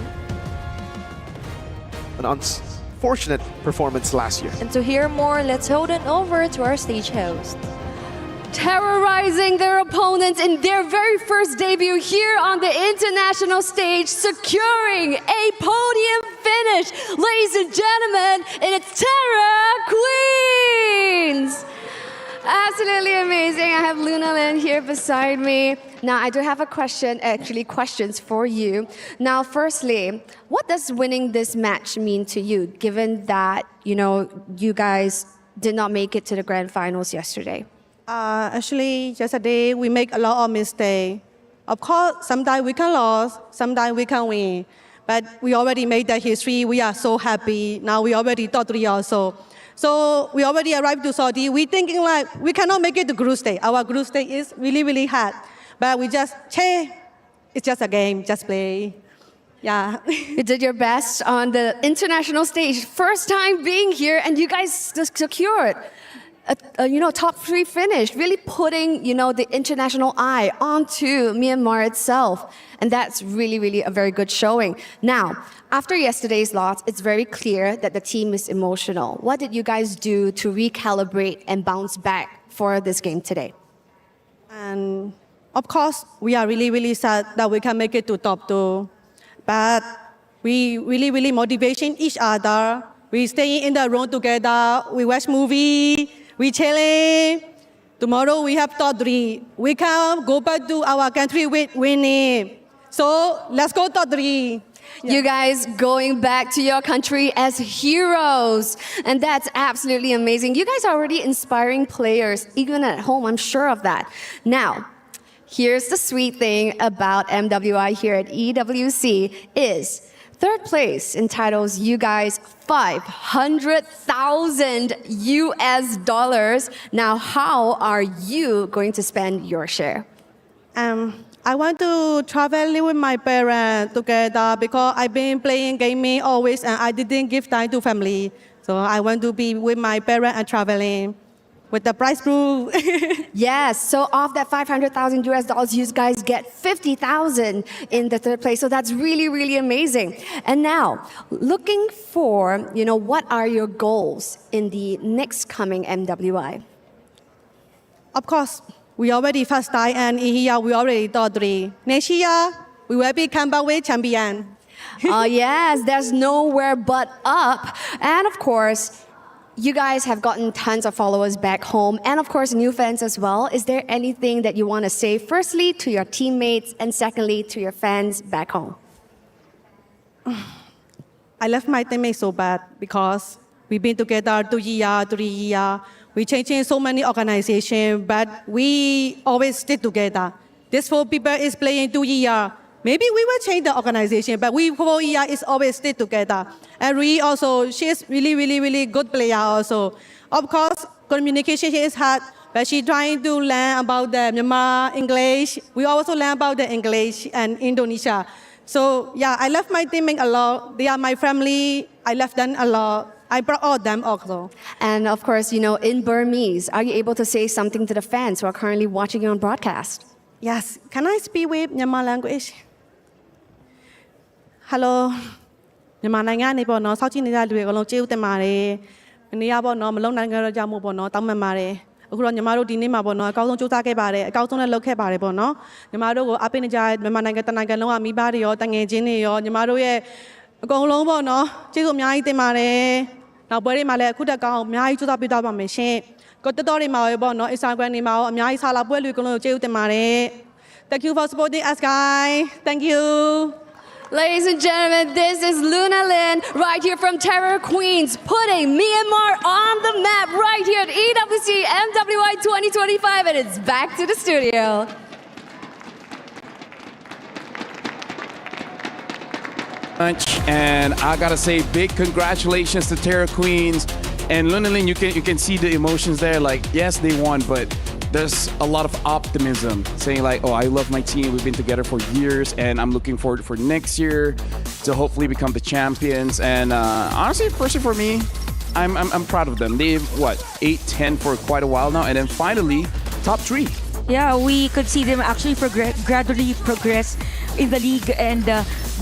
an unfortunate performance last year. And to hear more, let's hold on over to our stage host. Terrorizing their opponents in their very first debut here on the international stage, securing a podium finish. Ladies and gentlemen, and it's Terra Queens! Absolutely amazing. I have Luna Lin here beside me. Now, I do have a question, actually questions for you. Now, firstly, what does winning this match mean to you, given that, you know, you guys did not make it to the grand finals yesterday? Actually, yesterday we make a lot of mistakes. Of course, sometimes we can lose, sometimes we can win. But we already made that history. We are so happy. Now we already top 3 also. So we already arrived to Saudi. We thinking like we cannot make it to group stage. Our group stage is really, really hard. But we just, it's just a game, just play. Yeah. You did your best on the international stage. First time being here, and you guys secured top 3 finish, really putting, the international eye onto Myanmar itself. And that's really, really a very good showing. Now, after yesterday's loss, it's very clear that the team is emotional. What did you guys do to recalibrate and bounce back for this game today? And of course, we are really, really sad that we can make it to top 2. But we really, really motivation each other. We stay in the room together. We watch movie. We chilling. Tomorrow we have top 3. We can go back to our country with winning. So let's go top 3. You guys going back to your country as heroes. And that's absolutely amazing. You guys are already inspiring players, even at home, I'm sure of that. Now, here's the sweet thing about MWI here at EWC is third place entitles you guys $500,000 US. Now, how are you going to spend your share? I want to travel with my parents together because I've been playing gaming always and I didn't give time to family. So I want to be with my parents and traveling with the prize pool. Yes, so off that $500,000 US, you guys get 50,000 in the third place. So that's really, really amazing. And now, looking for, what are your goals in the next coming MWI? Of course, we already first time and in here we already top 3. Next year, we will be comeback champion. Oh yes, there's nowhere but up. And of course, you guys have gotten tons of followers back home and of course new fans as well. Is there anything that you want to say firstly to your teammates and secondly to your fans back home? I love my teammates so bad because we've been together 2 years, 3 years. We changing so many organizations, but we always stick together. This 4 people is playing 2 years. Maybe we will change the organization, but we 4 years is always stick together. And we also, she is really, really, really good player also. Of course, communication is hard, but she trying to learn about the Myanmar English. We also learn about the English and Indonesia. So yeah, I love my teammates a lot. They are my family. I love them a lot. I brought all them also. And of course, in Burmese, are you able to say something to the fans who are currently watching you on broadcast? Yes. Can I speak with Myanmar language? Hello. မြန်မာနိုင်ငံနေပေါ့နော်စောင့်ကြည့်နေတဲ့လူတွေအကုန်လုံးကျေးဇူးတင်ပါတယ်။မနေ့ကပေါ့နော်မလုံနိုင်ကြတော့ကြောက်မို့ပေါ့နော်တောင်းပန်ပါတယ်။အခုတော့ညီမတို့ဒီနေ့မှာပေါ့နော်အကောင်းဆုံးစူးစမ်းခဲ့ပါတယ်။အကောင်းဆုံးနဲ့လုပ်ခဲ့ပါတယ်ပေါ့နော်။ညီမတို့ကိုအပိနေကြမြန်မာနိုင်ငံတနိုင်ငံလုံးကမိဘတွေရောတငယ်ချင်းတွေရောညီမတို့ရဲ့အကုန်လုံးပေါ့နော်ကျေးဇူးအများကြီးတင်ပါတယ်။နောက်ပွဲတွေမှာလည်းအခုတက်ကောင်းအများကြီးစူးစမ်းပေးသွားပါမယ်ရှင်။ကိုတော်တော်တွေမှာရောပေါ့နော် Instagram တွေမှာရောအများကြီးဆာလာပွဲလူအကုန်လုံးကိုကျေးဇူးတင်ပါတယ်။ Thank you for supporting us guys. Thank you. Ladies and gentlemen, this is Luna Lin right here from Terror Queens, putting Myanmar on the map right here at EWC MWI 2025, and it's back to the studio. And I gotta say, big congratulations to Terror Queens and Luna Lin. You can see the emotions there. Like, yes, they won, but there's a lot of optimism saying like, oh, I love my team. We've been together for years and I'm looking forward for next year to hopefully become the champions. And honestly, personally for me, I'm proud of them. They've 8-10 for quite a while now. And then finally, top 3. Yeah, we could see them actually gradually progress in the league and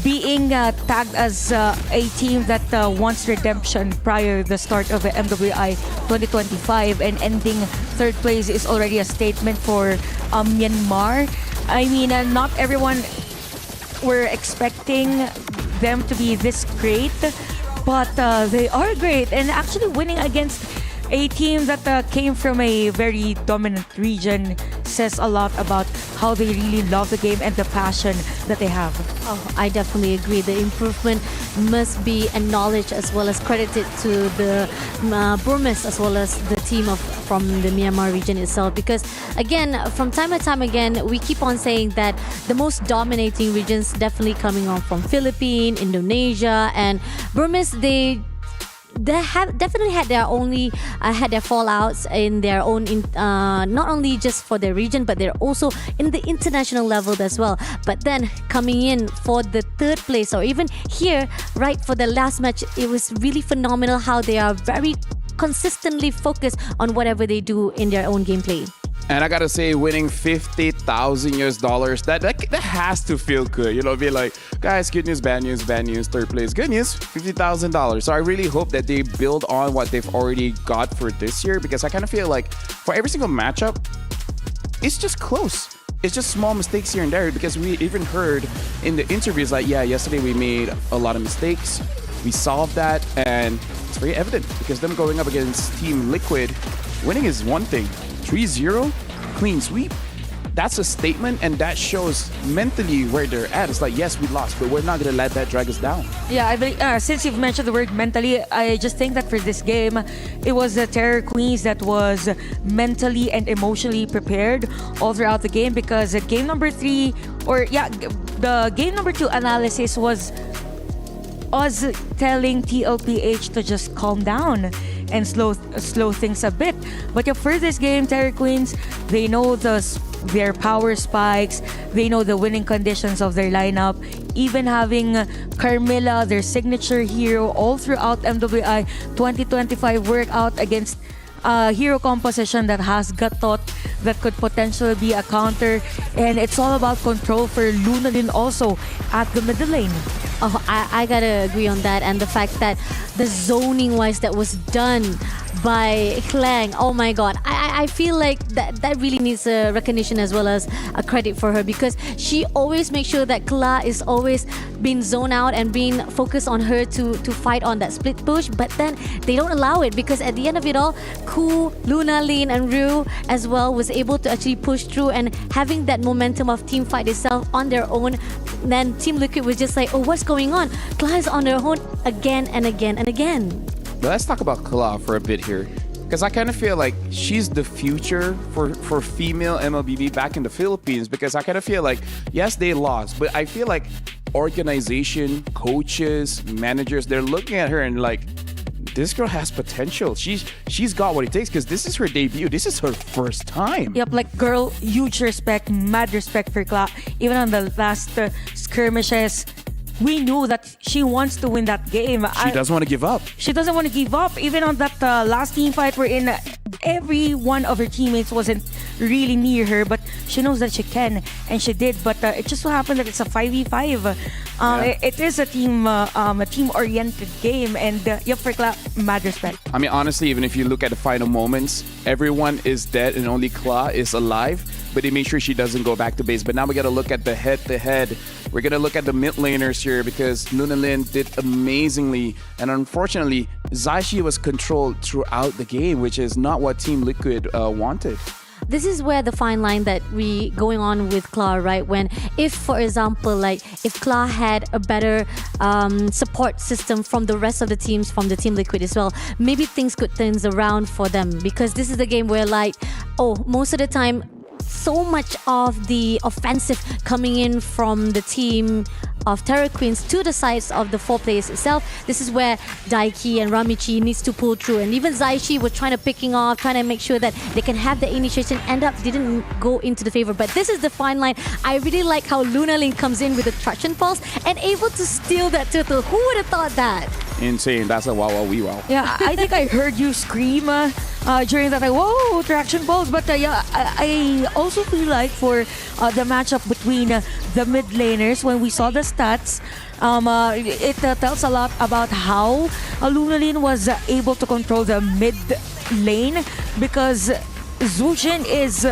being tagged as a team that wants redemption prior to the start of the MWI 2025 and ending third place is already a statement for Myanmar. I mean, not everyone were expecting them to be this great, but they are great and actually winning against a team that came from a very dominant region says a lot about how they really love the game and the passion that they have. Oh, I definitely agree. The improvement must be acknowledged as well as credited to the Burmese as well as the team from the Myanmar region itself. Because again, from time to time again, we keep on saying that the most dominating regions definitely coming on from Philippines, Indonesia, and Burmese. They have definitely had their fallouts in their own not only just for their region but they're also in the international level as well. But then coming in for the third place or even here right for the last match, it was really phenomenal how they are very consistently focus on whatever they do in their own gameplay. And I gotta say, winning $50,000, that has to feel good. You know, be like, guys, good news, bad news, third place, good news, $50,000. So I really hope that they build on what they've already got for this year, because I kind of feel like for every single matchup, it's just close. It's just small mistakes here and there, because we even heard in the interviews like, yeah, yesterday we made a lot of mistakes. We solved that, and it's very evident because them going up against Team Liquid, winning is one thing. 3-0, clean sweep. That's a statement, and that shows mentally where they're at. It's like, yes, we lost, but we're not going to let that drag us down. Yeah, I believe, since you've mentioned the word mentally, I just think that for this game, it was the Terror Queens that was mentally and emotionally prepared all throughout the game, because the game number 2 analysis was us telling TLPH to just calm down and slow things a bit. But for this game, Terror Queens, they know their power spikes, they know the winning conditions of their lineup. Even having Carmilla, their signature hero, all throughout MWI 2025 workout against hero composition that has Gatot, that could potentially be a counter. And it's all about control for Lunalin also at the middle lane. Oh, I gotta agree on that, and the fact that the zoning wise that was done by Klang, oh my god, I feel like that really needs a recognition as well as a credit for her, because she always makes sure that Kla is always being zoned out and being focused on her to fight on that split push, but then they don't allow it, because at the end of it all, Ku, Luna, Lin and Rue as well was able to actually push through, and having that momentum of team fight itself on their own. Then Team Liquid was just like, oh, what's going on? Kla is on their own again and again and again. But let's talk about Kla for a bit here, because I kind of feel like she's the future for female MLBB back in the Philippines, because I kind of feel like, yes, they lost, but I feel like organization, coaches, managers, they're looking at her and like, this girl has potential. She's got what it takes, because this is her debut. This is her first time. Yep, like girl, huge respect, mad respect for Kla. Even on the last skirmishes, we knew that she wants to win that game. She doesn't want to give up. She doesn't want to give up. Even on that last team fight wherein every one of her teammates wasn't really near her, but she knows that she can, and she did. But it just so happened that it's a 5v5. It is a team-oriented game, and for Kla, mad respect. I mean, honestly, even if you look at the final moments, everyone is dead and only Kla is alive, but they make sure she doesn't go back to base. But now we got to look at the head-to-head. We're going to look at the mid laners here, because Lunalin did amazingly, and unfortunately, Zaishi was controlled throughout the game, which is not what Team Liquid wanted. This is where the fine line that we going on with Kla, right? When if, for example, like if Kla had a better support system from the rest of the teams, from the Team Liquid as well, maybe things could turn around for them, because this is the game where most of the time, so much of the offensive coming in from the team of Terror Queens to the sides of the 4 players itself. This is where Daiki and Ramichi needs to pull through, and even Zaishi were trying to make sure that they can have the initiation, didn't go into the favor. But this is the fine line. I really like how Lunalin comes in with a traction pulse and able to steal that turtle. Who would have thought that? Insane. That's a wow. Yeah, I think I heard you scream during that, whoa, traction balls. But I also feel like for the matchup between the mid laners, when we saw the stats, it tells a lot about how Lunalin was able to control the mid lane, because Zujin is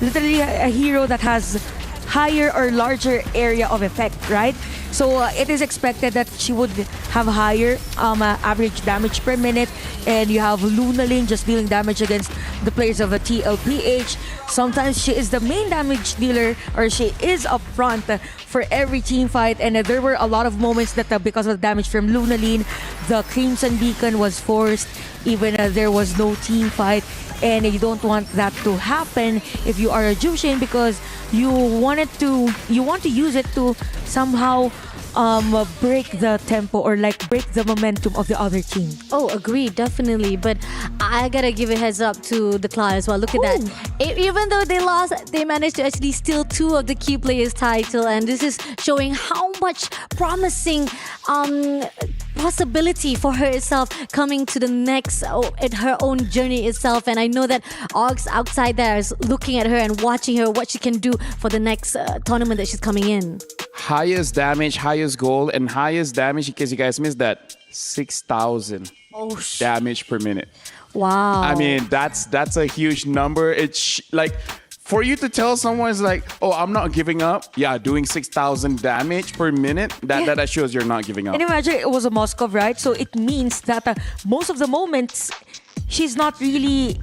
literally a hero that has higher or larger area of effect, right? So it is expected that she would have higher average damage per minute, and you have Lunalin just dealing damage against the players of a TLPH. Sometimes she is the main damage dealer, or she is up front for every team fight, and there were a lot of moments that because of damage from Lunalin, the Crimson Beacon was forced, even there was no team fight. And you don't want that to happen if you are a Jushin, because you want to use it to somehow break the tempo, or like break the momentum of the other team. Oh, agreed, definitely. But I gotta give a heads up to the Kla as well. Look at that. Even though they lost, they managed to actually steal 2 of the key players' title, and this is showing how much promising possibility for her itself coming to the next at her own journey itself. And I know that Ogs outside there is looking at her and watching her, what she can do for the next tournament that she's coming in. Highest damage, highest goal, and highest damage, in case you guys missed that, 6,000 damage per minute. Wow. I mean, that's a huge number. It's like, for you to tell someone is like, oh, I'm not giving up. Yeah, doing 6,000 damage per minute, that shows you're not giving up. And imagine it was a Moskov, right? So it means that most of the moments, she's not really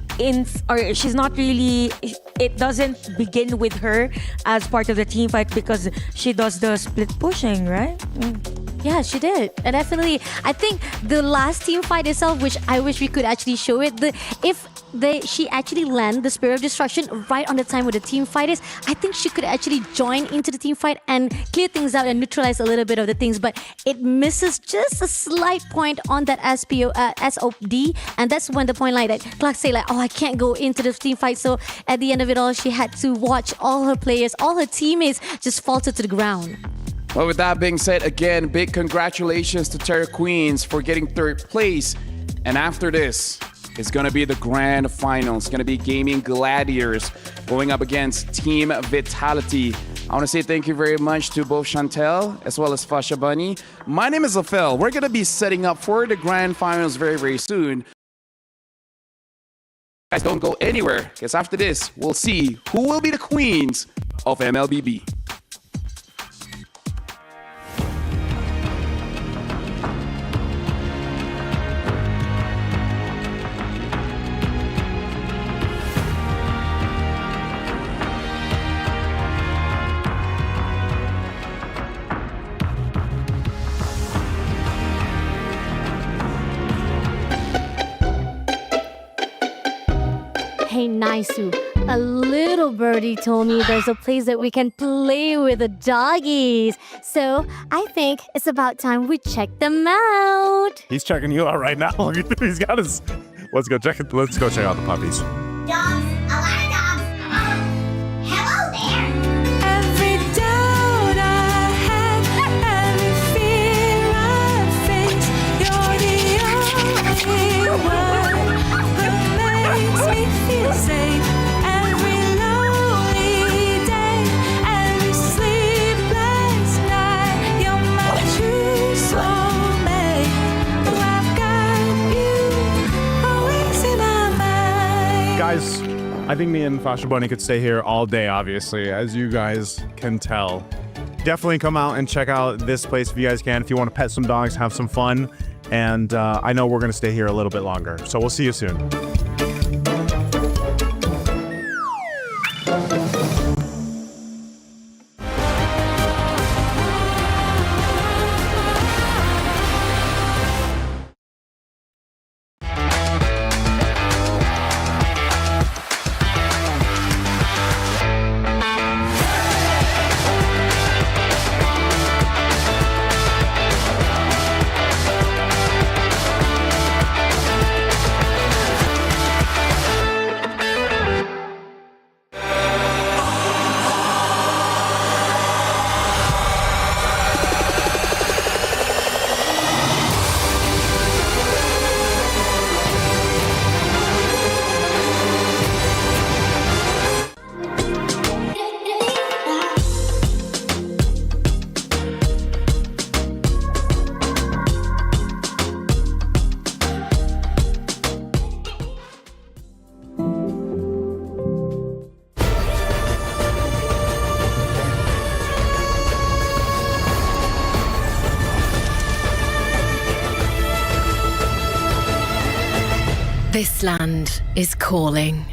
it doesn't begin with her as part of the team fight because she does the split pushing, right? Yeah, she did. And definitely, I think the last team fight itself, which I wish we could actually show it, she actually landed the Spear of Destruction right on the time where the team fight is, I think she could actually join into the team fight and clear things out and neutralize a little bit of the things, but it misses just a slight point on that SOD, and that's when the point like that Clark say like, oh, I can't go into the team fight. So at the end of it all, she had to watch all her players, all her teammates just falter to the ground. Well, with that being said, again, big congratulations to Terra Queens for getting third place. And after this, it's going to be the grand final. It's going to be Gaming Gladiators going up against Team Vitality. I want to say thank you very much to both Chantel as well as Fasha Bunny. My name is Afel. We're going to be setting up for the grand finals very, very soon. Guys, don't go anywhere, because after this, we'll see who will be the queens of MLBB. Hey, Naisu, a little birdie told me there's a place that we can play with the doggies. So I think it's about time we check them out. He's checking you out right now. He's got his. Let's go check it. Let's go check out the puppies. Dogs, a lot of dogs. Hello there. Every doubt I had, every fear I face, you're the only one who makes me feel safe. Every lonely day, every sleepless night, you're my true soulmate. I've got you always in my mind. Guys, I think me and Fasha Bunny could stay here all day, obviously, as you guys can tell. Definitely come out and check out this place if you guys can. If you want to pet some dogs, have some fun. And I know we're going to stay here a little bit longer. So we'll see you soon. This land is calling.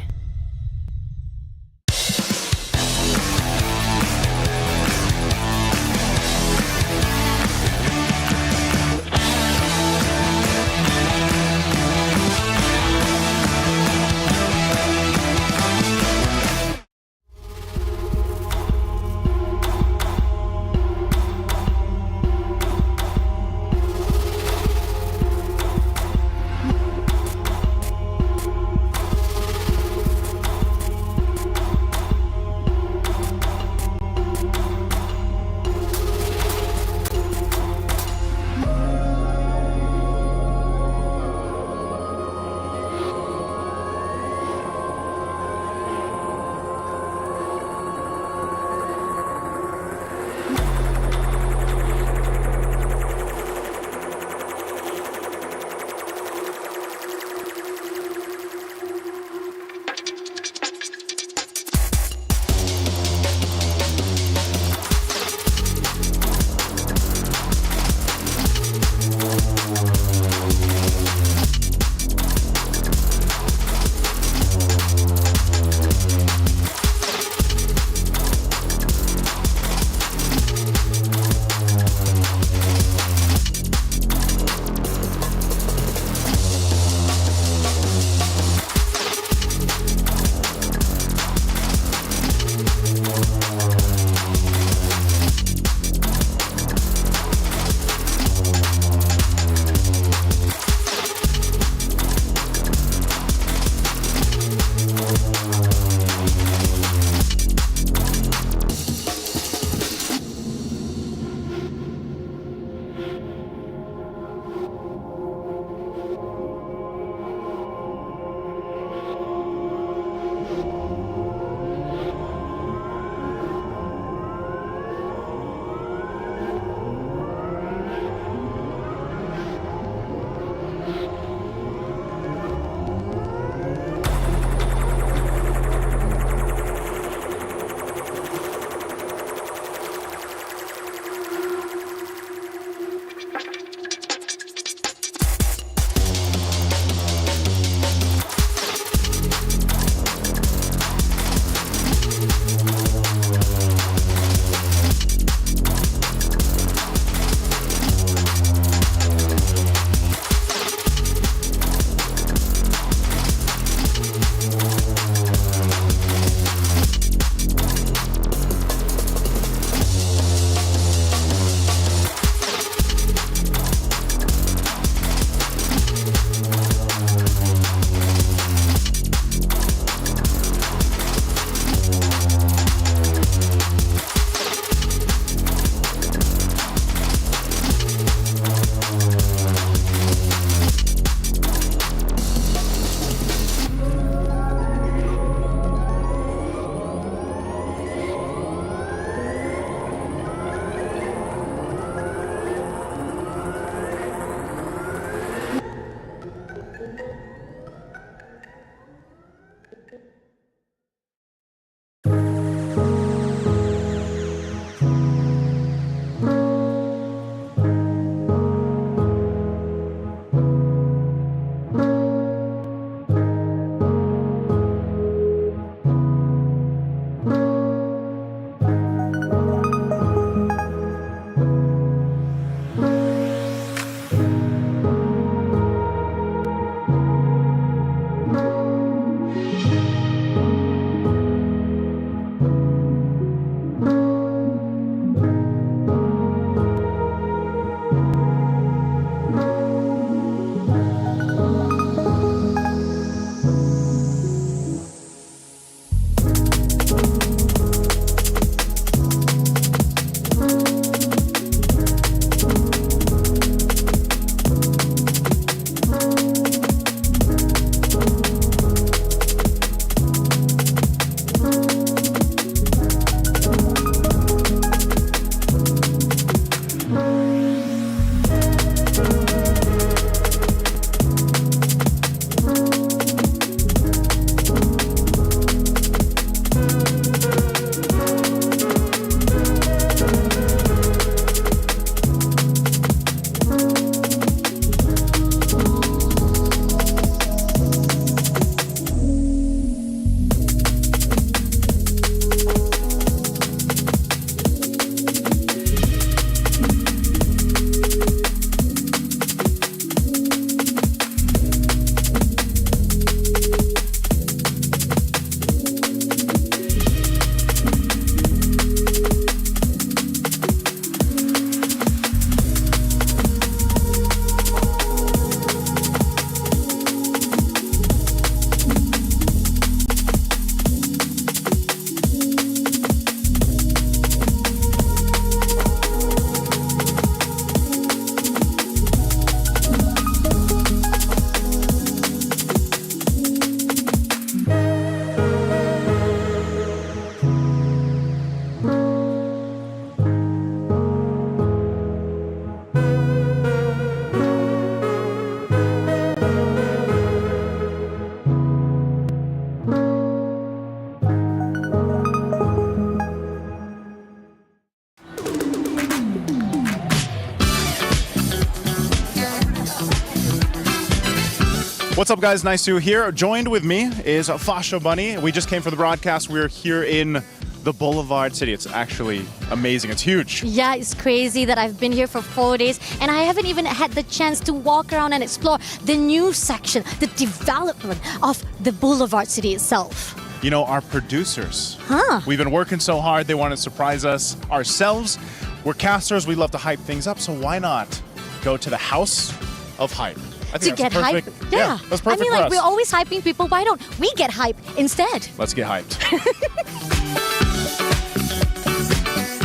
What's up, guys? Nice to here. Joined with me is Fasha Bunny. We just came for the broadcast. We're here in the Boulevard City. It's actually amazing. It's huge. Yeah, it's crazy that I've been here for 4 days and I haven't even had the chance to walk around and explore the new section, the development of the Boulevard City itself. You know, our producers. Huh? We've been working so hard. They want to surprise us ourselves. We're casters. We love to hype things up. So why not go to the House of Hype? I think To that's get perfect. hype? Yeah. That's perfect I mean, for like, us. we're always hyping people. Why don't we get hype instead? Let's get hyped.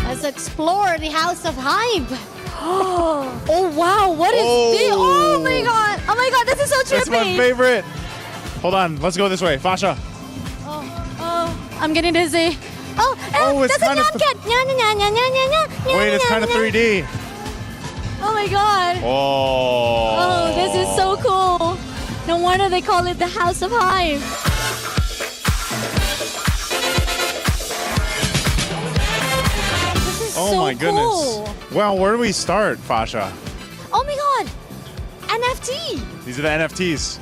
Let's explore the House of Hype. Oh wow, what is this? Oh my god! Oh my god, this is so trippy! That's my favorite. Hold on, let's go this way. Fasha. Oh, I'm getting dizzy. It's that's a kind of cat. Wait, it's kind of 3D. Oh my god. Oh, this is so cool. No wonder they call it the House of Hype. Oh so my goodness. cool. Well, where do we start, Fasha? Oh my god. NFT. These are the NFTs.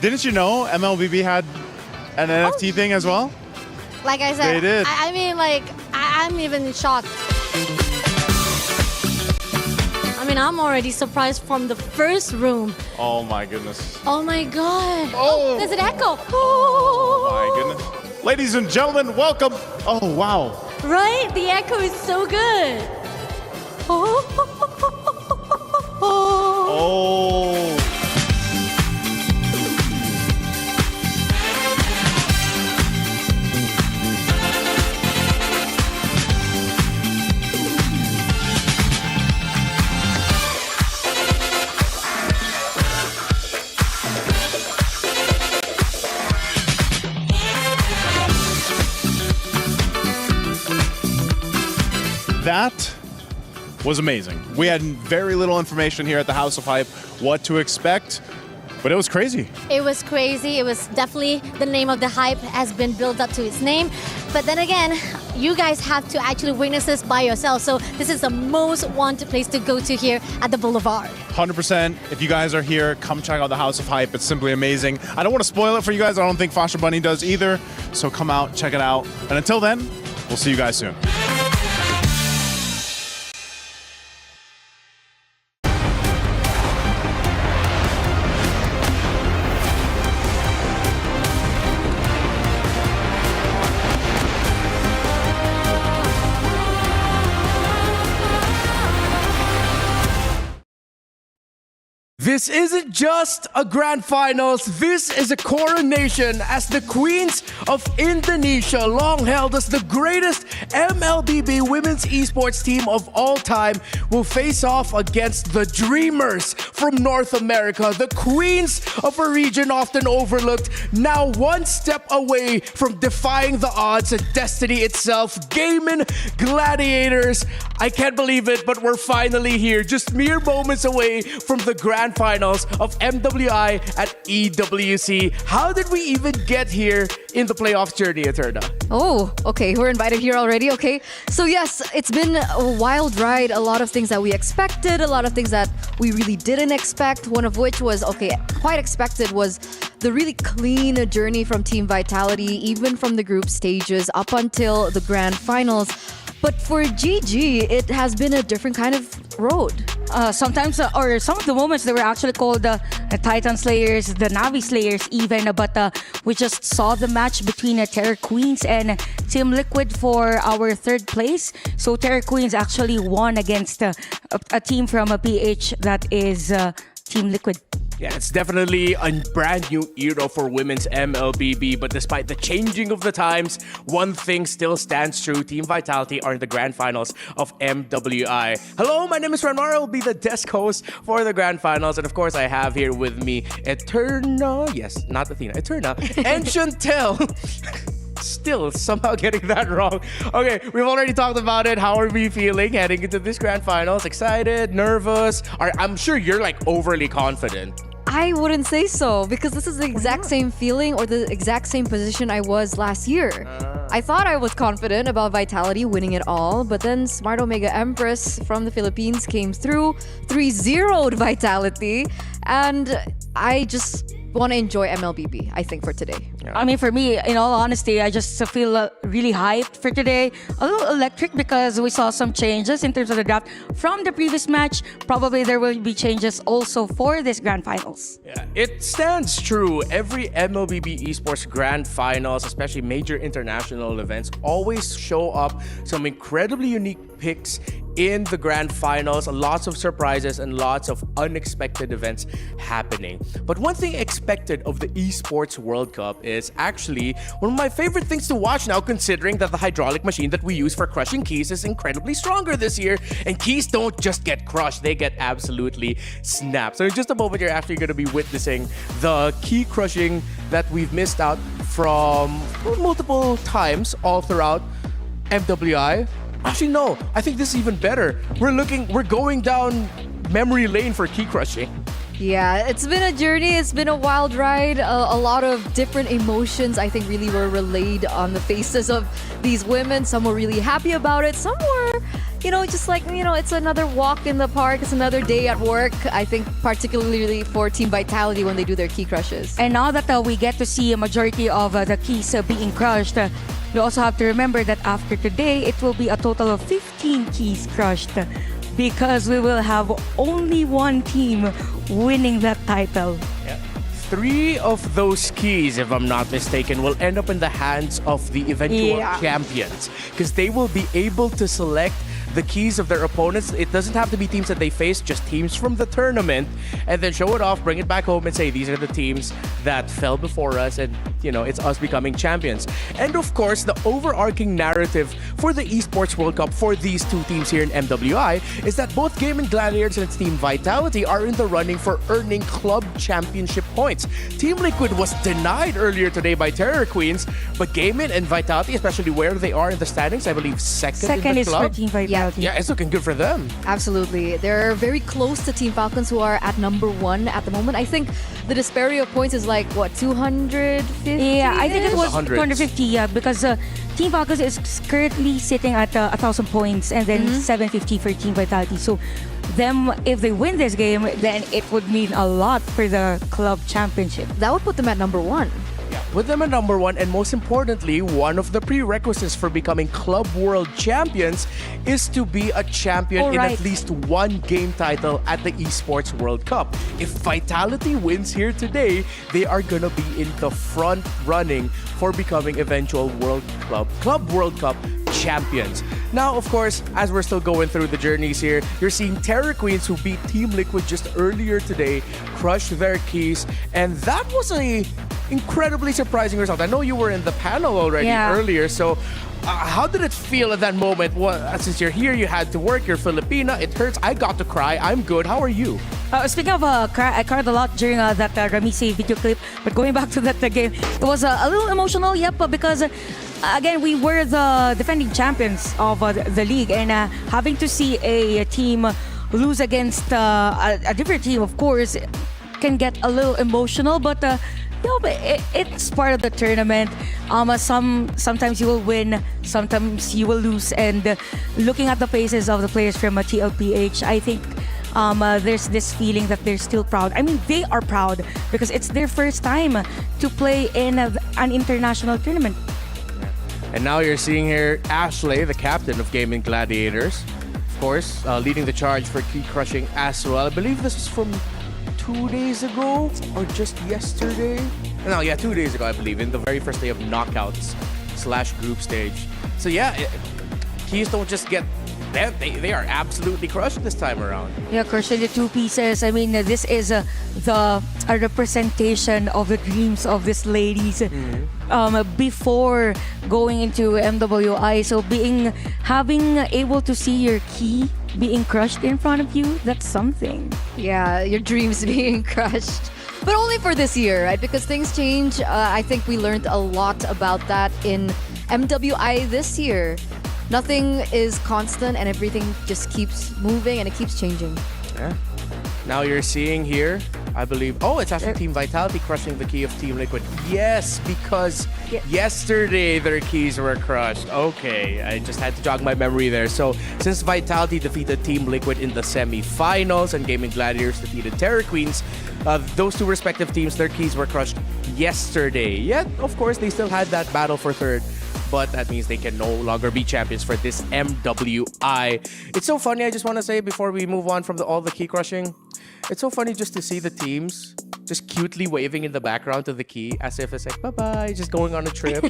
Didn't you know MLBB had an NFT thing as well? Like I said, They did. I mean, like, I'm even shocked. I mean, I'm already surprised from the first room. Oh my goodness. Oh my god. Oh, there's an echo. Oh. My goodness. Ladies and gentlemen, welcome. Oh, wow. Right? The echo is so good. Oh. Oh. That was amazing. We had very little information here at the House of Hype what to expect, but it was crazy. It was crazy. It was definitely the name of the hype has been built up to its name. But then again, you guys have to actually witness this by yourself. So this is the most wanted place to go to here at the Boulevard. 100%. If you guys are here, come check out the House of Hype. It's simply amazing. I don't want to spoil it for you guys. I don't think Fasha Bunny does either. So come out, check it out. And until then, we'll see you guys soon. This isn't just a grand finals, this is a coronation as the Queens of Indonesia, long held as the greatest MLBB women's esports team of all time, will face off against the Dreamers from North America, the Queens of a region often overlooked, now one step away from defying the odds and destiny itself, Gaming Gladiators. I can't believe it, but we're finally here, just mere moments away from the grand finals of MWI at EWC. How did we even get here in the playoff journey, Eterna? Oh, okay. We're invited here already. Okay. So yes, it's been a wild ride. A lot of things that we expected, a lot of things that we really didn't expect. One of which was, okay, quite expected was the really clean journey from Team Vitality, even from the group stages up until the grand finals. But for GG, it has been a different kind of road. Sometimes, or some of the moments, they were actually called the Titan Slayers, the Navi Slayers even. But we just saw the match between Terror Queens and Team Liquid for our third place. So Terror Queens actually won against a team from a PH that is Team Liquid. Yeah, it's definitely a brand new era for women's MLBB, but despite the changing of the times, one thing still stands true. Team Vitality are in the grand finals of MWI. Hello, my name is Ranmar. I'll be the desk host for the grand finals. And of course, I have here with me Eterna. Yes, not Athena, Eterna. And Chantel. Still somehow getting that wrong. Okay, we've already talked about it. How are we feeling heading into this grand finals? Excited? Nervous? I'm sure you're like overly confident. I wouldn't say so, because this is the exact same feeling or the exact same position I was last year. I thought I was confident about Vitality winning it all, but then Smart Omega Empress from the Philippines came through, 3-0'd Vitality, and I just want to enjoy MLBB, I think, for today. I mean, for me, in all honesty, I just feel really hyped for today. A little electric because we saw some changes in terms of the draft from the previous match. Probably there will be changes also for this grand finals. Yeah, it stands true. Every MLBB Esports Grand Finals, especially major international events, always show up some incredibly unique picks in the grand finals. Lots of surprises and lots of unexpected events happening. But one thing expected of the Esports World Cup is actually one of my favorite things to watch now, considering that the hydraulic machine that we use for crushing keys is incredibly stronger this year. And keys don't just get crushed, they get absolutely snapped. So in just a moment, you're actually going to be witnessing the key crushing that we've missed out from multiple times all throughout MWI. Actually, no. I think this is even better. We're going down memory lane for key crushing. Yeah, it's been a journey. It's been a wild ride. A lot of different emotions, I think, really were relayed on the faces of these women. Some were really happy about it. Some were, just like, it's another walk in the park. It's another day at work. I think particularly for Team Vitality when they do their key crushes. And now that we get to see a majority of the keys being crushed, we also have to remember that after today, it will be a total of 15 keys crushed because we will have only one team winning that title. Yeah. 3 of those keys, if I'm not mistaken, will end up in the hands of the eventual champions because they will be able to select the keys of their opponents. It doesn't have to be teams that they face, just teams from the tournament, and then show it off, bring it back home and say, these are the teams that fell before us, and it's us becoming champions. And of course, the overarching narrative for the Esports World Cup for these two teams here in MWI is that both Gaming Gladiators and its Team Vitality are in the running for earning club championship points. Team Liquid was denied earlier today by Terror Queens, but Gaming and Vitality, especially where they are in the standings, I believe second in the is club. for Team Vitality. Yeah, it's looking good for them. Absolutely. They're very close to Team Falcons, who are at number 1 at the moment. I think the disparity of points is like, what, 250? Yeah, I think it was 100s. 250, because Team Falcons is currently sitting at 1,000 points and then 750 for Team Vitality. So them, if they win this game, then it would mean a lot for the club championship. That would put them at number 1. Put them at number 1, and most importantly, one of the prerequisites for becoming Club World Champions is to be a champion in at least one game title at the Esports World Cup. If Vitality wins here today, they are gonna be in the front running for becoming eventual Club World Cup champions. Now, of course, as we're still going through the journeys here, you're seeing Terror Queens, who beat Team Liquid just earlier today, crush their keys, and that was a incredibly surprising result. I know you were in the panel already earlier, so how did it feel at that moment? Well, since you're here, you had to work, you're Filipina, it hurts. I got to cry. I'm good. How are you? Speaking of I cried a lot during that Ramise video clip, but going back to that game, it was a little emotional, because again, we were the defending champions of the league, and having to see a team lose against a different team, of course, can get a little emotional, but it's part of the tournament. Sometimes you will win, sometimes you will lose, and looking at the faces of the players from TLPH, I think there's this feeling that they're still proud. I mean, they are proud because it's their first time to play in an international tournament. And now you're seeing here Ashley, the captain of Gaming Gladiators, of course, leading the charge for key crushing as well. I believe this is from 2 days ago or just yesterday. No, yeah, 2 days ago, I believe, in the very first day of knockouts / group stage. So yeah, keys don't just get they are absolutely crushed this time around. Yeah, crushing the 2 pieces. I mean, this is a representation of the dreams of these ladies before going into MWI. So having able to see your key being crushed in front of you, that's something. Yeah, your dreams being crushed. But only for this year, right? Because things change. I think we learned a lot about that in MWI this year. Nothing is constant and everything just keeps moving and it keeps changing. Yeah. Now you're seeing here I believe. Oh, it's actually Team Vitality crushing the key of Team Liquid. Yes, because yesterday their keys were crushed. Okay, I just had to jog my memory there. So since Vitality defeated Team Liquid in the semi-finals and Gaming Gladiators defeated Terror Queens, those two respective teams, their keys were crushed yesterday. Yet, of course, they still had that battle for third. But that means they can no longer be champions for this MWI. It's so funny, I just want to say before we move on from all the key crushing, it's so funny just to see the teams just cutely waving in the background to the key as if it's like, bye-bye, just going on a trip.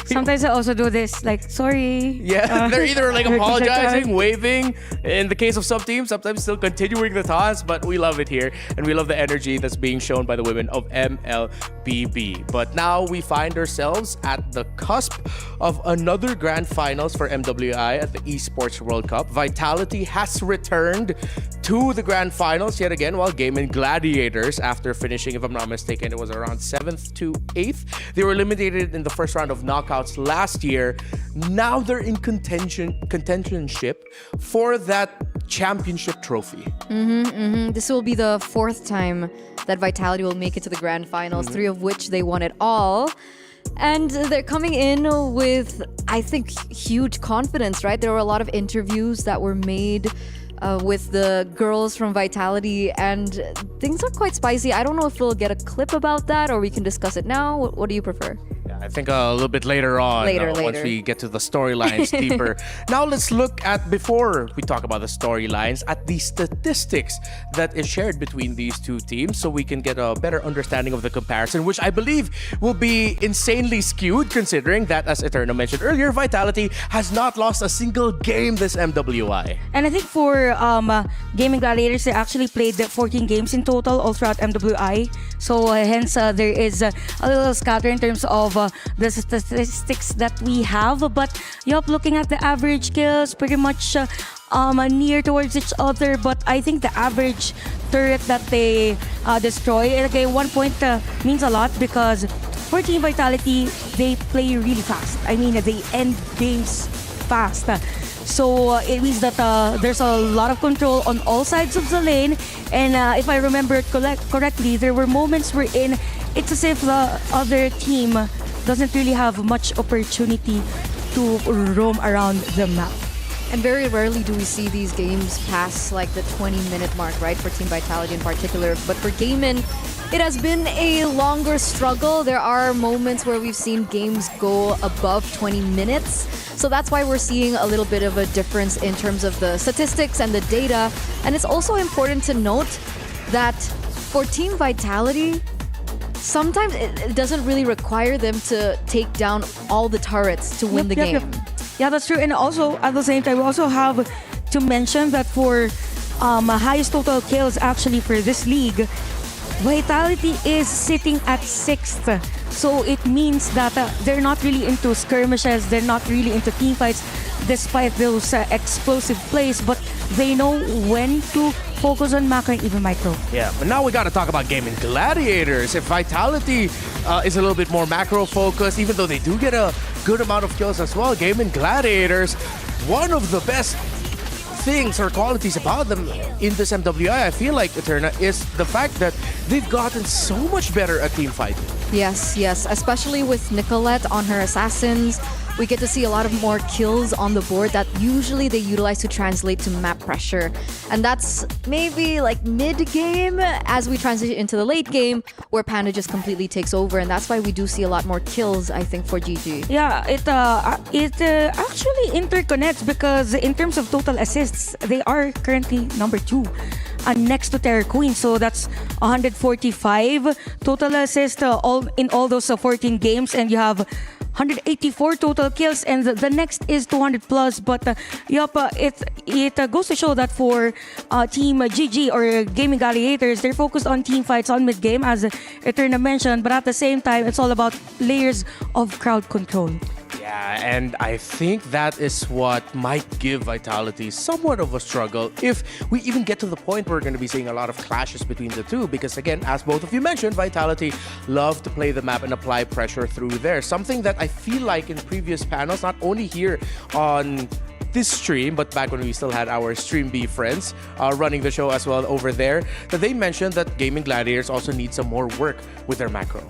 Sometimes I also do this, like, sorry. Yeah, they're either like apologizing, waving. In the case of some teams, sometimes still continuing the taunts, but we love it here. And we love the energy that's being shown by the women of MLBB. But now we find ourselves at the cusp of another grand finals for MWI at the Esports World Cup. Vitality has returned to the grand finals yet again, while Gaming Gladiators, after finishing, if I'm not mistaken, it was around 7th to 8th. They were eliminated in the first round of knockouts last year. Now they're in contentionship for that championship trophy. This will be the 4th time that Vitality will make it to the grand finals, 3 of which they won it all. And they're coming in with, I think, huge confidence, right? There were a lot of interviews that were made with the girls from Vitality, and things are quite spicy. I don't know if we'll get a clip about that or we can discuss it now. What do you prefer? Yeah, I think a little bit later on, once we get to the storylines deeper. Now let's look at, before we talk about the storylines, at the statistics that is shared between these two teams so we can get a better understanding of the comparison, which I believe will be insanely skewed considering that, as Eterna mentioned earlier, Vitality has not lost a single game this MWI. And I think for Gaming Gladiators, they actually played 14 games in total all throughout MWI. So hence there is a little scatter in terms of the statistics that we have. But looking at the average kills, pretty much near towards each other. But I think the average turret that they destroy, okay, 1 point means a lot because for Team Vitality, they play really fast. I mean, they end games fast. So it means that there's a lot of control on all sides of the lane. And if I remember it correctly, there were moments wherein it's as if the other team doesn't really have much opportunity to roam around the map. And very rarely do we see these games pass like the 20-minute mark, right? For Team Vitality in particular. But for Gaimin, it has been a longer struggle. There are moments where we've seen games go above 20 minutes. So that's why we're seeing a little bit of a difference in terms of the statistics and the data. And it's also important to note that for Team Vitality, sometimes it doesn't really require them to take down all the turrets to win the game. Yeah, that's true. And also, at the same time, we also have to mention that for highest total kills actually for this league, Vitality is sitting at 6th. So it means that they're not really into skirmishes, they're not really into team fights, despite those explosive plays, but they know when to focus on macro and even micro. Yeah, but now we got to talk about Gaming Gladiators. If Vitality is a little bit more macro focused, even though they do get a good amount of kills as well, Gaming Gladiators, one of the best things or qualities about them in this MWI, I feel like, Eterna, is the fact that they've gotten so much better at team fighting. Yes, especially with Nicolette on her assassins. We get to see a lot of more kills on the board that usually they utilize to translate to map pressure. And that's maybe like mid-game as we transition into the late game where Panda just completely takes over. And that's why we do see a lot more kills, I think, for GG. Yeah, it actually interconnects because in terms of total assists, they are currently number 2. Next to Terror Queen. So that's 145 total assists in all those 14 games. And you have 184 total kills, and the next is 200 plus. But it goes to show that for Team GG or Gaming Gladiators, they're focused on team fights on mid game, as Eterna mentioned. But at the same time, it's all about layers of crowd control. Yeah, and I think that is what might give Vitality somewhat of a struggle if we even get to the point where we're going to be seeing a lot of clashes between the two. Because again, as both of you mentioned, Vitality love to play the map and apply pressure through there. Something that I feel like in previous panels, not only here on this stream, but back when we still had our Stream B friends running the show as well over there, that they mentioned that Gaming Gladiators also need some more work with their macro.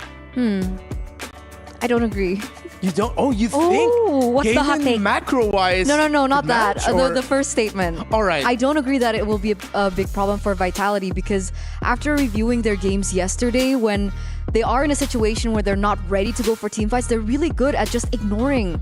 I don't agree. You don't? Oh, you think? What's the hot take? Macro-wise. No, not that. match, or- The first statement. All right. I don't agree that it will be a big problem for Vitality because after reviewing their games yesterday, when they are in a situation where they're not ready to go for team fights, they're really good at just ignoring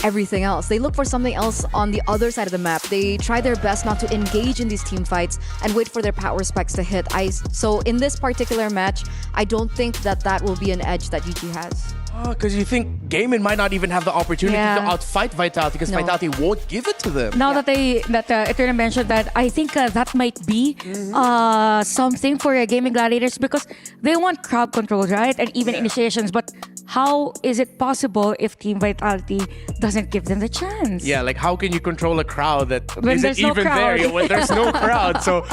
everything else. They look for something else on the other side of the map. They try their best not to engage in these team fights and wait for their power specs to hit. So in this particular match, I don't think that will be an edge that GG has. Because you think Gaming might not even have the opportunity to outfight Vitality because Vitality won't give it to them. Now that Eterna mentioned that, I think that might be something for Gaming Gladiators because they want crowd control, right? And even initiations. But how is it possible if Team Vitality doesn't give them the chance? Yeah, like how can you control a crowd that When isn't there's no even crowd. there when there's no crowd? So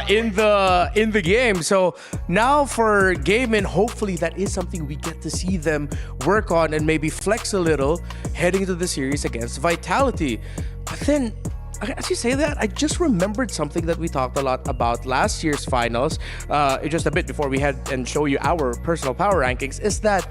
in the game, so now for Gaming, hopefully that is something we get to see them work on and maybe flex a little heading into the series against Vitality. But then, as you say that, I just remembered something that we talked a lot about last year's finals, just a bit before we head and show you our personal power rankings, is that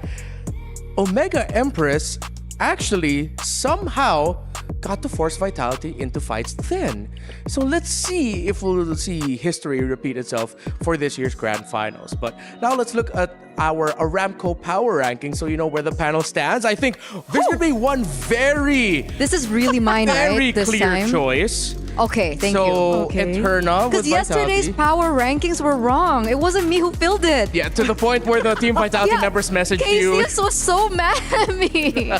Omega Empress actually somehow got to force Vitality into fights then. So let's see if we'll see history repeat itself for this year's grand finals. But now let's look at our Aramco power ranking so you know where the panel stands. I think there's going to be one This is really mine, very right? This clear time? choice. Okay, thank you. So Eterna with Because yesterday's Vitality. power rankings were wrong. It wasn't me who filled it. Yeah, to the point where the Team Vitality members messaged you. KCS was so mad at me.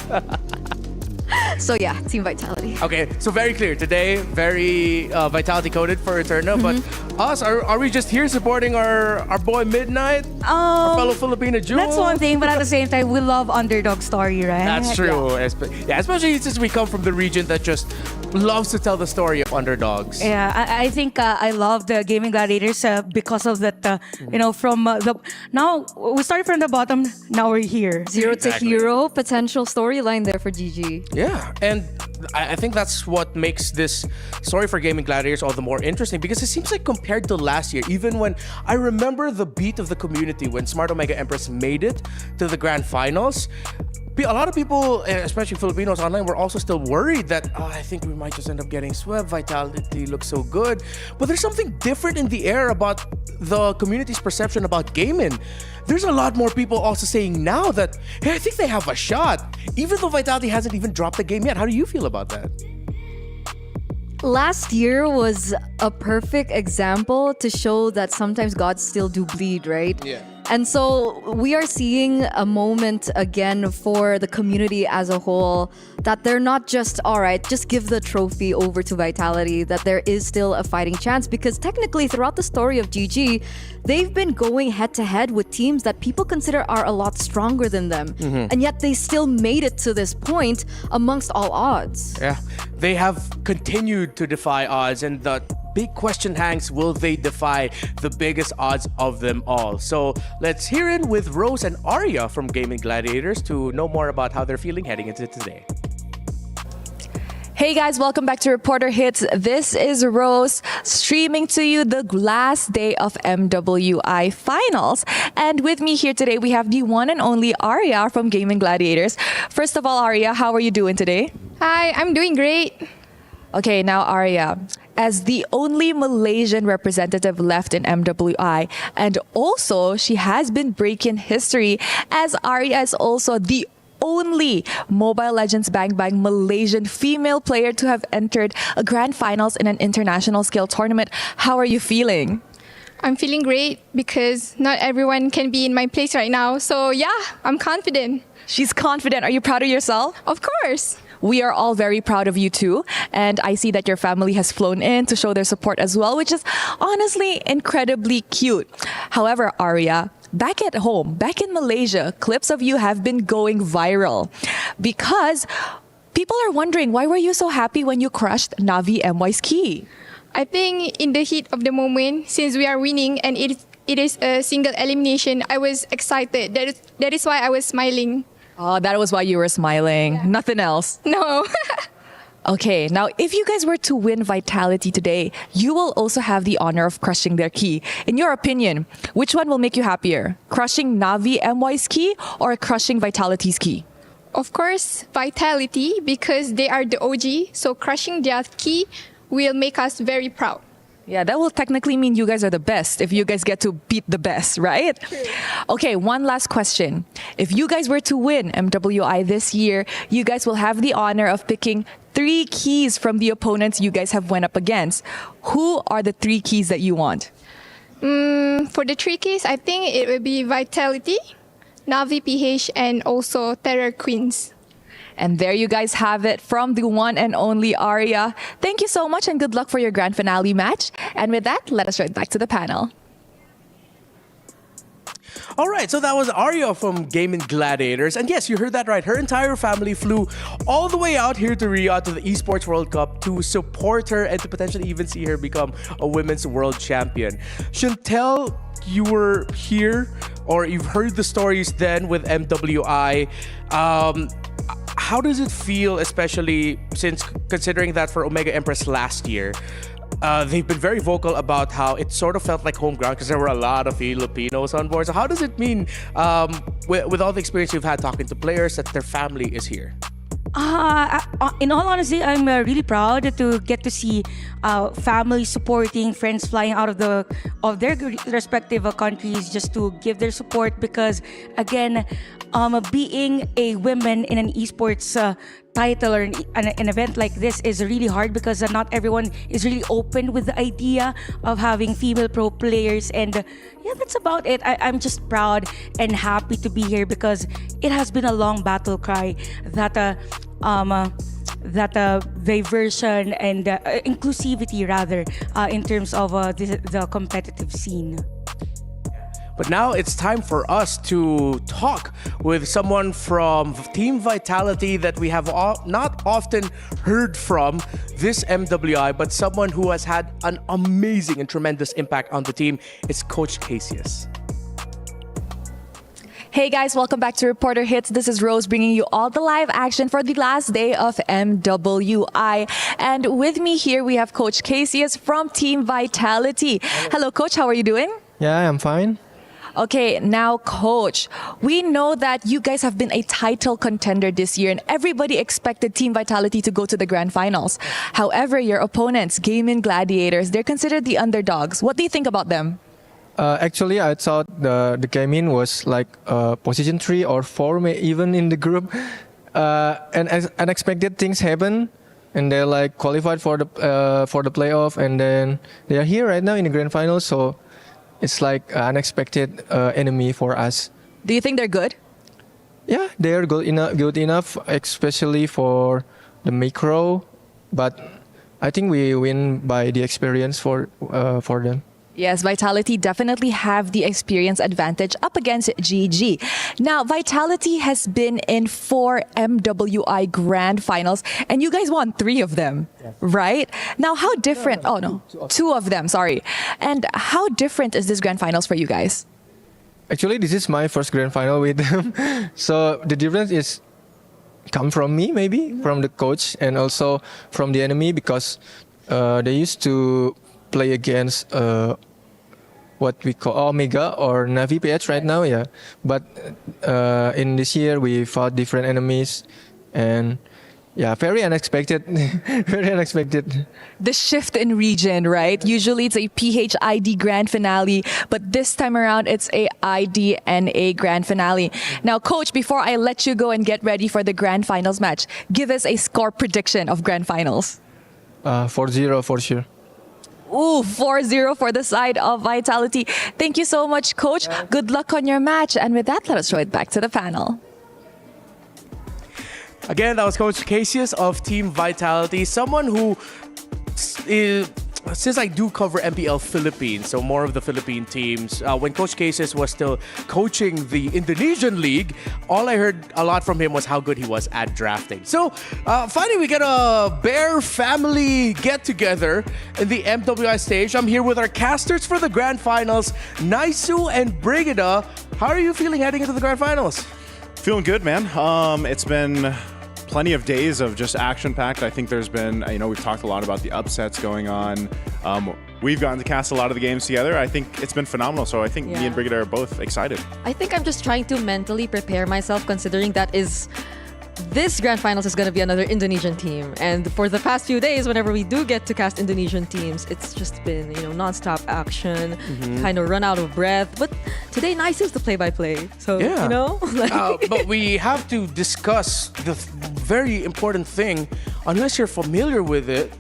So yeah, Team Vitality. Okay, so very clear today, very Vitality coded for Eterna, but us, are we just here supporting our boy Midnight, our fellow Filipino Jewel? That's one thing, but at the same time, we love underdog story, right? That's true. Yeah, especially since we come from the region that just loves to tell the story of underdogs. Yeah, I think I love the Gaming Gladiators because of that, from now we started from the bottom, now we're here. Zero to hero potential storyline there for GG. Yeah, and I think that's what makes this story for Gaming Gladiators all the more interesting because it seems like compared to last year, even when I remember the beat of the community when Smart Omega Empress made it to the grand finals, a lot of people, especially Filipinos online, were also still worried that I think we might just end up getting swept. Vitality looks so good. But there's something different in the air about the community's perception about gaming. There's a lot more people also saying now that, hey, I think they have a shot, even though Vitality hasn't even dropped the game yet. How do you feel about that? Last year was a perfect example to show that sometimes gods still do bleed, right? Yeah. And so we are seeing a moment again for the community as a whole that they're not just, all right, just give the trophy over to Vitality, that there is still a fighting chance because technically throughout the story of GG, they've been going head to head with teams that people consider are a lot stronger than them. And yet they still made it to this point amongst all odds. Yeah, they have continued to defy odds, and the big question hangs, will they defy the biggest odds of them all? So let's hear it with Rose and Arya from Gaming Gladiators to know more about how they're feeling heading into today. Hey guys, welcome back to Reporter Hits. This is Rose streaming to you the last day of MWI Finals. And with me here today, we have the one and only Arya from Gaming Gladiators. First of all, Arya, how are you doing today? Hi, I'm doing great. Okay, now Arya, as the only Malaysian representative left in MWI, and also she has been breaking history as Arya is also the only Mobile Legends Bang Bang Malaysian female player to have entered a grand finals in an international scale tournament. How are you feeling? I'm feeling great because not everyone can be in my place right now. So yeah, I'm confident. She's confident. Are you proud of yourself? Of course. We are all very proud of you too. And I see that your family has flown in to show their support as well, which is honestly incredibly cute. However, Arya, back at home, back in Malaysia, clips of you have been going viral because people are wondering, why were you so happy when you crushed Navi MY's key? I think in the heat of the moment, since we are winning and it is a single elimination, I was excited. That is why I was smiling. Oh, that was why you were smiling. Yeah. Nothing else. No. Okay, now if you guys were to win Vitality today, you will also have the honor of crushing their key. In your opinion, which one will make you happier? Crushing Navi MY's key or crushing Vitality's key? Of course, Vitality, because they are the OG, so crushing their key will make us very proud. Yeah, that will technically mean you guys are the best if you guys get to beat the best, right? Okay, one last question. If you guys were to win MWI this year, you guys will have the honor of picking 3 keys from the opponents you guys have went up against. Who are the 3 keys that you want? For the 3 keys, I think it will be Vitality, Navi PH, and also Terror Queens. And there you guys have it from the one and only Aria. Thank you so much and good luck for your grand finale match. And with that, let us right back to the panel. All right, so that was Arya from Gaming Gladiators. And yes, you heard that right. Her entire family flew all the way out here to Riyadh to the Esports World Cup to support her and to potentially even see her become a women's world champion. Chantel, you were here, or you've heard the stories then with MWI. How does it feel, especially since considering that for Omega Empress last year, they've been very vocal about how it sort of felt like home ground because there were a lot of Filipinos on board. So how does it mean, with all the experience you've had talking to players, that their family is here? In all honesty, I'm really proud to get to see family supporting, friends flying out of their respective countries just to give their support. Because again, being a woman in an esports title or an event like this is really hard because not everyone is really open with the idea of having female pro players. And yeah, that's about it. I'm just proud and happy to be here because it has been a long battle cry that diversion and inclusivity rather in terms of the competitive scene. But now it's time for us to talk with someone from Team Vitality that we have not often heard from this MWI, but someone who has had an amazing and tremendous impact on the team. It's Coach Casius. Hey guys, welcome back to Reporter Hits. This is Rose bringing you all the live action for the last day of MWI. And with me here, we have Coach Casius from Team Vitality. Hello, Coach. How are you doing? Yeah, I'm fine. Okay, now Coach, we know that you guys have been a title contender this year and everybody expected Team Vitality to go to the grand finals. However, your opponents, Gaming Gladiators, they're considered the underdogs. What do you think about them? Actually, I thought the gaming was like position 3 or 4 even in the group. And as unexpected things happen and they're like qualified for the playoff and then they are here right now in the grand finals. So it's like an unexpected enemy for us. Do you think they're good? Yeah, they are good enough, especially for the micro. But I think we win by the experience for them. Yes, Vitality definitely have the experience advantage up against GG. Now, Vitality has been in 4 MWI grand finals, and you guys won 3 of them, right? Now, how different... Oh, no. 2 of them, sorry. And how different is this grand finals for you guys? Actually, this is my first grand final with them. So the difference is come from me, maybe, from the coach, and also from the enemy, because they used to play against what we call Omega or Navi PH right now, yeah. But in this year, we fought different enemies, and yeah, very unexpected, very unexpected. The shift in region, right? Usually it's a PHID grand finale, but this time around it's a IDNA grand finale. Now, Coach, before I let you go and get ready for the grand finals match, give us a score prediction of grand finals. 4-0 for sure. Ooh, 4-0 for the side of Vitality. Thank you so much, Coach. Good luck on your match. And with that, let us throw it back to the panel. Again, that was Coach Casius of Team Vitality, someone who is... Since I do cover MPL Philippines, so more of the Philippine teams, when Coach Casius was still coaching the Indonesian League, all I heard a lot from him was how good he was at drafting. So finally, we get a Bear family get-together in the MWI stage. I'm here with our casters for the Grand Finals, Naisu and Brigida. How are you feeling heading into the Grand Finals? Feeling good, man. It's been plenty of days of just action-packed. I think there's been, we've talked a lot about the upsets going on. We've gotten to cast a lot of the games together. I think it's been phenomenal. So I think me and Brigitte are both excited. I think I'm just trying to mentally prepare myself, considering that this grand finals is going to be another Indonesian team. And for the past few days, whenever we do get to cast Indonesian teams, it's just been, non-stop action, kind of run out of breath. But today, nice is the play-by-play. So, But we have to discuss the very important thing. Unless you're familiar with it,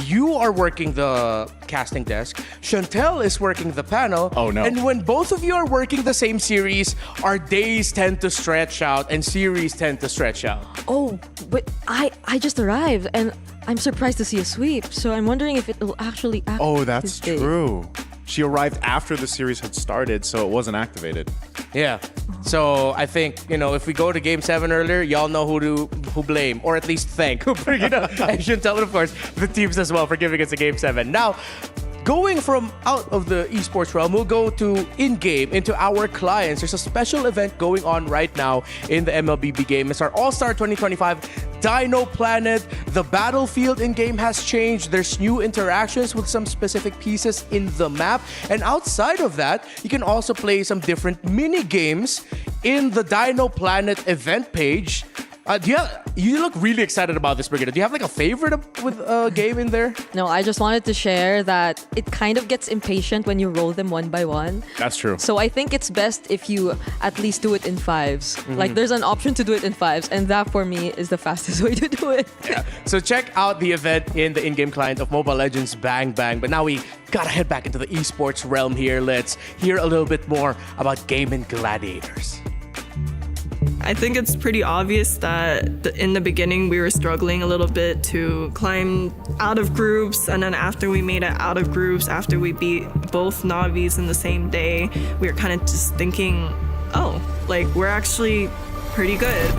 you are working the casting desk. Chantel is working the panel. Oh, no. And when both of you are working the same series, our days tend to stretch out and series tend to stretch out. Oh, but I just arrived and I'm surprised to see a sweep. So I'm wondering if it will actually activate. Oh, that's true. She arrived after the series had started, so it wasn't activated. Yeah. So I think, if we go to Game 7 earlier, y'all know who blame, or at least thank. And Chantel, and of course, the teams as well for giving us a Game 7. Now, going from out of the esports realm, we'll go to in-game, into our clients. There's a special event going on right now in the MLBB game. It's our All-Star 2025 Dino Planet. The battlefield in-game has changed. There's new interactions with some specific pieces in the map. And outside of that, you can also play some different mini games in the Dino Planet event page. You look really excited about this, Brigitte. Do you have a favorite with a game in there? No, I just wanted to share that it kind of gets impatient when you roll them one by one. That's true. So I think it's best if you at least do it in fives. There's an option to do it in fives, and that for me is the fastest way to do it. Yeah. So check out the event in the in-game client of Mobile Legends Bang Bang. But now we gotta head back into the esports realm here. Let's hear a little bit more about Gaming Gladiators. I think it's pretty obvious that in the beginning we were struggling a little bit to climb out of groups, and then after we made it out of groups, after we beat both Navis in the same day, we were kind of just thinking, we're actually pretty good.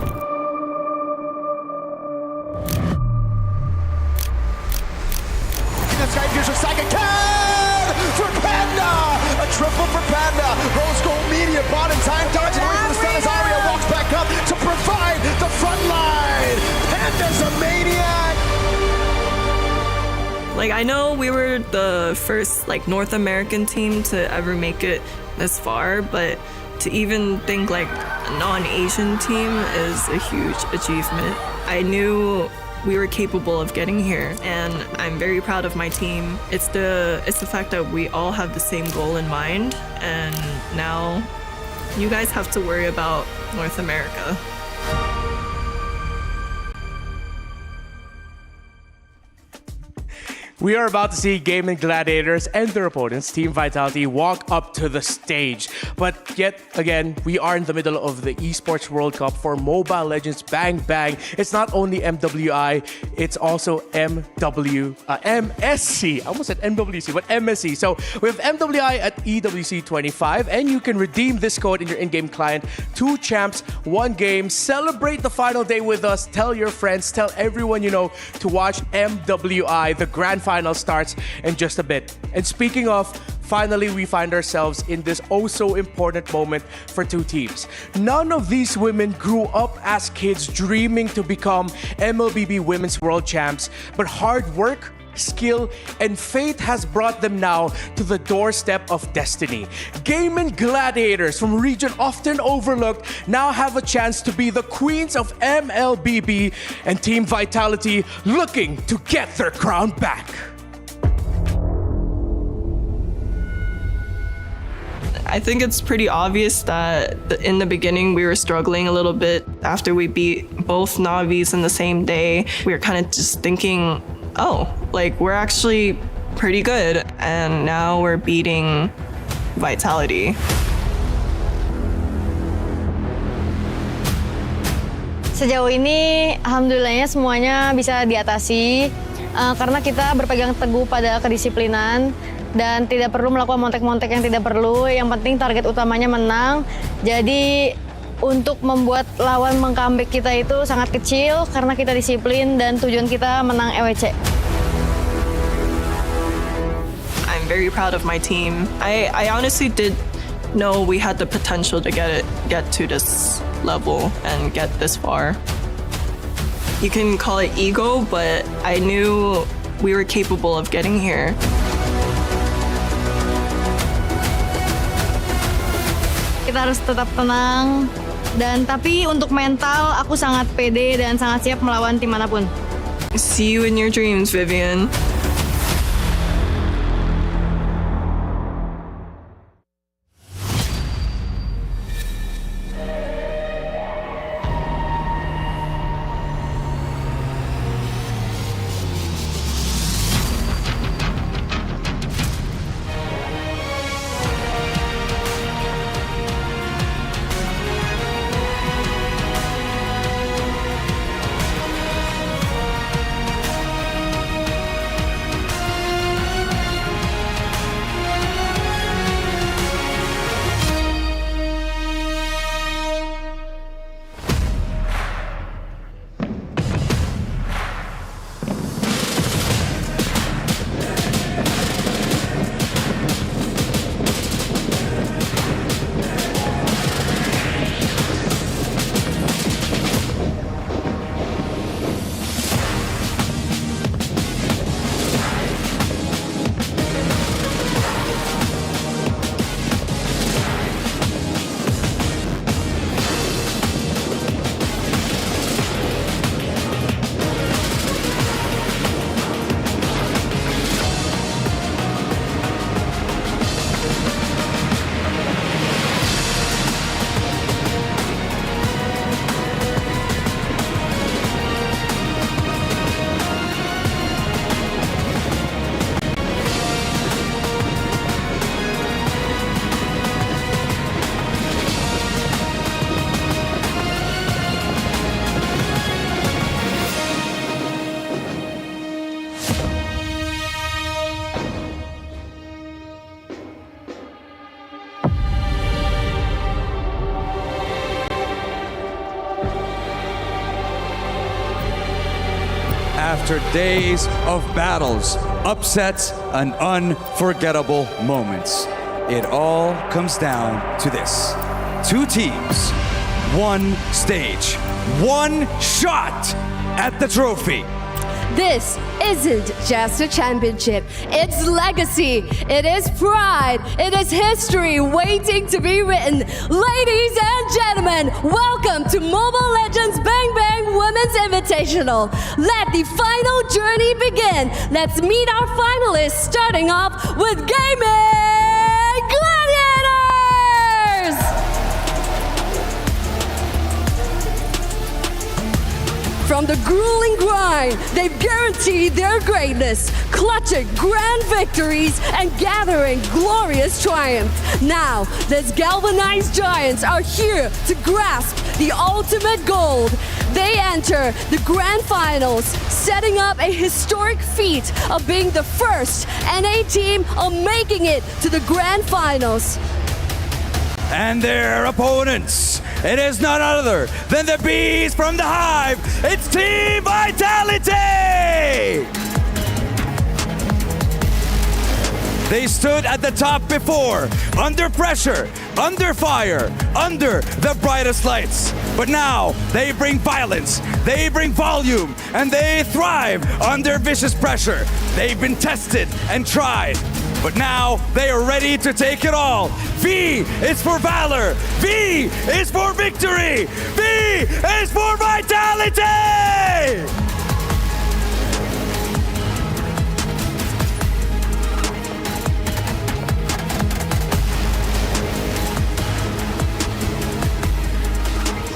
For Panda! A triple for Panda. Rose gold media, bought in time, dodging away from the stun as Aria walks back up to provide the front line. Panda's a maniac. I know we were the first North American team to ever make it this far, but to even think a non-Asian team is a huge achievement. I knew we were capable of getting here, and I'm very proud of my team. It's the fact that we all have the same goal in mind, and now you guys have to worry about North America. We are about to see Gaming Gladiators and their opponents, Team Vitality, walk up to the stage. But yet again, we are in the middle of the Esports World Cup for Mobile Legends Bang Bang. It's not only MWI, it's also MSC. I almost said MWC, but MSC. So we have MWI at EWC 25, and you can redeem this code in your in-game client. 2 champs, 1 game. Celebrate the final day with us. Tell your friends, tell everyone you know to watch MWI. The grand final starts in just a bit. And speaking of, finally we find ourselves in this oh so important moment for 2 teams. None of these women grew up as kids dreaming to become MLBB Women's World Champs, but hard work, skill, and fate has brought them now to the doorstep of destiny. Gaming Gladiators from a region often overlooked now have a chance to be the queens of MLBB, and Team Vitality looking to get their crown back. I think it's pretty obvious that in the beginning we were struggling a little bit. After we beat both Navis in the same day, we were kind of just thinking, we're actually pretty good, and now we're beating Vitality. Sejauh ini, alhamdulillahnya semuanya bisa diatasi karena kita berpegang teguh pada kedisiplinan dan tidak perlu melakukan montek-montek yang tidak perlu. Yang penting target utamanya menang. Jadi untuk membuat lawan meng-comeback kita itu sangat kecil karena kita disiplin dan tujuan kita menang EWC. I'm very proud of my team. I honestly did know we had the potential to get to this level and get this far. you can call it ego, but I knew we were capable of getting here. Kita harus tetap tenang. Dan tapi untuk mental, aku sangat pede dan sangat siap melawan tim manapun. See you in your dreams, Vivian. After days of battles, upsets, and unforgettable moments, it all comes down to this. 2 teams, 1 stage, 1 shot at the trophy. This isn't just a championship, it's legacy, it is pride, it is history waiting to be written. Ladies and gentlemen, welcome to Mobile Legends Bang Bang Women's Invitational. Let the final journey begin. Let's meet our finalists, starting off with Gaming Gladiators! From the grueling grind, they've guaranteed their greatness, clutching grand victories and gathering glorious triumphs. Now, these galvanized giants are here to grasp the ultimate gold. They enter the grand finals, setting up a historic feat of being the first NA team of making it to the grand finals. And their opponents, it is none other than the bees from the hive. It's Team Vitality! They stood at the top before, under pressure, under fire, under the brightest lights. But now they bring violence, they bring volume, and they thrive under vicious pressure. They've been tested and tried, but now they are ready to take it all. V is for valor, V is for victory, V is for vitality!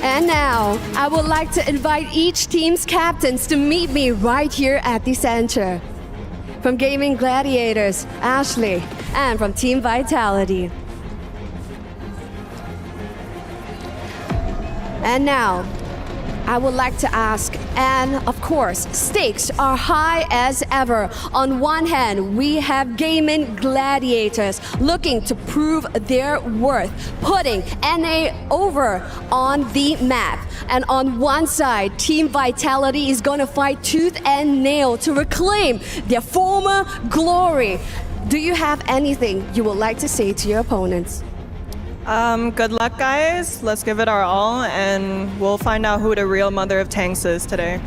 And now, I would like to invite each team's captains to meet me right here at the center. From Gaming Gladiators, Ashley, and from Team Vitality. And now, I would like to ask, and of course, stakes are high as ever. On one hand, we have Gaming Gladiators looking to prove their worth, putting NA over on the map. And on one side, Team Vitality is going to fight tooth and nail to reclaim their former glory. Do you have anything you would like to say to your opponents? Good luck, guys. Let's give it our all, and we'll find out who the real mother of tanks is today.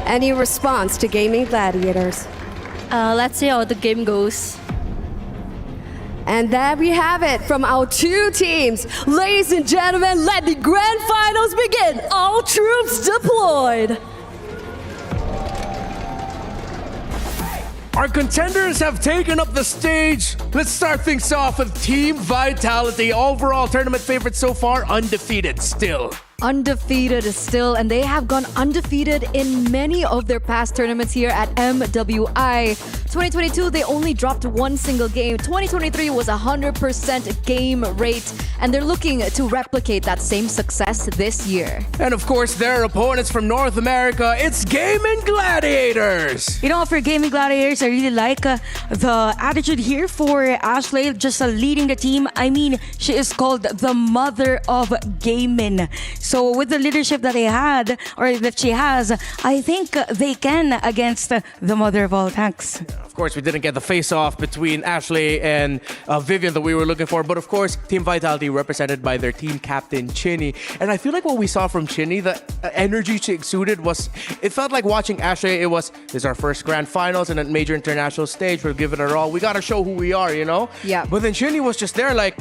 Any response to Gaming Gladiators? Let's see how the game goes. And there we have it from our two teams. Ladies and gentlemen, let the grand finals begin. All troops deployed. Our contenders have taken up the stage. Let's start things off with Team Vitality. Overall tournament favorites so far, undefeated still. Undefeated still, and they have gone undefeated in many of their past tournaments here at MWI. 2022, they only dropped one single game. 2023 was 100% game rate, and they're looking to replicate that same success this year. And of course, their opponents from North America, it's Gaming Gladiators. You know, for Gaming Gladiators, I really like the attitude here for Ashley, just leading the team. I mean, she is called the mother of gaming. So with the leadership that they had, or that she has, I think they can against the mother of all tanks. Of course, we didn't get the face-off between Ashley and Vivian that we were looking for. But of course, Team Vitality represented by their team captain, Chinny. And I feel like what we saw from Chinny, the energy she exuded was, it felt like watching Ashley, this is our first grand finals and a major international stage. We're giving it all. We got to show who we are, you know? Yeah. But then Chinny was just there like,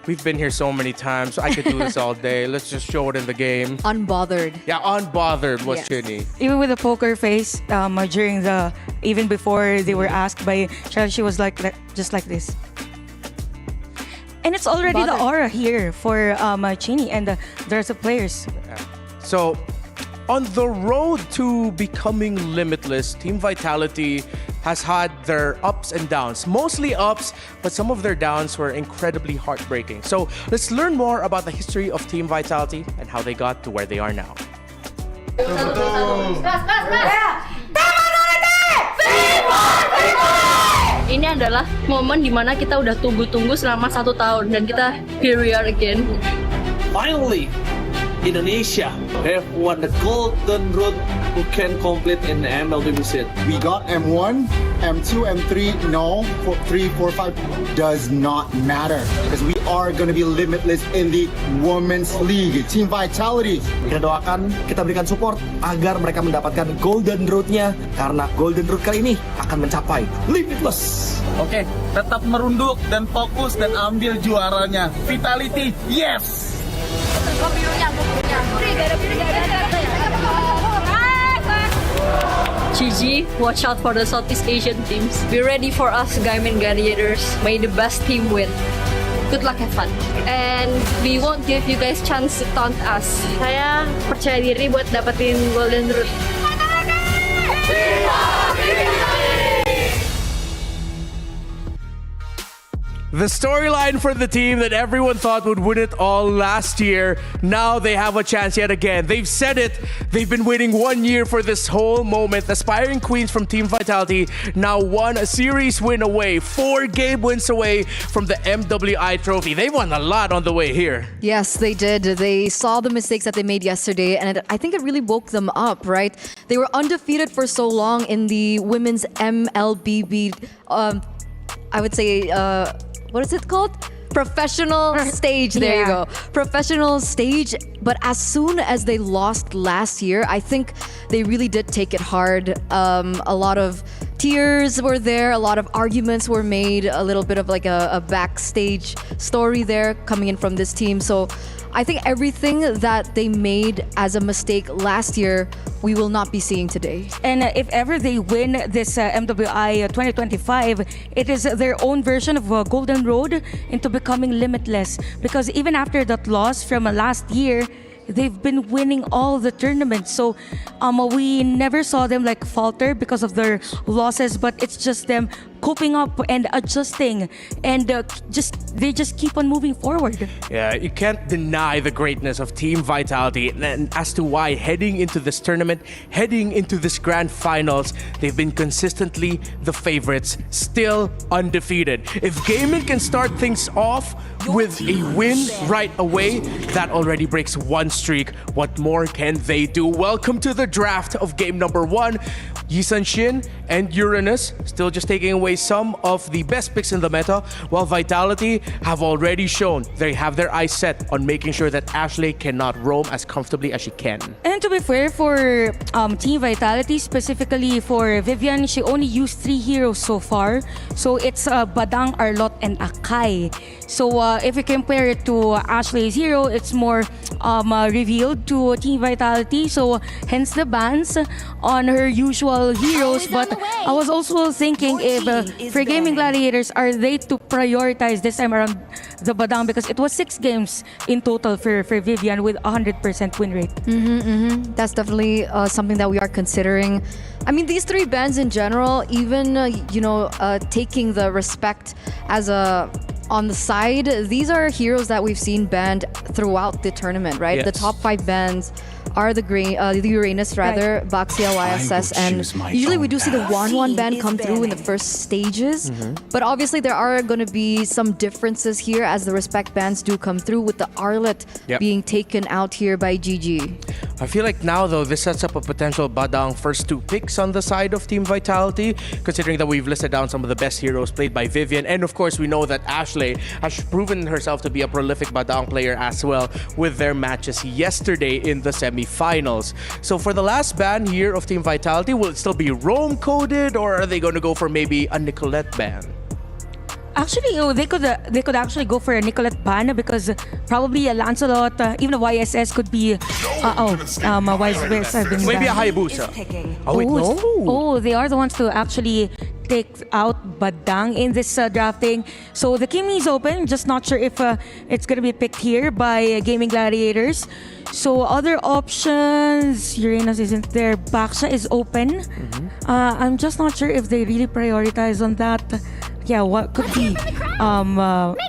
we've been here so many times. I could do this all day. Let's just show it in the game. Unbothered. Yeah, unbothered was Yes. Chinny. Even with the poker face, even before they were asked by Charlie, she was like just like this. And it's already the aura here for Chinny and the rest of players. So, on the road to becoming limitless, Team Vitality has had their ups and downs. Mostly ups, but some of their downs were incredibly heartbreaking. So, let's learn more about the history of Team Vitality and how they got to where they are now. Ini adalah momen dimana kita udah tunggu-tunggu selama 1 tahun dan kita here we are again. Finally, Indonesia have won the golden road who can complete in the MLBB set. We got M1, M2, M3, no, 3, 4, 5 does not matter because we are going to be limitless in the Women's League. Team Vitality. Kita doakan, kita berikan support agar mereka mendapatkan golden road-nya karena golden road kali ini akan mencapai limitless. Oke, tetap merunduk dan fokus dan ambil juaranya. Vitality, yes! GG, watch out for the Southeast Asian teams. Be ready for us, Gaming Gladiators. May the best team win. Good luck, have fun. And we won't give you guys chance to taunt us. Saya percaya diri buat dapetin Golden Root. The storyline for the team that everyone thought would win it all last year, now they have a chance yet again. They've said it. They've been waiting 1 year for this whole moment. Aspiring Queens from Team Vitality now won a series win away, 4 game wins away from the MWI trophy. They won a lot on the way here. Yes, they did. They saw the mistakes that they made yesterday, and I think it really woke them up, right? They were undefeated for so long in the women's MLBB, I would say, what is it called? Professional stage. There you go. Professional stage. But as soon as they lost last year, I think they really did take it hard. A lot of tears were there. A lot of arguments were made. A little bit of like a backstage story there coming in from this team. So I think everything that they made as a mistake last year, we will not be seeing today. And if ever they win this MWI 2025, it is their own version of Golden Road into becoming limitless. Because even after that loss from last year, they've been winning all the tournaments. So we never saw them like falter because of their losses, but it's just them coping up and adjusting, and they just keep on moving forward. Yeah, you can't deny the greatness of Team Vitality, and as to why heading into this tournament, heading into this grand finals, they've been consistently the favorites, still undefeated. If Gaming can start things off with a win right away, that already breaks one streak. What more can they do? Welcome to the draft of game number 1. Yisun Shin and Uranus still just taking away some of the best picks in the meta, while Vitality have already shown they have their eyes set on making sure that Ashley cannot roam as comfortably as she can. And to be fair, for Team Vitality, specifically for Vivian, she only used 3 heroes so far. So it's Badang, Arlot, and Akai. So if you compare it to Ashley's hero, it's more revealed to Team Vitality. So hence the bans on her usual heroes. But I was also thinking if for Gaming Gladiators, are they to prioritize this time around the Badang, because it was 6 games in total for Vivian with 100% win rate. That's definitely something that we are considering. I mean, these 3 bans in general, even taking the respect as a on the side, these are heroes that we've seen banned throughout the tournament, right? Yes. The top 5 bans are the Uranus, rather, Baxia, YSS, and usually we do see the 1-1 ban come through in the first stages. But obviously there are going to be some differences here as the respect bans do come through, with the Arlet being taken out here by GG. I feel like now, though, this sets up a potential Badang first 2 picks on the side of Team Vitality, considering that we've listed down some of the best heroes played by Vivian. And of course, we know that Ashley has proven herself to be a prolific Badang player as well with their matches yesterday in the semi-finals. So for the last ban here of Team Vitality, will it still be Roam coded, or are they going to go for maybe a Nicolette ban? Actually, they could actually go for a Nicolette ban, because probably a Lancelot, even a YSS could be. YSS have been Maybe a banned. Hayabusa. Oh wait, no. Oh, they are the ones to actually take out Badang in this drafting. So the Kimi is open, just not sure if it's gonna be picked here by Gaming Gladiators. So other options, Uranus isn't there. Baxia is open. I'm just not sure if they really prioritize on that. Yeah, what could be backshot.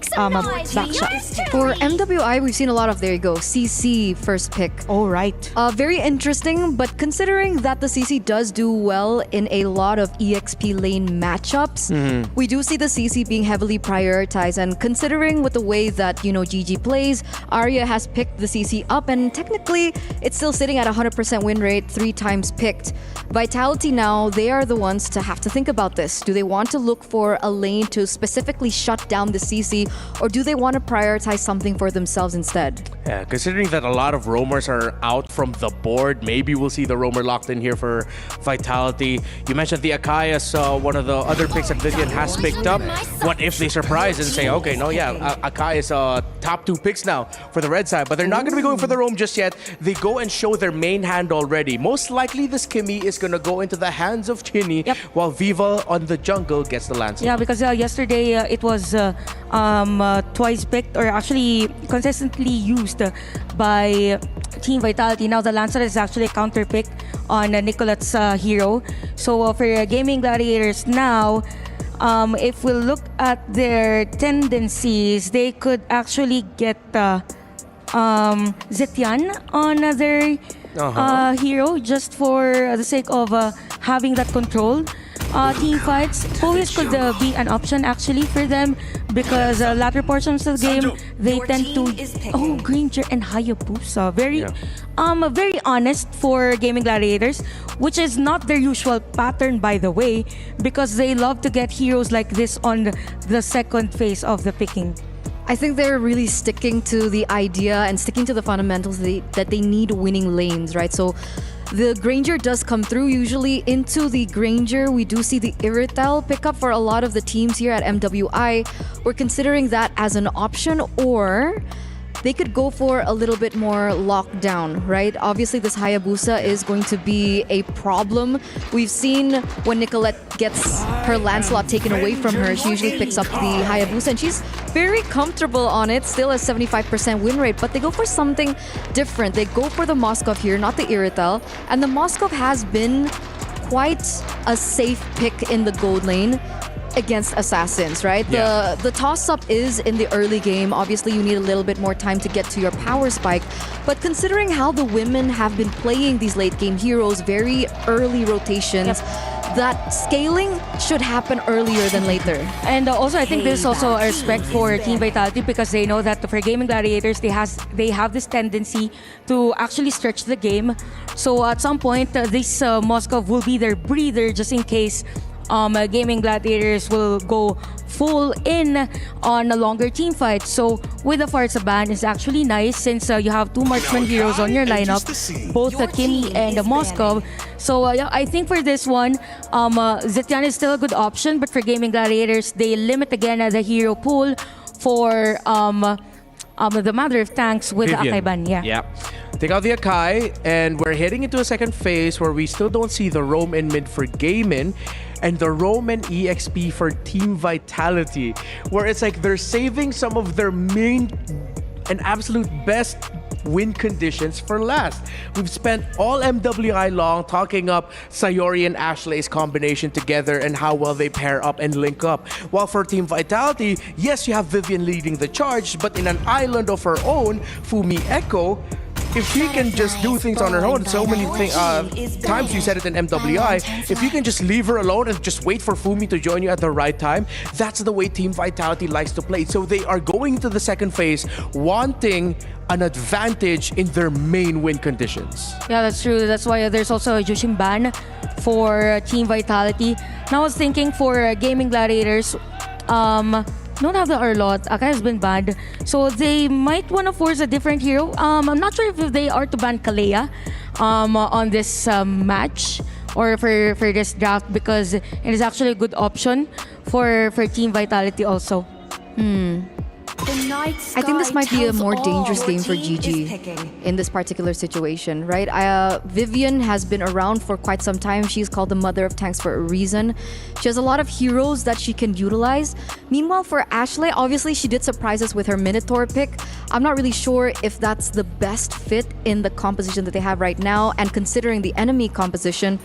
For MWI, we've seen a lot of, there you go, CC first pick. Oh, right. Very interesting, but considering that the CC does do well in a lot of EXP lane matchups, we do see the CC being heavily prioritized. And considering with the way that, GG plays, Arya has picked the CC up, and technically it's still sitting at 100% win rate, 3 times picked. Vitality now, they are the ones to have to think about this. Do they want to look for a lane to specifically shut down the CC, or do they want to prioritize something for themselves instead? Yeah, considering that a lot of roamers are out from the board, maybe we'll see the roamer locked in here for Vitality. You mentioned the Akai as one of the other picks that Vivian has picked up. What if they surprise and say, okay, no, yeah, Akai is top 2 picks now for the red side, but they're not going to be going for the roam just yet. They go and show their main hand already. Most likely this Kimi is going to go into the hands of Chinny, while Viva on the jungle gets the Lancelot. Yeah, because yesterday it was twice picked, or actually consistently used by Team Vitality. Now the Lancelot is actually a counter pick on Nicolette's hero. So for Gaming Gladiators now, if we look at their tendencies, they could actually get Zetian on their hero, just for the sake of having that control. Team fights always could be an option actually for them, because latter portions of the game they tend to Granger and Hayabusa, very honest for Gaming Gladiators, which is not their usual pattern, by the way, because they love to get heroes like this on the second phase of the picking. I think they're really sticking to the idea and sticking to the fundamentals that they need winning lanes, right? So the Granger does come through. Usually into the Granger, we do see the Irritel pick up for a lot of the teams here at MWI. We're considering that as an option, or they could go for a little bit more lockdown, right? Obviously, this Hayabusa is going to be a problem. We've seen when Nicolette gets her Lancelot taken away from her, she usually picks up the Hayabusa, and she's very comfortable on it, still a 75% win rate, but they go for something different. They go for the Moskov here, not the Irritel, and the Moskov has been quite a safe pick in the gold lane against assassins, right? The toss-up is in the early game. Obviously, you need a little bit more time to get to your power spike. But considering how the women have been playing these late game heroes, very early rotations, that scaling should happen earlier than later. And also, I think there's also a respect for Team Vitality because they know that for Gaming Gladiators, they have this tendency to actually stretch the game. So at some point, this Moscow will be their breather just in case Gaming Gladiators will go full in on a longer team fight. So with the Farsa ban, it's actually nice since you have two marksman heroes on your lineup, both the Kimi and the Moscow. So yeah, I think for this one, Zetian is still a good option, but for Gaming Gladiators, they limit again the hero pool for the Mother of Tanks with the Vivian. Akai ban. Yeah. Take out the Akai, and we're heading into a second phase where we still don't see the roam in mid for Gaimin and the roam and EXP for Team Vitality, where it's like they're saving some of their main and absolute best win conditions for last. We've spent all MWI long talking up Sayori and Ashley's combination together and how well they pair up and link up. While for Team Vitality, yes, you have Vivian leading the charge, but in an island of her own, Fumi Echo, if she can just do things on her own, so many times you said it in MWI, if you can just leave her alone and just wait for Fumi to join you at the right time, that's the way Team Vitality likes to play. So they are going to the second phase wanting an advantage in their main win conditions. Yeah, that's true. That's why there's also a Jushin ban for Team Vitality. Now I was thinking for Gaming Gladiators, don't have the Arlot. Akai has been banned. So they might want to force a different hero. I'm not sure if they are to ban Kalea on this match or for this draft because it is actually a good option for Team Vitality also. I think this might be a more dangerous game for GG in this particular situation, right? Vivian has been around for quite some time. She's called the Mother of Tanks for a reason. She has a lot of heroes that she can utilize. Meanwhile, for Ashley, obviously she did surprise us with her Minotaur pick. I'm not really sure if that's the best fit in the composition that they have right now, and considering the enemy composition.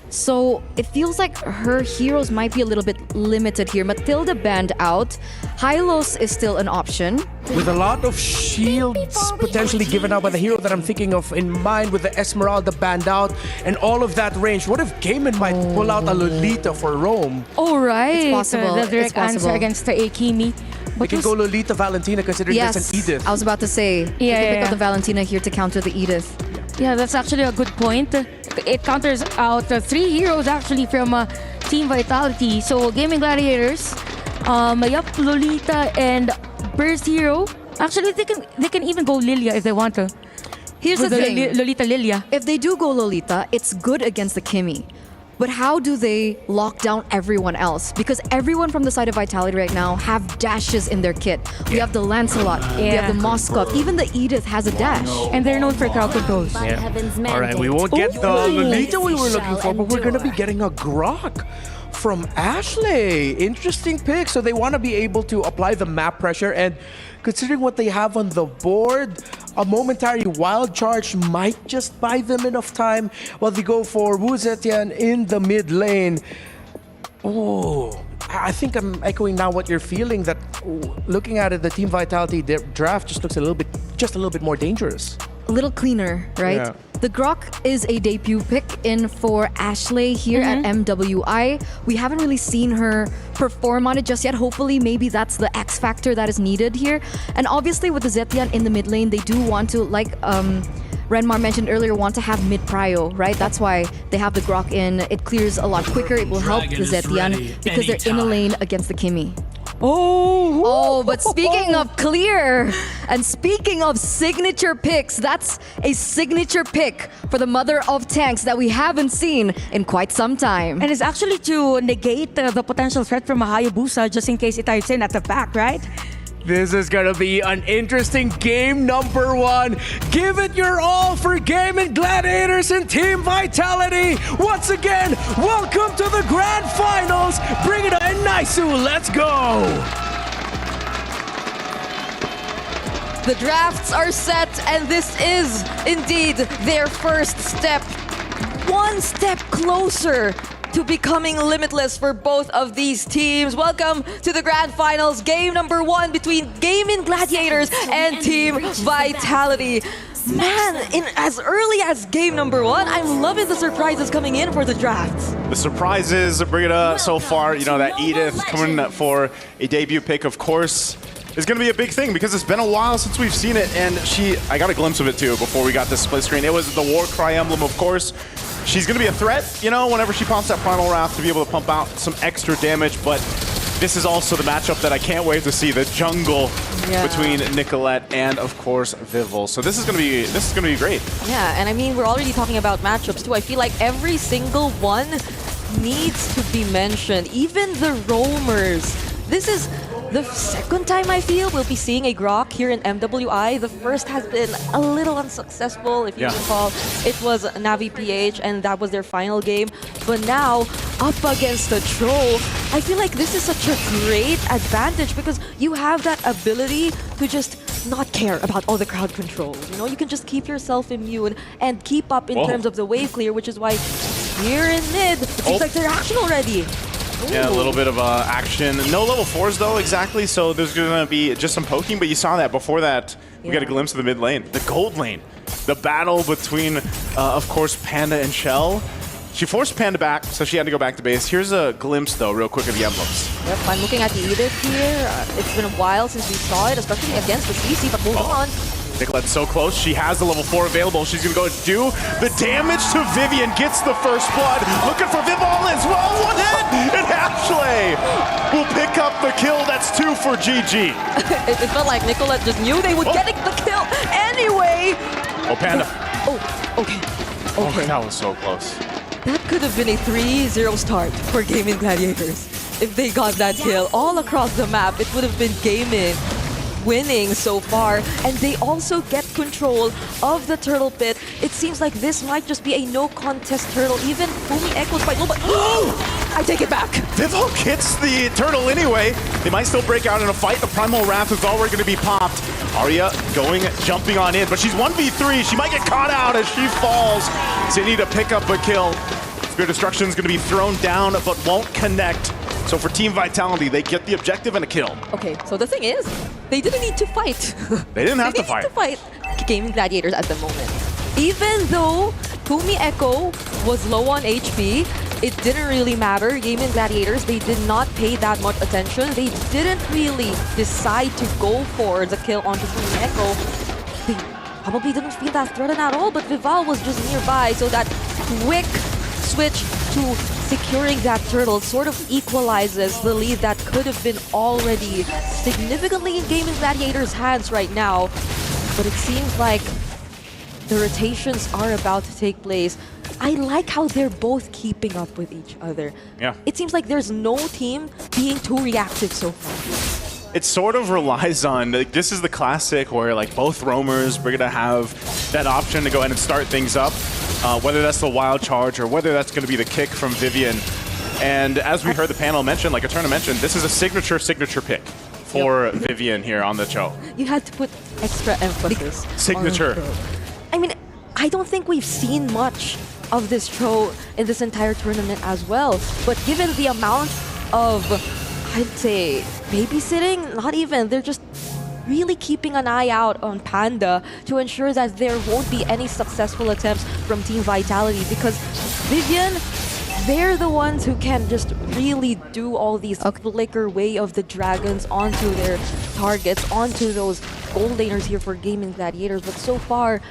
So it feels like her heroes might be a little bit limited here. Matilda banned out. Hylos is still an option. With a lot of shields potentially given out by the hero that I'm thinking of in mind, with the Esmeralda banned out and all of that range, what if Gaimin might pull out a Lolita for Roam? Oh, right. It's possible. The direct answer against the Akimi. We can go Lolita Valentina considering there's an Edith. I was about to say, you can pick up the Valentina here to counter the Edith. Yeah, that's actually a good point. It counters out three heroes actually from Team Vitality. So Gaming Gladiators, Lolita and Burst Hero. Actually, they can even go Lilia if they want to. Here's the thing. Lolita Lilia. If they do go Lolita, it's good against the Kimi. But how do they lock down everyone else? Because everyone from the side of Vitality right now have dashes in their kit. We have the Lancelot, we have the Moskov, even the Edith has a dash. And they're known for crowd controls. All right, we won't get the Lolita we were looking for, but we're going to be getting a Grok from Ashley. Interesting pick. So they want to be able to apply the map pressure, and considering what they have on the board, a momentary wild charge might just buy them enough time while they go for Wu Zetian in the mid lane. Oh, I think I'm echoing now what you're feeling, that looking at it, the Team Vitality draft just looks a little bit more dangerous. A little cleaner, right? Yeah. The Grok is a debut pick in for Ashley here at MWI. We haven't really seen her perform on it just yet. Hopefully, maybe that's the X factor that is needed here. And obviously, with the Zetian in the mid lane, they do want to, like Renmar mentioned earlier, want to have mid prio, right? That's why they have the Grok in. It clears a lot quicker. It will help the Zetian because they're in a lane against the Kimi. Oh, but speaking of clear and speaking of signature picks, that's a signature pick for the Mother of Tanks that we haven't seen in quite some time. And it's actually to negate the potential threat from a Hayabusa just in case it types in at the back, right? This is gonna be an interesting game number one. Give it your all for Gaming Gladiators and Team Vitality. Once again, welcome to the Grand Finals. Bring it on, Naisu, let's go. The drafts are set, and this is indeed their first step. One step closer to becoming limitless for both of these teams. Welcome to the Grand Finals, game number one between Gaming Gladiators and Team Vitality. Man, in as early as game number one, I'm loving the surprises coming in for the drafts. the surprises, Brigitte, so far, you know, that Edith coming for a debut pick, of course, is going to be a big thing because it's been a while since we've seen it, and I got a glimpse of it too before we got this split screen. It was the Warcry emblem, of course. She's going to be a threat, you know, whenever she pops that Primal Wrath to be able to pump out some extra damage, but this is also the matchup that I can't wait to see, the jungle between Nicolette and, of course, Vivol. So this is going to be great. Yeah, and I mean, we're already talking about matchups too. I feel like every single one needs to be mentioned, even the roamers. This is the second time I feel we'll be seeing a Grok here in MWI. The first has been a little unsuccessful, if you recall. It was Navi PH, and that was their final game. But now, up against the Troll, I feel like this is such a great advantage because you have that ability to just not care about all the crowd control. You know, you can just keep yourself immune and keep up in terms of the wave clear, which is why here in mid, it seems like they're action already. Ooh. Yeah, a little bit of action. No level 4s though, exactly, so there's going to be just some poking, but you saw that before that. We got a glimpse of the mid lane, the gold lane. The battle between, of course, Panda and Shell. She forced Panda back, so she had to go back to base. Here's a glimpse, though, real quick, of the emblems. Yep, I'm looking at the Edith here. It's been a while since we saw it, especially against the CC, but hold on. Nicolette's so close. She has the level 4 available. She's going to go do the damage to Vivian. Gets the first blood. Looking for Vivol as well. One hit! And Ashley will pick up the kill. That's 2 for GG. It felt like Nicolette just knew they would get the kill anyway. Oh, Panda. Oh, okay. Oh, that was so close. That could have been a 3-0 start for Gaming Gladiators. If they got that kill all across the map, it would have been Gaming winning so far, and they also get control of the turtle pit. It seems like this might just be a no contest turtle. Even Fumi echoes quite low, but I take it back. Vivol gets the turtle anyway. They might still break out in a fight. The Primal Wrath is already going to be popped. Arya jumping on in, but she's 1v3. She might get caught out as she falls. So you need to pick up a kill. Spirit Destruction is going to be thrown down, but won't connect. So for Team Vitality, they get the objective and a kill. Okay, so the thing is, they didn't need to fight. They didn't have to fight. They didn't need to fight Gaming Gladiators at the moment. Even though Fumi Echo was low on HP, it didn't really matter. Gaming Gladiators, they did not pay that much attention. They didn't really decide to go for the kill onto Fumi Echo. They probably didn't feel that threatened at all, but Vivol was just nearby, so that quick switch to securing that turtle sort of equalizes the lead that could have been already significantly in Gaming Gladiators' hands right now. But it seems like the rotations are about to take place. I like how they're both keeping up with each other. Yeah. It seems like there's no team being too reactive so far. It sort of relies on, this is the classic where like both roamers are gonna have that option to go ahead and start things up. Whether that's the wild charge or whether that's gonna be the kick from Vivian. And as we heard the panel mention, like Eterna mentioned, this is a signature pick for Vivian here on the show. You had to put extra emphasis. Signature. I mean, I don't think we've seen much of this Tro in this entire tournament as well. But given the amount of, I'd say, babysitting, not even, they're just really keeping an eye out on Panda to ensure that there won't be any successful attempts from Team Vitality, because Vivian, they're the ones who can just really do all these flicker way of the dragons onto their targets, onto those gold laners here for Gaming Gladiators. But so far,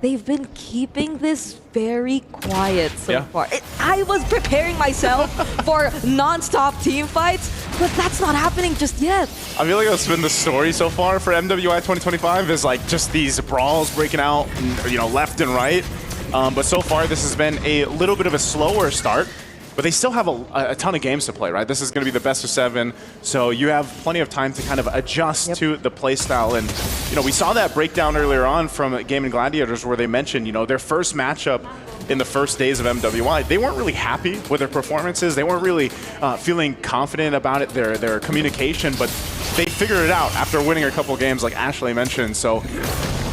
they've been keeping this very quiet so far. I was preparing myself for non-stop team fights, but that's not happening just yet. I feel like that's been the story so far for MWI 2025 is like just these brawls breaking out, you know, left and right. But so far, this has been a little bit of a slower start, but they still have a ton of games to play, right? This is going to be the best of 7, so you have plenty of time to kind of adjust to the playstyle. And, you know, we saw that breakdown earlier on from Gaming Gladiators where they mentioned, you know, their first matchup in the first days of MWI, they weren't really happy with their performances. They weren't really feeling confident about it, their communication, but they figured it out after winning a couple games like Ashley mentioned. So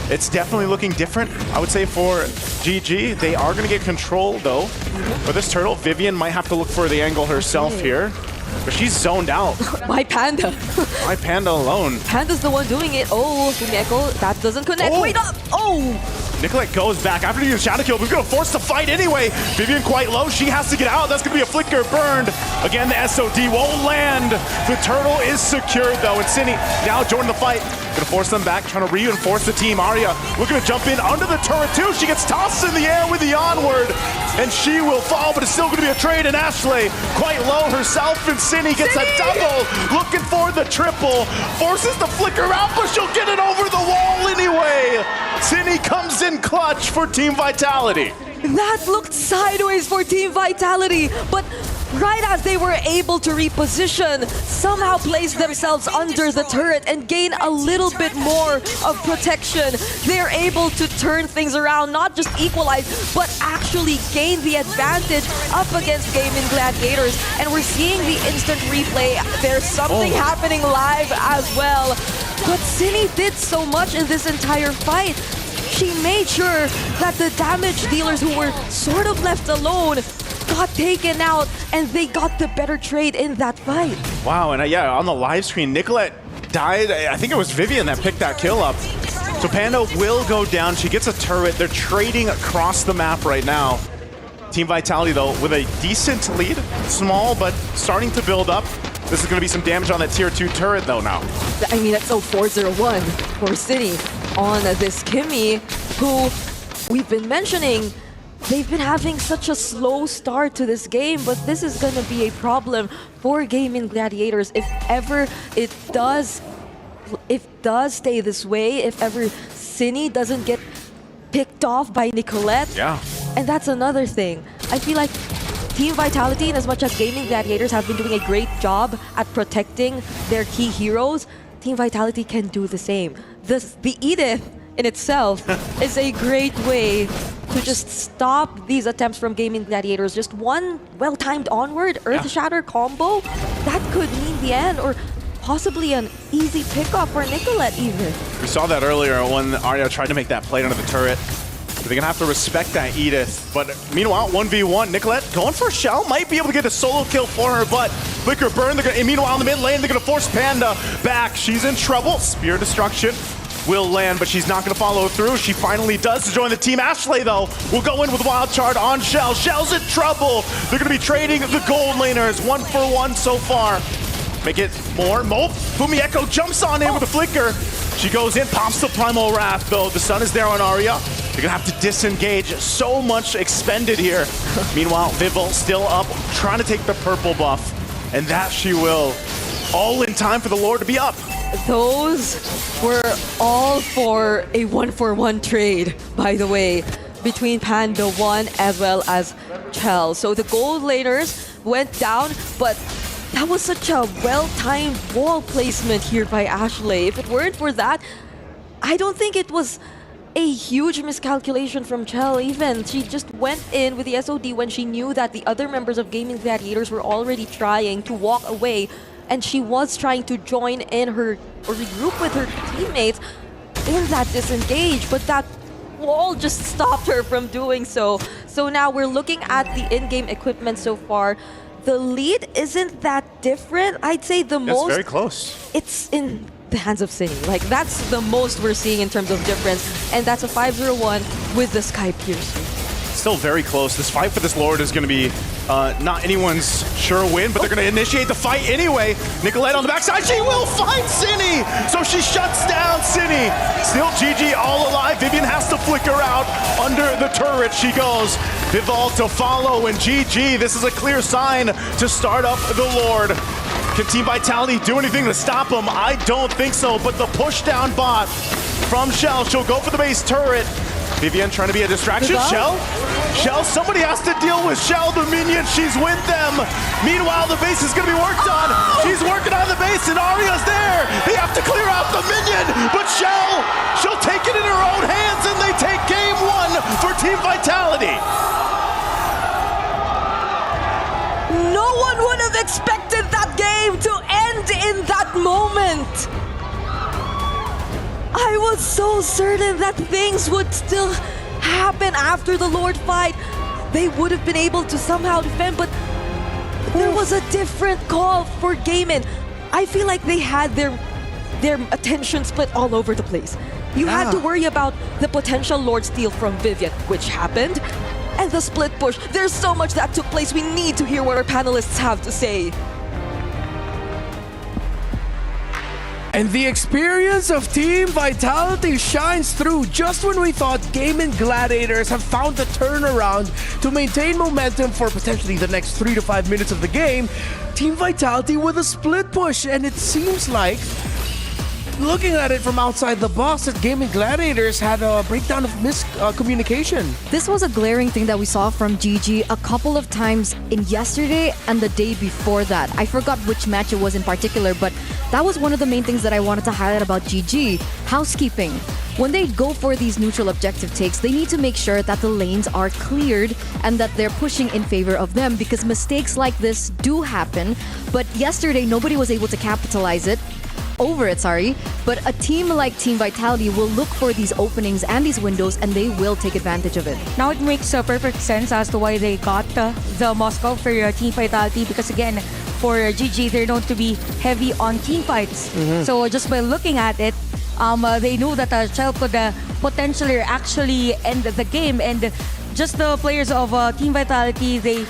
it's definitely looking different, I would say, for GG. They are going to get control, though. For this turtle, Vivian might have to look for the angle herself here. But she's zoned out. Why Panda? Why Panda alone? Panda's the one doing it. Oh, Fumi Echo, that doesn't connect. Oh. Wait up! Oh! Nicolette goes back after the shadow kill. We're going to force the fight anyway. Vivian quite low. She has to get out. That's going to be a flicker burned. Again, the SOD won't land. The turtle is secured though. And Cindy now joining the fight. Going to force them back, trying to reinforce the team. Arya looking to jump in under the turret too. She gets tossed in the air with the onward. And she will fall, but it's still going to be a trade. And Ashley quite low herself. And Cindy gets a double. Looking for the triple. Forces the flicker out, but she'll get it over the wall anyway. Cindy comes in clutch for Team Vitality. That looked sideways for Team Vitality, but right as they were able to reposition, somehow place themselves under the turret and gain a little bit more of protection. They're able to turn things around, not just equalize, but actually gain the advantage up against Gaming Gladiators. And we're seeing the instant replay. There's something happening live as well. But Cine did so much in this entire fight. She made sure that the damage dealers who were sort of left alone got taken out, and they got the better trade in that fight. Wow, and yeah, on the live screen, Nicolette died. I think it was Vivian that picked that kill up. So Panda will go down. She gets a turret. They're trading across the map right now. Team Vitality, though, with a decent lead. Small, but starting to build up. This is going to be some damage on that tier 2 turret, though, now. I mean, that's 401 for City on this Kimmy, who we've been mentioning. They've been having such a slow start to this game, but this is going to be a problem for Gaming Gladiators if ever it does stay this way, if ever Cine doesn't get picked off by Nicolette. Yeah. And that's another thing. I feel like Team Vitality, in as much as Gaming Gladiators have been doing a great job at protecting their key heroes, Team Vitality can do the same. The Edith in itself is a great way to just stop these attempts from Gaming Gladiators. Just one well-timed onward Earth Shatter combo, that could mean the end, or possibly an easy pickup for Nicolette even. We saw that earlier when Arya tried to make that play under the turret. They're going to have to respect that Edith. But meanwhile, 1v1, Nicolette going for a shell. Might be able to get a solo kill for her, but Flicker burn. And meanwhile, in the mid lane, they're going to force Panda back. She's in trouble. Spear Destruction will land, but she's not going to follow through. She finally does to join the team. Ashley, though, will go in with Wild Charge on Shell. Shell's in trouble. They're going to be trading the gold laners 1-for-1 so far. Make it more. Fumi Echo jumps on in with a flicker. She goes in, pops the Primal Wrath, though. The sun is there on Arya. They're going to have to disengage. So much expended here. Meanwhile, Vival still up, trying to take the purple buff. And that she will. All in time for the Lord to be up. Those were all for a 1-for-1 trade, by the way, between Panda 1 as well as Chell. So the gold laners went down, but that was such a well-timed wall placement here by Ashley. If it weren't for that, I don't think it was a huge miscalculation from Chell even. She just went in with the SOD when she knew that the other members of Gaming Gladiators were already trying to walk away, and she was trying to join in her, or regroup with her teammates in that disengage, but that wall just stopped her from doing so. So now we're looking at the in-game equipment so far. The lead isn't that different. I'd say the most... It's very close. It's in the hands of Cine. Like, that's the most we're seeing in terms of difference. And that's a 5-0-1 with the Sky Piercer. Still very close. This fight for this Lord is going to be not anyone's sure win, but they're going to initiate the fight anyway. Nicolette on the backside. She will find Cine! So she shuts down Cine. Still GG all alive. Vivian has to flicker out. Under the turret she goes. Vival to follow, and GG. This is a clear sign to start up the Lord. Can Team Vitality do anything to stop him? I don't think so, but the push down bot from Shell. She'll go for the base turret. Vivian trying to be a distraction. Shell, somebody has to deal with Shell, the minion. She's with them. Meanwhile, the base is going to be worked on. She's working on the base, and Arya's there. They have to clear out the minion, but she'll take it in her own hands, and they take game 1 for Team Vitality. No one would have expected that game to end in that moment. I was so certain that things would still happen after the Lord fight. They would have been able to somehow defend, but there was a different call for Gaming. I feel like they had their attention split all over the place. You had to worry about the potential Lord Steal from Vivian, which happened, and the split push. There's so much that took place. We need to hear what our panelists have to say. And the experience of Team Vitality shines through just when we thought Gaming Gladiators have found the turnaround to maintain momentum for potentially the next 3 to 5 minutes of the game. Team Vitality with a split push, and it seems like, looking at it from outside the box, that Gaming Gladiators had a breakdown of miscommunication. This was a glaring thing that we saw from GG a couple of times in yesterday and the day before that. I forgot which match it was in particular, but that was one of the main things that I wanted to highlight about GG. Housekeeping. When they go for these neutral objective takes, they need to make sure that the lanes are cleared and that they're pushing in favor of them, because mistakes like this do happen. But yesterday, nobody was able to capitalize over it, but a team like Team Vitality will look for these openings and these windows, and they will take advantage of it. Now it makes perfect sense as to why they got the Moscow for Team Vitality, because again, for GG, they're known to be heavy on team fights. So just by looking at it, they knew that Shell could potentially actually end the game, and just the players of Team Vitality, they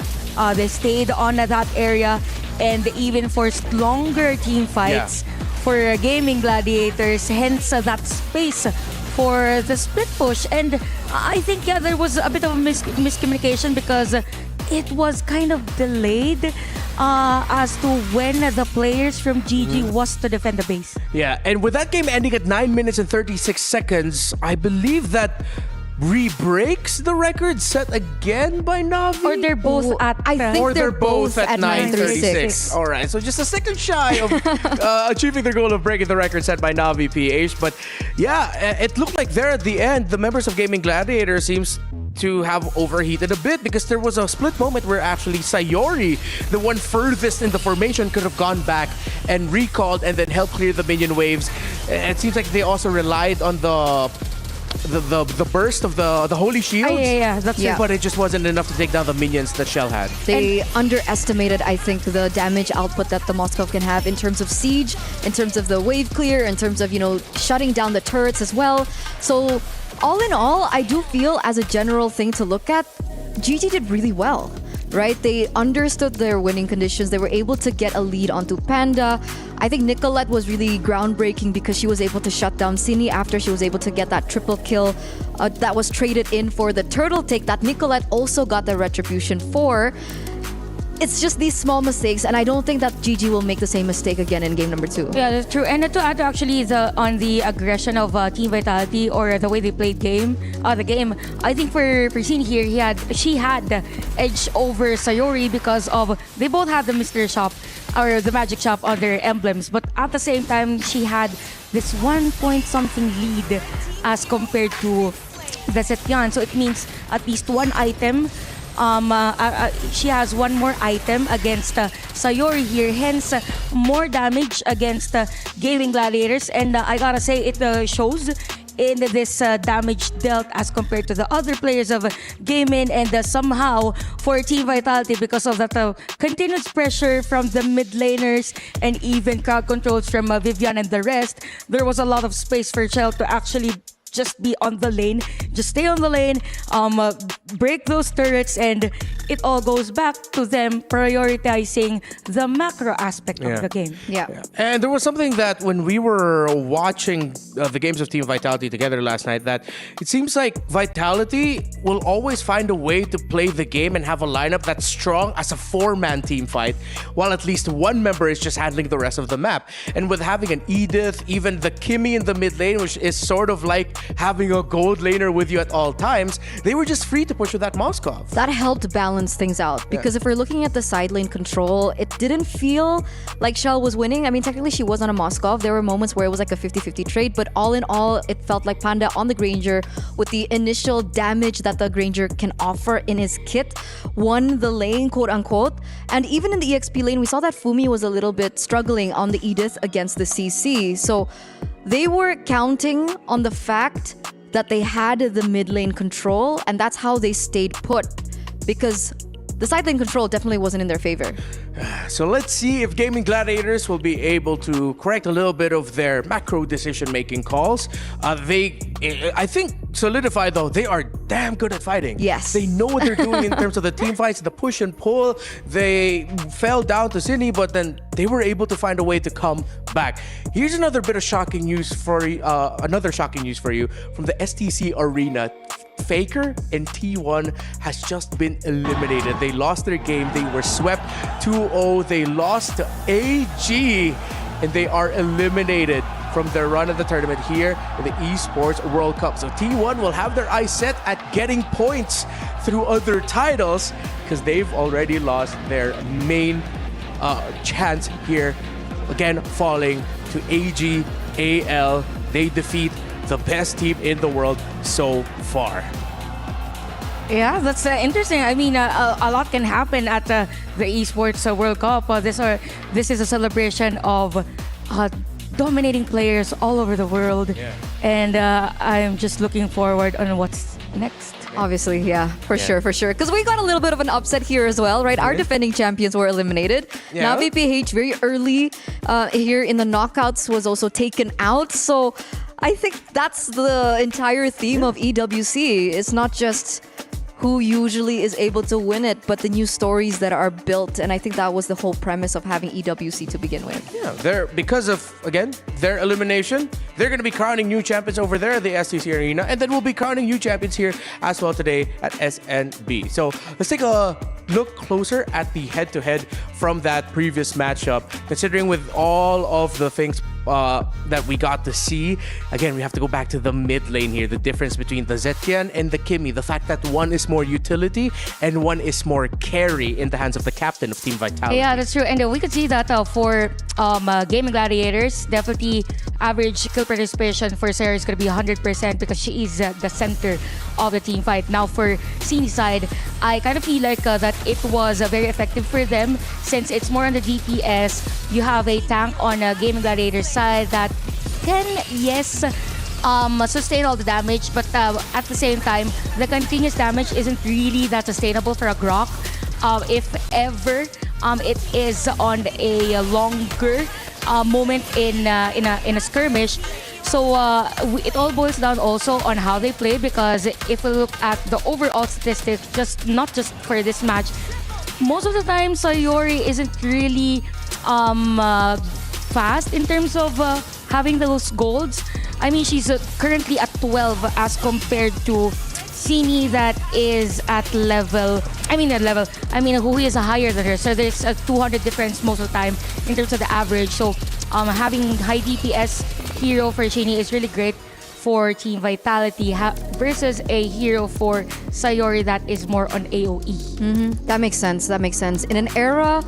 stayed on that area, and even forced longer team fights. For Gaming Gladiators, hence that space for the split push. And I think there was a bit of a miscommunication, because it was kind of delayed as to when the players from GG was to defend the base. Yeah, and with that game ending at 9 minutes and 36 seconds, I believe that re-breaks the record set again by Navi? Or they're both at... I think they're both at 9:36. All right, so just a second shy of achieving their goal of breaking the record set by Navi PH. But yeah, it looked like there at the end, the members of Gaming Gladiator seems to have overheated a bit, because there was a split moment where actually Sayori, the one furthest in the formation, could have gone back and recalled and then helped clear the minion waves. It seems like they also relied on the burst of the holy shields. That's it. But it just wasn't enough to take down the minions that Shell had. They underestimated, I think, the damage output that the Moskov can have in terms of siege, in terms of the wave clear, in terms of, shutting down the turrets as well. So all in all, I do feel, as a general thing to look at, GG did really well. Right? They understood their winning conditions. They were able to get a lead onto Panda. I think Nicolette was really groundbreaking, because she was able to shut down Cine after she was able to get that triple kill that was traded in for the turtle take that Nicolette also got the retribution for. It's just these small mistakes, and I don't think that GG will make the same mistake again in game number 2. Yeah, that's true. And to add actually on the aggression of Team Vitality, or the way they played the game, I think for Cine here, she had the edge over Sayori, because of they both had the Mystery Shop or the Magic Shop on their emblems, but at the same time she had this 1 point something lead as compared to the Setyan. So it means at least one item. She has one more item against Sayori here, hence more damage against Gaming Gladiators. And I gotta say, it shows in this damage dealt as compared to the other players of Gaming, and somehow for Team Vitality, because of that continuous pressure from the mid laners and even crowd controls from Vivian and the rest, there was a lot of space for Shell to actually just be on the lane, just stay on the lane, break those turrets, and it all goes back to them prioritizing the macro aspect of the game. Yeah. And there was something that when we were watching the games of Team Vitality together last night, that it seems like Vitality will always find a way to play the game and have a lineup that's strong as a 4-man team fight, while at least one member is just handling the rest of the map. And with having an Edith, even the Kimmy in the mid lane, which is sort of like having a gold laner with you at all times, they were just free to push with that Moskov. That helped balance things out, because if we're looking at the side lane control, it didn't feel like Shell was winning. I mean, technically she was on a Moskov. There were moments where it was like a 50-50 trade, but all in all, it felt like Panda on the Granger, with the initial damage that the Granger can offer in his kit, won the lane, quote unquote. And even in the EXP lane, we saw that Fumi was a little bit struggling on the Edith against the CC. So they were counting on the fact that they had the mid lane control, and that's how they stayed put. Because the side lane control definitely wasn't in their favor. So let's see if Gaming Gladiators will be able to correct a little bit of their macro decision-making calls. I think, solidify though, they are damn good at fighting. Yes. They know what they're doing in terms of the team fights, the push and pull. They fell down to Cine, but then they were able to find a way to come back. Here's another bit of shocking news for you from the STC Arena. Faker and T1 has just been eliminated. They lost their game. They were swept 2-0. They lost to AG, and they are eliminated from their run of the tournament here in the Esports World Cup. So T1 will have their eyes set at getting points through other titles because they've already lost their main chance here. Again, falling to AG, AL. They defeat the best team in the world so far. Yeah, that's interesting. I mean, a lot can happen at the Esports World Cup. This is a celebration of dominating players all over the world. Yeah. And I'm just looking forward on what's next. Obviously, yeah, for sure. Because we got a little bit of an upset here as well, right? Our defending champions were eliminated. Yeah. Navi PH very early here in the knockouts was also taken out. So I think that's the entire theme of EWC. It's not just who usually is able to win it, but the new stories that are built. And I think that was the whole premise of having EWC to begin with. Yeah, because of, again, their elimination, they're going to be crowning new champions over there at the STC Arena, and then we'll be crowning new champions here as well today at SNB. So let's take a look closer at the head-to-head from that previous matchup, considering with all of the things that we got to see. Again, we have to go back to the mid lane here. The difference between the Zetian and the Kimi. The fact that one is more utility and one is more carry in the hands of the captain of Team Vitality. Yeah, that's true. And we could see that for Gaming Gladiators, definitely average kill participation for Sarah is going to be 100% because she is the center of the team fight. Now for Cine side, I kind of feel like that it was very effective for them since it's more on the DPS. You have a tank on Gaming Gladiators side that can, yes, sustain all the damage, but at the same time, the continuous damage isn't really that sustainable for a Grok. If ever, it is on a longer moment in a skirmish. So it all boils down also on how they play, because if we look at the overall statistics, not just for this match, most of the time Sayori isn't really fast in terms of having those golds. I mean, she's currently at 12 as compared to Cine that is at level, who is higher than her. So there's a 200 difference most of the time in terms of the average. So having high DPS hero for Cine is really great for Team Vitality versus a hero for Sayori that is more on AoE. That makes sense. In an era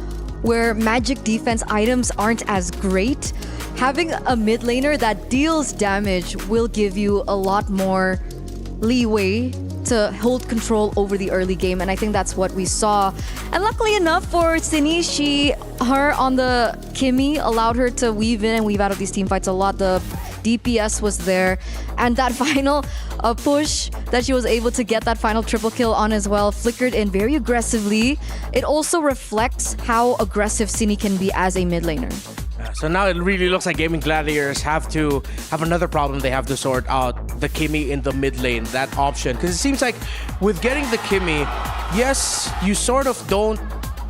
where magic defense items aren't as great, having a mid laner that deals damage will give you a lot more leeway to hold control over the early game, and I think that's what we saw. And luckily enough for Cine, her on the Kimi allowed her to weave in and weave out of these team fights a lot. The DPS was there, and that final push that she was able to get that final triple kill on as well, flickered in very aggressively. It also reflects how aggressive Cine can be as a mid laner. So now it really looks like Gaming Gladiators have another problem they have to sort out. The Kimi in the mid lane, that option. Because it seems like with getting the Kimi, yes, you sort of don't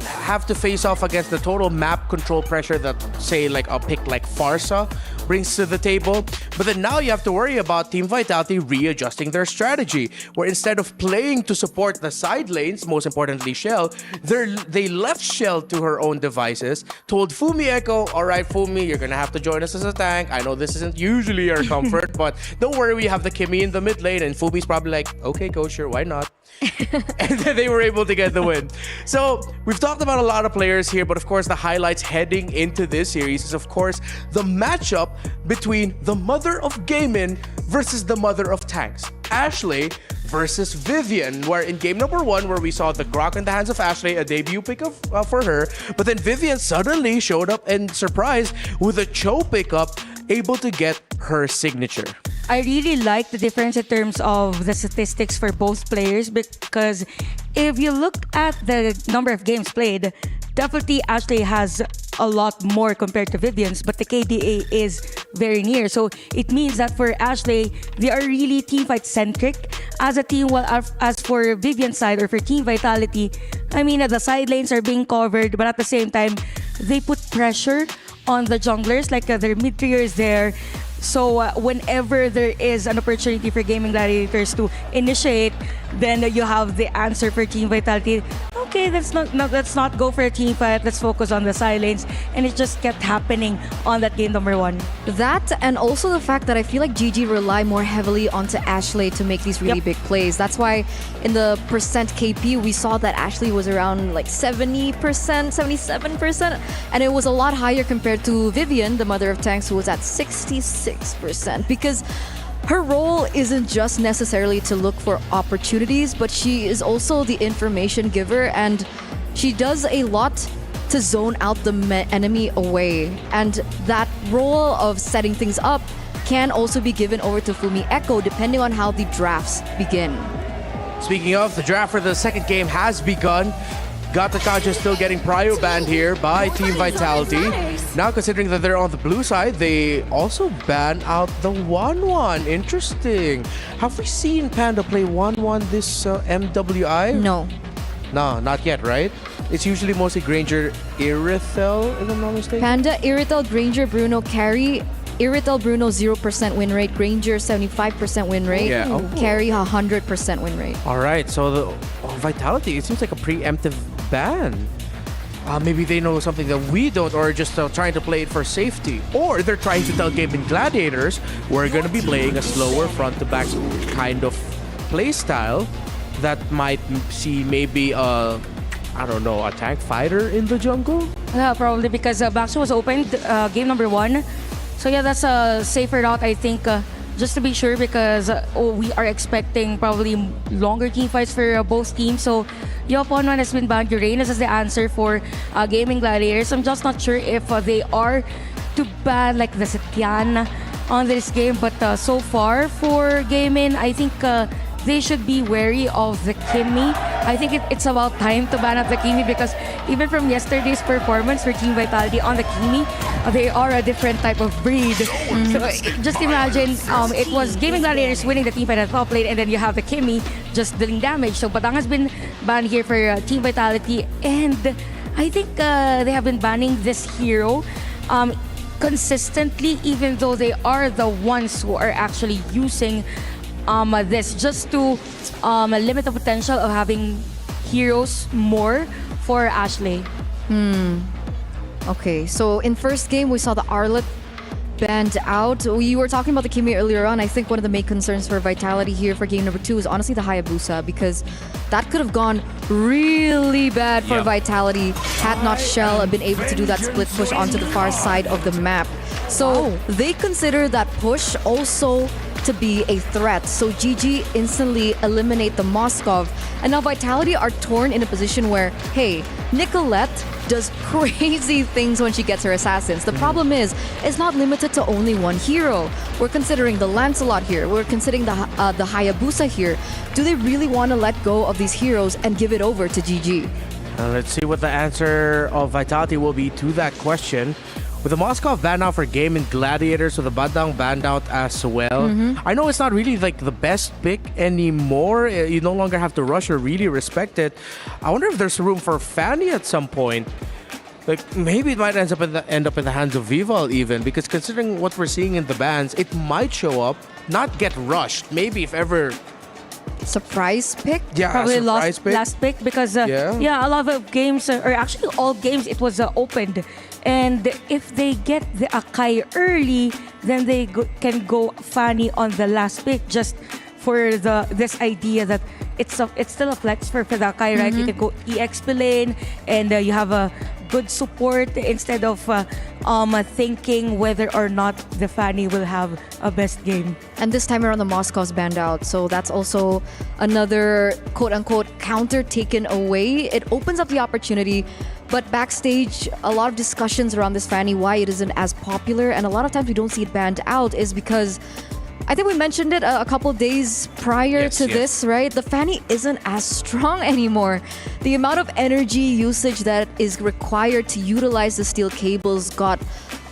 have to face off against the total map control pressure that, say, like a pick like Farsa brings to the table. But then now you have to worry about Team Vitality readjusting their strategy, where instead of playing to support the side lanes, most importantly Shell, they left Shell to her own devices, told Fumi Echo, all right, Fumi, you're gonna have to join us as a tank. I know this isn't usually our comfort, but don't worry, we have the Kimi in the mid lane. And Fumi's probably like, okay, coach, sure, why not? And then they were able to get the win. So we've talked about a lot of players here, but of course the highlights heading into this series is of course the matchup between the mother of gaming versus the mother of tanks, Ashley versus Vivian, where in game number 1, where we saw the Grok in the hands of Ashley, a debut pick for her, but then Vivian suddenly showed up and surprised with a Cho pickup, able to get her signature. I really like the difference in terms of the statistics for both players, because if you look at the number of games played, definitely Ashley has a lot more compared to Vivian's, but the KDA is very near. So it means that for Ashley, they are really teamfight centric as a team. While as for Vivian's side or for Team Vitality, I mean, the side lanes are being covered, but at the same time, they put pressure on the junglers, like their mid tier is there. So whenever there is an opportunity for Gaming Gladiators to initiate, then you have the answer for Team Vitality. Okay, let's not go for a team fight. Let's focus on the side lanes, and it just kept happening on that game number 1. That, and also the fact that I feel like GG rely more heavily onto Ashley to make these really big plays. That's why in the percent KP we saw that Ashley was around like 70%, 77%, and it was a lot higher compared to Vivian, the mother of tanks, who was at 66%, because her role isn't just necessarily to look for opportunities, but she is also the information giver, and she does a lot to zone out the enemy away. And that role of setting things up can also be given over to Fumi Echo depending on how the drafts begin. Speaking of, the draft for the second game has begun. Gatakaja still getting prio banned here by Team Vitality. Now, considering that they're on the blue side, they also ban out the 1-1. Interesting. Have we seen Panda play 1-1 this MWI? No. No, not yet, right? It's usually mostly Granger, Irithel, if I'm not mistaken. Panda, Irithel, Granger, Bruno, Carry. Irithel, Bruno, 0% win rate. Granger, 75% win rate. Yeah. Oh. Carry, 100% win rate. All right, so the Vitality, it seems like a preemptive ban. Maybe they know something that we don't, or just trying to play it for safety. Or they're trying to tell Gaming Gladiators, we're going to be playing a slower front-to-back kind of play style that might see maybe I don't know, a tank fighter in the jungle? Yeah, probably because Baxter was opened game number 1. So yeah, that's a safer route, I think, just to be sure, because we are expecting probably longer team fights for both teams. So Yopon1 has been banned. Uranus is the answer for Gaming Gladiators. I'm just not sure if they are to ban like the Setian on this game, but so far for Gaming, I think they should be wary of the Kimmy. I think it's about time to ban out the Kimmy, because even from yesterday's performance for Team Vitality on the Kimmy, they are a different type of breed. So just imagine, it was Gaming Gladiators winning the team fight at top lane, and then you have the Kimmy just dealing damage. So Batang has been banned here for Team Vitality, and I think they have been banning this hero consistently, even though they are the ones who are actually using this just to limit the potential of having heroes more for Ashley. Okay, so in first game, we saw the Arlet banned out. We were talking about the Kimi earlier on. I think one of the main concerns for Vitality here for game number 2 is honestly the Hayabusa, because that could have gone really bad for Vitality had not Shell been able to do that split push onto the far side of the map. So they consider that push also to be a threat. So GG instantly eliminate the Moskov. And now Vitality are torn in a position where, hey, Nicolette does crazy things when she gets her assassins. The problem is, it's not limited to only one hero. We're considering the Lancelot here. We're considering the Hayabusa here. Do they really want to let go of these heroes and give it over to GG? Let's see what the answer of Vitality will be to that question. With the Moskov banned out for Gaming Gladiators, so the Badang banned out as well. I know it's not really like the best pick anymore. You no longer have to rush or really respect it. I wonder if there's room for Fanny at some point. Like maybe it might end up in the hands of Vival even, because considering what we're seeing in the bans, it might show up, not get rushed. Maybe if ever. Surprise pick? Yeah, probably surprise pick. last pick, because a lot of games, or actually all games, it was opened. And if they get the Akai early, then they can go Fanny on the last pick, just for this idea that it's still a flex for the Akai, right? You can go EXP lane, and you have a good support instead of thinking whether or not the Fanny will have a best game. And this time around, the Moscow's banned out, so that's also another quote-unquote counter taken away. It opens up the opportunity, but backstage, a lot of discussions around this Fanny, why it isn't as popular, and a lot of times we don't see it banned out is because I think we mentioned it a couple days prior to yes. this, right? The Fanny isn't as strong anymore. The amount of energy usage that is required to utilize the steel cables got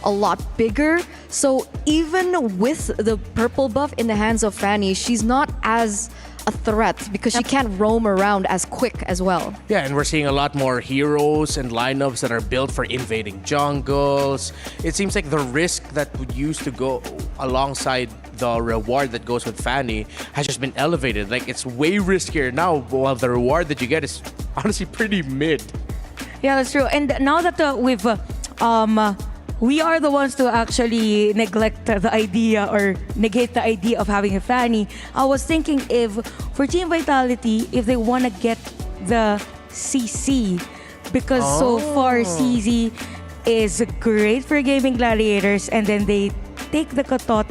a lot bigger. So even with the purple buff in the hands of Fanny, she's not as a threat because she can't roam around as quick as well. Yeah, and we're seeing a lot more heroes and lineups that are built for invading jungles. It seems like the risk that would used to go alongside the reward that goes with Fanny has just been elevated. Like, it's way riskier now, while the reward that you get is honestly pretty mid. Yeah, that's true. And now that we are the ones to actually neglect the idea or negate the idea of having a Fanny. I was thinking if for Team Vitality, if they want to get the CC, because so far CZ is great for gaming gladiators, and then they take the Katot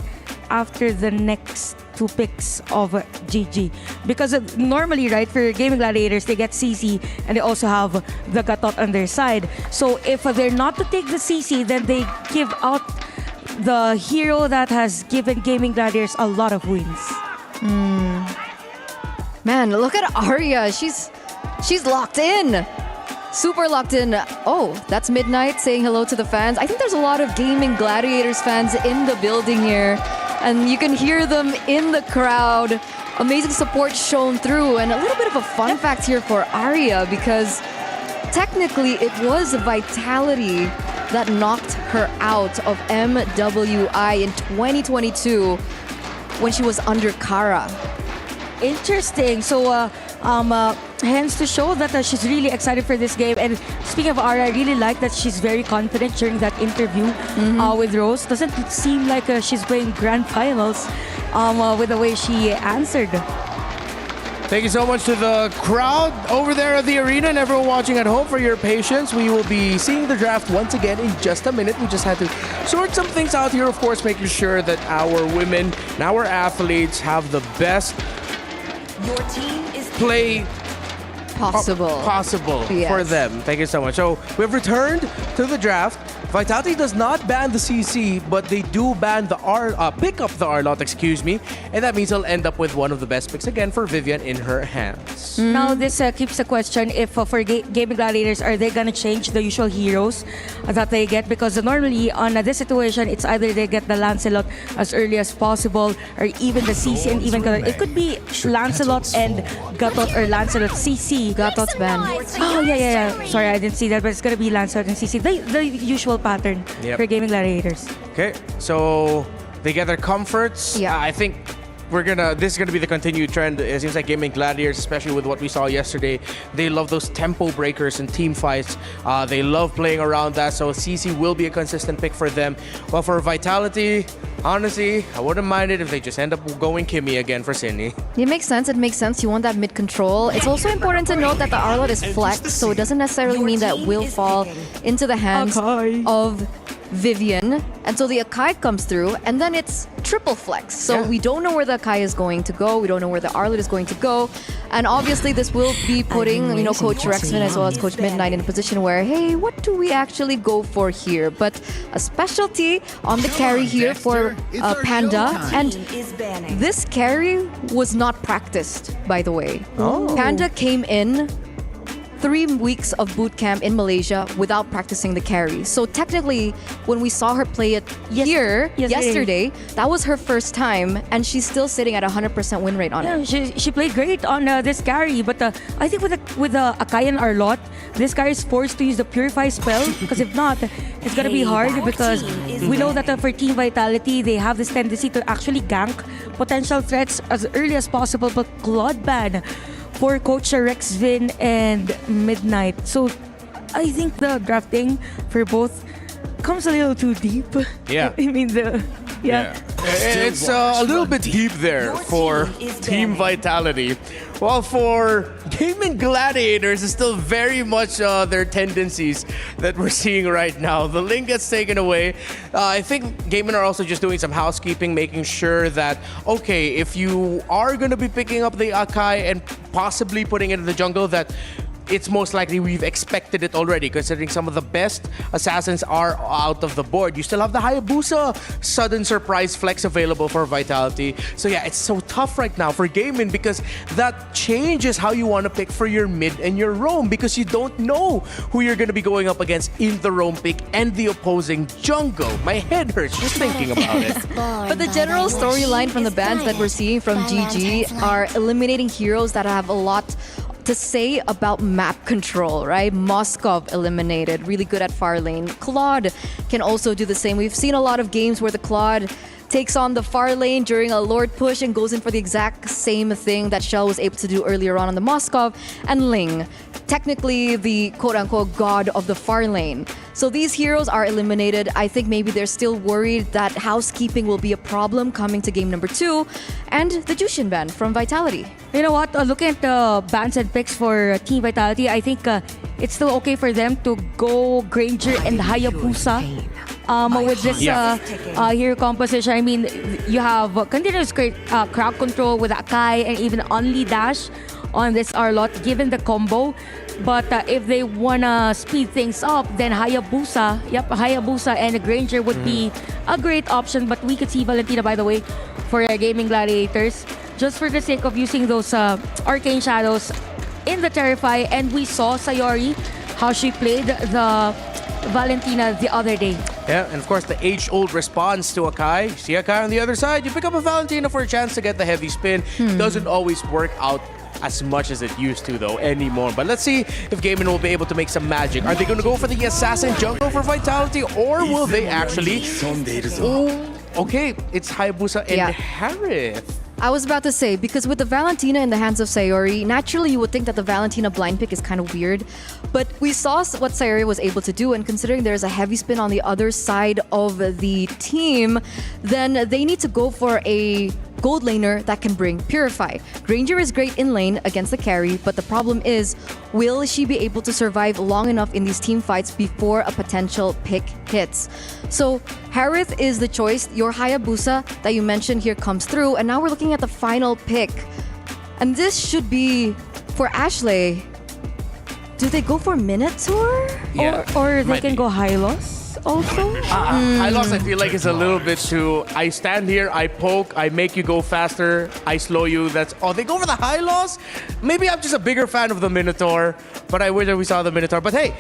after the next two picks of GG. Because normally, right, for gaming gladiators, they get CC and they also have the Katot on their side. So if they're not to take the CC, then they give out the hero that has given gaming gladiators a lot of wins. Man, look at Arya. She's locked in. Super locked in. Oh, that's Midnight saying hello to the fans. I think there's a lot of gaming gladiators fans in the building here. And you can hear them in the crowd. Amazing support shown through. And a little bit of a fun fact here for Arya, because technically it was Vitality that knocked her out of MWI in 2022 when she was under Kara. Interesting. So, hence to show that she's really excited for this game. And speaking of Ara, I really like that she's very confident during that interview with Rose. Doesn't it seem like she's playing grand finals with the way she answered? Thank you so much to the crowd over there at the arena and everyone watching at home for your patience. We will be seeing the draft once again in just a minute. We just had to sort some things out here, of course, making sure that our women and our athletes have the best Your team is play possible yes. for them. Thank you so much. So we've returned to the draft. Vitality does not ban the CC, but they do ban the pick up the R-Lot, and that means they'll end up with one of the best picks again for Vivian in her hands. Now this keeps the question if for gaming gladiators, are they gonna change the usual heroes that they get? Because normally on this situation, it's either they get the Lancelot as early as possible, or even the CC and even Gatot. It could be Lancelot and Gatot, or Lancelot CC. Gatot's ban. Oh yeah. Sorry, I didn't see that, but it's gonna be Lancelot and CC. The usual pattern for gaming gladiators. Okay, so they get their comforts. Yeah. I think this is gonna be the continued trend. It seems like gaming gladiators, especially with what we saw yesterday, they love those tempo breakers and team fights. They love playing around that, so CC will be a consistent pick for them. Well, for Vitality, honestly, I wouldn't mind it if they just end up going Kimmy again for Cindy. It makes sense. It makes sense. You want that mid control. It's also important to note that the R-Lot is flexed, so it doesn't necessarily mean that it will fall into the hands of Vivian. And so the Akai comes through, and then it's triple flex. So we don't know where the Akai is going to go. We don't know where the R-Lot is going to go. And obviously this will be putting, Coach Rexman as well as Coach Midnight in a position where, hey, what do we actually go for here? But a specialty on the carry here for Panda. And this carry was not practiced, by the way. Panda came in 3 weeks of boot camp in Malaysia without practicing the carry. So technically, when we saw her play it yesterday, that was her first time, and she's still sitting at 100% win rate on it. She played great on this carry, but I think with the Akai and Arlot, this guy is forced to use the Purify spell, because if not, it's gonna be hard, because we know that for Team Vitality, they have this tendency to actually gank potential threats as early as possible, but Claude ban for Coach Rexvin and Midnight. So I think the drafting for both comes a little too deep. Yeah. I mean, it's a little bit deep there for Team Vitality. While for Gaming Gladiators, it's still very much their tendencies that we're seeing right now. The link gets taken away. I think Gaming are also just doing some housekeeping, making sure that, okay, if you are going to be picking up the Akai and possibly putting it in the jungle, that it's most likely we've expected it already, considering some of the best assassins are out of the board. You still have the Hayabusa sudden surprise flex available for Vitality. So yeah, it's so tough right now for Gaming because that changes how you want to pick for your mid and your roam, because you don't know who you're going to be going up against in the roam pick and the opposing jungle. My head hurts just thinking about it. But the general storyline from the bans that we're seeing from GG are eliminating heroes that have a lot to say about map control, right? Moskov eliminated, really good at far lane. Claude can also do the same. We've seen a lot of games where the Claude takes on the far lane during a Lord push and goes in for the exact same thing that Shell was able to do earlier on the Moskov. And Ling, technically the quote-unquote god of the far lane. So these heroes are eliminated. I think maybe they're still worried that housekeeping will be a problem coming to game number 2. And the Jushin ban from Vitality. You know what? Looking at the bans and picks for Team Vitality, I think it's still okay for them to go Granger and Hayabusa. With this hero composition, I mean, you have continuous great crowd control with Akai and even Only Dash on this Arlott, given the combo. But if they wanna speed things up, then Hayabusa and Granger would be a great option. But we could see Valentina, by the way, for Gaming Gladiators, just for the sake of using those Arcane Shadows in the Terrify. And we saw Sayori, how she played the Valentina the other day. Yeah, and of course the age-old response to Akai. You see Akai on the other side, you pick up a Valentina for a chance to get the heavy spin. Doesn't always work out as much as it used to though anymore. But let's see if Gaming will be able to make some magic. Are they going to go for the Assassin jungle for Vitality, or will they actually... Oh, okay, it's Hayabusa and Harith. I was about to say, because with the Valentina in the hands of Sayori, naturally you would think that the Valentina blind pick is kind of weird. But we saw what Sayori was able to do, and considering there's a heavy spin on the other side of the team, then they need to go for a gold laner that can bring Purify. Granger is great in lane against the carry, but the problem is, will she be able to survive long enough in these team fights before a potential pick hits? So Harith is the choice. Your Hayabusa that you mentioned here comes through, and now we're looking at the final pick. And this should be for Ashley. Do they go for Minotaur? Yeah, or they can go Hylos also? Hylos, I feel like, is a little bit too... I stand here, I poke, I make you go faster, I slow you. That's... Oh, they go for the Hylos? Maybe I'm just a bigger fan of the Minotaur, but I wish that we saw the Minotaur. But hey,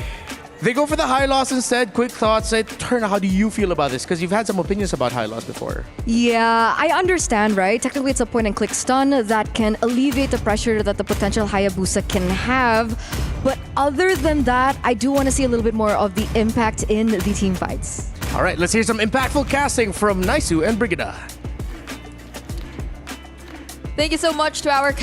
they go for the Hylos instead. Quick thoughts. Turner, how do you feel about this? Because you've had some opinions about Hylos before. Yeah, I understand, right? Technically, it's a point-and-click stun that can alleviate the pressure that the potential Hayabusa can have. But other than that, I do want to see a little bit more of the impact in the team fights. All right, let's hear some impactful casting from Naisu and Brigida. Thank you so much to our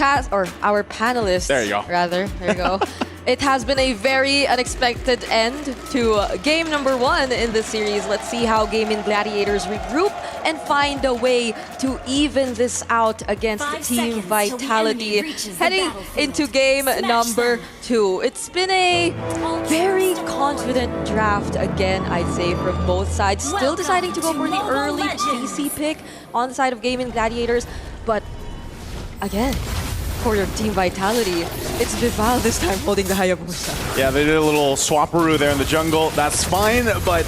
our panelists. There you go. There you go. It has been a very unexpected end to game number 1 in this series. Let's see how Gaming Gladiators regroup and find a way to even this out against Team Vitality. Heading into game number 2. It's been a very confident draft again, I'd say, from both sides. Still deciding to go for the early PC pick on the side of Gaming Gladiators. But again, for your Team Vitality, it's Vival this time holding the Hayabusa. Yeah, they did a little swapperoo there in the jungle. That's fine, but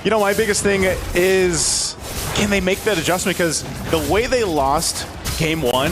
you know, my biggest thing is, can they make that adjustment? Because the way they lost game 1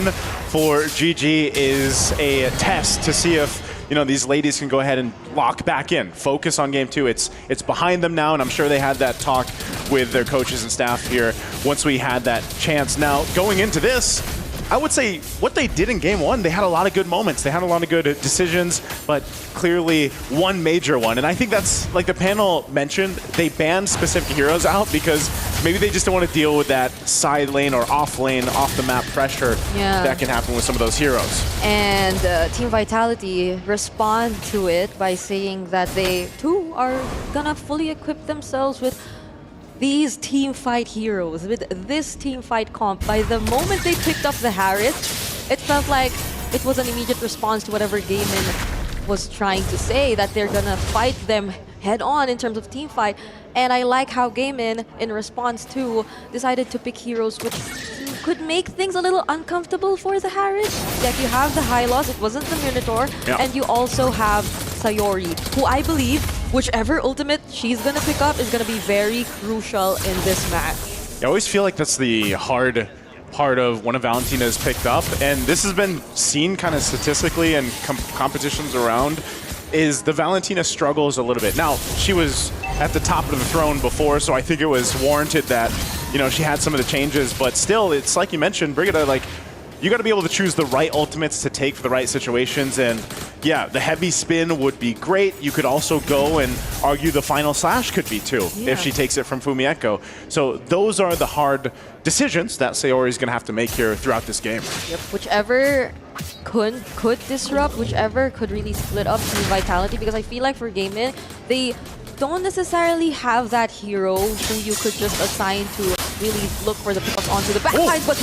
for GG is a test to see if, you know, these ladies can go ahead and lock back in, focus on game 2. It's behind them now, and I'm sure they had that talk with their coaches and staff here once we had that chance. Now, going into this, I would say what they did in game 1, they had a lot of good moments. They had a lot of good decisions, but clearly one major one. And I think that's, like the panel mentioned, they banned specific heroes out because maybe they just don't want to deal with that side lane or off lane, off the map pressure that can happen with some of those heroes. And Team Vitality respond to it by saying that they too are gonna fully equip themselves with these team fight heroes, with this team fight comp. By the moment they picked up the Harith, it felt like it was an immediate response to whatever Gaming was trying to say, that they're gonna fight them head on in terms of team fight. And I like how Gaming, in response to, decided to pick heroes with could make things a little uncomfortable for the Harris. Like, you have the high loss, it wasn't the Minotaur, and you also have Sayori, who I believe, whichever ultimate she's gonna pick up is gonna be very crucial in this match. I always feel like that's the hard part of when a Valentina is picked up, and this has been seen kind of statistically in competitions around, is the Valentina struggles a little bit. Now, she was at the top of the throne before, so I think it was warranted that, you know, she had some of the changes, but still, it's like you mentioned, Brigitte, like, you got to be able to choose the right ultimates to take for the right situations, and yeah, the heavy spin would be great. You could also go and argue the final slash could be too, if she takes it from Fumieko. So those are the hard decisions that Sayori is going to have to make here throughout this game. Yep, whichever could disrupt, whichever could really split up Team Vitality, because I feel like for Gaming, they don't necessarily have that hero who you could just assign to really look for the pickups onto the backside, but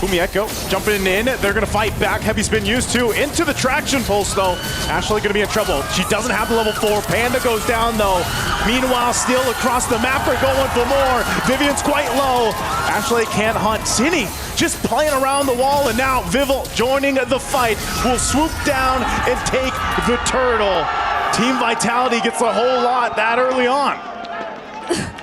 Fumieko jumping in, they're going to fight back. Heavy spin used to, into the traction pulse though. Ashley going to be in trouble. She doesn't have the level 4. Panda goes down though. Meanwhile, still across the map, they're going for more. Vivian's quite low. Ashley can't hunt. Cine just playing around the wall, and now Vival joining the fight will swoop down and take the turtle. Team Vitality gets a whole lot that early on.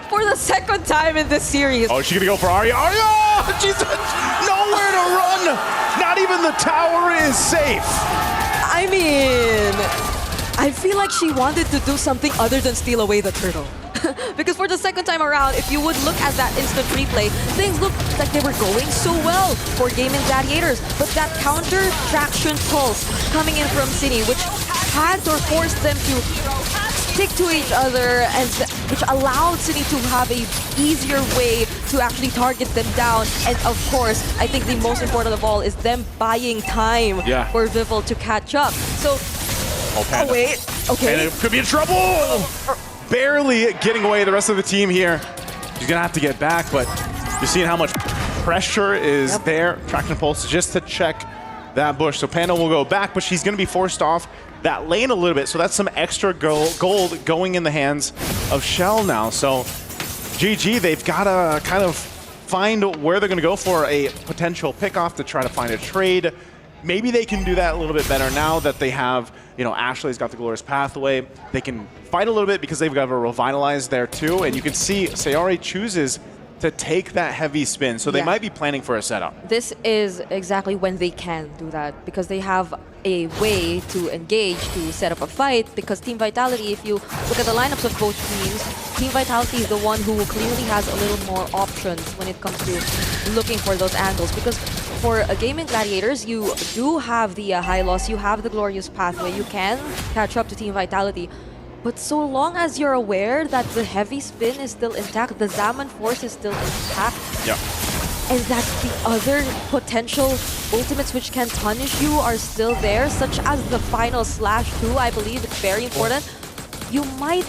For the second time in this series. Oh, is she gonna go for Arya? Arya! She's nowhere to run! Not even the tower is safe! I mean, I feel like she wanted to do something other than steal away the turtle. Because for the second time around, if you would look at that instant replay, things looked like they were going so well for Gaming Gladiators. But that counter traction pulse coming in from Cine, which had or forced them to stick to each other, and which allowed Cine to have a easier way to actually target them down. And of course, I think the most important of all is them buying time for Vival to catch up. So, Panda. Wait, okay. Panda could be in trouble! Barely getting away, the rest of the team here. She's gonna have to get back, but you're seeing how much pressure is there. Traction pulse just to check that bush. So Panda will go back, but she's gonna be forced off that lane a little bit. So that's some extra gold going in the hands of Shell now. So GG, they've gotta kind of find where they're gonna go for a potential pickoff to try to find a trade. Maybe they can do that a little bit better now that they have, you know, Ashley's got the Glorious Pathway. They can fight a little bit because they've got to revitalize there too. And you can see Sayori chooses to take that heavy spin. So they might be planning for a setup. This is exactly when they can do that, because they have a way to engage, to set up a fight, because Team Vitality, if you look at the lineups of both teams, Team Vitality is the one who clearly has a little more options when it comes to looking for those angles, because for Gaming Gladiators, you do have the high loss, you have the Glorious Pathway, you can catch up to Team Vitality. But so long as you're aware that the heavy spin is still intact, the Zaman Force is still intact, and that the other potential ultimates which can punish you are still there, such as the final slash too, I believe it's very important, you might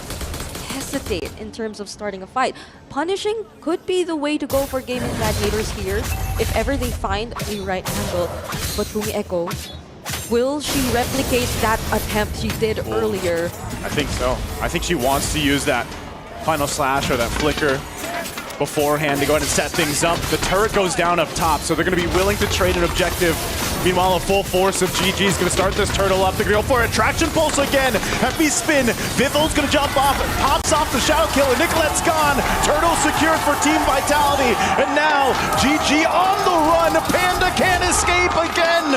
hesitate in terms of starting a fight. Punishing could be the way to go for Gaming Gladiators here, if ever they find a right angle. But Fumieko, will she replicate that attempt she did earlier? I think so. I think she wants to use that final slash or that flicker beforehand to go ahead and set things up. The turret goes down up top, so they're going to be willing to trade an objective. Meanwhile, a full force of GG is going to start this turtle up. They're going to go for a traction pulse again. Heavy spin. Vival's going to jump off. Pops off the shadow kill, and Nicolette's gone. Turtle secured for Team Vitality. And now, GG on the run. Panda can't escape again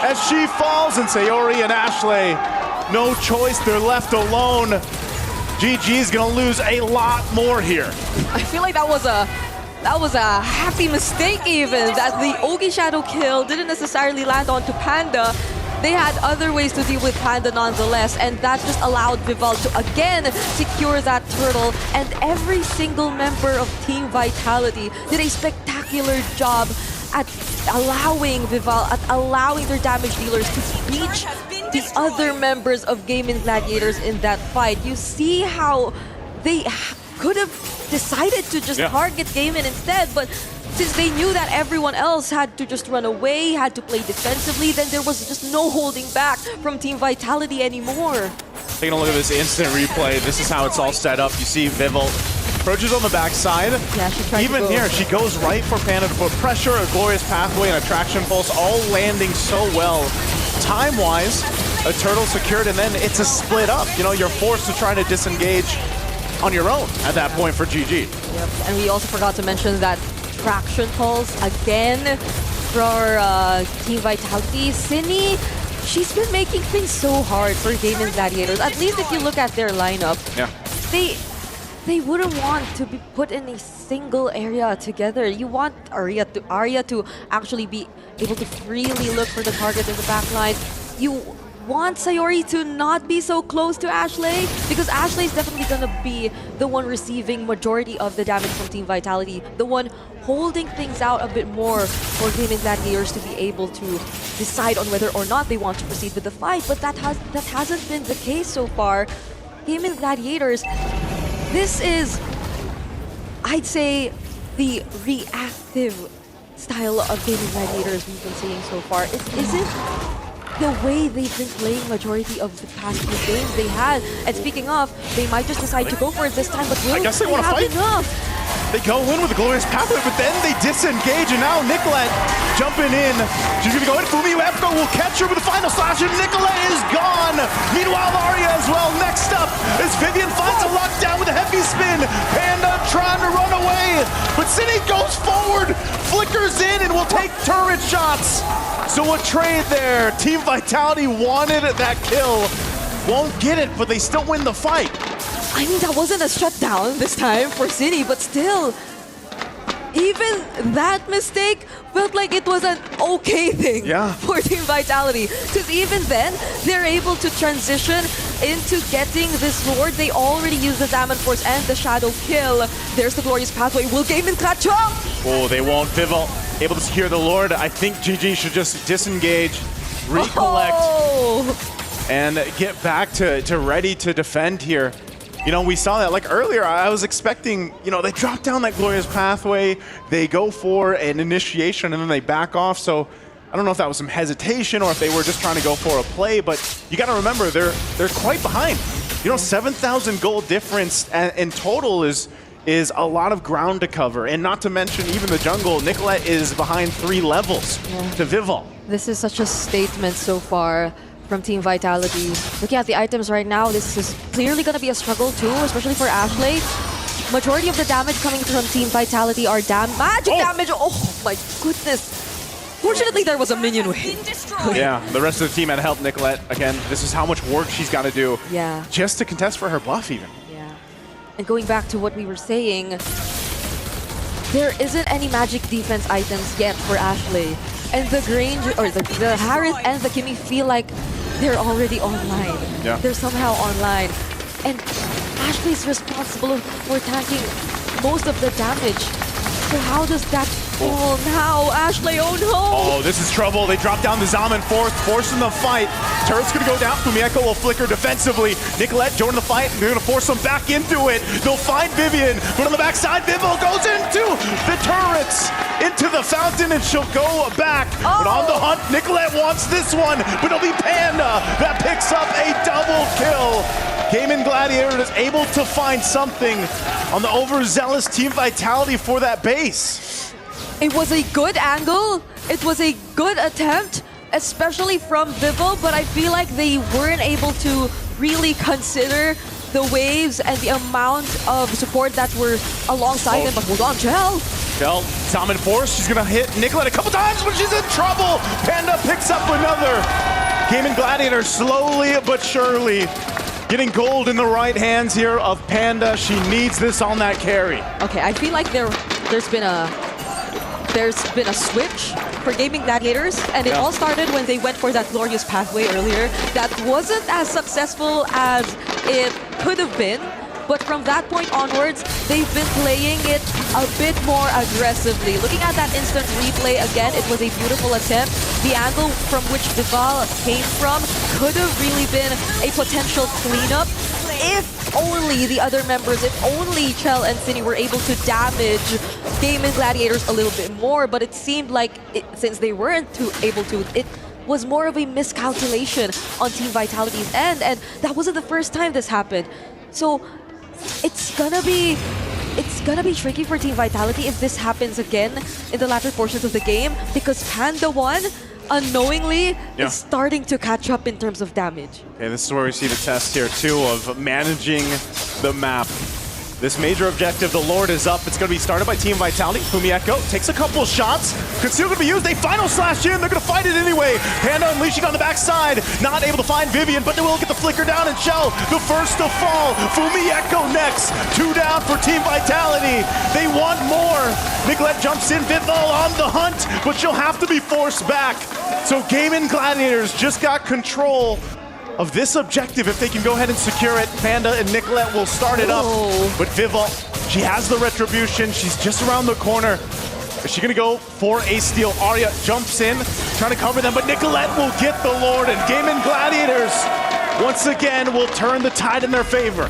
as she falls. And Sayori and Ashley, no choice. They're left alone. GG is going to lose a lot more here. I feel like that was a happy mistake even, that the Ogi Shadow kill didn't necessarily land onto Panda. They had other ways to deal with Panda nonetheless, and that just allowed Vival to again secure that turtle, and every single member of Team Vitality did a spectacular job at allowing Vival, at allowing their damage dealers to reach the other members of Gaming Gladiators in that fight. You see how they could have decided to just target Gaming instead, but since they knew that everyone else had to just run away, had to play defensively, then there was just no holding back from Team Vitality anymore. Taking a look at this instant replay, this is how it's all set up. You see Vival Approaches on the backside. Yeah, she tried Even to go. here, she goes right for Panda to put pressure, a glorious pathway, and a traction pulse, all landing so well. Time-wise, a turtle secured, and then it's a split up. You know, you're forced to try to disengage on your own at that point for GG. Yep. And we also forgot to mention that traction pulse again for Team Vitality. Cine, she's been making things so hard for Gaming Gladiators. At least if you look at their lineup, yeah, they wouldn't want to be put in a single area together. You want Arya to actually be able to freely look for the target in the backline. You want Sayori to not be so close to Ashley, because Ashley is definitely going to be the one receiving majority of the damage from Team Vitality, the one holding things out a bit more for Gaming Gladiators to be able to decide on whether or not they want to proceed with the fight. But that hasn't been the case so far. Gaming Gladiators, this is, I'd say, the reactive style of Gaming Gladiators we've been seeing so far. It isn't the way they've been playing majority of the past few games they had. And speaking of, they might just decide to go for it this time, but I guess they want to fight. Enough. They go in with a glorious pathway, but then they disengage, and now Nicolette jumping in. She's gonna go in. Fumi Efko will catch her with the final slash, and Nicolette is gone. Meanwhile, Arya as well. Next up is Vivian finds a lockdown with a heavy spin. Panda trying to run away, but Cine goes forward, flickers in, and will take turret shots. So a trade there. Team Vitality wanted that kill. Won't get it, but they still win the fight. I mean, that wasn't a shutdown this time for City, but still, even that mistake felt like it was an okay thing for Team Vitality. Because even then, they're able to transition into getting this Lord. They already used the Diamond Force and the Shadow Kill. There's the glorious pathway. Will Gaimin catch up? Oh, they won't. Vival able to secure the Lord. I think GG should just disengage, recollect, and get back to ready to defend here. You know, we saw that, like earlier, I was expecting, you know, they drop down that glorious pathway, they go for an initiation, and then they back off. So I don't know if that was some hesitation or if they were just trying to go for a play, but you got to remember, they're quite behind. You know, 7,000 gold difference in total is a lot of ground to cover. And not to mention, even the jungle, Nicolette is behind 3 levels to Vival. This is such a statement so far from Team Vitality. Looking at the items right now, this is clearly going to be a struggle too, especially for Ashley. Majority of the damage coming from Team Vitality are magic damage. Oh my goodness. Fortunately, there was a minion wave. Yeah, the rest of the team had helped Nicolette. Again, this is how much work she's got to do just to contest for her buff even. Yeah. And going back to what we were saying, there isn't any magic defense items yet for Ashley. And the Granger, or the Harith and the Kimmy feel like they're already online. Yeah. They're somehow online. And Ashley's responsible for tanking most of the damage. So how does that fall now? Ashley, oh no! Oh, this is trouble. They drop down the Zaman forcing the fight. Turret's gonna go down. Fumieko will flicker defensively. Nicolette joining the fight. They're gonna force them back into it. They'll find Vivian, but on the backside, Vival goes into the turrets, into the fountain, and she'll go back. But on the hunt, Nicolette wants this one, but it'll be Panda that picks up a double kill. Gaming Gladiator is able to find something on the overzealous Team Vitality for that base. It was a good angle. It was a good attempt, especially from Vival, but I feel like they weren't able to really consider the waves and the amount of support that were alongside them. But hold on, Jel. Jel, Zaman Force, she's gonna hit Nicolette a couple times, but she's in trouble. Panda picks up another. Gaming Gladiator slowly but surely getting gold in the right hands here of Panda. She needs this on that carry. Okay, I feel like there's been a switch for Gaming Gladiators, and it all started when they went for that glorious pathway earlier. That wasn't as successful as it could have been, but from that point onwards, they've been playing it a bit more aggressively. Looking at that instant replay again, it was a beautiful attempt. The angle from which Vival came from could have really been a potential cleanup if only the other members, if only Chell and Cine were able to damage Gaming Gladiators a little bit more, but it seemed like since they weren't able to, it was more of a miscalculation on Team Vitality's end, and that wasn't the first time this happened. So it's gonna be gonna be tricky for Team Vitality if this happens again in the latter portions of the game, because Panda 1 unknowingly is starting to catch up in terms of damage. Okay, this is where we see the test here too of managing the map. This major objective, the Lord is up. It's going to be started by Team Vitality. Fumieko takes a couple shots. Conceal going to be used. They final slash in. They're going to fight it anyway. Panda unleashing on the backside. Not able to find Vivian, but they will get the flicker down and Shell, the first to fall. Fumieko next. 2 down for Team Vitality. They want more. Nicolette jumps in. Vidal on the hunt, but she'll have to be forced back. So Gaming Gladiators just got control of this objective. If they can go ahead and secure it, Panda and Nicolette will start it up. But Vival, she has the retribution. She's just around the corner. Is she gonna go for a steal? Arya jumps in, trying to cover them, but Nicolette will get the Lord, and Gaming Gladiators once again will turn the tide in their favor.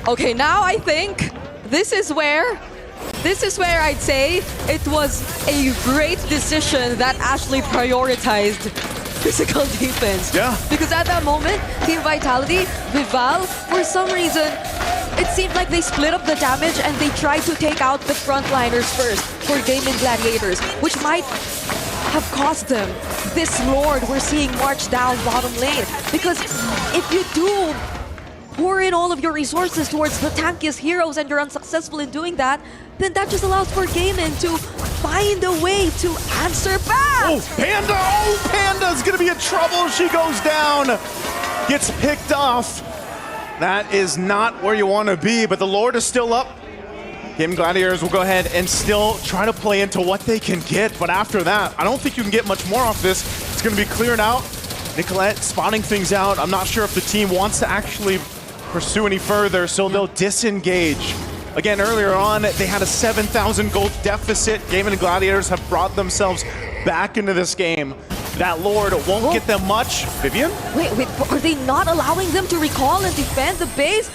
Okay, now I think this is where I'd say it was a great decision that Ashley prioritized physical defense. Yeah. Because at that moment, Team Vitality, Vival, for some reason, it seemed like they split up the damage and they tried to take out the frontliners first for Gaming Gladiators, which might have cost them this Lord we're seeing march down bottom lane. Because if you do pour in all of your resources towards the tankiest heroes and you're unsuccessful in doing that, then that just allows for Gaming to find a way to answer back. Oh, Panda! Oh, Panda's gonna be in trouble. She goes down, gets picked off. That is not where you want to be, but the Lord is still up. Gaming Gladiators will go ahead and still try to play into what they can get, but after that, I don't think you can get much more off this. It's gonna be cleared out. Nicolette spotting things out. I'm not sure if the team wants to actually pursue any further, so they'll disengage. Again, earlier on, they had a 7,000 gold deficit. Gaming Gladiators have brought themselves back into this game. That Lord won't get them much. Vivian? Wait, are they not allowing them to recall and defend the base?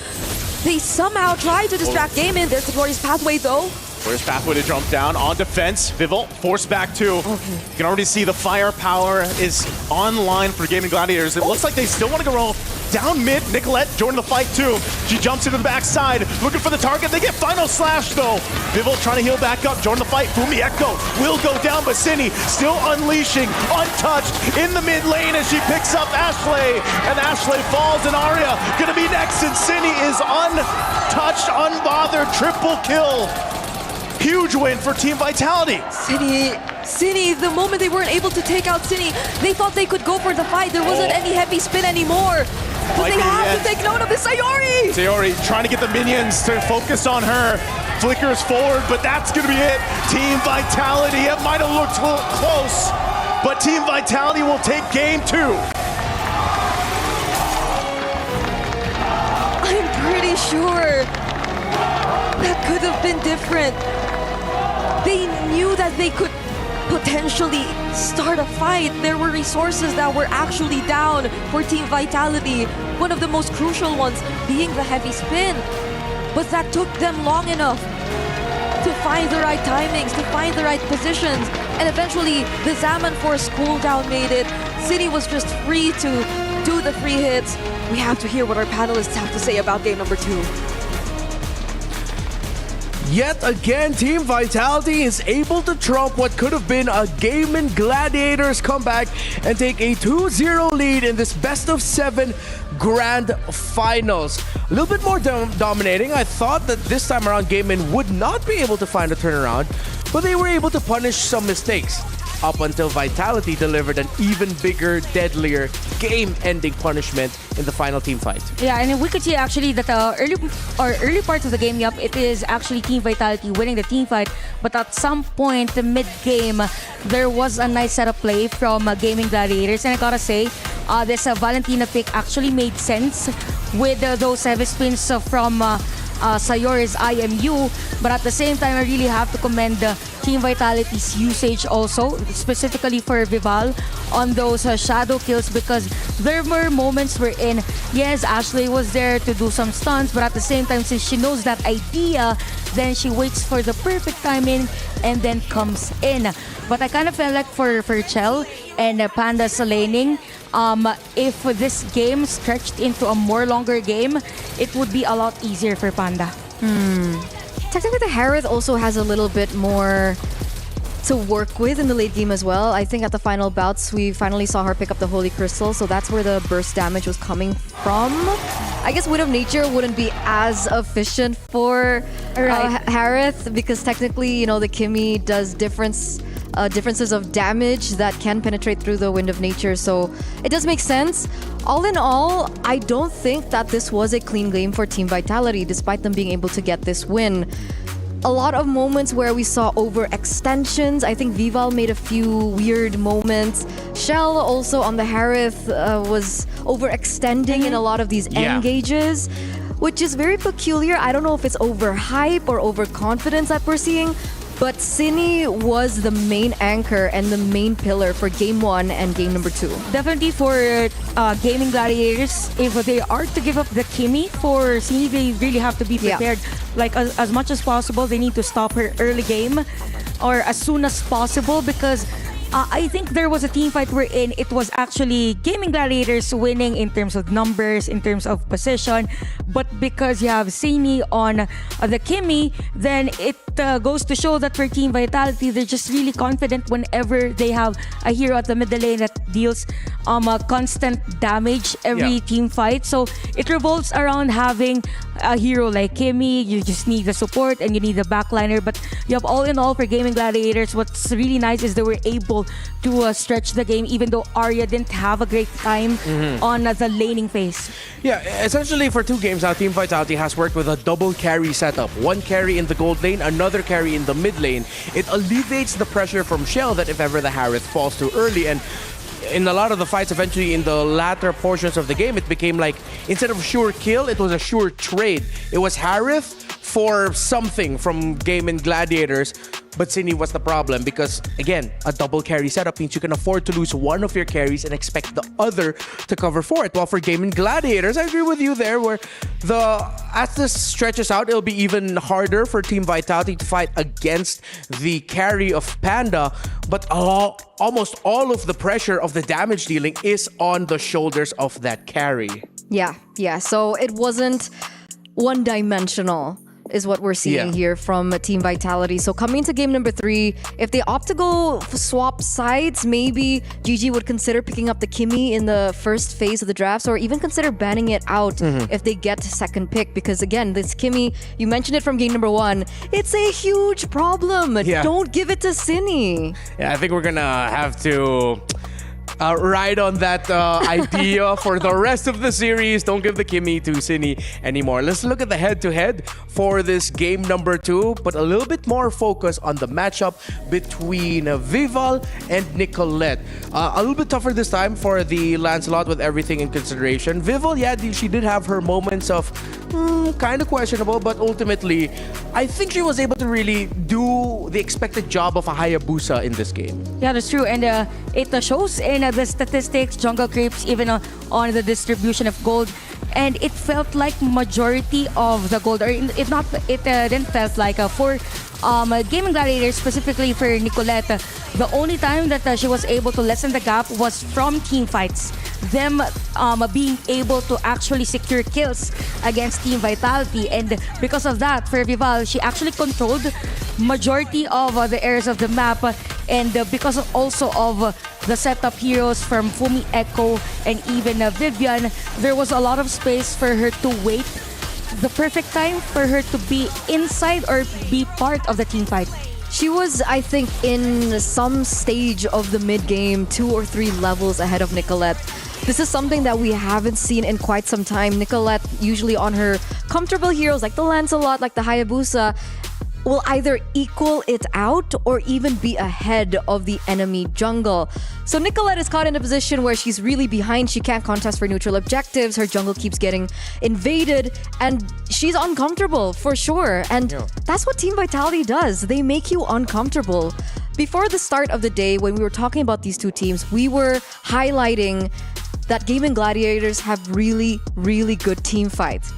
They somehow try to distract Gaming. There's the Glorious Pathway, though. Glorious Pathway to jump down on defense. Vival forced back too. Okay. You can already see the firepower is online for Gaming Gladiators. It looks like they still want to go down mid. Nicolette joining the fight too. She jumps into the backside, looking for the target. They get final slash though. Vival trying to heal back up, join the fight. Fumieko will go down, but Cine still unleashing, untouched in the mid lane as she picks up Ashley. And Ashley falls, and Arya gonna be next, and Cine is untouched, unbothered, triple kill. Huge win for Team Vitality. Cine, the moment they weren't able to take out Cine, they thought they could go for the fight. There wasn't any heavy spin anymore. But they have to take note of the Sayori! Sayori trying to get the minions to focus on her. Flickers forward, but that's gonna be it. Team Vitality, it might have looked close, but Team Vitality will take game 2. I'm pretty sure that could have been different. They knew that they could potentially start a fight. There were resources that were actually down for Team Vitality. One of the most crucial ones being the heavy spin. But that took them long enough to find the right timings, to find the right positions. And eventually, the Zaman Force cooldown made it. Cine was just free to do the free hits. We have to hear what our panelists have to say about game number 2. Yet again, Team Vitality is able to trump what could have been a Gaming Gladiators comeback and take a 2-0 lead in this best of 7 grand finals. A little bit more dominating. I thought that this time around Gaming would not be able to find a turnaround, but they were able to punish some mistakes. Up until Vitality delivered an even bigger, deadlier, game-ending punishment in the final team fight. Yeah, and we could see actually that early parts of the game, it is actually Team Vitality winning the team fight. But at some point, the mid-game, there was a nice setup play from Gaming Gladiators. And I gotta say, this Valentina pick actually made sense with those heavy spins from Sayori's IMU. But at the same time, I really have to commend Team Vitality's usage also, specifically for Vival on those shadow kills, because there were moments wherein, yes, Ashley was there to do some stunts, but at the same time, since she knows that idea, then she waits for the perfect timing and then comes in. But I kind of felt like for Chell and Panda's laning, if this game stretched into a more longer game, it would be a lot easier for Panda. technically the Harith also has a little bit more to work with in the late game as well. I think at the final bouts, we finally saw her pick up the Holy Crystal, so that's where the burst damage was coming from. I guess Wind of Nature wouldn't be as efficient for Harith because technically, you know, the Kimmy does differences of damage that can penetrate through the Wind of Nature, so it does make sense. All in all, I don't think that this was a clean game for Team Vitality, despite them being able to get this win. A lot of moments where we saw overextensions. I think Vival made a few weird moments. Shell also on the Harith was overextending in a lot of these engages, which is very peculiar. I don't know if it's overhype or overconfidence that we're seeing, but Cine was the main anchor and the main pillar for Game 1 and Game number 2. Definitely for Gaming Gladiators, if they are to give up the Kimmy for Cine, they really have to be prepared. Like as much as possible, they need to stop her early game or as soon as possible because I think there was a team fight wherein it was actually Gaming Gladiators winning in terms of numbers, in terms of position, but because you have Cine on the Kimmy, then it goes to show that for Team Vitality, they're just really confident whenever they have a hero at the middle lane that deals constant damage every team fight. So it revolves around having a hero like Kimmy. You just need the support and you need the backliner, but you have all in all for Gaming Gladiators. What's really nice is they were able to stretch the game even though Arya didn't have a great time on the laning phase. Yeah, essentially for 2 games now, Team Vitality has worked with a double carry setup. One carry in the gold lane, another carry in the mid lane. It alleviates the pressure from Shell that if ever the Harith falls too early, and in a lot of the fights eventually in the latter portions of the game, it became like instead of sure kill, it was a sure trade. It was Harith for something from Gaming Gladiators. But Cine was the problem because, again, a double carry setup means you can afford to lose one of your carries and expect the other to cover for it. While for Gaming Gladiators, I agree with you there where as this stretches out, it'll be even harder for Team Vitality to fight against the carry of Panda. But almost all of the pressure of the damage dealing is on the shoulders of that carry. Yeah. So it wasn't one-dimensional is what we're seeing here from Team Vitality. So coming into game number 3, if they opt to go swap sides, maybe GG would consider picking up the Kimmy in the first phase of the drafts or even consider banning it out if they get second pick. Because again, this Kimmy, you mentioned it from game number 1, it's a huge problem. Don't give it to Cine. Yeah, I think we're gonna have to ride on that idea for the rest of the series. Don't give the Kimmy to Cine anymore. Let's look at the head-to-head for this game number 2, but a little bit more focus on the matchup between Vival and Nicolette. A little bit tougher this time for the Lancelot with everything in consideration. Vival, she did have her moments of kind of questionable, but ultimately, I think she was able to really do the expected job of a Hayabusa in this game. Yeah, that's true. And it shows in the statistics, jungle creeps, even on the distribution of gold. And it felt like majority of the gold, or if not, it didn't felt like for Gaming Gladiators, specifically for Nicolette, the only time that she was able to lessen the gap was from team fights. Them being able to actually secure kills against Team Vitality. And because of that, for Vival, she actually controlled majority of the areas of the map. And because also of the setup heroes from Fumi Echo and even Vivian, there was a lot of space for her to wait the perfect time for her to be inside or be part of the team fight. She was, I think, in some stage of the mid-game, 2 or 3 levels ahead of Nicolette. This is something that we haven't seen in quite some time. Nicolette, usually on her comfortable heroes like the Lancelot, like the Hayabusa, will either equal it out or even be ahead of the enemy jungle. So Nicolette is caught in a position where she's really behind. She can't contest for neutral objectives. Her jungle keeps getting invaded and she's uncomfortable for sure. And that's what Team Vitality does. They make you uncomfortable. Before the start of the day, when we were talking about these two teams, we were highlighting that Gaming Gladiators have really, really good team fights.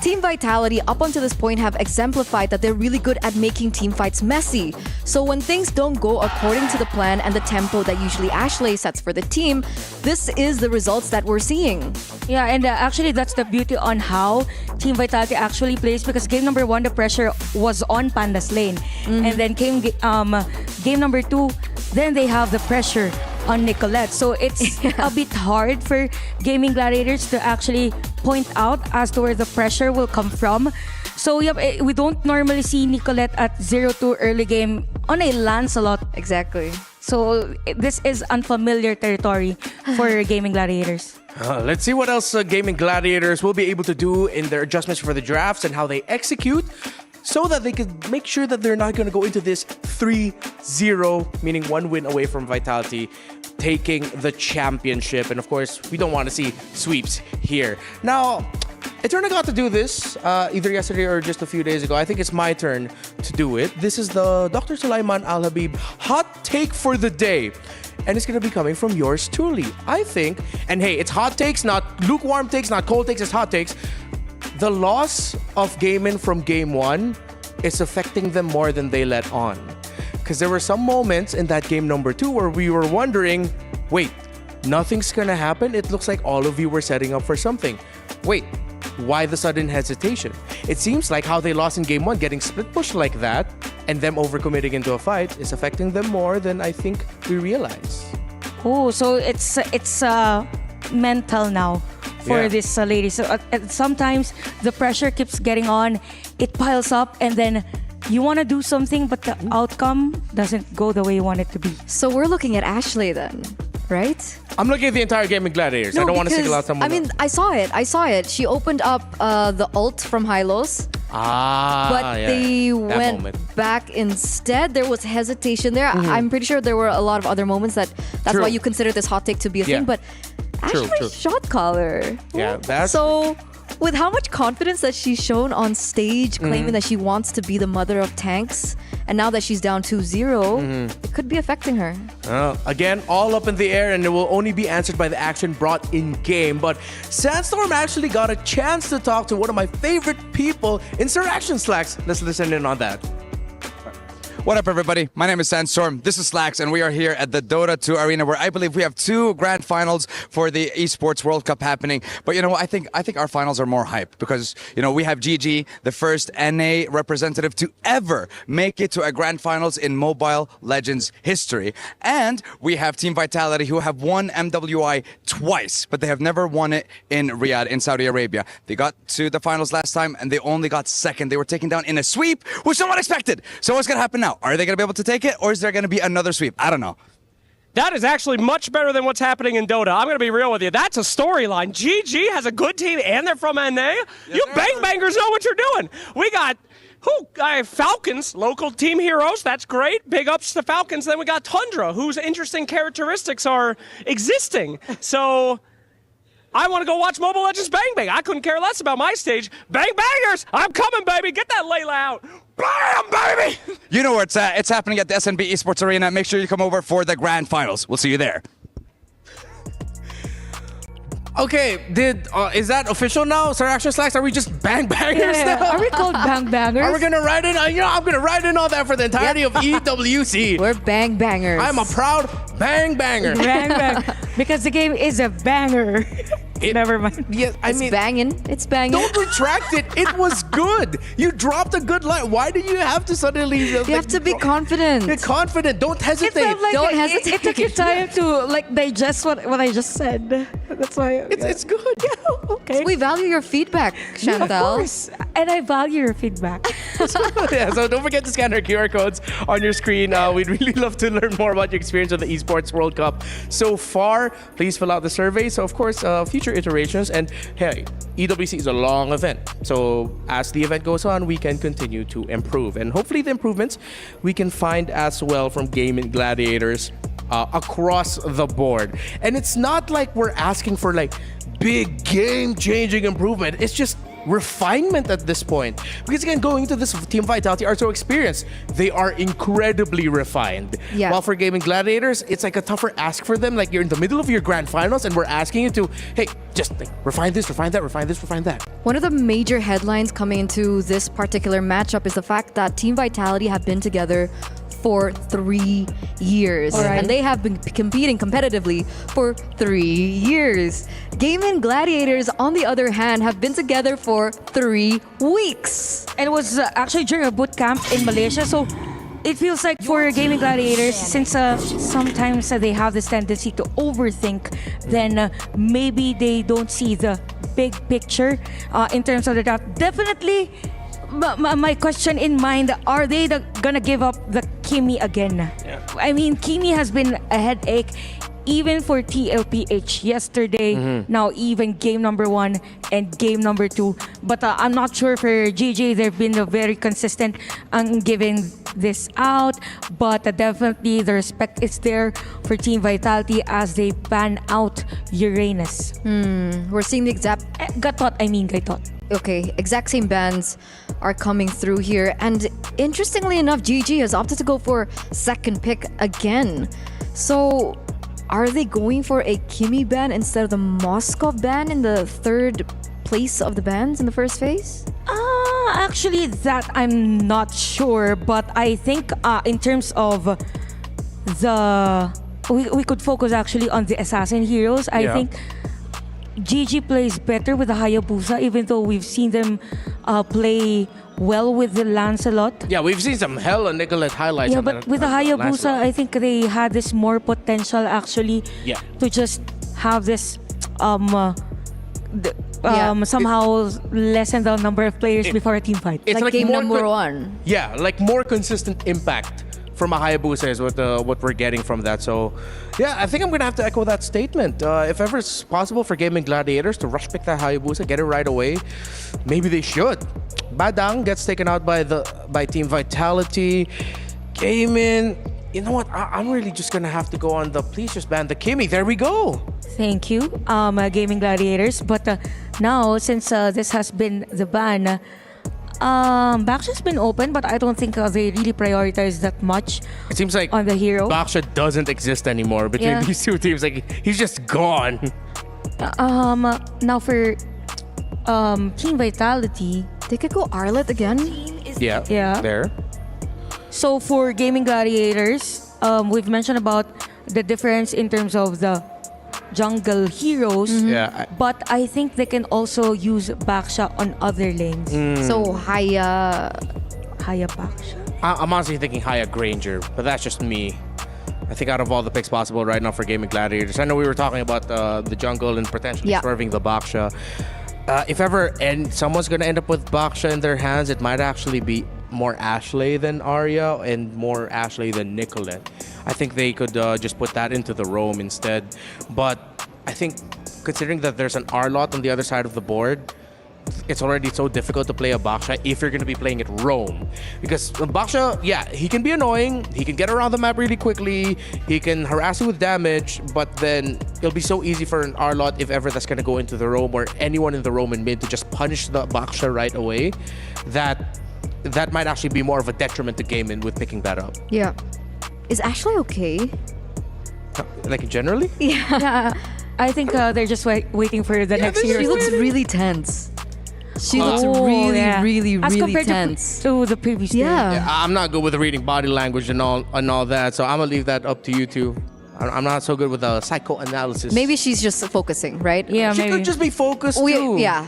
Team Vitality up until this point have exemplified that they're really good at making team fights messy. So when things don't go according to the plan and the tempo that usually Ashley sets for the team, this is the results that we're seeing. Yeah, and actually that's the beauty on how Team Vitality actually plays, because game number 1, the pressure was on Panda's lane. And then came game number 2, then they have the pressure on Nicolette. So it's a bit hard for Gaming Gladiators to actually point out as to where the pressure will come from. So we don't normally see Nicolette at 0-2 early game on a Lancelot. Exactly. So this is unfamiliar territory for Gaming Gladiators. Let's see what else Gaming Gladiators will be able to do in their adjustments for the drafts and how they execute, so that they could make sure that they're not going to go into this 3-0, meaning 1 win away from Vitality taking the championship. And of course, we don't want to see sweeps here. Now, Eterna got to do this either yesterday or just a few days ago. I think it's my turn to do it. This is the Dr. Sulaiman Al Habib hot take for the day. And it's going to be coming from yours truly. I think, and hey, it's hot takes, not lukewarm takes, not cold takes, it's hot takes. The loss of Gaimin from game 1 is affecting them more than they let on. Because there were some moments in that game number 2 where we were wondering, wait, nothing's gonna happen? It looks like all of you were setting up for something. Wait, why the sudden hesitation? It seems like how they lost in game 1, getting split pushed like that, and them overcommitting into a fight is affecting them more than I think we realize. Oh, so it's mental now for this lady. So sometimes the pressure keeps getting on, it piles up, and then you want to do something, but the outcome doesn't go the way you want it to be. So we're looking at Ashley then, right? I'm looking at the entire Gaming Gladiators. I don't want to single out someone. I mean, I saw it. She opened up the ult from Hylos. But they went back instead. There was hesitation there. I'm pretty sure there were a lot of other moments that's why you consider this hot take to be a thing. But Ashley shot caller. Yeah, that's so. With how much confidence that she's shown on stage, claiming that she wants to be the mother of tanks, and now that she's down 2-0, it could be affecting her. Again, all up in the air, and it will only be answered by the action brought in game. But Sandstorm actually got a chance to talk to one of my favorite people in Sir Action Slacks. Let's listen in on that. What up, everybody? My name is Sandstorm. This is Slacks, and we are here at the Dota 2 arena, where I believe we have 2 grand finals for the Esports World Cup happening. But you know, I think our finals are more hype because we have GG, the first NA representative to ever make it to a grand finals in Mobile Legends history, and we have Team Vitality, who have won MWI twice, but they have never won it in Riyadh, in Saudi Arabia. They got to the finals last time, and they only got second. They were taken down in a sweep, which no one expected. So what's gonna happen now? Are they going to be able to take it, or is there going to be another sweep? I don't know. That is actually much better than what's happening in Dota. I'm going to be real with you. That's a storyline. GG has a good team, and they're from NA. You bang-bangers know what you're doing. We got Falcons, local team heroes. That's great. Big ups to Falcons. Then we got Tundra, whose interesting characteristics are existing. So I want to go watch Mobile Legends Bang Bang. I couldn't care less about my stage. Bang Bangers, I'm coming, baby. Get that Layla out. Bam, baby! You know where it's at. It's happening at the SNB Esports Arena. Make sure you come over for the grand finals. We'll see you there. Okay, is that official now, Sir Action Slacks? Are we just bang bangers now? Are we called bang bangers? Are we gonna write in? I'm gonna write in on that for the entirety of EWC. We're bang bangers. I'm a proud bang banger. Bang bang, because the game is a banger. Never mind. Yes, It's banging. Don't retract it. It was good. You dropped a good line. Why do you have to suddenly? You have to be confident. Be confident. Don't hesitate. Don't hesitate. It took you time to digest what I just said. That's why it's good. Yeah, okay. We value your feedback, Chantal. Of course, and I value your feedback. Yeah, so don't forget to scan our QR codes on your screen. We'd really love to learn more about your experience of the Esports World Cup so far. Please fill out the survey. So of course, future iterations, and hey, EWC is a long event, so as the event goes on, we can continue to improve, and hopefully the improvements we can find as well from Gaming Gladiators across the board. And it's not like we're asking for like big game-changing improvement. It's just refinement at this point. Because again, going into this, Team Vitality are so experienced. They are incredibly refined. Yeah. While for Gaming Gladiators, it's like a tougher ask for them. Like you're in the middle of your grand finals and we're asking you to, hey, just like, refine this, refine that, refine this, refine that. One of the major headlines coming into this particular matchup is the fact that Team Vitality have been together for 3 years. Alright. And they have been competing competitively for 3 years. Gaming Gladiators, on the other hand, have been together for 3 weeks. And it was actually during a boot camp in Malaysia. So it feels like for Gaming Gladiators, since sometimes they have this tendency to overthink, then maybe they don't see the big picture in terms of the draft. Definitely, my question in mind, are they gonna give up the Kimi again? Yeah. I mean, Kimi has been a headache even for TLPH yesterday, now even game number 1 and game number 2. But I'm not sure for GG, they've been very consistent on giving this out. But definitely the respect is there for Team Vitality as they ban out Uranus. We're seeing the exact... Gaitot. Okay, exact same bans are coming through here. And interestingly enough, GG has opted to go for second pick again. So... are they going for a Kimi ban instead of the Moskov ban in the third place of the bans in the first phase? Actually, that I'm not sure. But I think in terms of we could focus actually on the assassin heroes. I think GG plays better with the Hayabusa, even though we've seen them play well with the Lancelot. Yeah, we've seen some hella Nicolette highlights. Yeah, on but with the Hayabusa, Lancelot. I think they had this more potential actually to just have this somehow lessen the number of players before a team fight. It's like game more number 1. Yeah, like more consistent impact from a Hayabusa is what we're getting from that. So, yeah, I think I'm gonna have to echo that statement. If ever it's possible for Gaming Gladiators to rush pick that Hayabusa, get it right away, maybe they should. Badang gets taken out by Team Vitality. Gaming, you know what? I'm really just gonna have to go on the please just ban the Kimi. There we go. Thank you, Gaming Gladiators. But now, since this has been the ban, Baksha's been open, but I don't think they really prioritize that much. It seems like on the hero. Baksha doesn't exist anymore between these two teams. Like he's just gone. Now for Team Vitality, they could go Arlet again. Yeah. There. So for Gaming Gladiators, we've mentioned about the difference in terms of the jungle heroes. Yeah. But I think they can also use Baksha on other lanes. So Haya Baksha. I'm honestly thinking Haya Granger, but that's just me. I think out of all the picks possible right now for Gaming Gladiators, I know we were talking about the jungle and potentially swerving the Baksha. If ever someone's gonna end up with Baksha in their hands, it might actually be more Ashley than Arya and more Ashley than Nicolette. I think they could just put that into the roam instead. But I think considering that there's an Arlot on the other side of the board, it's already so difficult to play a Baksha if you're going to be playing it roam. Because Baksha, yeah, he can be annoying. He can get around the map really quickly. He can harass you with damage. But then it'll be so easy for an Arlot, if ever that's going to go into the roam, or anyone in the roam and mid, to just punish the Baksha right away. That might actually be more of a detriment to Gaming with picking that up. Yeah. Is Ashley okay? Like generally? Yeah. I think they're just waiting for the next hero. She looks really tense. She looks really As compared tense. to the previous day. Yeah, I'm not good with reading body language and all that, so I'm gonna leave that up to you two. I'm not so good with psychoanalysis. Maybe she's just focusing, right? Yeah, she could just be focused too. Yeah,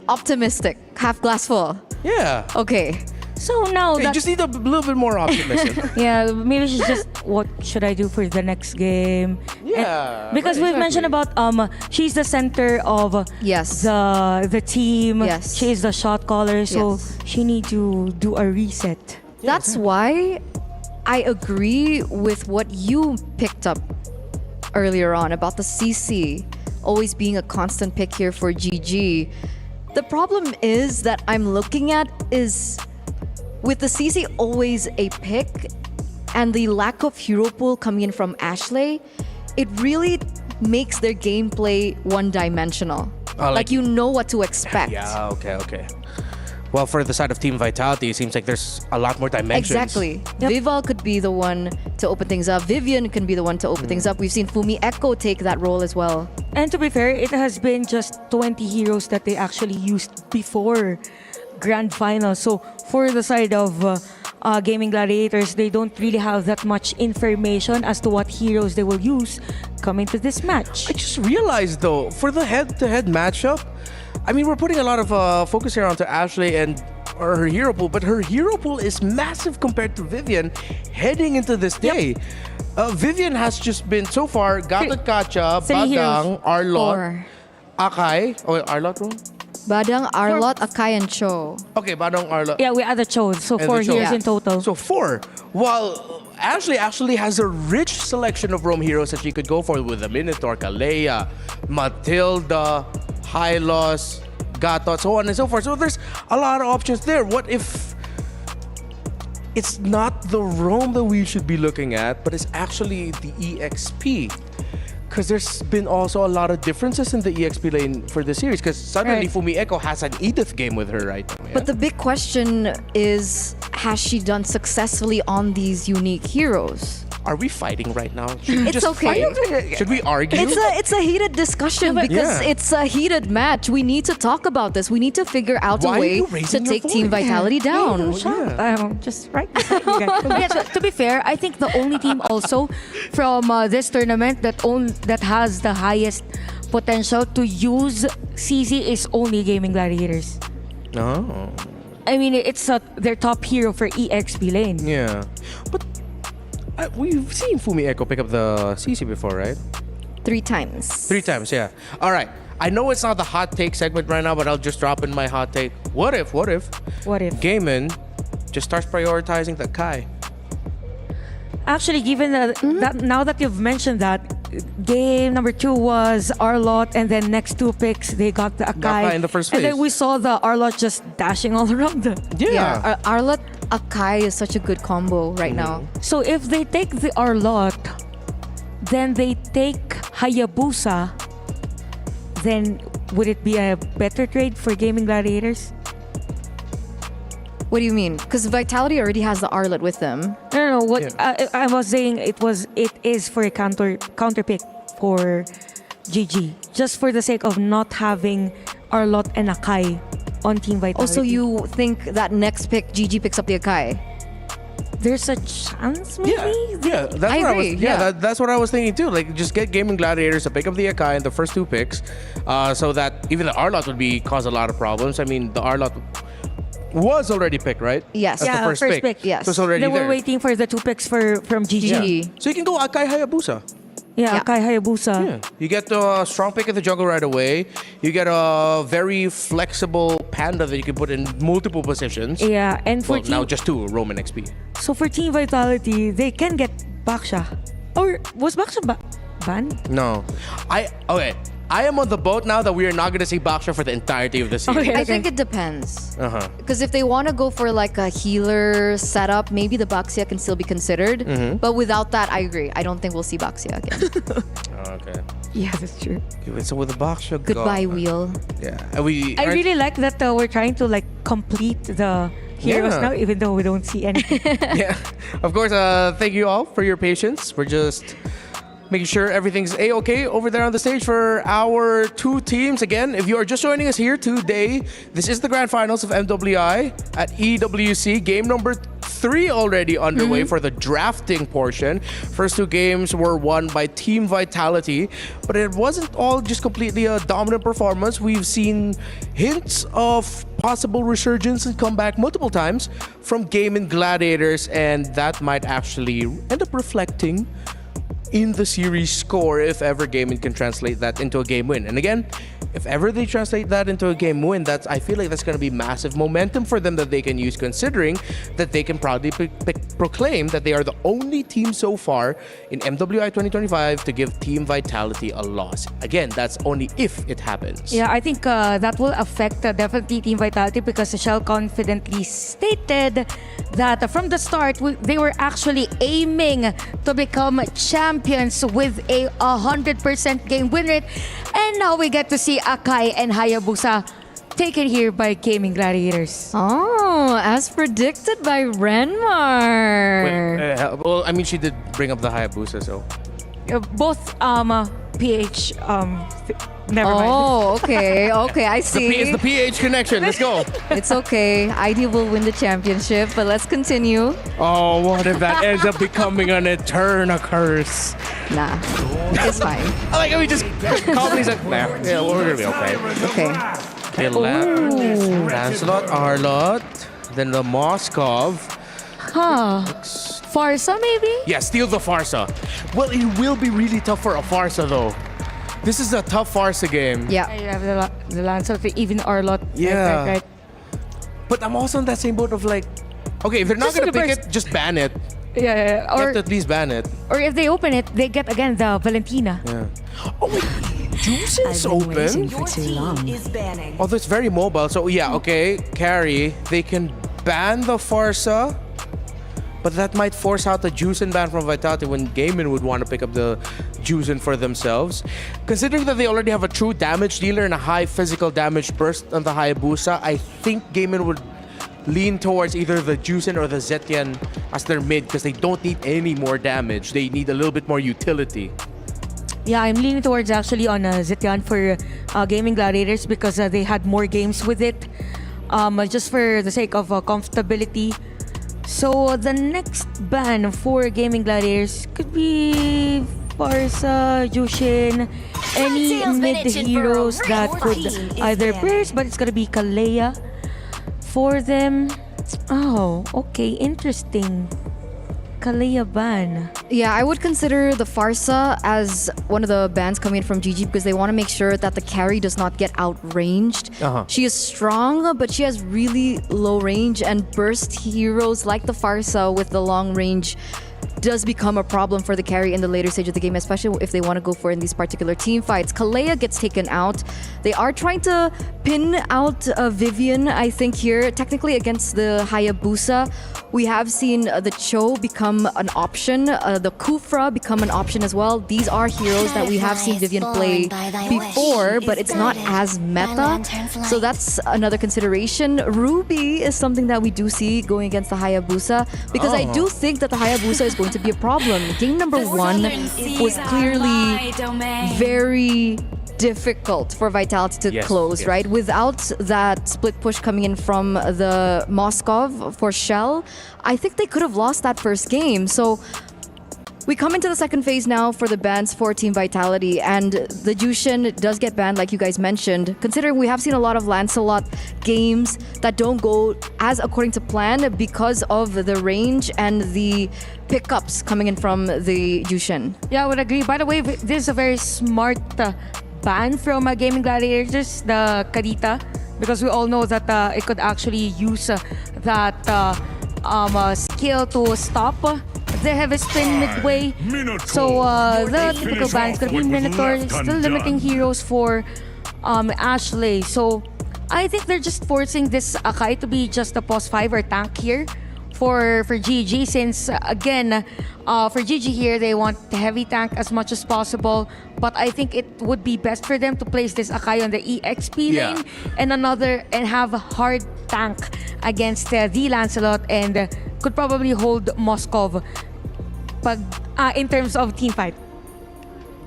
optimistic, half glass full. Yeah. Okay. So now you just need a little bit more optimism. Yeah, maybe she's just, what should I do for the next game? Yeah. Because we've mentioned about she's the center of the team. Yes. She's the shot caller, so she needs to do a reset. That's why I agree with what you picked up earlier on about the CC always being a constant pick here for GG. The problem is that I'm looking at is with the CC always a pick and the lack of hero pool coming in from Ashley, it really makes their gameplay one-dimensional. like you know what to expect. Yeah, okay. Well, for the side of Team Vitality, it seems like there's a lot more dimensions. Exactly. Vival could be the one to open things up. Vivian can be the one to open things up. We've seen Fumi Echo take that role as well. And to be fair, it has been just 20 heroes that they actually used before Grand Final. So for the side of Gaming Gladiators, they don't really have that much information as to what heroes they will use coming to this match. I just realized though, for the head-to-head matchup, I mean, we're putting a lot of focus here onto Ashley and her hero pool, but her hero pool is massive compared to Vivian heading into this day. Vivian has just been so far Gatot Kacha, Badang, Arlot, Akai. Oh, Arlot, bro? Badang, Arlot, Akai, and Cho. Okay, Badang, Arlot. Yeah, we add the Cho, so 4 heroes in total. So 4. While Ashley actually has a rich selection of roam heroes that she could go for with the Minotaur, Kalea, Matilda, Hylos, Gatot, so on and so forth. So there's a lot of options there. What if it's not the roam that we should be looking at, but it's actually the EXP? Because there's been also a lot of differences in the EXP lane for the series. Because suddenly Fumi Echo has an Edith game with her right now. Yeah? But the big question is, has she done successfully on these unique heroes? Are we fighting right now? Should we It's okay. Should we argue? It's a heated discussion because it's a heated match. We need to talk about this. We need to figure out a way to take Team Vitality down. Just right. To be fair, I think the only team also from this tournament that has the highest potential to use CZ is only Gaming Gladiators. Oh. I mean, it's their top hero for EXP lane. Yeah. But we've seen Fumi Echo pick up the CC before, right? 3 times. 3 times, yeah. All right. I know it's not the hot take segment right now, but I'll just drop in my hot take. What if Gaiman just starts prioritizing the Kai? Actually, given that now that you've mentioned that, game number 2 was Arlot, and then next 2 picks they got the Akai in the first and phase. then we saw the Arlot just dashing all around them. Arlot Akai is such a good combo right now. So if they take the Arlot, then they take Hayabusa, then would it be a better trade for Gaming Gladiators? What do you mean? Because Vitality already has the Arlot with them. No. What I was saying, it is for a counter pick for GG, just for the sake of not having Arlot and Akai on Team Vitality. Also, you think that next pick GG picks up the Akai? There's a chance, maybe. Yeah, that's what I was thinking too. Like, just get Gaming Gladiators to pick up the Akai in the first 2 picks, so that even the Arlot would cause a lot of problems. I mean, the Arlot was already picked, right? Yes. That's the first pick. Yes. So it's already They were there. waiting for the 2 picks from GG. Yeah. So you can go Akai Hayabusa. Yeah, Akai Hayabusa. Yeah. You get a strong pick at the jungle right away. You get a very flexible panda that you can put in multiple positions. Yeah, and for now just 2 Roman XP. So for Team Vitality, they can get Baksha. Or was Baksha banned? No. I am on the boat now that we are not going to see Baksha for the entirety of the series. I think it depends. Uh-huh. Because if they want to go for like a healer setup, maybe the Baxia can still be considered. Mhm. But without that, I agree. I don't think we'll see Baxia again. Okay. Yeah, that's true. Okay, so with the Baksha Goodbye, gone, wheel. Yeah. And I really like that we're trying to complete the heroes Yeah. now, even though we don't see anything. Yeah. Of course, thank you all for your patience. We're just making sure everything's A-okay over there on the stage for our 2 teams. Again, if you are just joining us here today, this is the grand finals of MWI at EWC. Game number 3 already underway for the drafting portion. First 2 games were won by Team Vitality, but it wasn't all just completely a dominant performance. We've seen hints of possible resurgence and comeback multiple times from Gaming Gladiators, and that might actually end up reflecting in the series score if ever Gaming can translate that into a game win. And again, if ever they translate that into a game win, I feel like that's going to be massive momentum for them that they can use, considering that they can proudly proclaim that they are the only team so far in MWI 2025 to give Team Vitality a loss. Again, that's only if it happens. Yeah, I think that will affect definitely Team Vitality, because Shell confidently stated that from the start they were actually aiming to become champions with a 100% game win rate, and now we get to see the Akai and Hayabusa taken here by Gaming Gladiators. Oh, as predicted by Renmar. Well, I mean, she did bring up the Hayabusa, so. Both PH. Never mind. Oh, okay, I see. It's the PH connection. Let's go. It's okay. ID will win the championship, but let's continue. Oh, what if that ends up becoming an eternal curse? Nah, it's fine. I like how we just calmly said, nah, yeah, we're gonna be okay. Okay. Okay, Lancelot, Arlot, then the Moskov. Huh. Farsa, maybe? Yeah, steal the Farsa. Well, it will be really tough for a Farsa, though. This is a tough Farsa game. Yeah. You have the Lancelot, even Arlot. Yeah. Right. But I'm also in that same boat of like, okay, if they're not going to pick it, just ban it. Yeah. Or at least ban it. Or if they open it, they get again the Valentina. Yeah. Oh, wait. Juice is open. Your team is banning. Although it's very mobile. So, yeah, okay. Carry. They can ban the Farsa. But that might force out the Juicin ban from Vitality when Gaimin would want to pick up the Juicin for themselves. Considering that they already have a true damage dealer and a high physical damage burst on the Hayabusa, I think Gaimin would lean towards either the Juicin or the Zetian as their mid because they don't need any more damage. They need a little bit more utility. Yeah, I'm leaning towards actually on Zetian for Gaming Gladiators because they had more games with it. Just for the sake of comfortability. So the next ban for Gaming Gladiators could be Farsa, Jushin, any mid heroes that could either burst, but it's gonna be Kalea for them. Oh, okay, interesting. Kalea ban. Yeah, I would consider the Farsa as one of the bans coming in from GG because they want to make sure that the carry does not get outranged. She is strong, but she has really low range, and burst heroes like the Farsa with the long range does become a problem for the carry in the later stage of the game, especially if they want to go for in these particular team fights. Kalea gets taken out. They are trying to pin out Vivian, I think, here, technically against the Hayabusa. We have seen the Cho become an option, the Kufra become an option as well. These are heroes that we have seen Vivian play before, but it's not as meta. So that's another consideration. Ruby is something that we do see going against the Hayabusa because I do think that the Hayabusa is going to be a problem. Game number 1 was clearly very difficult for Vitality to close, right? Without that split push coming in from the Moskov for Shell, I think they could have lost that first game. So we come into the second phase now for the bans for Team Vitality, and the Jushin does get banned, like you guys mentioned. Considering we have seen a lot of Lancelot games that don't go as according to plan because of the range and the pickups coming in from the Jushin. Yeah, I would agree. By the way, this is a very smart ban from Gaming Gladiators, the Kadita, because we all know that it could actually use that skill to stop the heavy spin midway. So the typical ban is going to be Minotaur, still limiting heroes for Ashley. So I think they're just forcing this Akai to be just a pos 5 or tank here for GG, since again for GG here they want the heavy tank as much as possible, but I think it would be best for them to place this Akai on the EXP lane and have a hard tank against the Lancelot, and could probably hold Moskov in terms of team fight.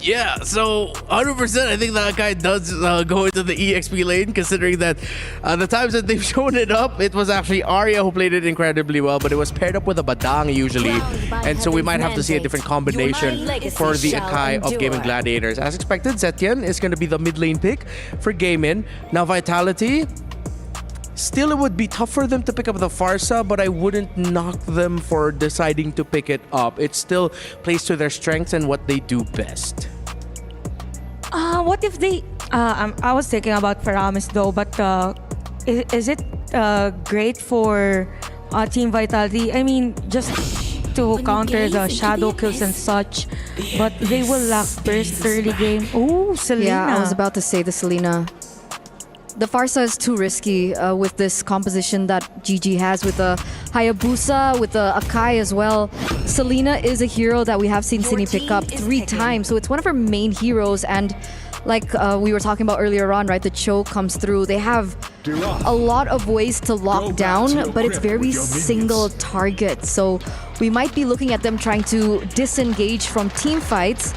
Yeah, so 100% I think that guy does go into the EXP lane, considering that the times that they've shown it up, it was actually Arya who played it incredibly well, but it was paired up with a Badang usually, and so we might have to see a different combination for the Akai of Gaming Gladiators. As expected, Zetian is going to be the mid lane pick for Gaimin. Now Vitality, still it would be tough for them to pick up the Farsa, but I wouldn't knock them for deciding to pick it up. It still plays to their strengths and what they do best. What if they... I was thinking about Faramis though, but is it great for Team Vitality? I mean, just to counter the shadow kills and such, but they will lack burst early game. Oh, Selena. Yeah, I was about to say the Selena. The Farsa is too risky with this composition that GG has with the Hayabusa, with the Akai as well. Selena is a hero that we have seen Cine pick up 3 times, so it's one of her main heroes, and like we were talking about earlier on, right? The choke comes through. They have a lot of ways to lock down, but it's very single target. So we might be looking at them trying to disengage from team fights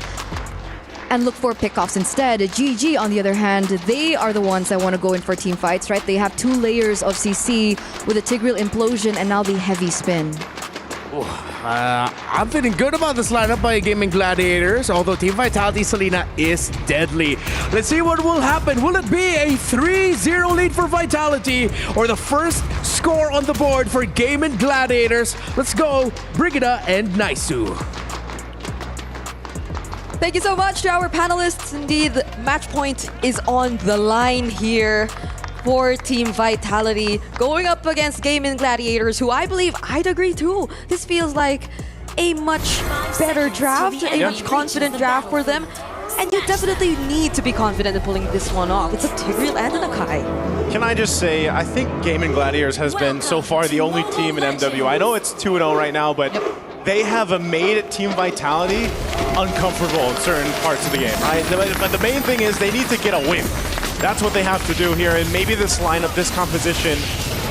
and look for pickoffs instead. GG, on the other hand, they are the ones that want to go in for team fights, right? They have 2 layers of CC with a Tigreal implosion and now the heavy spin. I'm feeling good about this lineup by Gaming Gladiators, although Team Vitality Selena is deadly. Let's see what will happen. Will it be a 3-0 lead for Vitality or the first score on the board for Gaming Gladiators? Let's go, Brigida and Naisu. Thank you so much to our panelists. Indeed, match point is on the line here for Team Vitality, going up against Gaming Gladiators, who I believe I'd agree too. This feels like a much better draft, a much confident draft for them. And you definitely need to be confident in pulling this one off. It's a Tigreal and an Akai. Can I just say, I think Gaming Gladiators has been so far the only team in MWI. I know it's 2-0 right now, but they have made Team Vitality uncomfortable in certain parts of the game, right? But the main thing is they need to get a win. That's what they have to do here, and maybe this lineup, this composition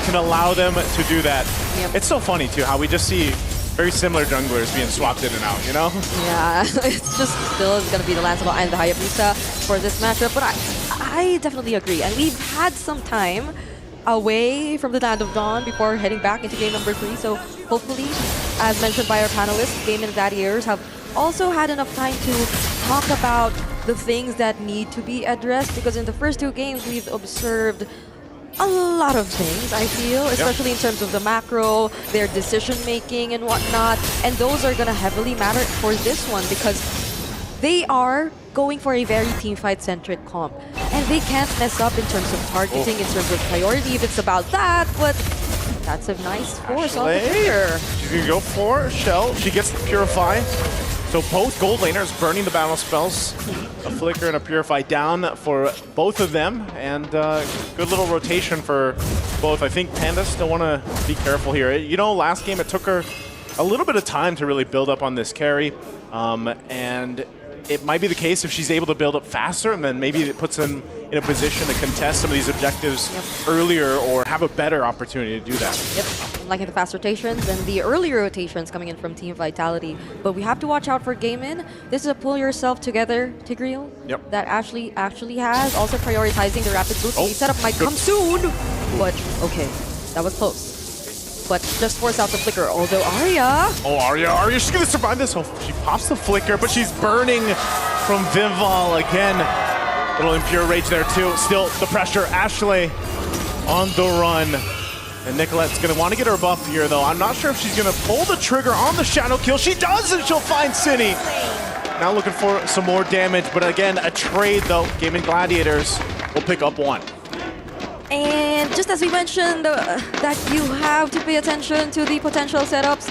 can allow them to do that. It's so funny too how we just see very similar junglers being swapped in and out, you know? Yeah, it's just still going to be the Lancelot and the Hayabusa for this matchup, but I definitely agree. And we've had some time away from the Land of Dawn before heading back into game number 3, so hopefully, as mentioned by our panelists, Gaming Gladiators have also had enough time to talk about the things that need to be addressed, because in the first 2 games we've observed a lot of things, I feel, especially in terms of the macro, their decision making and whatnot, and those are going to heavily matter for this one because they are going for a very teamfight centric comp, and they can't mess up in terms of targeting, in terms of priority if it's about that, but that's a nice force on the trigger. She's going to go for Shell. She gets the Purify. So both gold laners burning the battle spells. A Flicker and a Purify down for both of them. And good little rotation for both. I think Panda still want to be careful here. You know, last game it took her a little bit of time to really build up on this carry. And it might be the case if she's able to build up faster, and then maybe it puts them in a position to contest some of these objectives earlier or have a better opportunity to do that. Yep, liking the fast rotations and the earlier rotations coming in from Team Vitality. But we have to watch out for Gaming. This is a pull yourself together Tigreal that Ashley actually has. Also prioritizing the rapid boost. The setup might come soon, but okay, that was close. But just force out the Flicker, although Arya... Oh, Arya, she's going to survive this. Oh, she pops the Flicker, but she's burning from Vival again. Little Impure Rage there too. Still the pressure. Ashley on the run. And Nicolette's going to want to get her buff here, though. I'm not sure if she's going to pull the trigger on the Shadow Kill. She does, and she'll find Cine. Now looking for some more damage, but again, a trade, though. Gaming Gladiators will pick up 1. And just as we mentioned that you have to pay attention to the potential setups,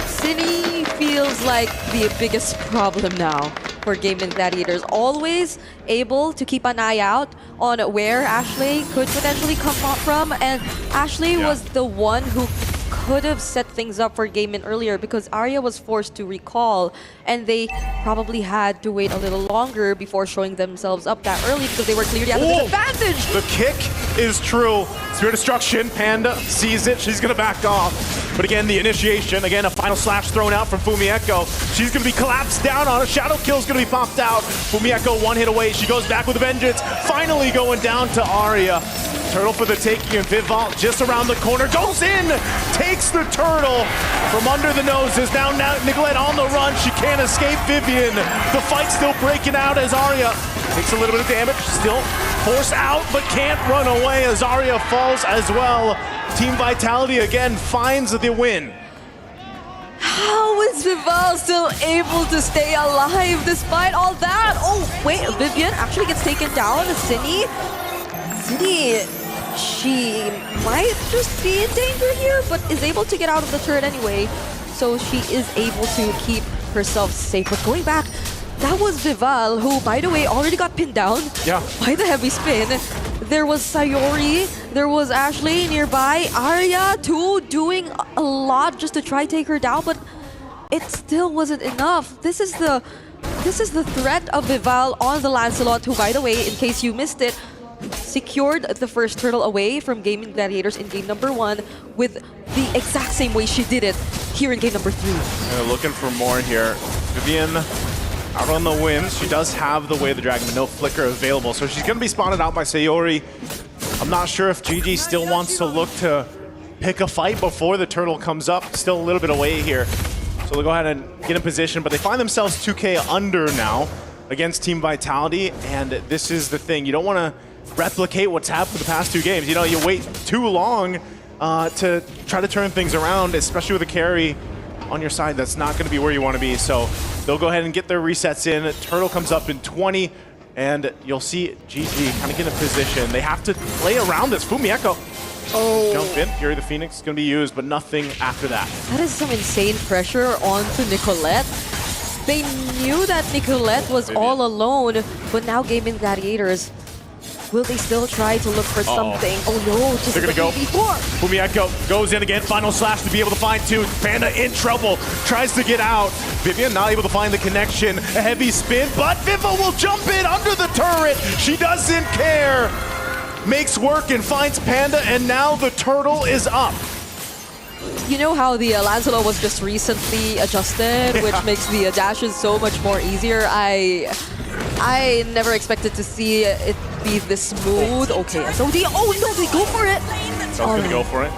Cine feels like the biggest problem now for Gaming Gladiators. Always able to keep an eye out on where Ashley could potentially come from, and Ashley was the one who could have set things up for Gaming earlier because Arya was forced to recall, and they probably had to wait a little longer before showing themselves up that early because they were clearly at a disadvantage. The kick is true. Spirit Destruction, Panda sees it. She's going to back off. But again, the initiation. Again, a final slash thrown out from Fumieko. She's going to be collapsed down on her. Shadow Kill's going to be popped out. Fumieko 1 hit away. She goes back with a vengeance. Finally going down to Arya. Turtle for the taking, and Vival just around the corner. Goes in! Takes the turtle from under the noses. Now Nicolette on the run. She can't escape Vivian. The fight's still breaking out as Arya takes a little bit of damage. Still forced out, but can't run away as Arya falls as well. Team Vitality again finds the win. How is Vival still able to stay alive despite all that? Oh, wait, Vivian actually gets taken down. Cine, she might just be in danger here, but is able to get out of the turret anyway. So she is able to keep herself safe. But going back, that was Vival, who, by the way, already got pinned down by the heavy spin. There was Sayori, there was Ashley nearby, Arya too, doing a lot just to try take her down, but it still wasn't enough. This is the this is the threat of Vival on the Lancelot, who, by the way, in case you missed it, secured the first turtle away from Gaming Gladiators in game number 1 with the exact same way she did it here in game number 3. And they're looking for more here. Vivian out on the wins. She does have the Way of the Dragon, but no flicker available. So she's going to be spotted out by Sayori. I'm not sure if GG still wants to look to pick a fight before the turtle comes up. Still a little bit away here. So they'll go ahead and get in position, but they find themselves 2K under now against Team Vitality. And this is the thing. You don't want to replicate what's happened the past 2 games. You know, you wait too long to try to turn things around, especially with a carry on your side. That's not going to be where you want to be. So they'll go ahead and get their resets in. Turtle comes up in 20, and you'll see GG kind of get in position. They have to play around this. Fumieko. Jump in. Fury the Phoenix is going to be used, but nothing after that. That is some insane pressure onto Nicolette. They knew that Nicolette was all alone, but now Gaming Gladiators, will they still try to look for something? Oh no, just they're gonna go. Fumieko goes in again, final slash to be able to find 2. Panda in trouble, tries to get out. Vivian not able to find the connection. A heavy spin, but Viva will jump in under the turret. She doesn't care. Makes work and finds Panda, and now the turtle is up. You know how the Lancelot was just recently adjusted, which makes the dashes so much more easier. I never expected to see it be this smooth. Okay, SOD. Oh no, they go for it. So gonna go for it.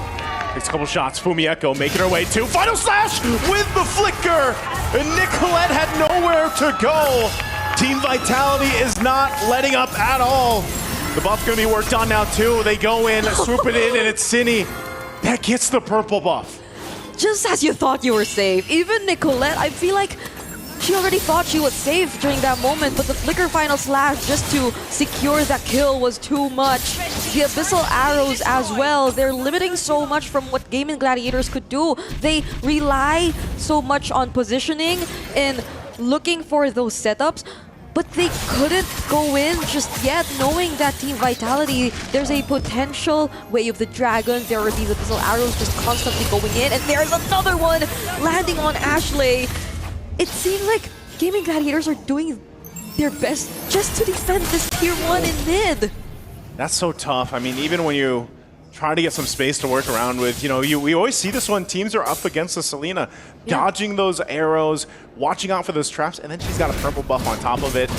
Takes a couple shots. Fumieko making her way to final slash with the flicker. And Nicolette had nowhere to go. Team Vitality is not letting up at all. The buff's gonna be worked on now too. They go in, swoop it in, and it's Cine that gets the purple buff. Just as you thought you were safe. Even Nicolette, I feel like she already thought she was safe during that moment, but the flicker final slash just to secure that kill was too much. The abyssal arrows as well, they're limiting so much from what Gaming Gladiators could do. They rely so much on positioning and looking for those setups, but they couldn't go in just yet, knowing that Team Vitality, there's a potential Way of the Dragon, there are these abyssal arrows just constantly going in, and there's another one landing on Ashley. It seems like Gaming Gladiators are doing their best just to defend this tier 1 in mid. That's so tough. I mean, even when you try to get some space to work around with, you know, we always see this when teams are up against the Selena, dodging those arrows, watching out for those traps, and then she's got a purple buff on top of it.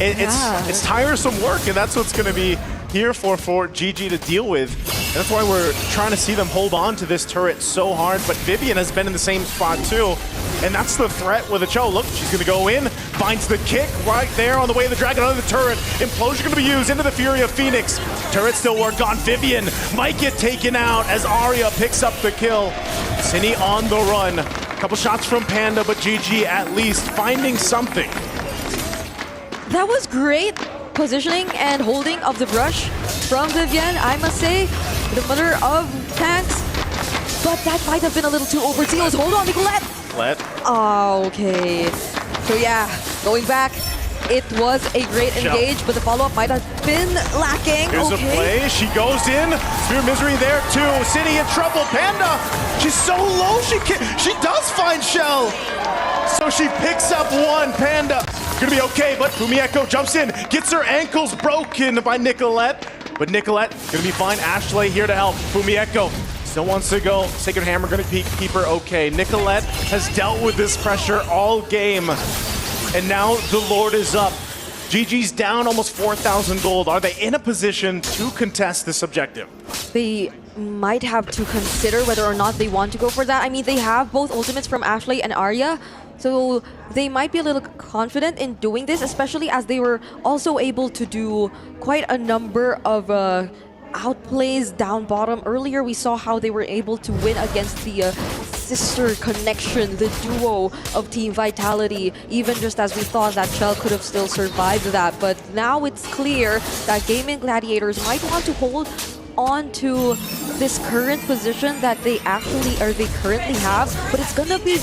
It's tiresome work, and that's what's going to be here for GG to deal with. And that's why we're trying to see them hold on to this turret so hard, but Vivian has been in the same spot too. And that's the threat with a Cho. Look, she's going to go in, finds the kick right there on the Way of the Dragon under the turret. Implosion going to be used into the Fury of Phoenix. Turret still worked on. Vivian might get taken out as Arya picks up the kill. Cine on the run. A couple shots from Panda, but GG at least finding something. That was great positioning and holding of the brush from Vivian, I must say. The mother of tanks. But that might have been a little too overzealous. Hold on, Nicolette. Oh, okay. So yeah, going back, it was a great engage, but the follow-up might have been lacking. Here's a play. She goes in. Spear Misery there too. Cine in trouble. Panda, she's so low. She does find Shell. So she picks up one. Panda gonna be okay, but Fumieko jumps in, gets her ankles broken by Nicolette. But Nicolette gonna be fine. Ashley here to help. Fumieko still wants to go. Sacred Hammer gonna keep her okay. Nicolette has dealt with this pressure all game. And now the Lord is up. GG's down almost 4,000 gold. Are they in a position to contest this objective? They might have to consider whether or not they want to go for that. I mean, they have both ultimates from Ashley and Arya, so they might be a little confident in doing this, especially as they were also able to do quite a number of outplays down bottom. Earlier, we saw how they were able to win against the sister connection, the duo of Team Vitality, even just as we thought that Shell could have still survived that. But now it's clear that Gaming Gladiators might want to hold on to this current position that they currently have, but it's gonna be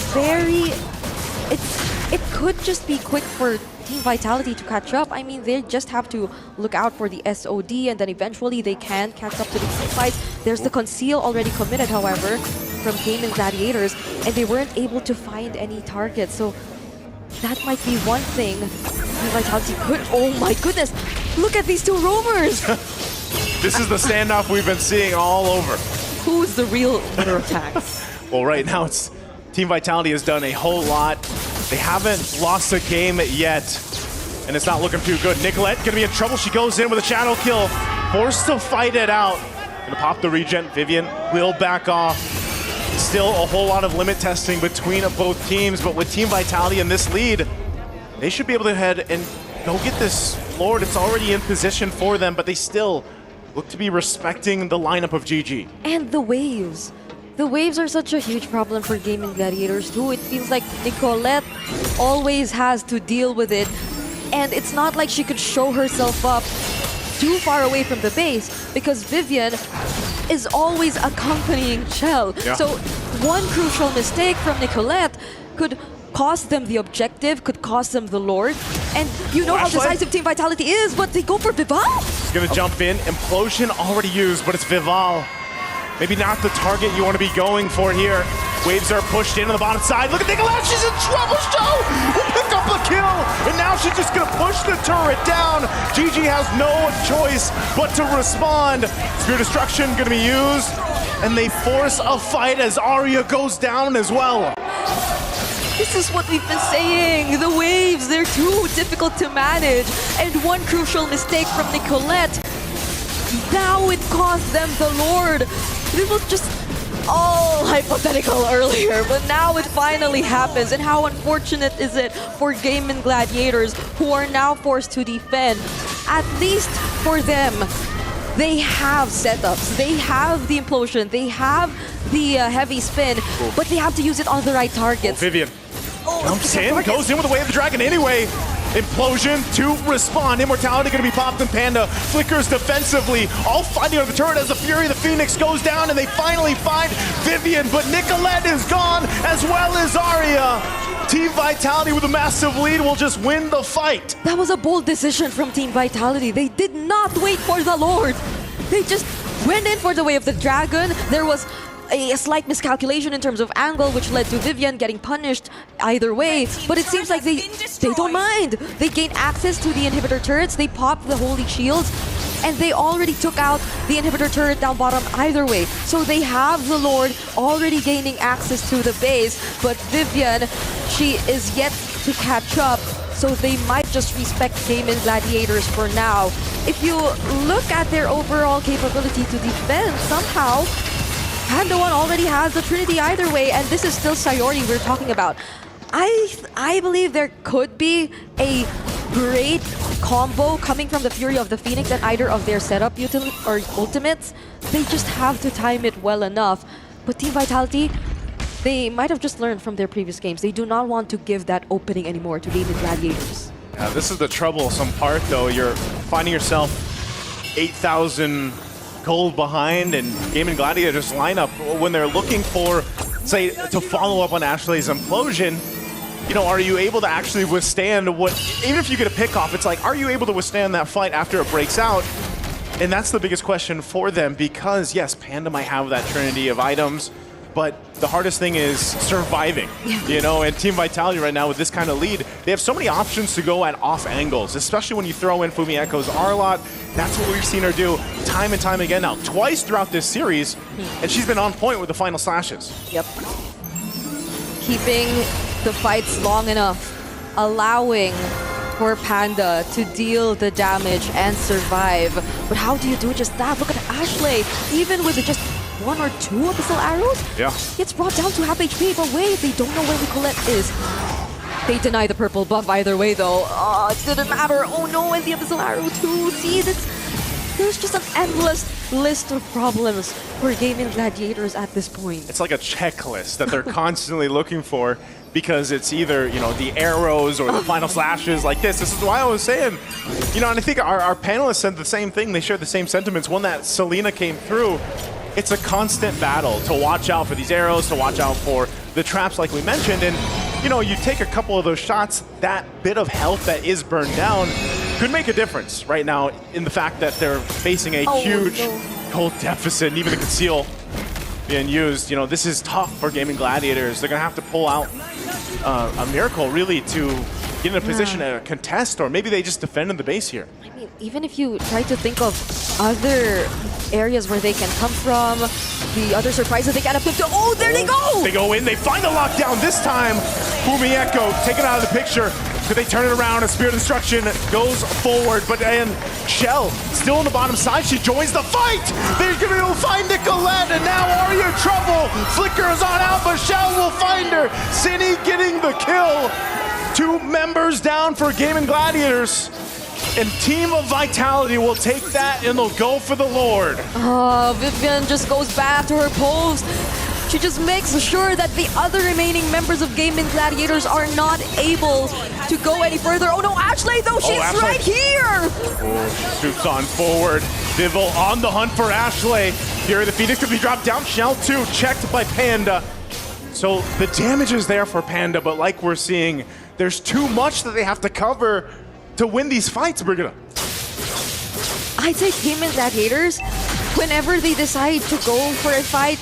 it could just be quick for Team Vitality to catch up. I mean, they just have to look out for the SOD, and then eventually they can catch up to the team fights. There's the conceal already committed, however, from Gaming Gladiators, and they weren't able to find any targets. So that might be one thing Team Vitality could. Oh my goodness! Look at these two roamers! This is the standoff we've been seeing all over. Who's the real winner of tags? Well, right now it's Team Vitality has done a whole lot. They haven't lost a game yet, and it's not looking too good. Nicolette gonna be in trouble. She goes in with a shadow kill, forced to fight it out. Gonna pop the regen. Vivian will back off. Still a whole lot of limit testing between both teams, but with Team Vitality in this lead, they should be able to head and go get this Lord. It's already in position for them, but they still look to be respecting the lineup of GG. And the waves. The waves are such a huge problem for Gaming Gladiators too. It feels like Nicolette always has to deal with it. And it's not like she could show herself up too far away from the base because Vivian is always accompanying Chell. Yeah. So one crucial mistake from Nicolette could cost them the objective, could cost them the Lord. And you know how decisive Team Vitality is, but they go for Vival. He's gonna jump in. Implosion already used, but it's Vival. Maybe not the target you want to be going for here. Waves are pushed in on the bottom side. Look at Nicolette, she's in trouble. Show will pick up the kill, and now she's just gonna push the turret down. GG has no choice but to respond. Spear Destruction gonna be used, and they force a fight as Arya goes down as well. This is what we've been saying. The waves, they're too difficult to manage. And one crucial mistake from Nicolette, now it cost them the Lord. This was just all hypothetical earlier, but now it finally happens. And how unfortunate is it for Gaming Gladiators who are now forced to defend? At least for them, they have setups, they have the implosion, they have the heavy spin, but they have to use it on the right targets. Vivian jumps in, goes in with the Way of the Dragon anyway. Implosion to respond. Immortality gonna be popped, and Panda flickers defensively, all fighting on the turret as the Fury of the Phoenix goes down, and they finally find Vivian, but Nicolette is gone, as well as Arya. Team Vitality with a massive lead will just win the fight. That was a bold decision from Team Vitality. They did not wait for the Lord. They just went in for the Way of the Dragon. There was a slight miscalculation in terms of angle, which led to Vivian getting punished either way. But it seems like they don't mind. They gain access to the inhibitor turrets. They pop the holy shields, and they already took out the inhibitor turret down bottom either way. So they have the Lord already gaining access to the base, but Vivian, she is yet to catch up. So they might just respect Gaming Gladiators for now. If you look at their overall capability to defend, somehow Panda 1 already has the Trinity either way, and this is still Sayori we're talking about. I believe there could be a great combo coming from the Fury of the Phoenix and either of their setup or ultimates. They just have to time it well enough. But Team Vitality, they might have just learned from their previous games. They do not want to give that opening anymore to Gaming Gladiators. Yeah, this is the troublesome part, though. You're finding yourself 8,000 gold behind, and Gaming Gladiators lineup when they're looking for, say, to follow up on Ashley's implosion. You know, are you able to actually withstand what, even if you get a pick off, it's like, are you able to withstand that fight after it breaks out? And that's the biggest question for them, because yes, Panda might have that trinity of items, but the hardest thing is surviving, you know, and Team Vitality right now with this kind of lead, they have so many options to go at off angles, especially when you throw in Fumi Echo's Arlot. That's what we've seen her do time and time again now, twice throughout this series, and she's been on point with the final slashes. Yep. Keeping the fights long enough, allowing for Panda to deal the damage and survive. But how do you do just that? Look at Ashley, even with just 1 or 2 abyssal arrows, it's brought down to half HP. But wait, they don't know where Nicolette is. They deny the purple buff either way, though. Oh, it didn't matter. Oh no, and the abyssal arrow too. See, there's just an endless list of problems for Gaming Gladiators at this point. It's like a checklist that they're constantly looking for, because it's either, you know, the arrows or the final slashes like this. This is why I was saying, you know, and I think our panelists said the same thing. They shared the same sentiments when that Selena came through. It's a constant battle to watch out for these arrows, to watch out for the traps like we mentioned. And, you know, you take a couple of those shots, that bit of health that is burned down could make a difference right now in the fact that they're facing a huge gold deficit, and even the conceal being used. You know, this is tough for Gaming Gladiators. They're going to have to pull out a miracle, really, to get in a position to contest, or maybe they just defended the base here. I mean, even if you try to think of other areas where they can come from, the other surprises they can attempt to. Oh, there they go! They go in, they find the lockdown. This time, Fumi Echo taken out of the picture. Could they turn it around? A Spirit of Destruction goes forward, but then Shell still on the bottom side. She joins the fight. They're going to find Nicolette, and now Arya in trouble. Flicker is on out, but Shell will find her. Cine getting the kill. 2 members down for Gaming Gladiators. And Team of Vitality will take that, and they'll go for the Lord. Vivian just goes back to her post. She just makes sure that the other remaining members of Gaming Gladiators are not able to go any further. Oh no, Ashley though, she's right here! Oh, shoots on forward. Vivel on the hunt for Ashley. Fury the Phoenix could be dropped down. Shell 2 checked by Panda. So the damage is there for Panda, but like we're seeing, there's too much that they have to cover to win these fights, Brigitte. I'd say Gaming Gladiators, whenever they decide to go for a fight,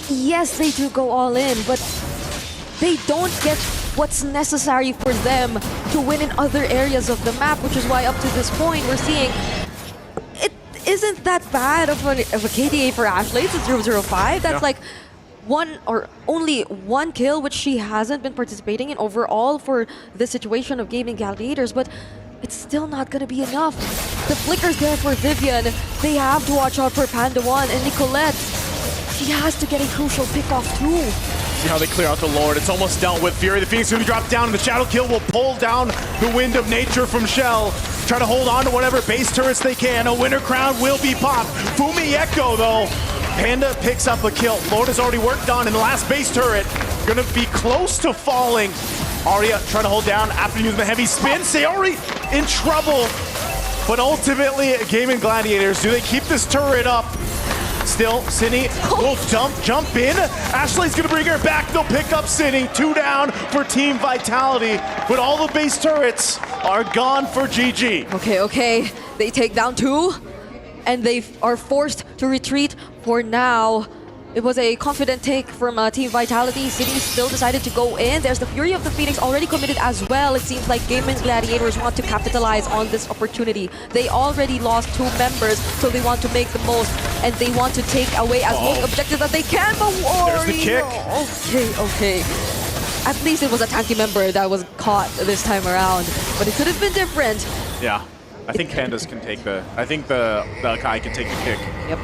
yes, they do go all in, but they don't get what's necessary for them to win in other areas of the map, which is why up to this point we're seeing it isn't that bad of a KDA for Ashley. It's a 0-0-5. That's like one or only one kill, which she hasn't been participating in overall for the situation of Gaming Gladiators, but it's still not gonna be enough. The flicker's there for Vivian. They have to watch out for Panda 1 and Nicolette. She has to get a crucial pick off too. See how they clear out the Lord. It's almost dealt with. Fury the Phoenix going to drop down, and the Shadow Kill will pull down the Wind of Nature from Shell. Try to hold on to whatever base turrets they can. A Winter Crown will be popped. Fumi Echo, though. Panda picks up a kill. Lord has already worked on in the last base turret. Going to be close to falling. Arya trying to hold down after using the heavy spin. Sayori in trouble. But ultimately, Gaming Gladiators, do they keep this turret up? Still, Cine will jump in. Ashley's gonna bring her back. They'll pick up Cine. 2 down for Team Vitality. But all the base turrets are gone for GG. Okay. They take down 2, and they are forced to retreat for now. It was a confident take from Team Vitality. Cine still decided to go in. There's the Fury of the Phoenix already committed as well. It seems like Gaming Gladiators want to capitalize on this opportunity. They already lost 2 members, so they want to make the most, and they want to take away as most objectives that they can. But there's the kick. Okay. At least it was a tanky member that was caught this time around, but it could have been different. Yeah, I think Pandas can take the. I think the Kai can take the kick. Yep.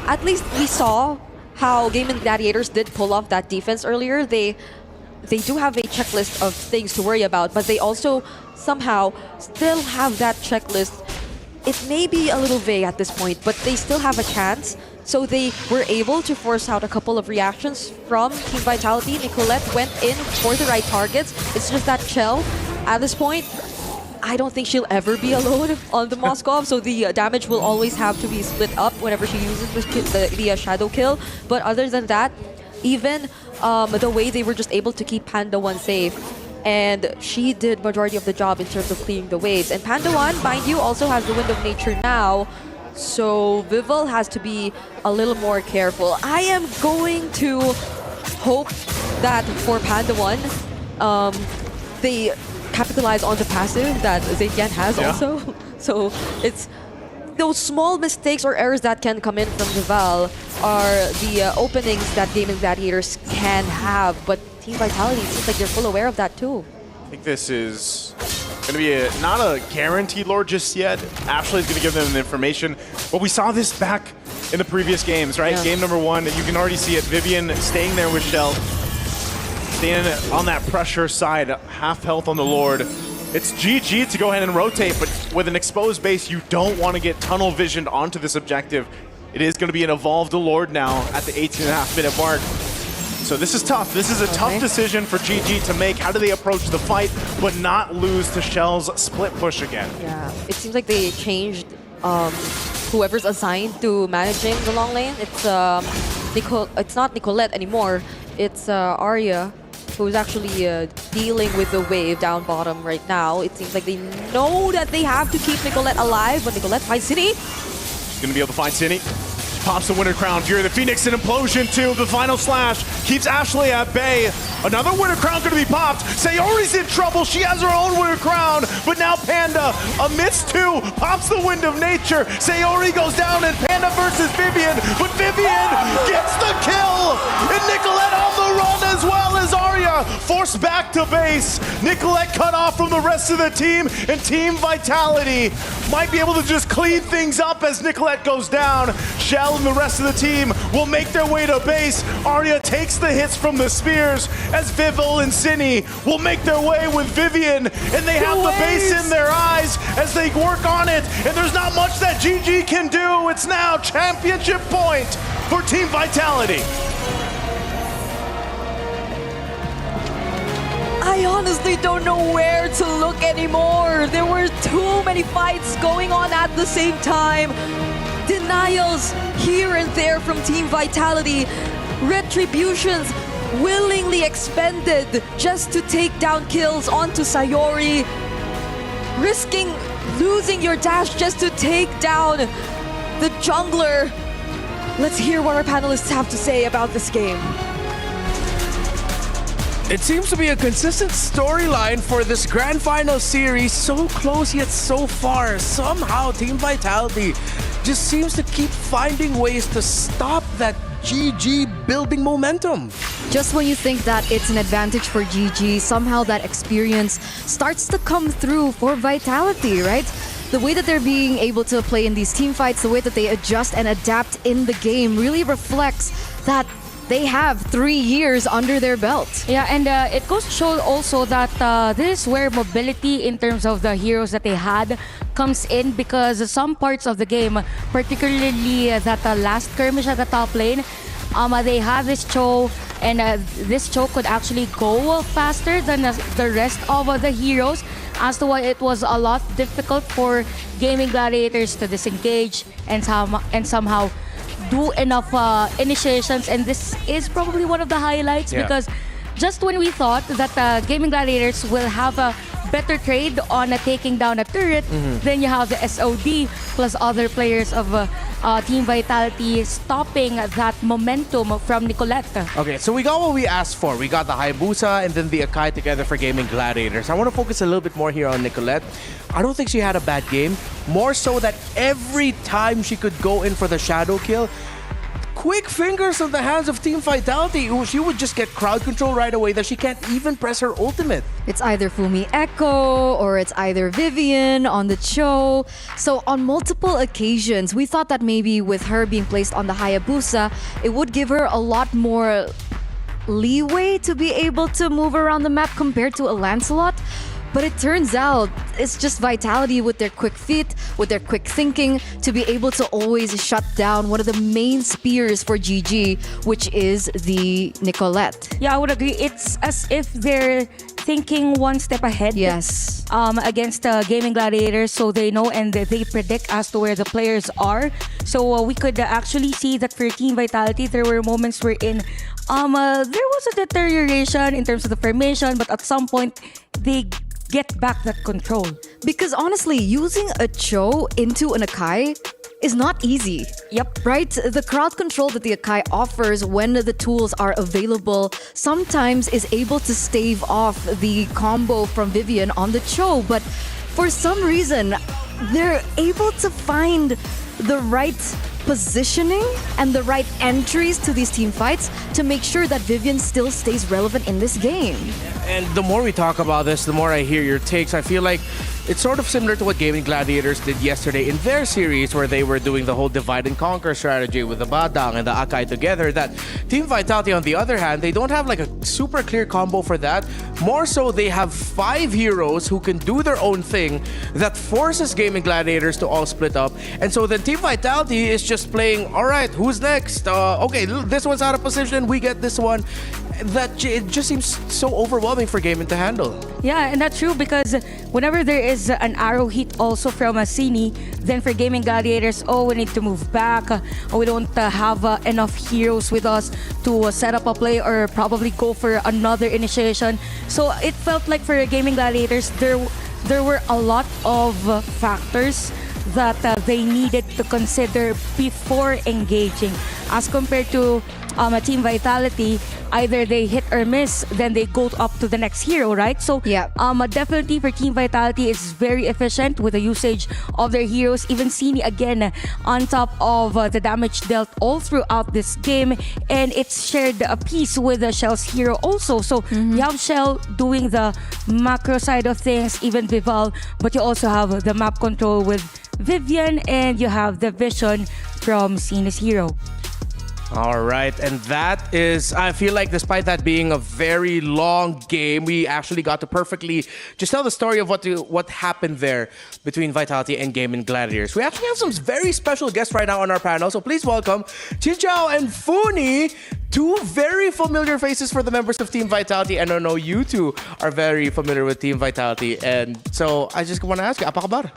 At least we saw how Gaming Gladiators did pull off that defense earlier. They do have a checklist of things to worry about, but they also somehow still have that checklist. It may be a little vague at this point, but they still have a chance. So they were able to force out a couple of reactions from Team Vitality. Nicolette went in for the right targets. It's just that Shell, at this point, I don't think she'll ever be alone on the Moskov, so the damage will always have to be split up whenever she uses the Shadow Kill. But other than that, even the way they were just able to keep Panda 1 safe, and she did majority of the job in terms of clearing the waves. And Panda 1, mind you, also has the Wind of Nature now, so Vivel has to be a little more careful. I am going to hope that for Panda 1, they capitalize on the passive that Zetian has also. So it's those small mistakes or errors that can come in from Vivel are the openings that Gaming Gladiators can have. But Team Vitality, it seems like they're full aware of that too. I think this is going to be not a guaranteed Lord just yet. Ashley's going to give them the information. But we saw this back in the previous games, right? Yeah. Game number 1, you can already see it. Vivian staying there with Shell. Staying on that pressure side, half health on the Lord. It's GG to go ahead and rotate, but with an exposed base, you don't want to get tunnel visioned onto this objective. It is going to be an evolved Lord now at the 18.5-minute mark. So this is tough. This is a tough decision for GG to make. How do they approach the fight, but not lose to Shell's split push again? Yeah, it seems like they changed whoever's assigned to managing the long lane. It's not Nicolette anymore. It's Arya, who's actually dealing with the wave down bottom right now. It seems like they know that they have to keep Nicolette alive, but Nicolette finds Cine. She's going to be able to find Cine. Pops the winner crown. Fury the Phoenix, an implosion to the final slash. Keeps Ashley at bay. Another winner crown going to be popped. Sayori's in trouble. She has her own winner crown. But now Panda, amidst two, pops the wind of nature. Sayori goes down and Panda versus Vivian. But Vivian gets the kill. And Nicolette on the run as well as Arya. Forced back to base. Nicolette cut off from the rest of the team. And Team Vitality might be able to just clean things up as Nicolette goes down. Shell and the rest of the team will make their way to base. Arya takes the hits from the spears as Vivel and Cinny will make their way with Vivian. And they have the base in their eyes as they work on it. And there's not much that GG can do. It's now championship point for Team Vitality. I honestly don't know where to look anymore. There were too many fights going on at the same time. Denials here and there from Team Vitality. Retributions willingly expended just to take down kills onto Sayori. Risking losing your dash just to take down the jungler. Let's hear what our panelists have to say about this game. It seems to be a consistent storyline for this Grand Final series. So close yet so far. Somehow Team Vitality just seems to keep finding ways to stop that GG building momentum. Just when you think that it's an advantage for GG, somehow that experience starts to come through for Vitality, right? The way that they're being able to play in these team fights, the way that they adjust and adapt in the game really reflects that they have 3 years under their belt. Yeah, and it goes to show also that this is where mobility in terms of the heroes that they had comes in, because some parts of the game, particularly that last skirmish at the top lane, they have this Cho, and this Cho could actually go faster than the rest of the heroes, as to why it was a lot difficult for Gaming Gladiators to disengage and somehow do enough initiations. And this is probably one of the highlights, because just when we thought that Gaming Gladiators will have a better trade on taking down a turret, then you have the SOD plus other players of Team Vitality stopping that momentum from Nicolette. Okay, so we got what we asked for. We got the Hayabusa and then the Akai together for Gaming Gladiators. I want to focus a little bit more here on Nicolette. I don't think she had a bad game. More so that every time she could go in for the shadow kill, quick fingers on the hands of Team Vitality. She would just get crowd control right away that she can't even press her ultimate. It's either Fumi Echo or it's either Vivian on the Cho. So on multiple occasions, we thought that maybe with her being placed on the Hayabusa, it would give her a lot more leeway to be able to move around the map compared to a Lancelot. But it turns out it's just Vitality with their quick feet, with their quick thinking, to be able to always shut down one of the main spears for GG, which is the Nicolette. Yeah, I would agree. It's as if they're thinking one step ahead. Yes. Against Gaming Gladiators, so they know and they predict as to where the players are. So we could actually see that for Team Vitality, there were moments wherein there was a deterioration in terms of the formation, but at some point they get back that control. Because honestly, using a Cho into an Akai is not easy. Yep. Right? The crowd control that the Akai offers when the tools are available sometimes is able to stave off the combo from Vivian on the Cho, but for some reason, they're able to find the right positioning and the right entries to these team fights to make sure that Vivian still stays relevant in this game. And the more we talk about this, the more I hear your takes. I feel like it's sort of similar to what Gaming Gladiators did yesterday in their series, where they were doing the whole divide and conquer strategy with the Badang and the Akai together. That Team Vitality, on the other hand, they don't have like a super clear combo for that. More so, they have 5 heroes who can do their own thing that forces Gaming Gladiators to all split up. And so then Team Vitality is just playing, all right, who's next? Okay, this one's out of position, we get this one. It just seems so overwhelming for Gaming to handle. Yeah, and that's true, because whenever there is an arrow hit also from a Cine, then for Gaming Gladiators, we need to move back. We don't have enough heroes with us to set up a play or probably go for another initiation. So it felt like for Gaming Gladiators, there were a lot of factors that they needed to consider before engaging, as compared to a Team Vitality. Either they hit or miss, then they go up to the next hero, right? So definitely for Team Vitality, it's very efficient with the usage of their heroes. Even Sini again on top of the damage dealt all throughout this game, and it's shared a piece with the Shell's hero also. So you have Shell doing the macro side of things, even Vival, but you also have the map control with Vivian, and you have the vision from Sini's hero. All right, and that is, I feel like despite that being a very long game, we actually got to perfectly just tell the story of what happened there between Vitality and Game and Gladiators. We actually have some very special guests right now on our panel, so please welcome Chinchao and Funi, two very familiar faces for the members of Team Vitality, and I know you two are very familiar with Team Vitality, and so I just want to ask you, apa kabar?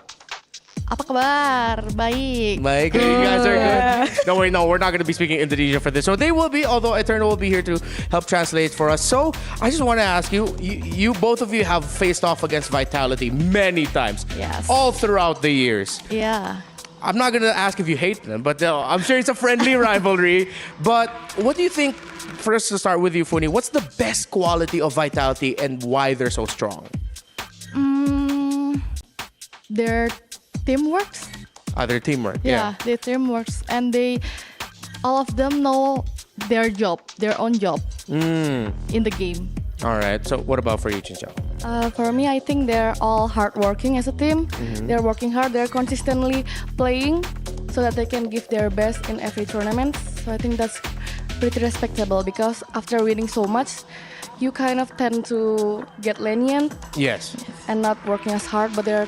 Apa kabar? Baik. Baik, you guys are good. No, wait, no, we're not going to be speaking Indonesian for this. So they will be, although Eternal will be here to help translate for us. So I just want to ask you, you both of you have faced off against Vitality many times. Yes. All throughout the years. Yeah. I'm not going to ask if you hate them, but I'm sure it's a friendly rivalry. But what do you think, first to start with you, Funi, what's the best quality of Vitality and why they're so strong? Their teamwork. Their teamwork, Yeah, their teamwork, and all of them know their job, their own job in the game. All right. So what about for you, Chinchao? For me, I think they're all hardworking as a team. They're working hard. They're consistently playing so that they can give their best in every tournament. So I think that's pretty respectable, because after winning so much, you kind of tend to get lenient. Yes. And not working as hard, but they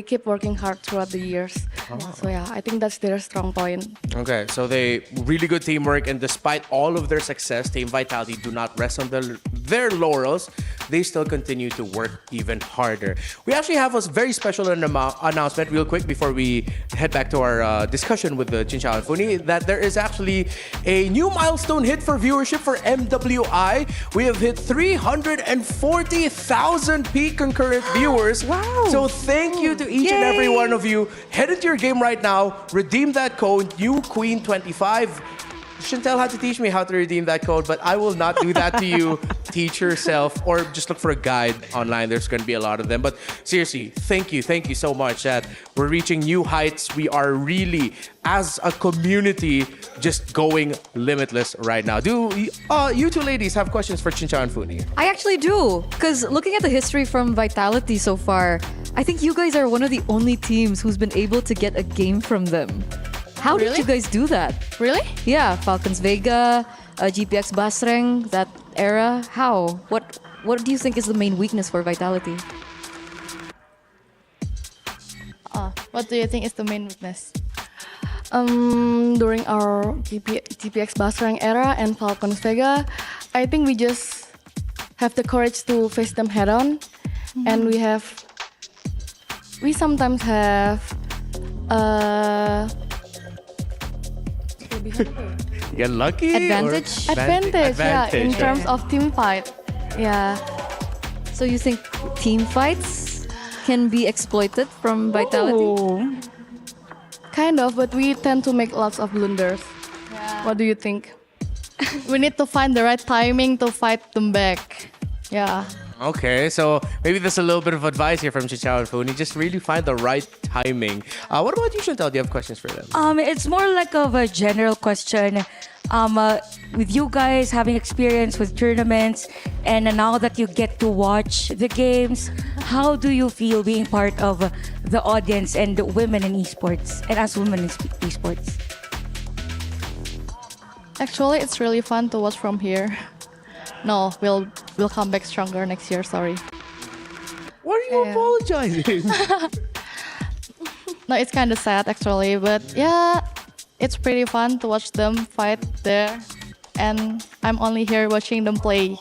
keep working hard throughout the years. So yeah, I think that's their strong point. Okay, so they really good teamwork, and despite all of their success, Team Vitality do not rest on their laurels. They still continue to work even harder. We actually have a very special announcement real quick before we head back to our discussion with the Chinchao and Funi, that there is actually a new milestone hit for viewership for MWI. We have hit 340,000 peak concurrent viewers. Wow. So thank you to each and every one of you. Head into your game right now, redeem that code, NewQueen25. Chantel had to teach me how to redeem that code, but I will not do that to you. Teach yourself, or just look for a guide online. There's going to be a lot of them. But seriously, thank you so much that we're reaching new heights. We are really, as a community, just going limitless right now. Do you two ladies have questions for Chinchao and Funi? I actually do, because looking at the history from Vitality so far, I think you guys are one of the only teams who's been able to get a game from them. How did you guys do that? Really? Yeah, Falcons Vega, GPX Basreng, that era. How? What do you think is the main weakness for Vitality? What do you think is the main weakness? During our GPX Basreng era and Falcons Vega, I think we just have the courage to face them head on, and we sometimes have You get lucky? Advantage, yeah, in terms of team fight. Yeah. So you think team fights can be exploited from Vitality? Kind of, but we tend to make lots of blunders. What do you think? We need to find the right timing to fight them back. Yeah. Okay, so maybe there's a little bit of advice here from Chinchao and Funi. Just really find the right timing. What about you, Chantal? Do you have questions for them? It's more like of a general question. With you guys having experience with tournaments, and now that you get to watch the games, how do you feel being part of the audience and the women in esports, and as women in esports? Actually, it's really fun to watch from here. No, we'll come back stronger next year. Sorry. Why are you apologizing? No, it's kind of sad actually, but yeah, it's pretty fun to watch them fight there, and I'm only here watching them play.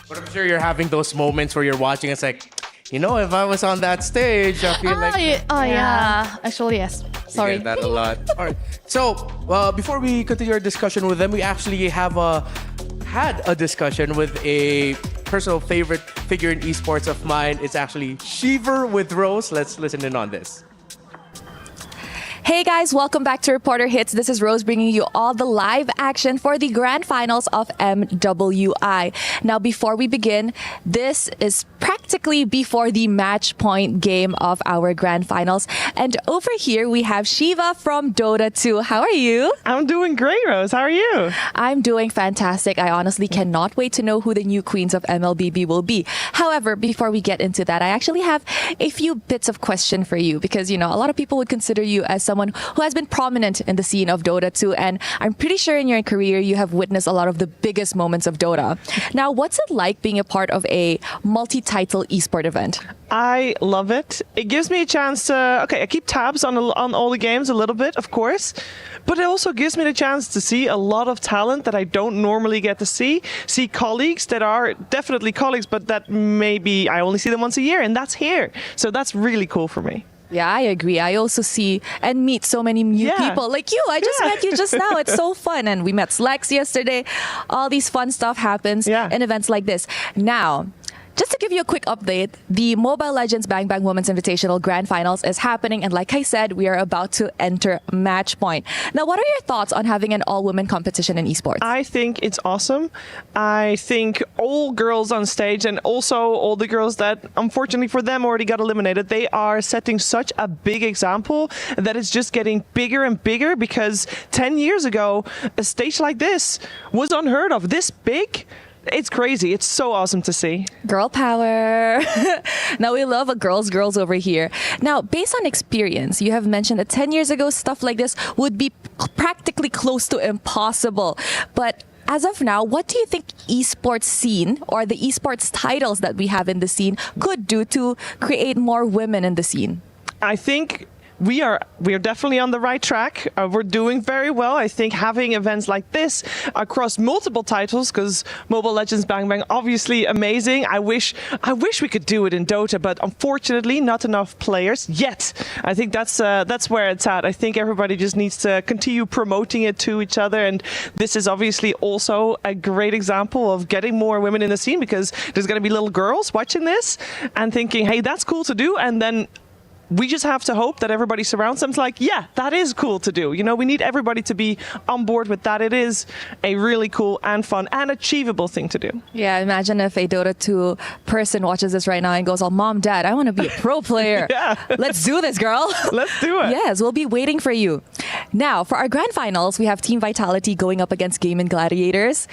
But I'm sure you're having those moments where you're watching. It's like, if I was on that stage, I feel like. Yeah. Actually, yes. Sorry. You get that a lot. All right. So before we continue our discussion with them, we actually had a discussion with a personal favorite figure in esports of mine. It's actually Shiver with Rose. Let's listen in on this. Hey guys, welcome back to Reporter Hits. This is Rose bringing you all the live action for the grand finals of MWI. Now, before we begin, this is practically before the match point game of our grand finals. And over here, we have Shiva from Dota 2. How are you? I'm doing great, Rose. How are you? I'm doing fantastic. I honestly cannot wait to know who the new queens of MLBB will be. However, before we get into that, I actually have a few bits of question for you because, you know, a lot of people would consider you as someone who has been prominent in the scene of Dota 2, and I'm pretty sure in your career you have witnessed a lot of the biggest moments of Dota. Now, what's it like being a part of a multi-title esport event? I love it. It gives me a chance to, I keep tabs on all the games a little bit, of course, but it also gives me the chance to see a lot of talent that I don't normally get to see colleagues that are definitely colleagues, but that maybe I only see them once a year, and that's here. So that's really cool for me. Yeah, I agree. I also see and meet so many new people like you. I just met you just now. It's so fun. And we met Slex yesterday. All these fun stuff happens in events like this. Now, just to give you a quick update, the Mobile Legends Bang Bang Women's Invitational Grand Finals is happening. And like I said, we are about to enter match point. Now, what are your thoughts on having an all-women competition in esports? I think it's awesome. I think all girls on stage and also all the girls that, unfortunately for them, already got eliminated, they are setting such a big example that it's just getting bigger and bigger because 10 years ago, a stage like this was unheard of. This big? It's crazy. It's so awesome to see. Girl power. Now, we love a girls over here. Now, based on experience, you have mentioned that 10 years ago, stuff like this would be practically close to impossible. But as of now, what do you think esports scene or the esports titles that we have in the scene could do to create more women in the scene? I think we are definitely on the right track. We're doing very well. I think having events like this across multiple titles, because Mobile Legends Bang Bang, obviously amazing. I wish we could do it in Dota, but unfortunately not enough players yet. I think that's where it's at. I think everybody just needs to continue promoting it to each other, and this is obviously also a great example of getting more women in the scene because there's going to be little girls watching this and thinking, hey, that's cool to do, and then we just have to hope that everybody surrounds them. It's like, yeah, that is cool to do. You know, we need everybody to be on board with that. It is a really cool and fun and achievable thing to do. Yeah, imagine if a Dota 2 person watches this right now and goes, oh, Mom, Dad, I want to be a pro player. Let's do this, girl. Let's do it. Yes, we'll be waiting for you. Now, for our grand finals, we have Team Vitality going up against Game and Gladiators.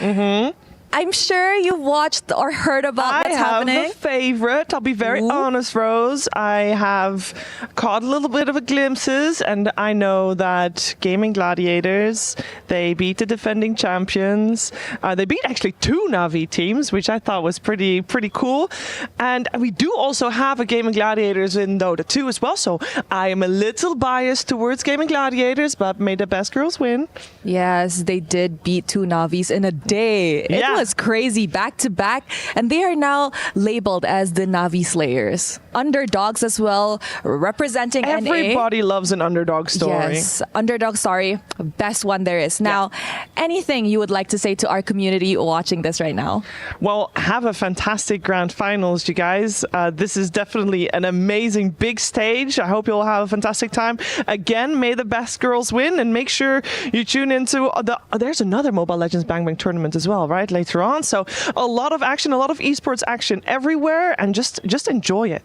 I'm sure you've watched or heard about what's happening. I have a favorite. I'll be very honest, Rose. I have caught a little bit of a glimpses, and I know that Gaming Gladiators, they beat the defending champions. They beat actually 2 Na'Vi teams, which I thought was pretty cool. And we do also have a Gaming Gladiators in Dota 2 as well, so I am a little biased towards Gaming Gladiators, but may the best girls win. Yes, they did beat 2 Na'Vis in a day. It was crazy, back to back, and they are now labeled as the Na'Vi Slayers. Underdogs as well, representing Everybody loves an underdog story. Yes, underdog story, best one there is. Now, anything you would like to say to our community watching this right now? Well, have a fantastic grand finals, you guys. This is definitely an amazing big stage. I hope you'll have a fantastic time. Again, may the best girls win, and make sure you tune into there's another Mobile Legends Bang Bang tournament as well, right? Later on. So a lot of action, a lot of esports action everywhere, and just enjoy it.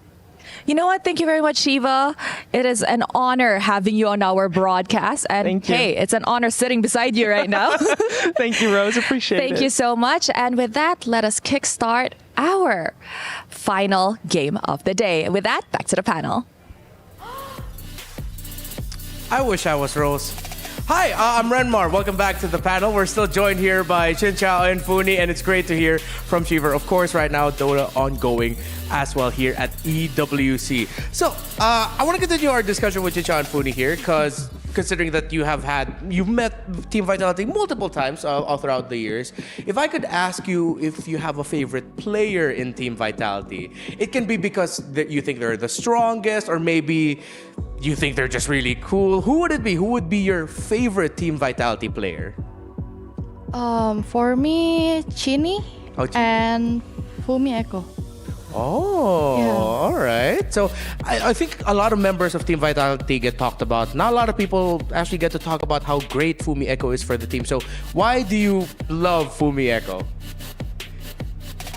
You know what? Thank you very much, Shiva. It is an honor having you on our broadcast. And hey, it's an honor sitting beside you right now. Thank you, Rose. Appreciate it. Thank you so much. And with that, let us kickstart our final game of the day. With that, back to the panel. I wish I was Rose. Hi, I'm Renmar. Welcome back to the panel. We're still joined here by Chin Chao and Funi, and it's great to hear from Shiva. Of course, right now, Dota ongoing as well here at EWC. So, I want to continue our discussion with Chin Chao and Funi here, because considering that you've met Team Vitality multiple times all throughout the years. If I could ask you if you have a favorite player in Team Vitality, it can be because you think they're the strongest, or maybe you think they're just really cool. Who would it be? Who would be your favorite Team Vitality player? For me, Chini and Fumi Echo. Oh, Yeah. all right. So I think a lot of members of Team Vitality get talked about. Not a lot of people actually get to talk about how great Fumi Echo is for the team. So why do you love Fumi Echo?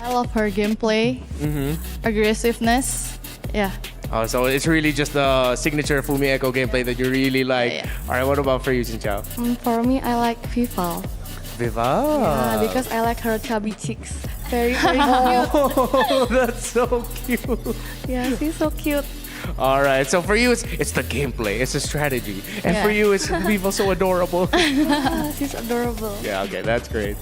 I love her gameplay, aggressiveness. Yeah. Oh, so it's really just the signature Fumi Echo gameplay that you really like. Yeah. All right, what about for you, Jinchao? For me, I like Vival. Viva. Yeah, because I like her chubby cheeks. Very, very cute. Oh, that's so cute. Yeah, she's so cute. All right, so for you, it's the gameplay, it's the strategy. And Yeah. for you, it's Viva so adorable. She's adorable. Yeah, okay, that's great.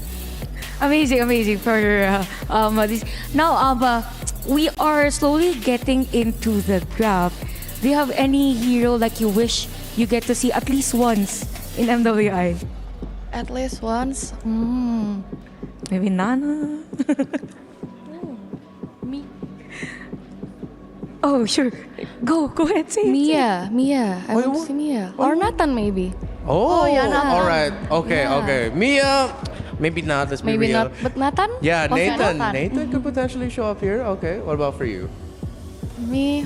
Amazing for this. Now, we are slowly getting into the draft. Do you have any hero like you wish you get to see at least once in MWI? At least once. Maybe Nana. Me. Oh, sure. Go ahead, say it. Mia. I want to see Mia. Or Nathan, maybe. Oh, yeah, Nathan. all right. Okay, Yeah. okay. Mia, maybe not. Let's be Maybe real. not. But Nathan? Yeah, Okay, Nathan. Nathan could potentially show up here. Okay, what about for you? Me,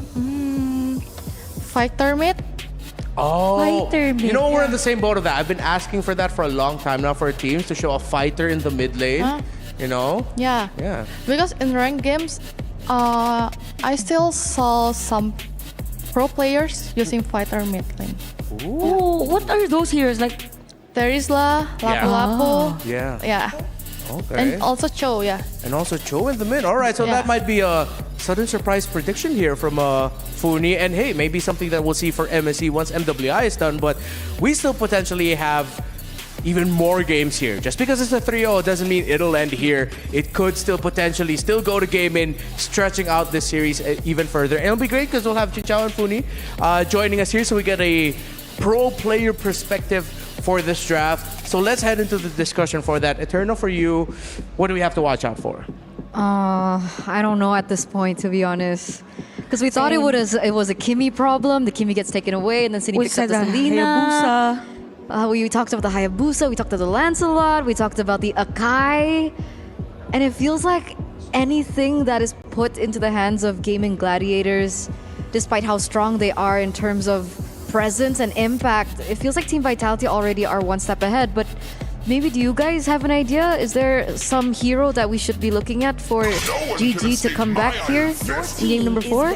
fighter mid. Oh, Fighter mid, you know we're in yeah. the same boat of that. I've been asking for that for a long time now for teams to show a fighter in the mid lane. You know? Yeah. Yeah. Because in ranked games, I still saw some pro players using fighter mid lane. Oh, what are those heroes like? Terisla, Yeah. Lapu-Lapu. Yeah. Yeah. Okay. And also Cho, yeah. And also Cho in the mid. All right, so Yeah. that might be a sudden surprise prediction here from Funi. And hey, maybe something that we'll see for MSC once MWI is done. But we still potentially have even more games here. Just because it's a 3-0 doesn't mean it'll end here. It could still potentially still go to game in, stretching out this series even further. And it'll be great because we'll have Chinchao and Funi joining us here so we get a pro player perspective for this draft. So let's head into the discussion for that. Eternal, for you, what do we have to watch out for? I don't know at this point, to be honest. Because we thought it was a Kimmy problem. The Kimmy gets taken away, and then Cindy We picks up said the the Selena. We talked about the Hayabusa. We talked about the Lancelot. We talked about the Akai. And it feels like anything that is put into the hands of gaming gladiators, despite how strong they are in terms of presence and impact, it feels like Team Vitality already are one step ahead. But maybe do you guys have an idea? Is there some hero that we should be looking at for GG to come back here in game number 4?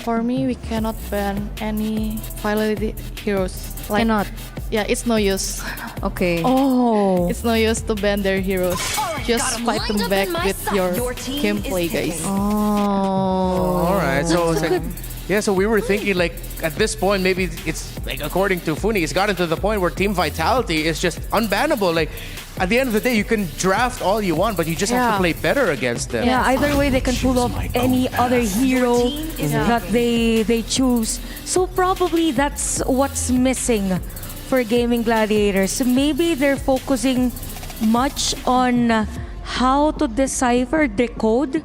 For me, we cannot ban any violated heroes. Cannot. Yeah, it's no use. Okay. Oh. It's no use to ban their heroes. Just fight them back with your gameplay, guys. Oh. All right, so it's like, yeah, so we were thinking like at this point maybe it's like according to Funi, it's gotten to the point where Team Vitality is just unbannable. Like at the end of the day, you can draft all you want, but you just have to play better against them. Yeah, either way they can pull off any other hero that they choose. So probably that's what's missing for gaming gladiators. So maybe they're focusing much on how to decipher, decode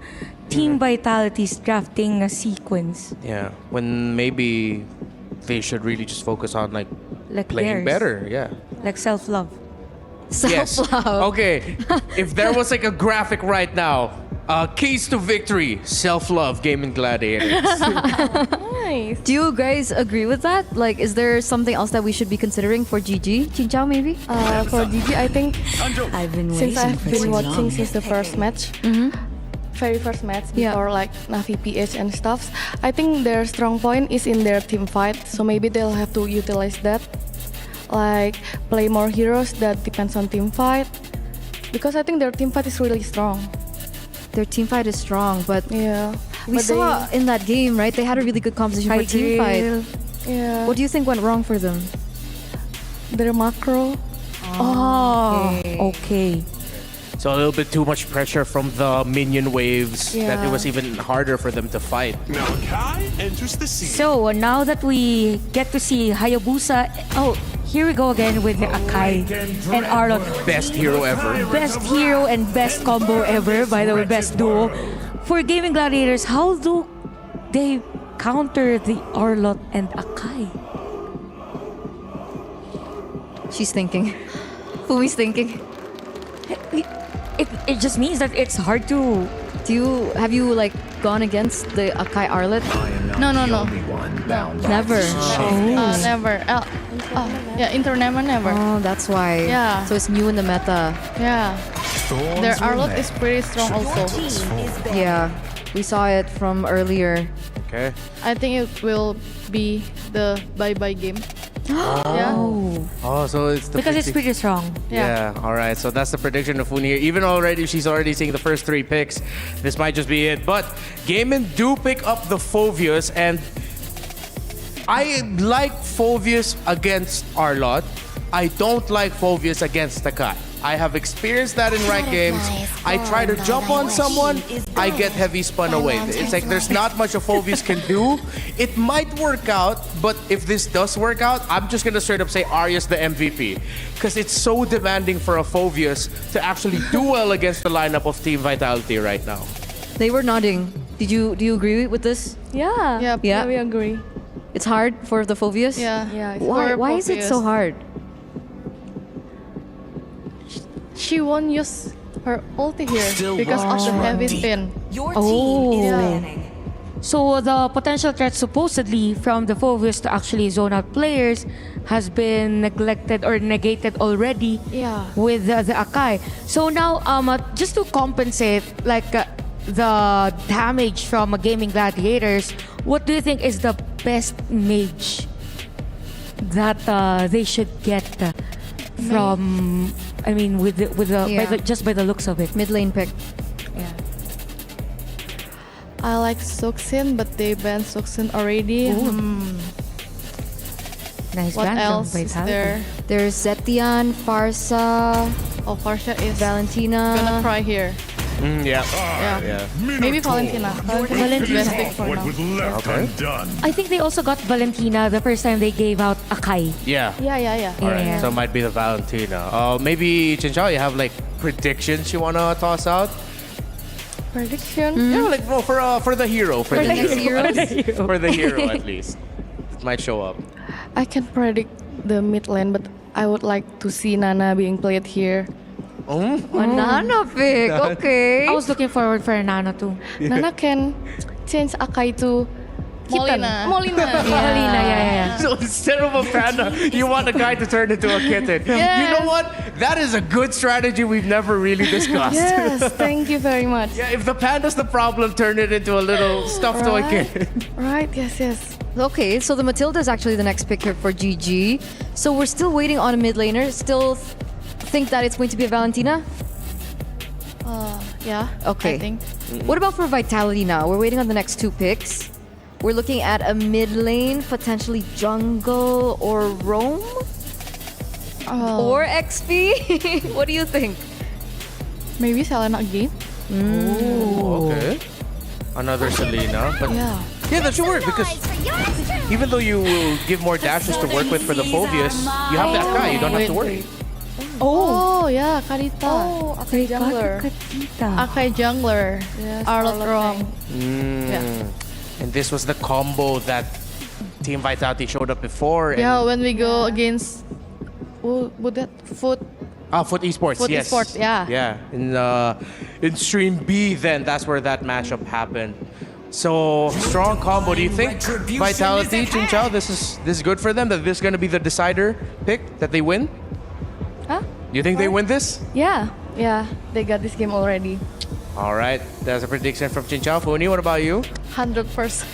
Team Vitality's drafting sequence. Yeah, when maybe they should really just focus on like playing theirs. better. Yeah. Like self-love. Yes. Okay. If there was like a graphic right now, keys to victory, self-love, gaming gladiators. Nice. Do you guys agree with that? Like, is there something else that we should be considering for GG? Chinchao, maybe? For GG, I think I've been since I've been watching since the first match, very first match before like Navi PH and stuff, I think their strong point is in their team fight. So maybe they'll have to utilize that, like play more heroes that depends on team fight, because I think their team fight is really strong. Their team fight is strong, but yeah, we saw in that game, right? They had a really good composition for team fight. Yeah. What do you think went wrong for them? Their macro. Oh, okay. So a little bit too much pressure from the minion waves that it was even harder for them to fight. Now Kai enters the scene. So now that we get to see Hayabusa, here we go again with the Akai and Arlot. Best hero ever. Best hero and best combo ever, by the way, best duo. For gaming gladiators, how do they counter the Arlot and Akai? She's thinking. Fumi's thinking. It just means that it's hard to Have you like gone against the Akai Arlet? No. Never. Never. Yeah, in tournament never. Oh, that's why. Yeah. So it's new in the meta. Yeah. Their Arlot is pretty strong also. Yeah. We saw it from earlier. Okay. I think it will be the bye-bye game. Oh, so it's the Because it's pretty strong. Yeah. All right. So that's the prediction of Funi here. Even already, she's already seeing the first 3 picks. This might just be it. But Gaimin do pick up the Phoveus, and I like Phoveus against Arlot. I don't like Phoveus against Takai. I have experienced that in ranked games. I try to jump on someone, I get heavy spun away. It's like there's not much a Phoveus can do. It might work out, but if this does work out, I'm just gonna straight up say Arya's the MVP. Because it's so demanding for a Phoveus to actually do well against the lineup of Team Vitality right now. They were nodding. Do you agree with this? Yeah, we agree. It's hard for the Phoveus? Yeah. Why is it so hard? She won't use her ulti here because of the heavy spin. So the potential threat supposedly from the Phoveus to actually zone out players has been neglected or negated already with the Akai. So now just to compensate the damage from Gaming Gladiators, what do you think is the best mage that they should get from? I mean, just by the looks of it. Mid lane pick. Yeah. I like Suxin, but they banned Suxin already. Nice What ban else from is Vitality. there? There's Zetian, Farsa. Oh, Farsha is Valentina. gonna cry here. Yeah. Maybe Valentina. Valentina is best pick for now. was left undone. I think they also got Valentina the first time they gave out Akai. Yeah. Yeah. All right, Yeah. so it might be the Valentina. Maybe Chinchao, you have like predictions you wanna toss out? Prediction? Yeah, like for the hero, for the hero, for the hero at least. It might show up. I can predict the mid lane, but I would like to see Nana being played here. Nana pick. Okay. I was looking forward for Nana too. Nana can change Akai to Molina. Molina, yeah. So instead of a panda, you want a guy to turn into a kitten. You know what? That is a good strategy we've never really discussed. Yes, thank you very much. Yeah, if the panda's the problem, turn it into a little stuffed toy kitten. Right, yes. Okay, so the Matilda is actually the next pick here for GG. So we're still waiting on a mid laner. Still think that it's going to be a Valentina? Yeah. Okay. I think. What about for Vitality now? We're waiting on the next 2 picks. We're looking at a mid lane, potentially jungle or roam? Or XP? What do you think? Maybe Selena again. Okay. Another Selena. But Yeah, that should work because even though you will give more dashes to work with for the Phoveus, you have that guy, you don't have to worry. Oh, yeah, Karita. Oh, Akai jungler. Akai jungler. Yes, Arlot wrong. Yeah. And this was the combo that Team Vitality showed up before. Yeah, when we go against would that Foot Foot Esports, Foot yes. Esports, yeah. Yeah, in Stream B then, that's where that matchup happened. So, strong combo. Do you think Vitality, Chinchao, this is good for them? That this is going to be the decider pick, that they win? Huh? Do you think they win this? Yeah, they got this game already. All right, that's a prediction from Chinchao. Funi, what about you? 100%.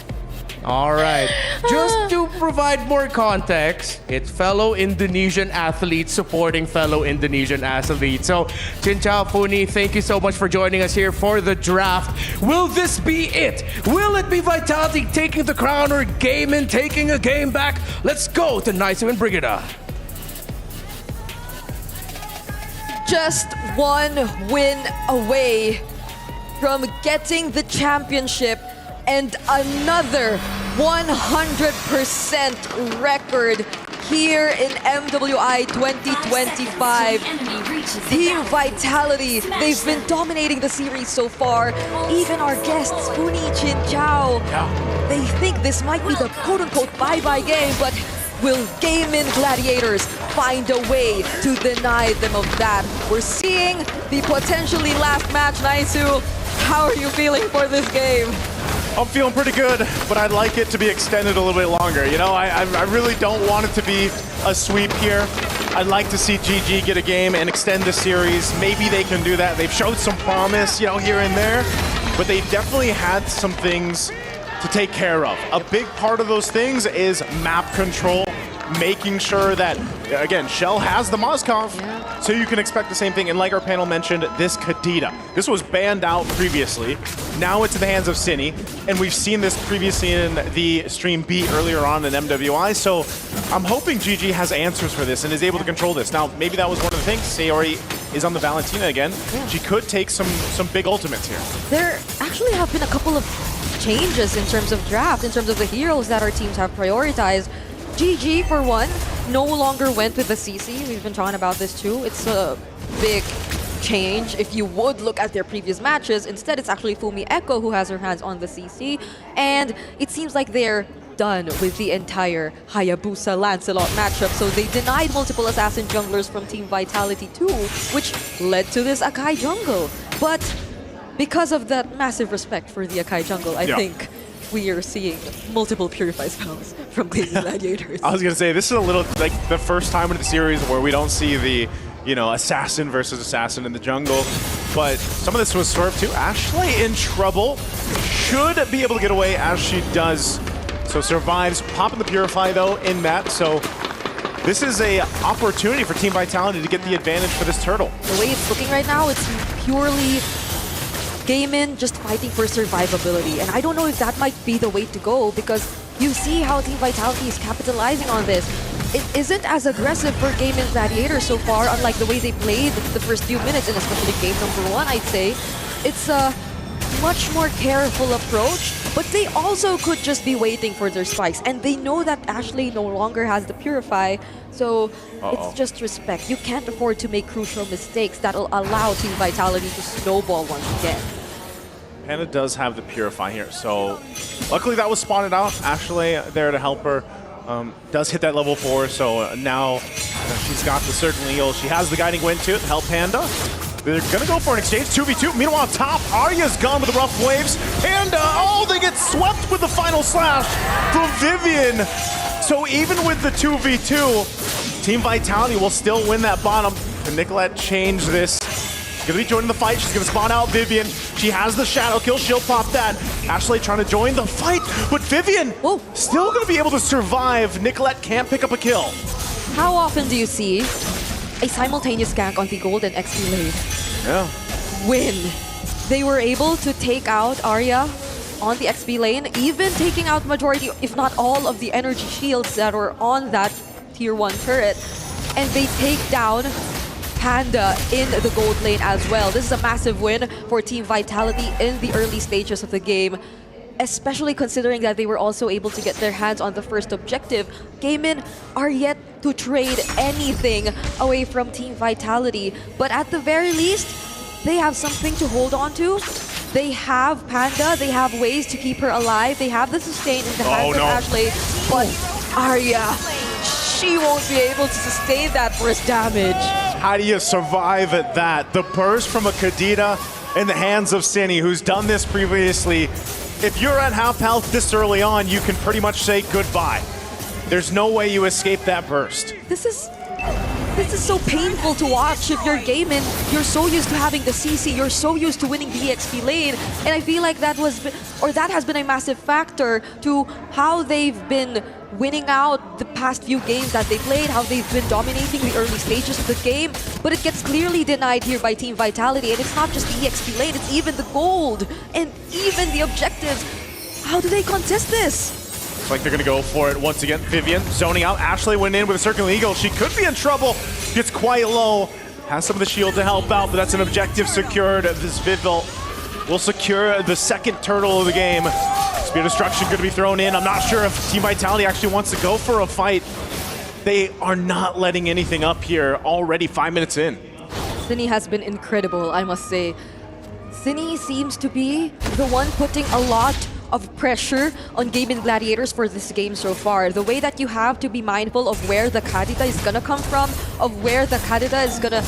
All right. Just to provide more context, it's fellow Indonesian athletes supporting fellow Indonesian athletes. So, Chinchao, Funi, thank you so much for joining us here for the draft. Will this be it? Will it be Vitality taking the crown or Gaimin taking a game back? Let's go to Naisu and Brigida. Just one win away from getting the championship and another 100% record here in MWI 2025. Team Vitality, they've been dominating the series so far. Even our guests, Funi, Chinchao, they think this might be the quote-unquote bye-bye game, but will Gaimin Gladiators find a way to deny them of that? We're seeing the potentially last match, Naisu. How are you feeling for this game? I'm feeling pretty good, but I'd like it to be extended a little bit longer. You know, I really don't want it to be a sweep here. I'd like to see GG get a game and extend the series. Maybe they can do that. They've showed some promise, you know, here and there, but they definitely had some things to take care of. A big part of those things is map control, making sure that, again, Shell has the Moskov, so you can expect the same thing. And like our panel mentioned, this Kadita. This was banned out previously. Now it's in the hands of Cine, and we've seen this previously in the stream B earlier on in MWI, so I'm hoping GG has answers for this and is able to control this. Now, maybe that was one of the things. Sayori is on the Valentina again. She could take some big ultimates here. There actually have been a couple of changes in terms of draft, in terms of the heroes that our teams have prioritized. GG, for one, no longer went with the CC. We've been talking about this too. It's a big change if you would look at their previous matches. Instead, it's actually Fumi Echo who has her hands on the CC. And it seems like they're done with the entire Hayabusa Lancelot matchup. So they denied multiple assassin junglers from Team Vitality too, which led to this Akai jungle. But because of that massive respect for the Akai jungle, I think we are seeing multiple Purify spells from Gaming Gladiators. I was going to say, this is a little like the first time in the series where we don't see the, you know, assassin versus assassin in the jungle. But some of this was swerved too. Ashley in trouble. Should be able to get away as she does. So survives, popping the Purify though in that. So this is a opportunity for Team Vitality to get the advantage for this turtle. The way it's looking right now, it's purely Gaimin just fighting for survivability. And I don't know if that might be the way to go, because you see how Team Vitality is capitalizing on this. It isn't as aggressive for Gaimin Gladiator so far, unlike the way they played the first few minutes, and especially game number 1, I'd say. It's a much more careful approach, but they also could just be waiting for their spikes. And they know that Ashley no longer has the Purify, so it's just respect. You can't afford to make crucial mistakes that'll allow Team Vitality to snowball once again. Panda does have the Purify here, so luckily that was spotted out. Ashley there to help her. Does hit that level 4, so now she's got the Circling Eagle. She has the Guiding Wind to help Panda. They're gonna go for an exchange, 2v2. Meanwhile, top, Arya's gone with the rough waves. Panda, they get swept with the final slash from Vivian. So even with the 2v2, Team Vitality will still win that bottom. Can Nicolette change this? She's gonna be joining the fight. She's gonna spawn out Vivian. She has the shadow kill. She'll pop that. Ashley trying to join the fight, but Vivian still gonna be able to survive. Nicolette can't pick up a kill. How often do you see a simultaneous gank on the gold and XP lane? Yeah. When they were able to take out Arya on the XP lane, even taking out majority, if not all, of the energy shields that were on that tier 1 turret, and they take down Panda in the gold lane as well. This is a massive win for Team Vitality in the early stages of the game, especially considering that they were also able to get their hands on the first objective. Gaimin are yet to trade anything away from Team Vitality, but at the very least, they have something to hold on to. They have Panda, they have ways to keep her alive, they have the sustain in the hands of Ashley, but Arya, she won't be able to sustain that burst damage. How do you survive at that? The burst from a Kadita in the hands of Cine, who's done this previously. If you're at half health this early on, you can pretty much say goodbye. There's no way you escape that burst. This is so painful to watch. If you're Gaimin, you're so used to having the CC, you're so used to winning the EXP lane, and I feel like that has been a massive factor to how they've been winning out the past few games that they played, how they've been dominating the early stages of the game, but it gets clearly denied here by Team Vitality, and it's not just the EXP lane, it's even the gold, and even the objectives. How do they contest this? Looks like they're gonna go for it once again. Vivian zoning out. Ashley went in with a Circling Eagle. She could be in trouble. Gets quite low. Has some of the shield to help out, but that's an objective secured. This Vivel will secure the second turtle of the game. Spear Destruction going to be thrown in. I'm not sure if Team Vitality actually wants to go for a fight. They are not letting anything up here already 5 minutes in. Cine has been incredible, I must say. Cine seems to be the one putting a lot of pressure on Gaming Gladiators for this game so far. The way that you have to be mindful of where the Kadita is gonna come from, of where the Kadita is gonna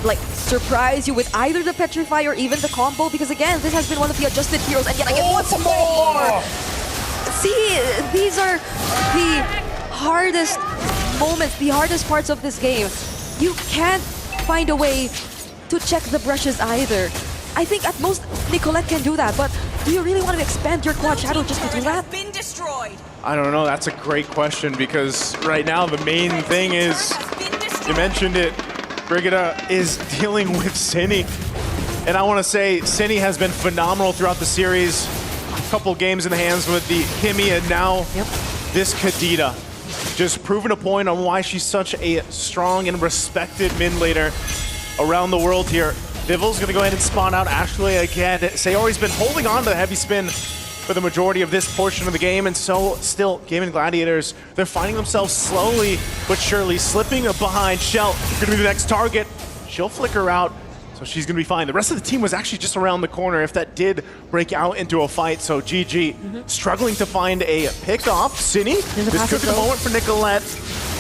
like surprise you with either the Petrify or even the combo, because again, this has been one of the adjusted heroes, and yet I get once more! See, these are the hardest moments, the hardest parts of this game. You can't find a way to check the brushes either. I think at most Nicolette can do that, but do you really want to expand your quad shadow just to do that? I don't know, that's a great question, because right now the main thing is, you mentioned it, Brigida is dealing with Cini. And I want to say, Cini has been phenomenal throughout the series. A couple games in the hands with the Kimmy, and now this Kadita. Just proving a point on why she's such a strong and respected mid laner around the world here. Vivil's gonna go ahead and spawn out Ashley again. Sayori's been holding on to the heavy spin for the majority of this portion of the game, and so still, Gaming Gladiators, they're finding themselves slowly but surely slipping behind. Shell gonna be the next target. She'll flicker out, so she's gonna be fine. The rest of the team was actually just around the corner if that did break out into a fight, so GG struggling to find a pick off. Cini, this could be the moment for Nicolette.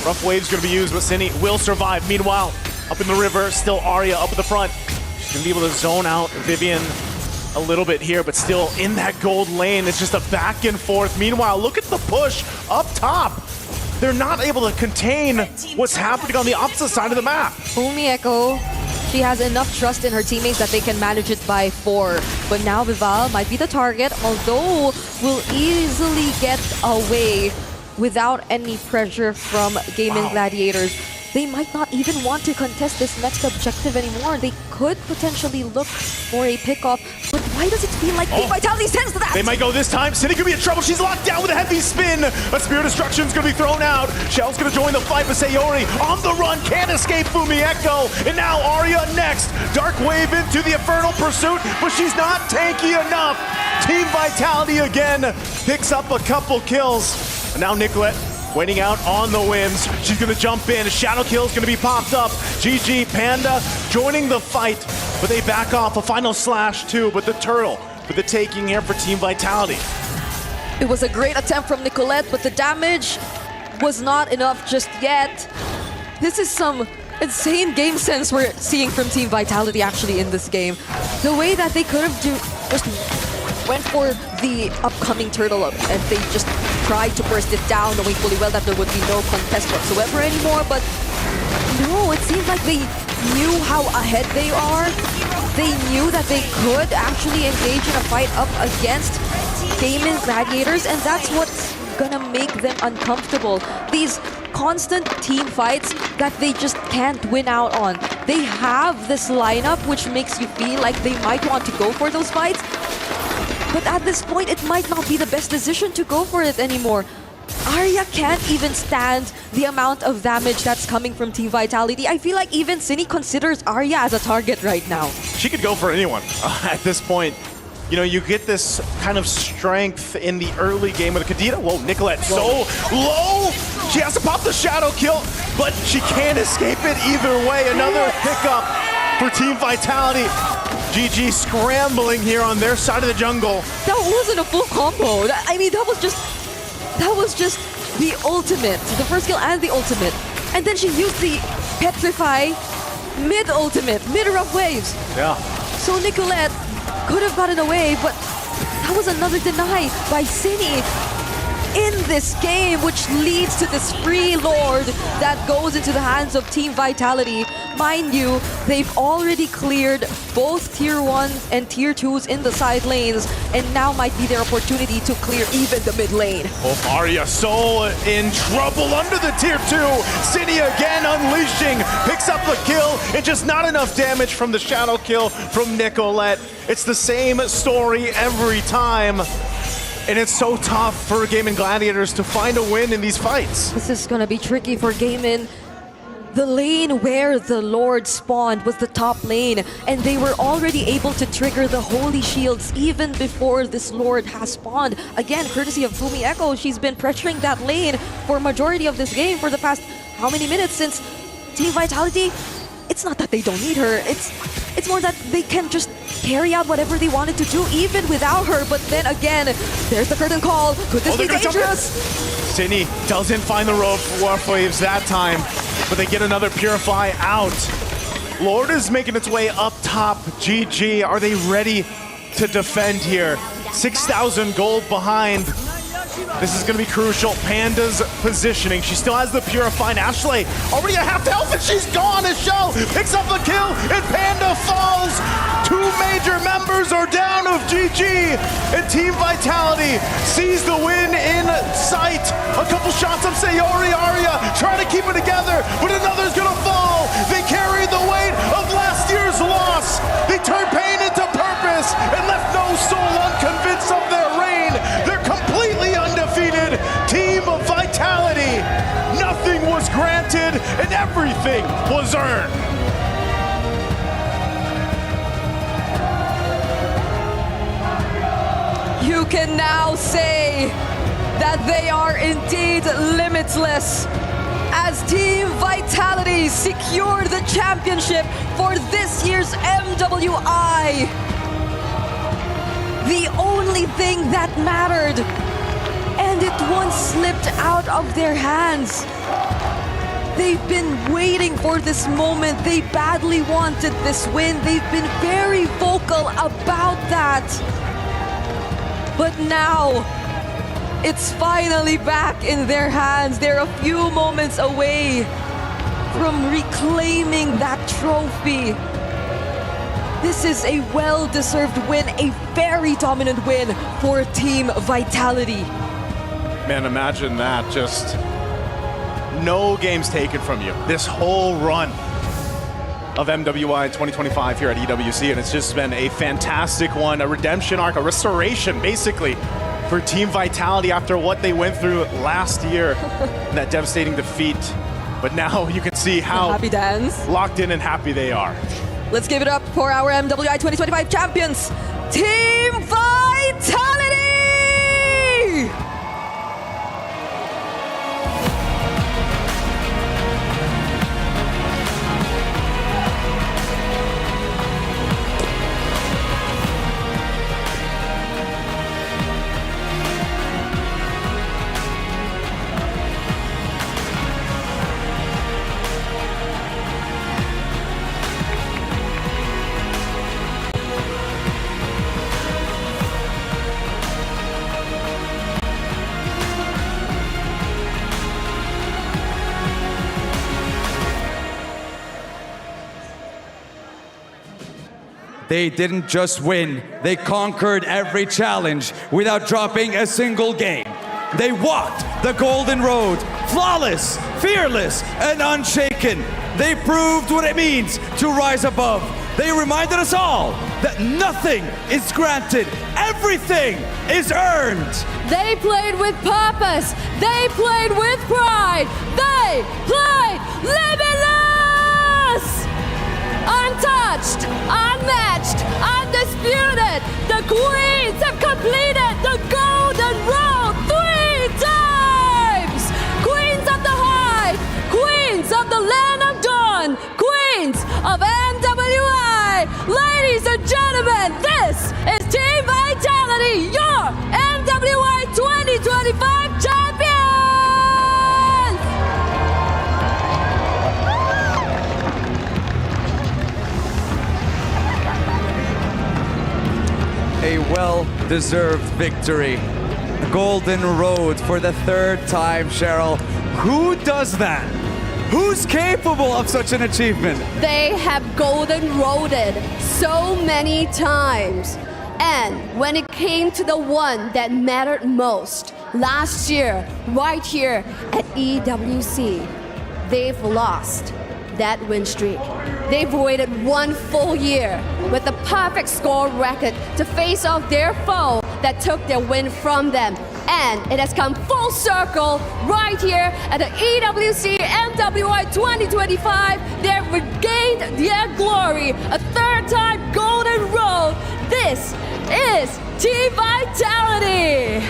Rough wave's gonna be used, but Cini will survive. Meanwhile, up in the river, still Arya up at the front. She's gonna be able to zone out Vivian a little bit here, but still in that gold lane. It's just a back and forth. Meanwhile, look at the push up top. They're not able to contain what's happening on the opposite side of the map. Fumi Echo, she has enough trust in her teammates that they can manage it by 4. But now Vival might be the target, although will easily get away without any pressure from Gaming Gladiators. They might not even want to contest this next objective anymore. They could potentially look for a pickoff, but why does it feel like Team Vitality sends that? They might go this time. Cini could be in trouble. She's locked down with a heavy spin. A Spear of Destruction's gonna be thrown out. Shell's gonna join the fight, but Sayori on the run, can't escape Fumi Echo. And now Arya next. Dark Wave into the Infernal Pursuit, but she's not tanky enough. Team Vitality again picks up a couple kills. And now Nicolette waiting out on the whims. She's gonna jump in. Shadow Kill's gonna be popped up. GG Panda joining the fight, but they back off. A final slash too, but the turtle for the taking here for Team Vitality. It was a great attempt from Nicolette, but the damage was not enough just yet. This is some insane game sense we're seeing from Team Vitality actually in this game. The way that they could have just went for the upcoming turtle and they just tried to burst it down, knowing fully well that there would be no contest whatsoever anymore, but no, it seems like they knew how ahead they are. They knew that they could actually engage in a fight up against Gaming Gladiators, and that's what's gonna make them uncomfortable. These constant team fights that they just can't win out on. They have this lineup which makes you feel like they might want to go for those fights, but at this point, it might not be the best decision to go for it anymore. Arya can't even stand the amount of damage that's coming from Team Vitality. I feel like even Cini considers Arya as a target right now. She could go for anyone at this point. You know, you get this kind of strength in the early game with Kadita. Whoa, Nicolette so low! She has to pop the Shadow Kill, but she can't escape it either way. Another pickup for Team Vitality. GG scrambling here on their side of the jungle. That wasn't a full combo. I mean, that was just the ultimate. The first kill and the ultimate. And then she used the Petrify mid-ultimate, mid-rough waves. Yeah. So Nicolette could have gotten away, but that was another deny by Cini in this game, which leads to this free Lord that goes into the hands of Team Vitality. Mind you, they've already cleared both Tier 1s and Tier 2s in the side lanes, and now might be their opportunity to clear even the mid lane. Oh, Arya so in trouble under the Tier 2. Cini again unleashing, picks up the kill, and just not enough damage from the Shadow Kill from Nicolette. It's the same story every time. And it's so tough for Gaming Gladiators to find a win in these fights. This is gonna be tricky for Gaming. The lane where the Lord spawned was the top lane, and they were already able to trigger the Holy Shields even before this Lord has spawned. Again, courtesy of Fumi Echo, she's been pressuring that lane for a majority of this game for the past how many minutes since Team Vitality. It's not that they don't need her, it's more that they can just carry out whatever they wanted to do even without her. But then again, there's the curtain call. Could this be dangerous? Cini doesn't find the rope waves that time, but they get another Purify out. Lord is making its way up top. GG, are they ready to defend here? 6,000 gold behind. This is going to be crucial. Panda's positioning. She still has the Purify. Ashley already at half health, and she's gone as Shell picks up the kill, and Panda falls. 2 major members are down of GG, and Team Vitality sees the win in sight. A couple shots of Sayori Arya trying to keep it together, but another's going to fall. They carried the weight of last year's loss. They turned pain into purpose and left no soul unconvinced of their reign. They're completely undefeated. Team Vitality. Nothing was granted and everything was earned. You can now say that they are indeed limitless, as Team Vitality secured the championship for this year's MWI. The only thing that mattered, and it once slipped out of their hands. They've been waiting for this moment. They badly wanted this win. They've been very vocal about that. But now, it's finally back in their hands. They're a few moments away from reclaiming that trophy. This is a well-deserved win, a very dominant win for Team Vitality. Man, imagine that. Just no games taken from you. This whole run of MWI 2025 here at EWC, and it's just been a fantastic one, a redemption arc, a restoration, basically, for Team Vitality after what they went through last year, that devastating defeat. But now you can see how happy dance, locked in and happy they are. Let's give it up for our MWI 2025 champions, Team Vitality! They didn't just win, they conquered every challenge without dropping a single game. They walked the golden road, flawless, fearless, and unshaken. They proved what it means to rise above. They reminded us all that nothing is granted, everything is earned. They played with purpose, they played with pride, they played limitless! Untouched, unmatched, undisputed, the Queens have completed the Golden Road 3 times! Queens of the Hive, Queens of the Land of Dawn, Queens of MWI! Ladies and gentlemen, this is Team Vitality, your MWI 2025 champions! A well-deserved victory. A golden road for the 3rd time, Cheryl. Who does that? Who's capable of such an achievement? They have golden roaded so many times. And when it came to the one that mattered most, last year, right here at EWC, they've lost that win streak. They've waited 1 full year with the perfect score record to face off their foe that took their win from them. And it has come full circle right here at the EWC MWI 2025. They've regained their glory, a 3rd time golden road. This is Team Vitality.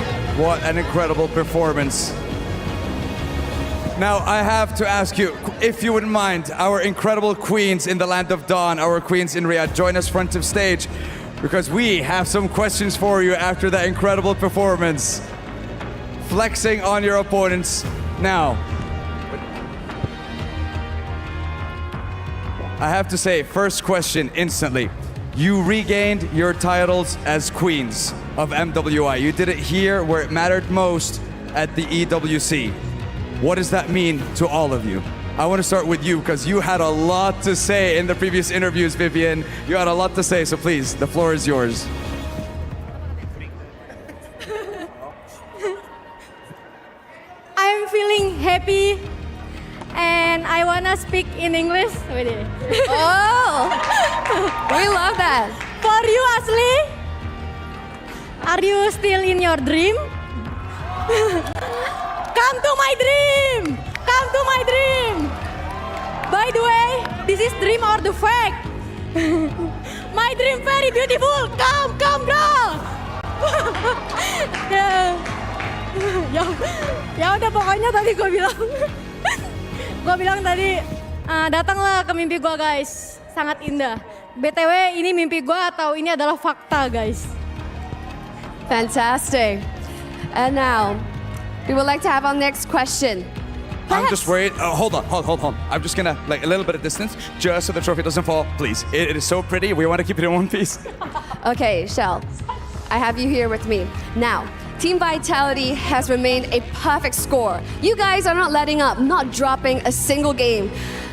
What an incredible performance. Now, I have to ask you, if you wouldn't mind, our incredible queens in the Land of Dawn, our queens in Riyadh, join us front of stage, because we have some questions for you after that incredible performance. Flexing on your opponents now. I have to say, first question instantly. You regained your titles as queens of MWI. You did it here where it mattered most at the EWC. What does that mean to all of you? I want to start with you because you had a lot to say in the previous interviews, Vivian. You had a lot to say, so please, the floor is yours. I'm feeling happy and I wanna speak in English. Oh, we love that. For you, Ashley, are you still in your dream? Come to my dream! Come to my dream! By the way, this is dream or the fact? My dream very beautiful. Come, girl! ya udah pokoknya tadi gue bilang tadi datanglah ke mimpi gue guys, sangat indah. BTW ini mimpi gue atau ini adalah fakta guys? Fantastic. And now, we would like to have our next question. I'm just worried. Hold on. I'm just gonna, like, a little bit of distance, just so the trophy doesn't fall. Please. It is so pretty. We want to keep it in one piece. Okay, Shell, I have you here with me. Now, Team Vitality has remained a perfect score. You guys are not letting up, not dropping a single game.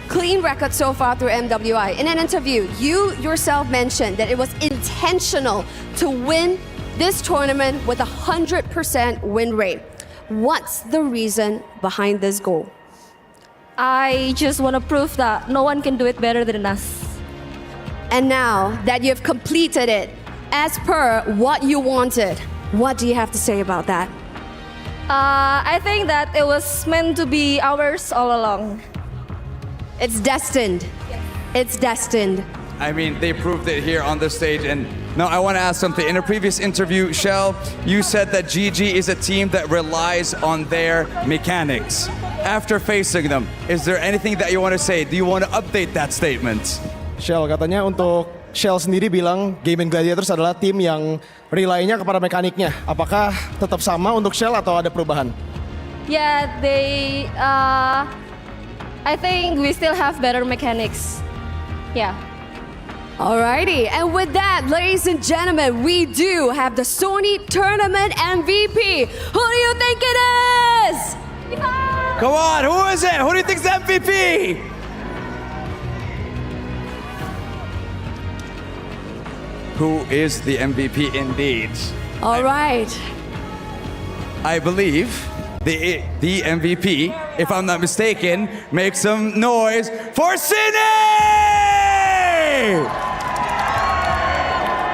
Clean record so far through MWI. In an interview, you yourself mentioned that it was intentional to win this tournament with a 100% win rate. What's the reason behind this goal? I just want to prove that no one can do it better than us. And now that you've completed it as per what you wanted, what do you have to say about that? I think that it was meant to be ours all along. It's destined. It's destined. I mean, they proved it here on the stage. And now I want to ask something. In a previous interview, Shell, you said that GG is a team that relies on their mechanics. After facing them, is there anything that you want to say? Do you want to update that statement? Shell, katanya untuk Shell sendiri bilang Game and Gladiators adalah tim yang rely-nya kepada mekaniknya. Apakah tetap sama untuk Shell atau ada perubahan? Yeah, I think we still have better mechanics. Yeah. Alrighty, and with that, ladies and gentlemen, we do have the Sony Tournament MVP. Who do you think it is? Come on, who is it? Who do you think's the MVP? Who is the MVP indeed? All right. I believe the MVP, if I'm not mistaken, make some noise for Cine!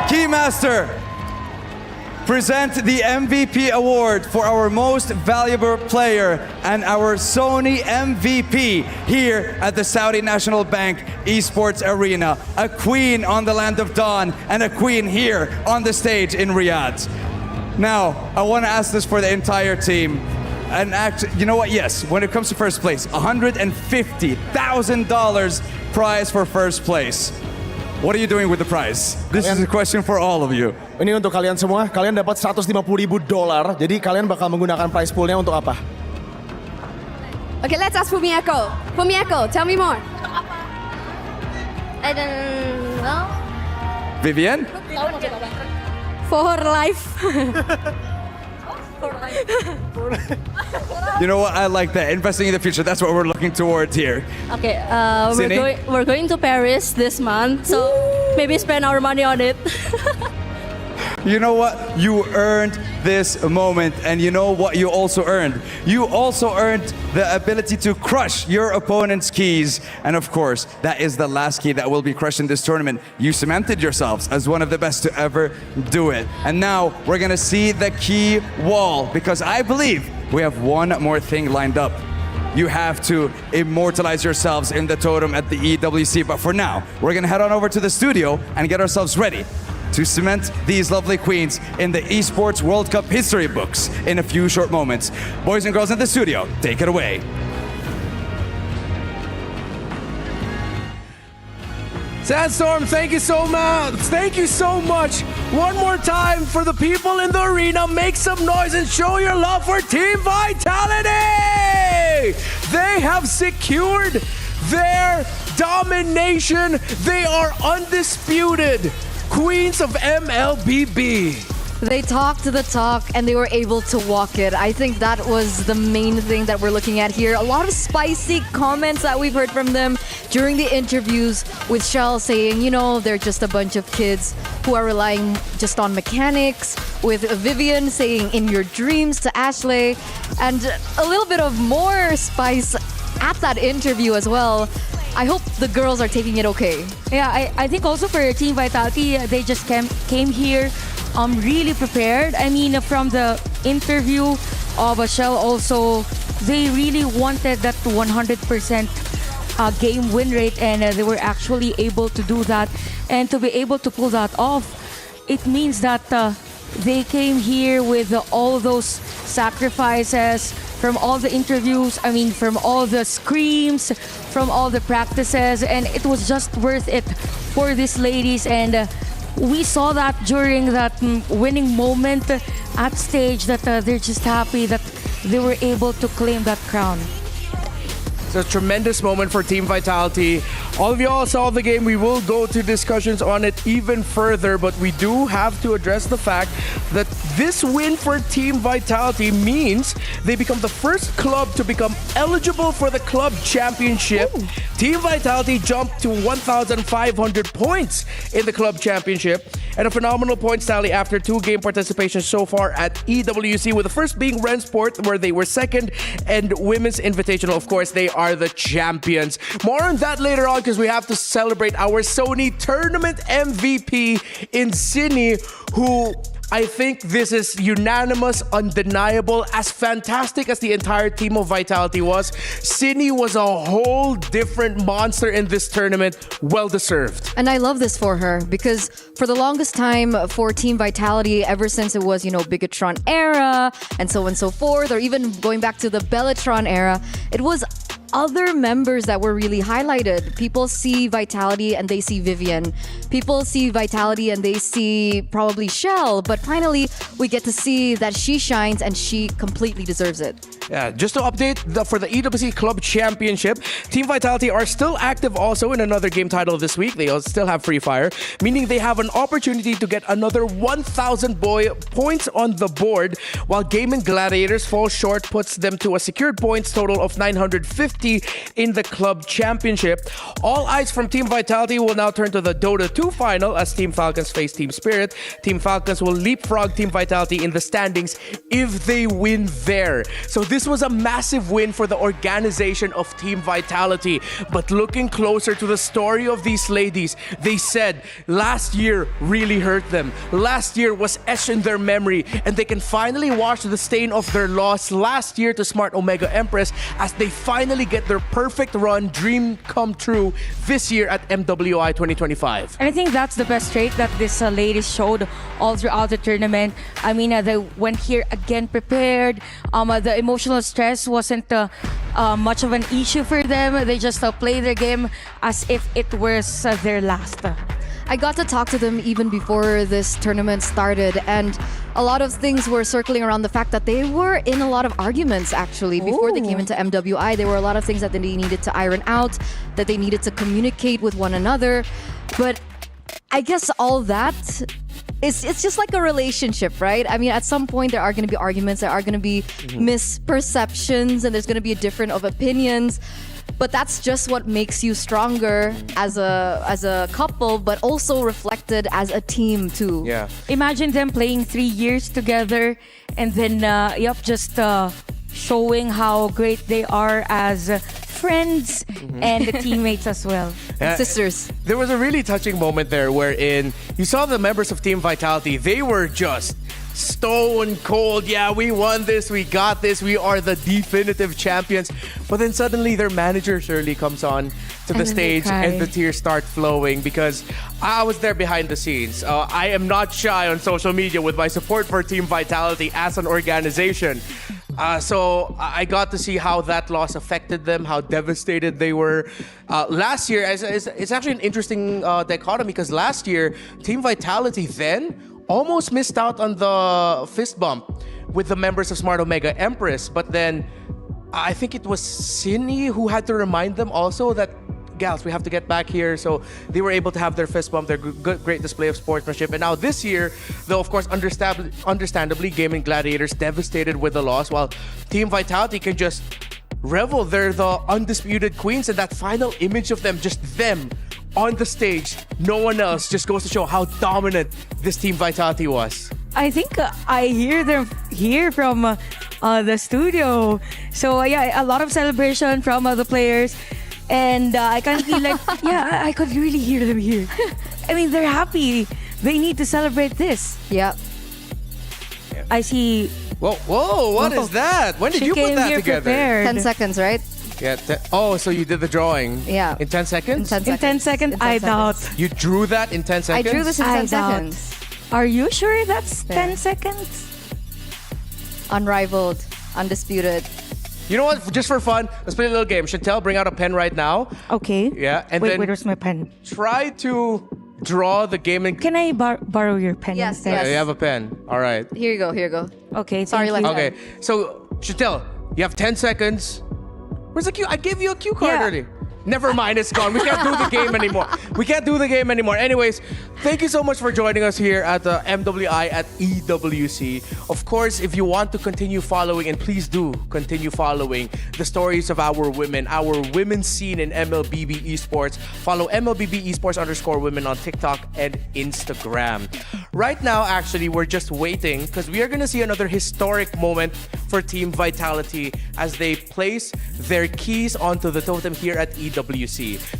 Keymaster, present the MVP award for our most valuable player and our Sony MVP here at the Saudi National Bank Esports Arena. A queen on the land of Dawn and a queen here on the stage in Riyadh. Now, I want to ask this for the entire team. And you know what? Yes, when it comes to first place, $150,000 prize for first place. What are you doing with the prize? This is a question for all of you. Ini untuk kalian semua. Kalian dapat $150,000. Jadi kalian bakal menggunakan prize poolnya untuk apa? Okay, let's ask Fumieko. Fumieko, tell me more. I don't know. Vivian? For life. You know what? I like that. Investing in the future. That's what we're looking towards here. Okay, we're going to Paris this month, so maybe spend our money on it. You know what? You earned this moment, and you know what you also earned? You also earned the ability to crush your opponent's keys. And of course, that is the last key that will be crushed in this tournament. You cemented yourselves as one of the best to ever do it. And now we're gonna see the key wall, because I believe we have one more thing lined up. You have to immortalize yourselves in the totem at the EWC. But for now, we're gonna head on over to the studio and get ourselves ready to cement these lovely queens in the Esports World Cup history books in a few short moments. Boys and girls in the studio, take it away. Sandstorm, thank you so much. Thank you so much. One more time for the people in the arena, make some noise and show your love for Team Vitality. They have secured their domination. They are undisputed queens of MLBB. They talked the talk and they were able to walk it. I think that was the main thing that we're looking at here. A lot of spicy comments that we've heard from them during the interviews, with Shell saying, you know, they're just a bunch of kids who are relying just on mechanics, with Vivian saying in your dreams to Ashley, and a little bit of more spice at that interview as well. I hope the girls are taking it okay. Yeah, I think also for Team Vitality, they just came here really prepared. I mean, from the interview of Shell also, they really wanted that 100% game win rate, and they were actually able to do that. And to be able to pull that off, it means that they came here with all those sacrifices from all the interviews, I mean, from all the screams, from all the practices, and it was just worth it for these ladies. And we saw that during that winning moment at stage, that they're just happy that they were able to claim that crown. It's a tremendous moment for Team Vitality. All of y'all saw the game. We will go to discussions on it even further, but we do have to address the fact that this win for Team Vitality means they become the first club to become eligible for the club championship. Ooh. Team Vitality jumped to 1,500 points in the club championship, and a phenomenal points tally after 2 game participations so far at EWC, with the first being Rensport, where they were second, and Women's Invitational. Of course, they are the champions. More on that later on, because we have to celebrate our Sony Tournament MVP in Sydney, who I think this is unanimous, undeniable. As fantastic as the entire team of Vitality was, Sydney was a whole different monster in this tournament. Well deserved. And I love this for her, because for the longest time for Team Vitality, ever since it was, you know, Bigatron era and so on and so forth, or even going back to the Bellatron era, it was other members that were really highlighted. People see Vitality and they see Vivian. People see Vitality and they see probably Shell. But finally, we get to see that she shines and she completely deserves it. Yeah, just to update for the EWC Club Championship, Team Vitality are still active also in another game title this week. They still have Free Fire, meaning they have an opportunity to get another 1,000 points on the board, while Gaming Gladiators fall short, puts them to a secured points total of 950 in the Club Championship. All eyes from Team Vitality will now turn to the Dota 2 final as Team Falcons face Team Spirit. Team Falcons will leapfrog Team Vitality in the standings if they win there. So this was a massive win for the organization of Team Vitality. But looking closer to the story of these ladies, they said last year really hurt them. Last year was etched in their memory, and they can finally wash the stain of their loss last year to Smart Omega Empress, as they finally get their perfect run, dream come true this year at MWI 2025. And I think that's the best trait that this ladies showed all throughout the tournament. I mean, they went here again prepared. The emotional stress wasn't much of an issue for them. They just play their game as if it was their last. I got to talk to them even before this tournament started, and a lot of things were circling around the fact that they were in a lot of arguments actually. Before they came into MWI, there were a lot of things that they needed to iron out, that they needed to communicate with one another. But I guess all that, it's just like a relationship, right? I mean, at some point there are going to be arguments, there are going to be misperceptions, and there's going to be a difference of opinions. But that's just what makes you stronger as a couple, but also reflected as a team too. Yeah. Imagine them playing 3 years together, and then just showing how great they are as friends and the teammates as well. Sisters. There was a really touching moment there wherein you saw the members of Team Vitality. They were just stone cold. Yeah, we won this. We got this. We are the definitive champions. But then suddenly their manager Shirley comes on to the stage and the tears start flowing, because I was there behind the scenes. I am not shy on social media with my support for Team Vitality as an organization. So I got to see how that loss affected them, how devastated they were. Last year, it's actually an interesting dichotomy, because last year, Team Vitality then almost missed out on the fist bump with the members of Smart Omega Empress. But then I think it was Sydney who had to remind them also that gals, we have to get back here. So they were able to have their fist bump, their great display of sportsmanship. And now this year, though, of course, understandably, Gaming Gladiators devastated with the loss, while Team Vitality can just revel. They're the undisputed queens, and that final image of them, just them on the stage, no one else, just goes to show how dominant this Team Vitality was. I think I hear them here from the studio. So yeah, a lot of celebration from the players, and I can feel like I could really hear them here. I mean, they're happy. They need to celebrate this. Yeah. I see. Whoa! What is that? When did you put that together? Prepared. 10 seconds, right? Yeah. So you did the drawing. Yeah. In 10 seconds. In 10 seconds, I doubt. You drew that in 10 seconds. I drew this in 10 I doubt. seconds. Are you sure that's 10 seconds? Unrivaled, undisputed. You know what? Just for fun, let's play a little game. Chantel, bring out a pen right now. Okay. Yeah, and wait, then where's my pen? try to draw the gaming. Can I borrow your pen Yes, instead? yes. You have a pen. All right. Here you go, here you go. Okay, Sorry, thank you. like Okay. So Chantel, you have 10 seconds. Where's the cue? I gave you a cue card Yeah. already. Never mind, it's gone. We can't do the game anymore. Anyways, thank you so much for joining us here at the MWI at EWC. Of course, if you want to continue following, and please do continue following the stories of our women's scene in MLBB Esports, follow MLBB Esports _women on TikTok and Instagram. Right now, actually, we're just waiting because we are going to see another historic moment for Team Vitality as they place their keys onto the totem here at EWC.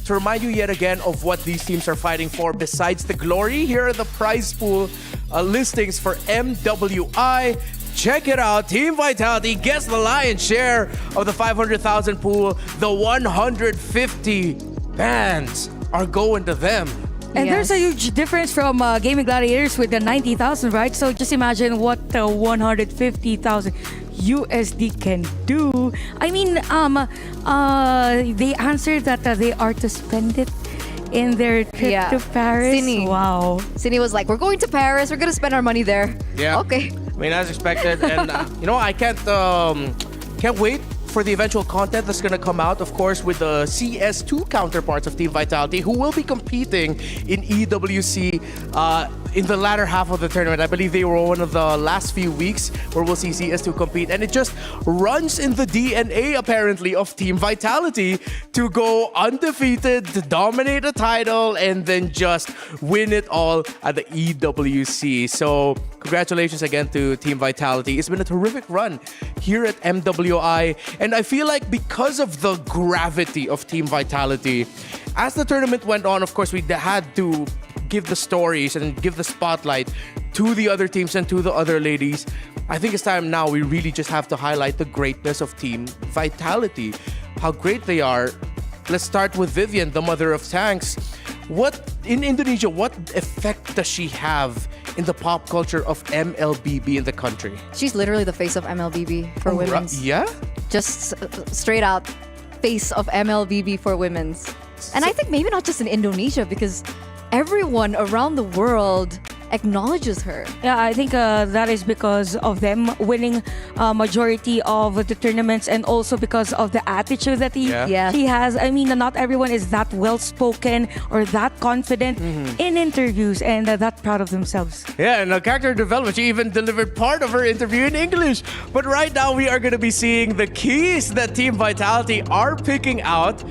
To remind you yet again of what these teams are fighting for, besides the glory, here are the prize pool listings for MWI. Check it out. Team Vitality gets the lion's share of the 500,000 pool. The 150 bands are going to them. And there's a huge difference from Gaming Gladiators with the 90,000, right? So just imagine what the 150,000 USD can do. I mean, they answered that they are to spend it in their trip to Paris. Sydney. Wow. Sydney was like, we're going to Paris. We're going to spend our money there. Yeah. Okay. I mean, as expected. And, I can't wait for the eventual content that's going to come out, of course, with the CS2 counterparts of Team Vitality, who will be competing in EWC in the latter half of the tournament. I believe they were one of the last few weeks where we'll see CS2 compete. And it just runs in the DNA, apparently, of Team Vitality to go undefeated, to dominate a title, and then just win it all at the EWC. So congratulations again to Team Vitality. It's been a terrific run here at MWI. And I feel like because of the gravity of Team Vitality, as the tournament went on, of course, we had to give the stories and give the spotlight to the other teams and to the other ladies. I think it's time now we really just have to highlight the greatness of Team Vitality, how great they are. Let's start with Vivian, the mother of tanks. In Indonesia, what effect does she have in the pop culture of MLBB in the country? She's literally the face of MLBB for women's. Yeah? Just straight out face of MLBB for women's. And I think maybe not just in Indonesia, because everyone around the world acknowledges her. Yeah, I think that is because of them winning majority of the tournaments, and also because of the attitude that he has. I mean, not everyone is that well-spoken or that confident in interviews and that proud of themselves. Yeah, and character development, she even delivered part of her interview in English. But right now, we are going to be seeing the keys that Team Vitality are picking out.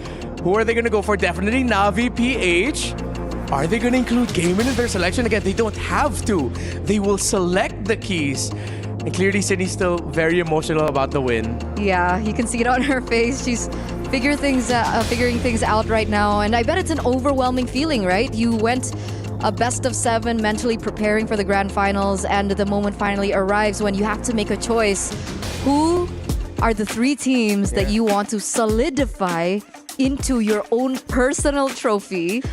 Who are they going to go for? Definitely Navi PH. Are they going to include Gaiman in their selection? Again, they don't have to. They will select the keys. And clearly, Sydney's still very emotional about the win. Yeah, you can see it on her face. She's figuring things out right now. And I bet it's an overwhelming feeling, right? You went a best of 7 mentally preparing for the grand finals, and the moment finally arrives when you have to make a choice. Who are the 3 teams that you want to solidify into your own personal trophy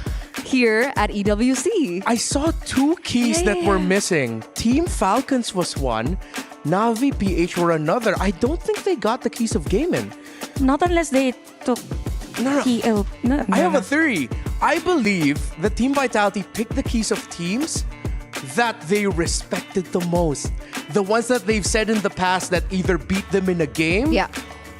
here at EWC? I saw 2 keys that were missing. Team Falcons was one. Navi PH were another. I don't think they got the keys of Gaiman. Not unless they took TL. No. I have a theory. I believe that Team Vitality picked the keys of teams that they respected the most. The ones that they've said in the past that either beat them in a game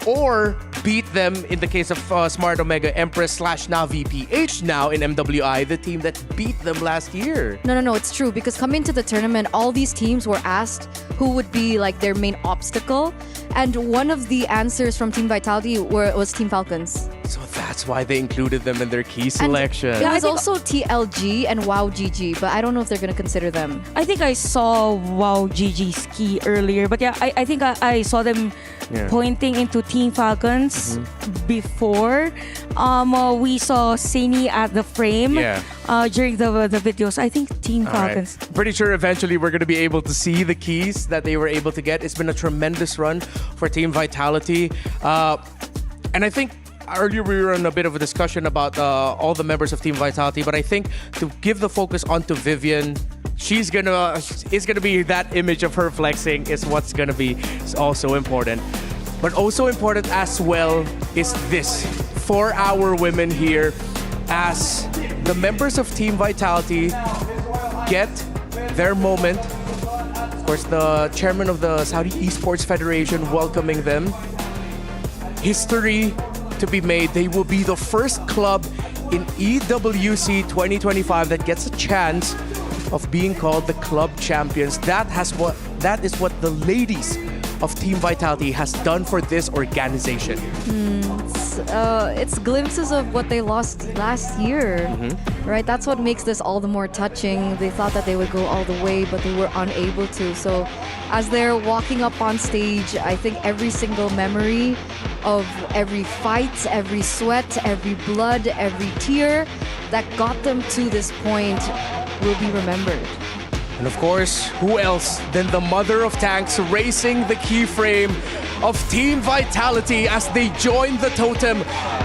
or beat them in the case of Smart Omega Empress / Navi PH now in MWI, the team that beat them last year. No, it's true because coming to the tournament, all these teams were asked who would be like their main obstacle, and one of the answers from Team Vitality was Team Falcons. So that's why they included them in their key selection. There was also TLG and WoW GG, but I don't know if they're going to consider them. I think I saw WoW GG's key earlier, but yeah, I think I saw them pointing into Team Falcons before. We saw Sini at the frame during the videos. I think Team Falcons. Right. Pretty sure eventually we're going to be able to see the keys that they were able to get. It's been a tremendous run for Team Vitality. And I think earlier we were in a bit of a discussion about all the members of Team Vitality, but I think to give the focus onto Vivian, is gonna be that image of her flexing is what's gonna be also important. But also important as well is this for our women here, as the members of Team Vitality get their moment. Of course, the chairman of the Saudi Esports Federation welcoming them. History to be made. They will be the first club in EWC 2025 that gets a chance of being called the club champions. That is what the ladies of Team Vitality has done for this organization. It's glimpses of what they lost last year, right? That's what makes this all the more touching. They thought that they would go all the way, but they were unable to. So as they're walking up on stage, I think every single memory of every fight, every sweat, every blood, every tear that got them to this point will be remembered. And of course, who else than the mother of tanks racing the keyframe of Team Vitality as they join the totem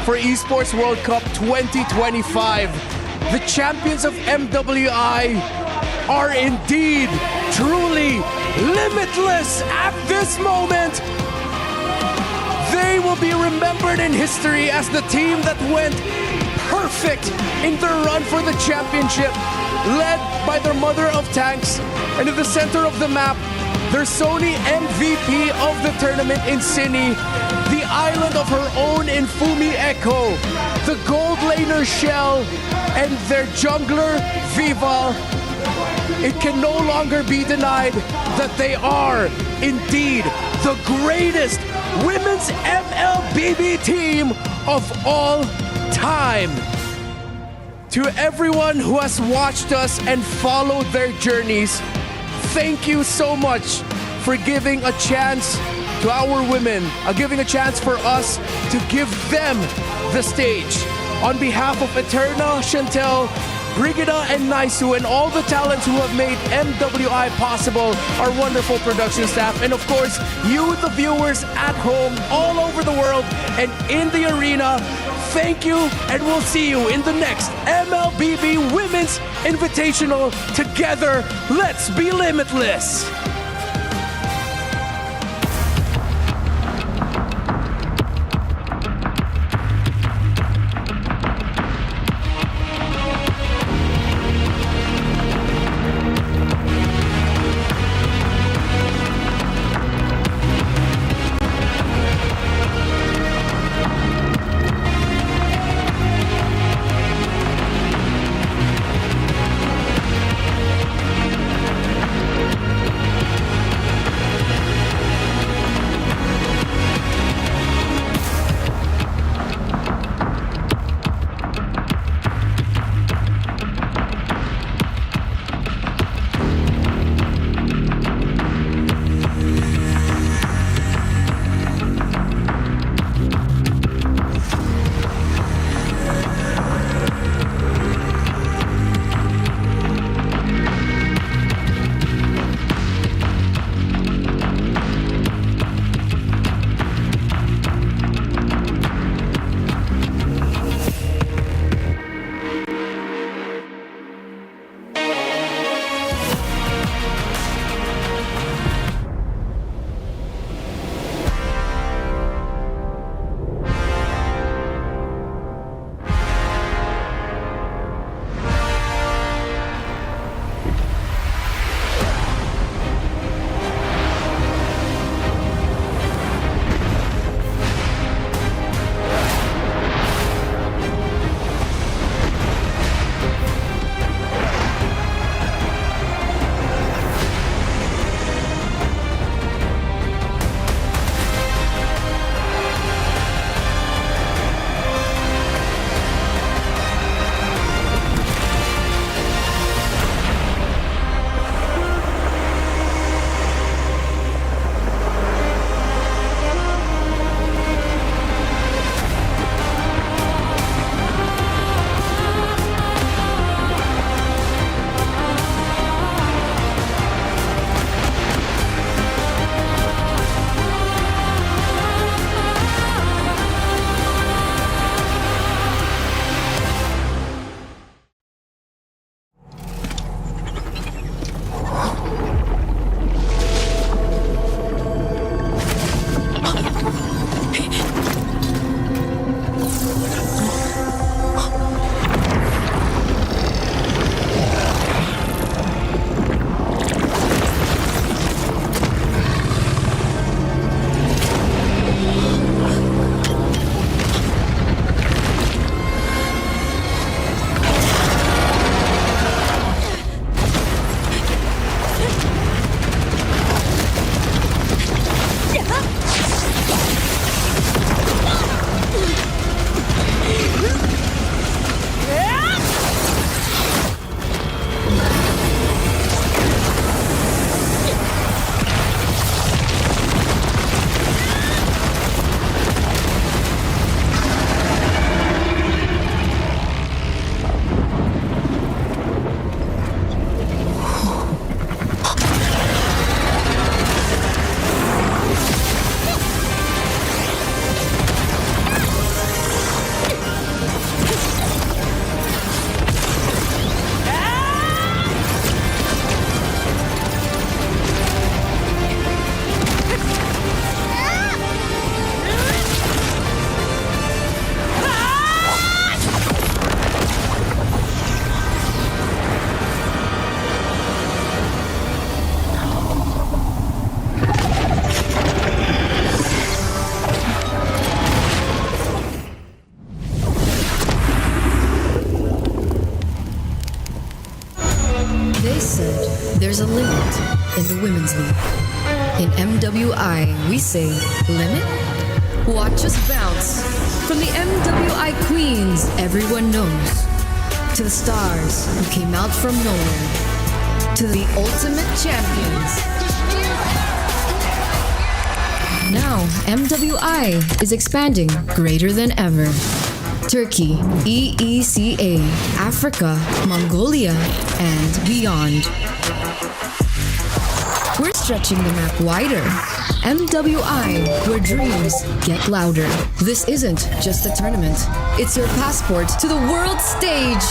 for Esports World Cup 2025. The champions of MWI are indeed, truly limitless at this moment. They will be remembered in history as the team that went perfect in their run for the championship, led by their mother of tanks. And in the center of the map, their Sony MVP of the tournament in Sini, the island of her own in Fumi Echo, the gold laner Shell, and their jungler Viva. It can no longer be denied that they are indeed the greatest women's MLBB team of all time. To everyone who has watched us and followed their journeys, thank you so much for giving a chance to our women, giving a chance for us to give them the stage. On behalf of Eterna, Chantel, Brigida, and Naisu, and all the talents who have made MWI possible, our wonderful production staff, and of course, you, the viewers at home, all over the world, and in the arena, thank you, and we'll see you in the next MLBB Women's Invitational. Together, let's be limitless! There's a limit in the Women's League. In MWI, we say limit. Watch us bounce. From the MWI Queens everyone knows, to the stars who came out from nowhere, to the ultimate champions. Now, MWI is expanding greater than ever. Turkey, EECA, Africa, Mongolia, and beyond. We're stretching the map wider. MWI, where dreams get louder. This isn't just a tournament. It's your passport to the world stage.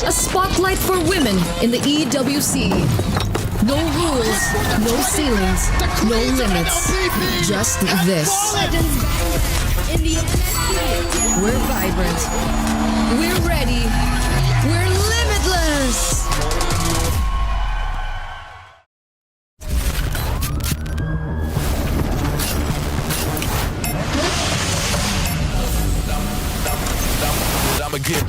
A spotlight for women in the EWC. No rules, no ceilings, no limits. Just this. We're vibrant. We're ready. We're limitless. I'ma get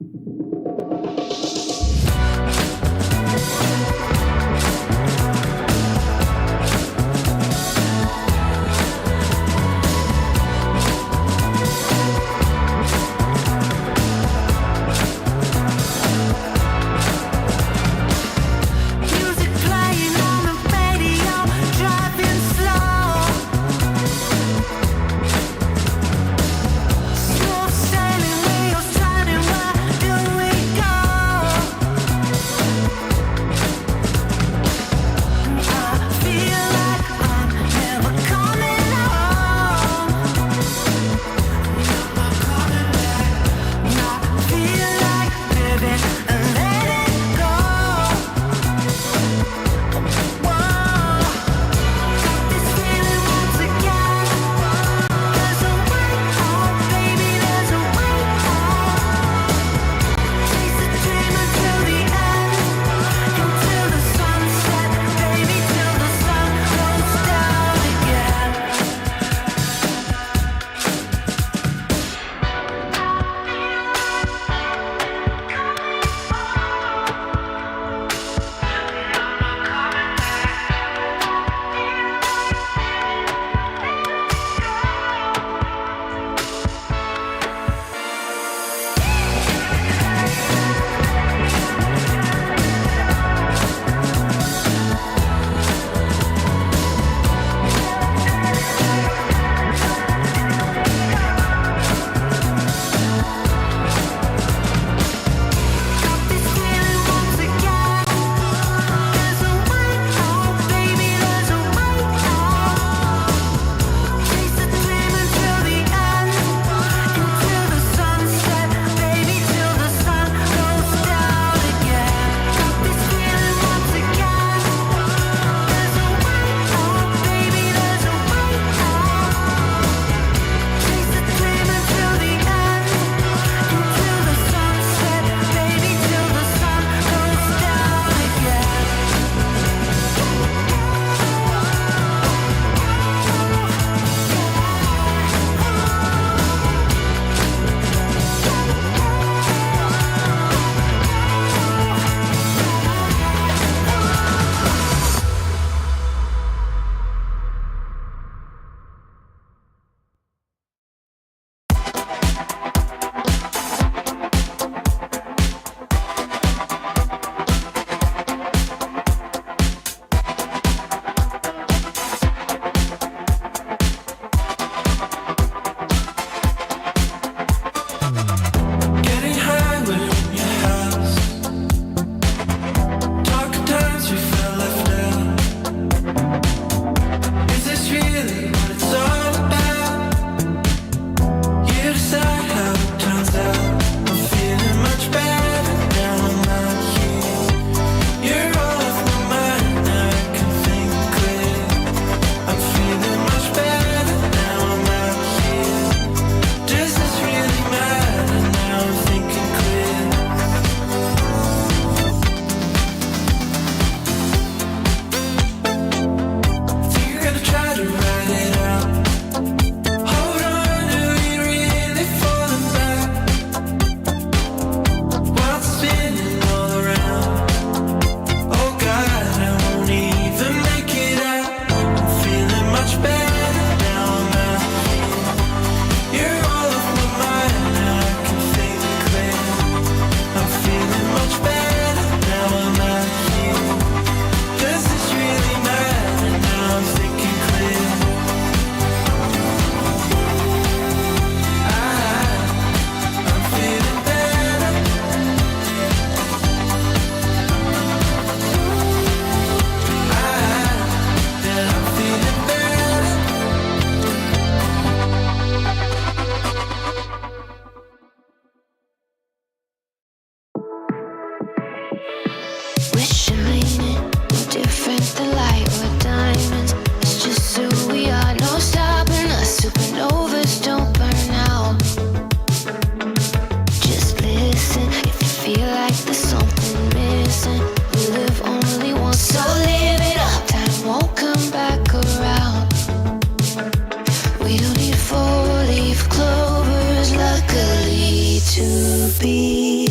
Music playing on the radio, driving slow. Smooth sailing, wheels turning. Why do we to be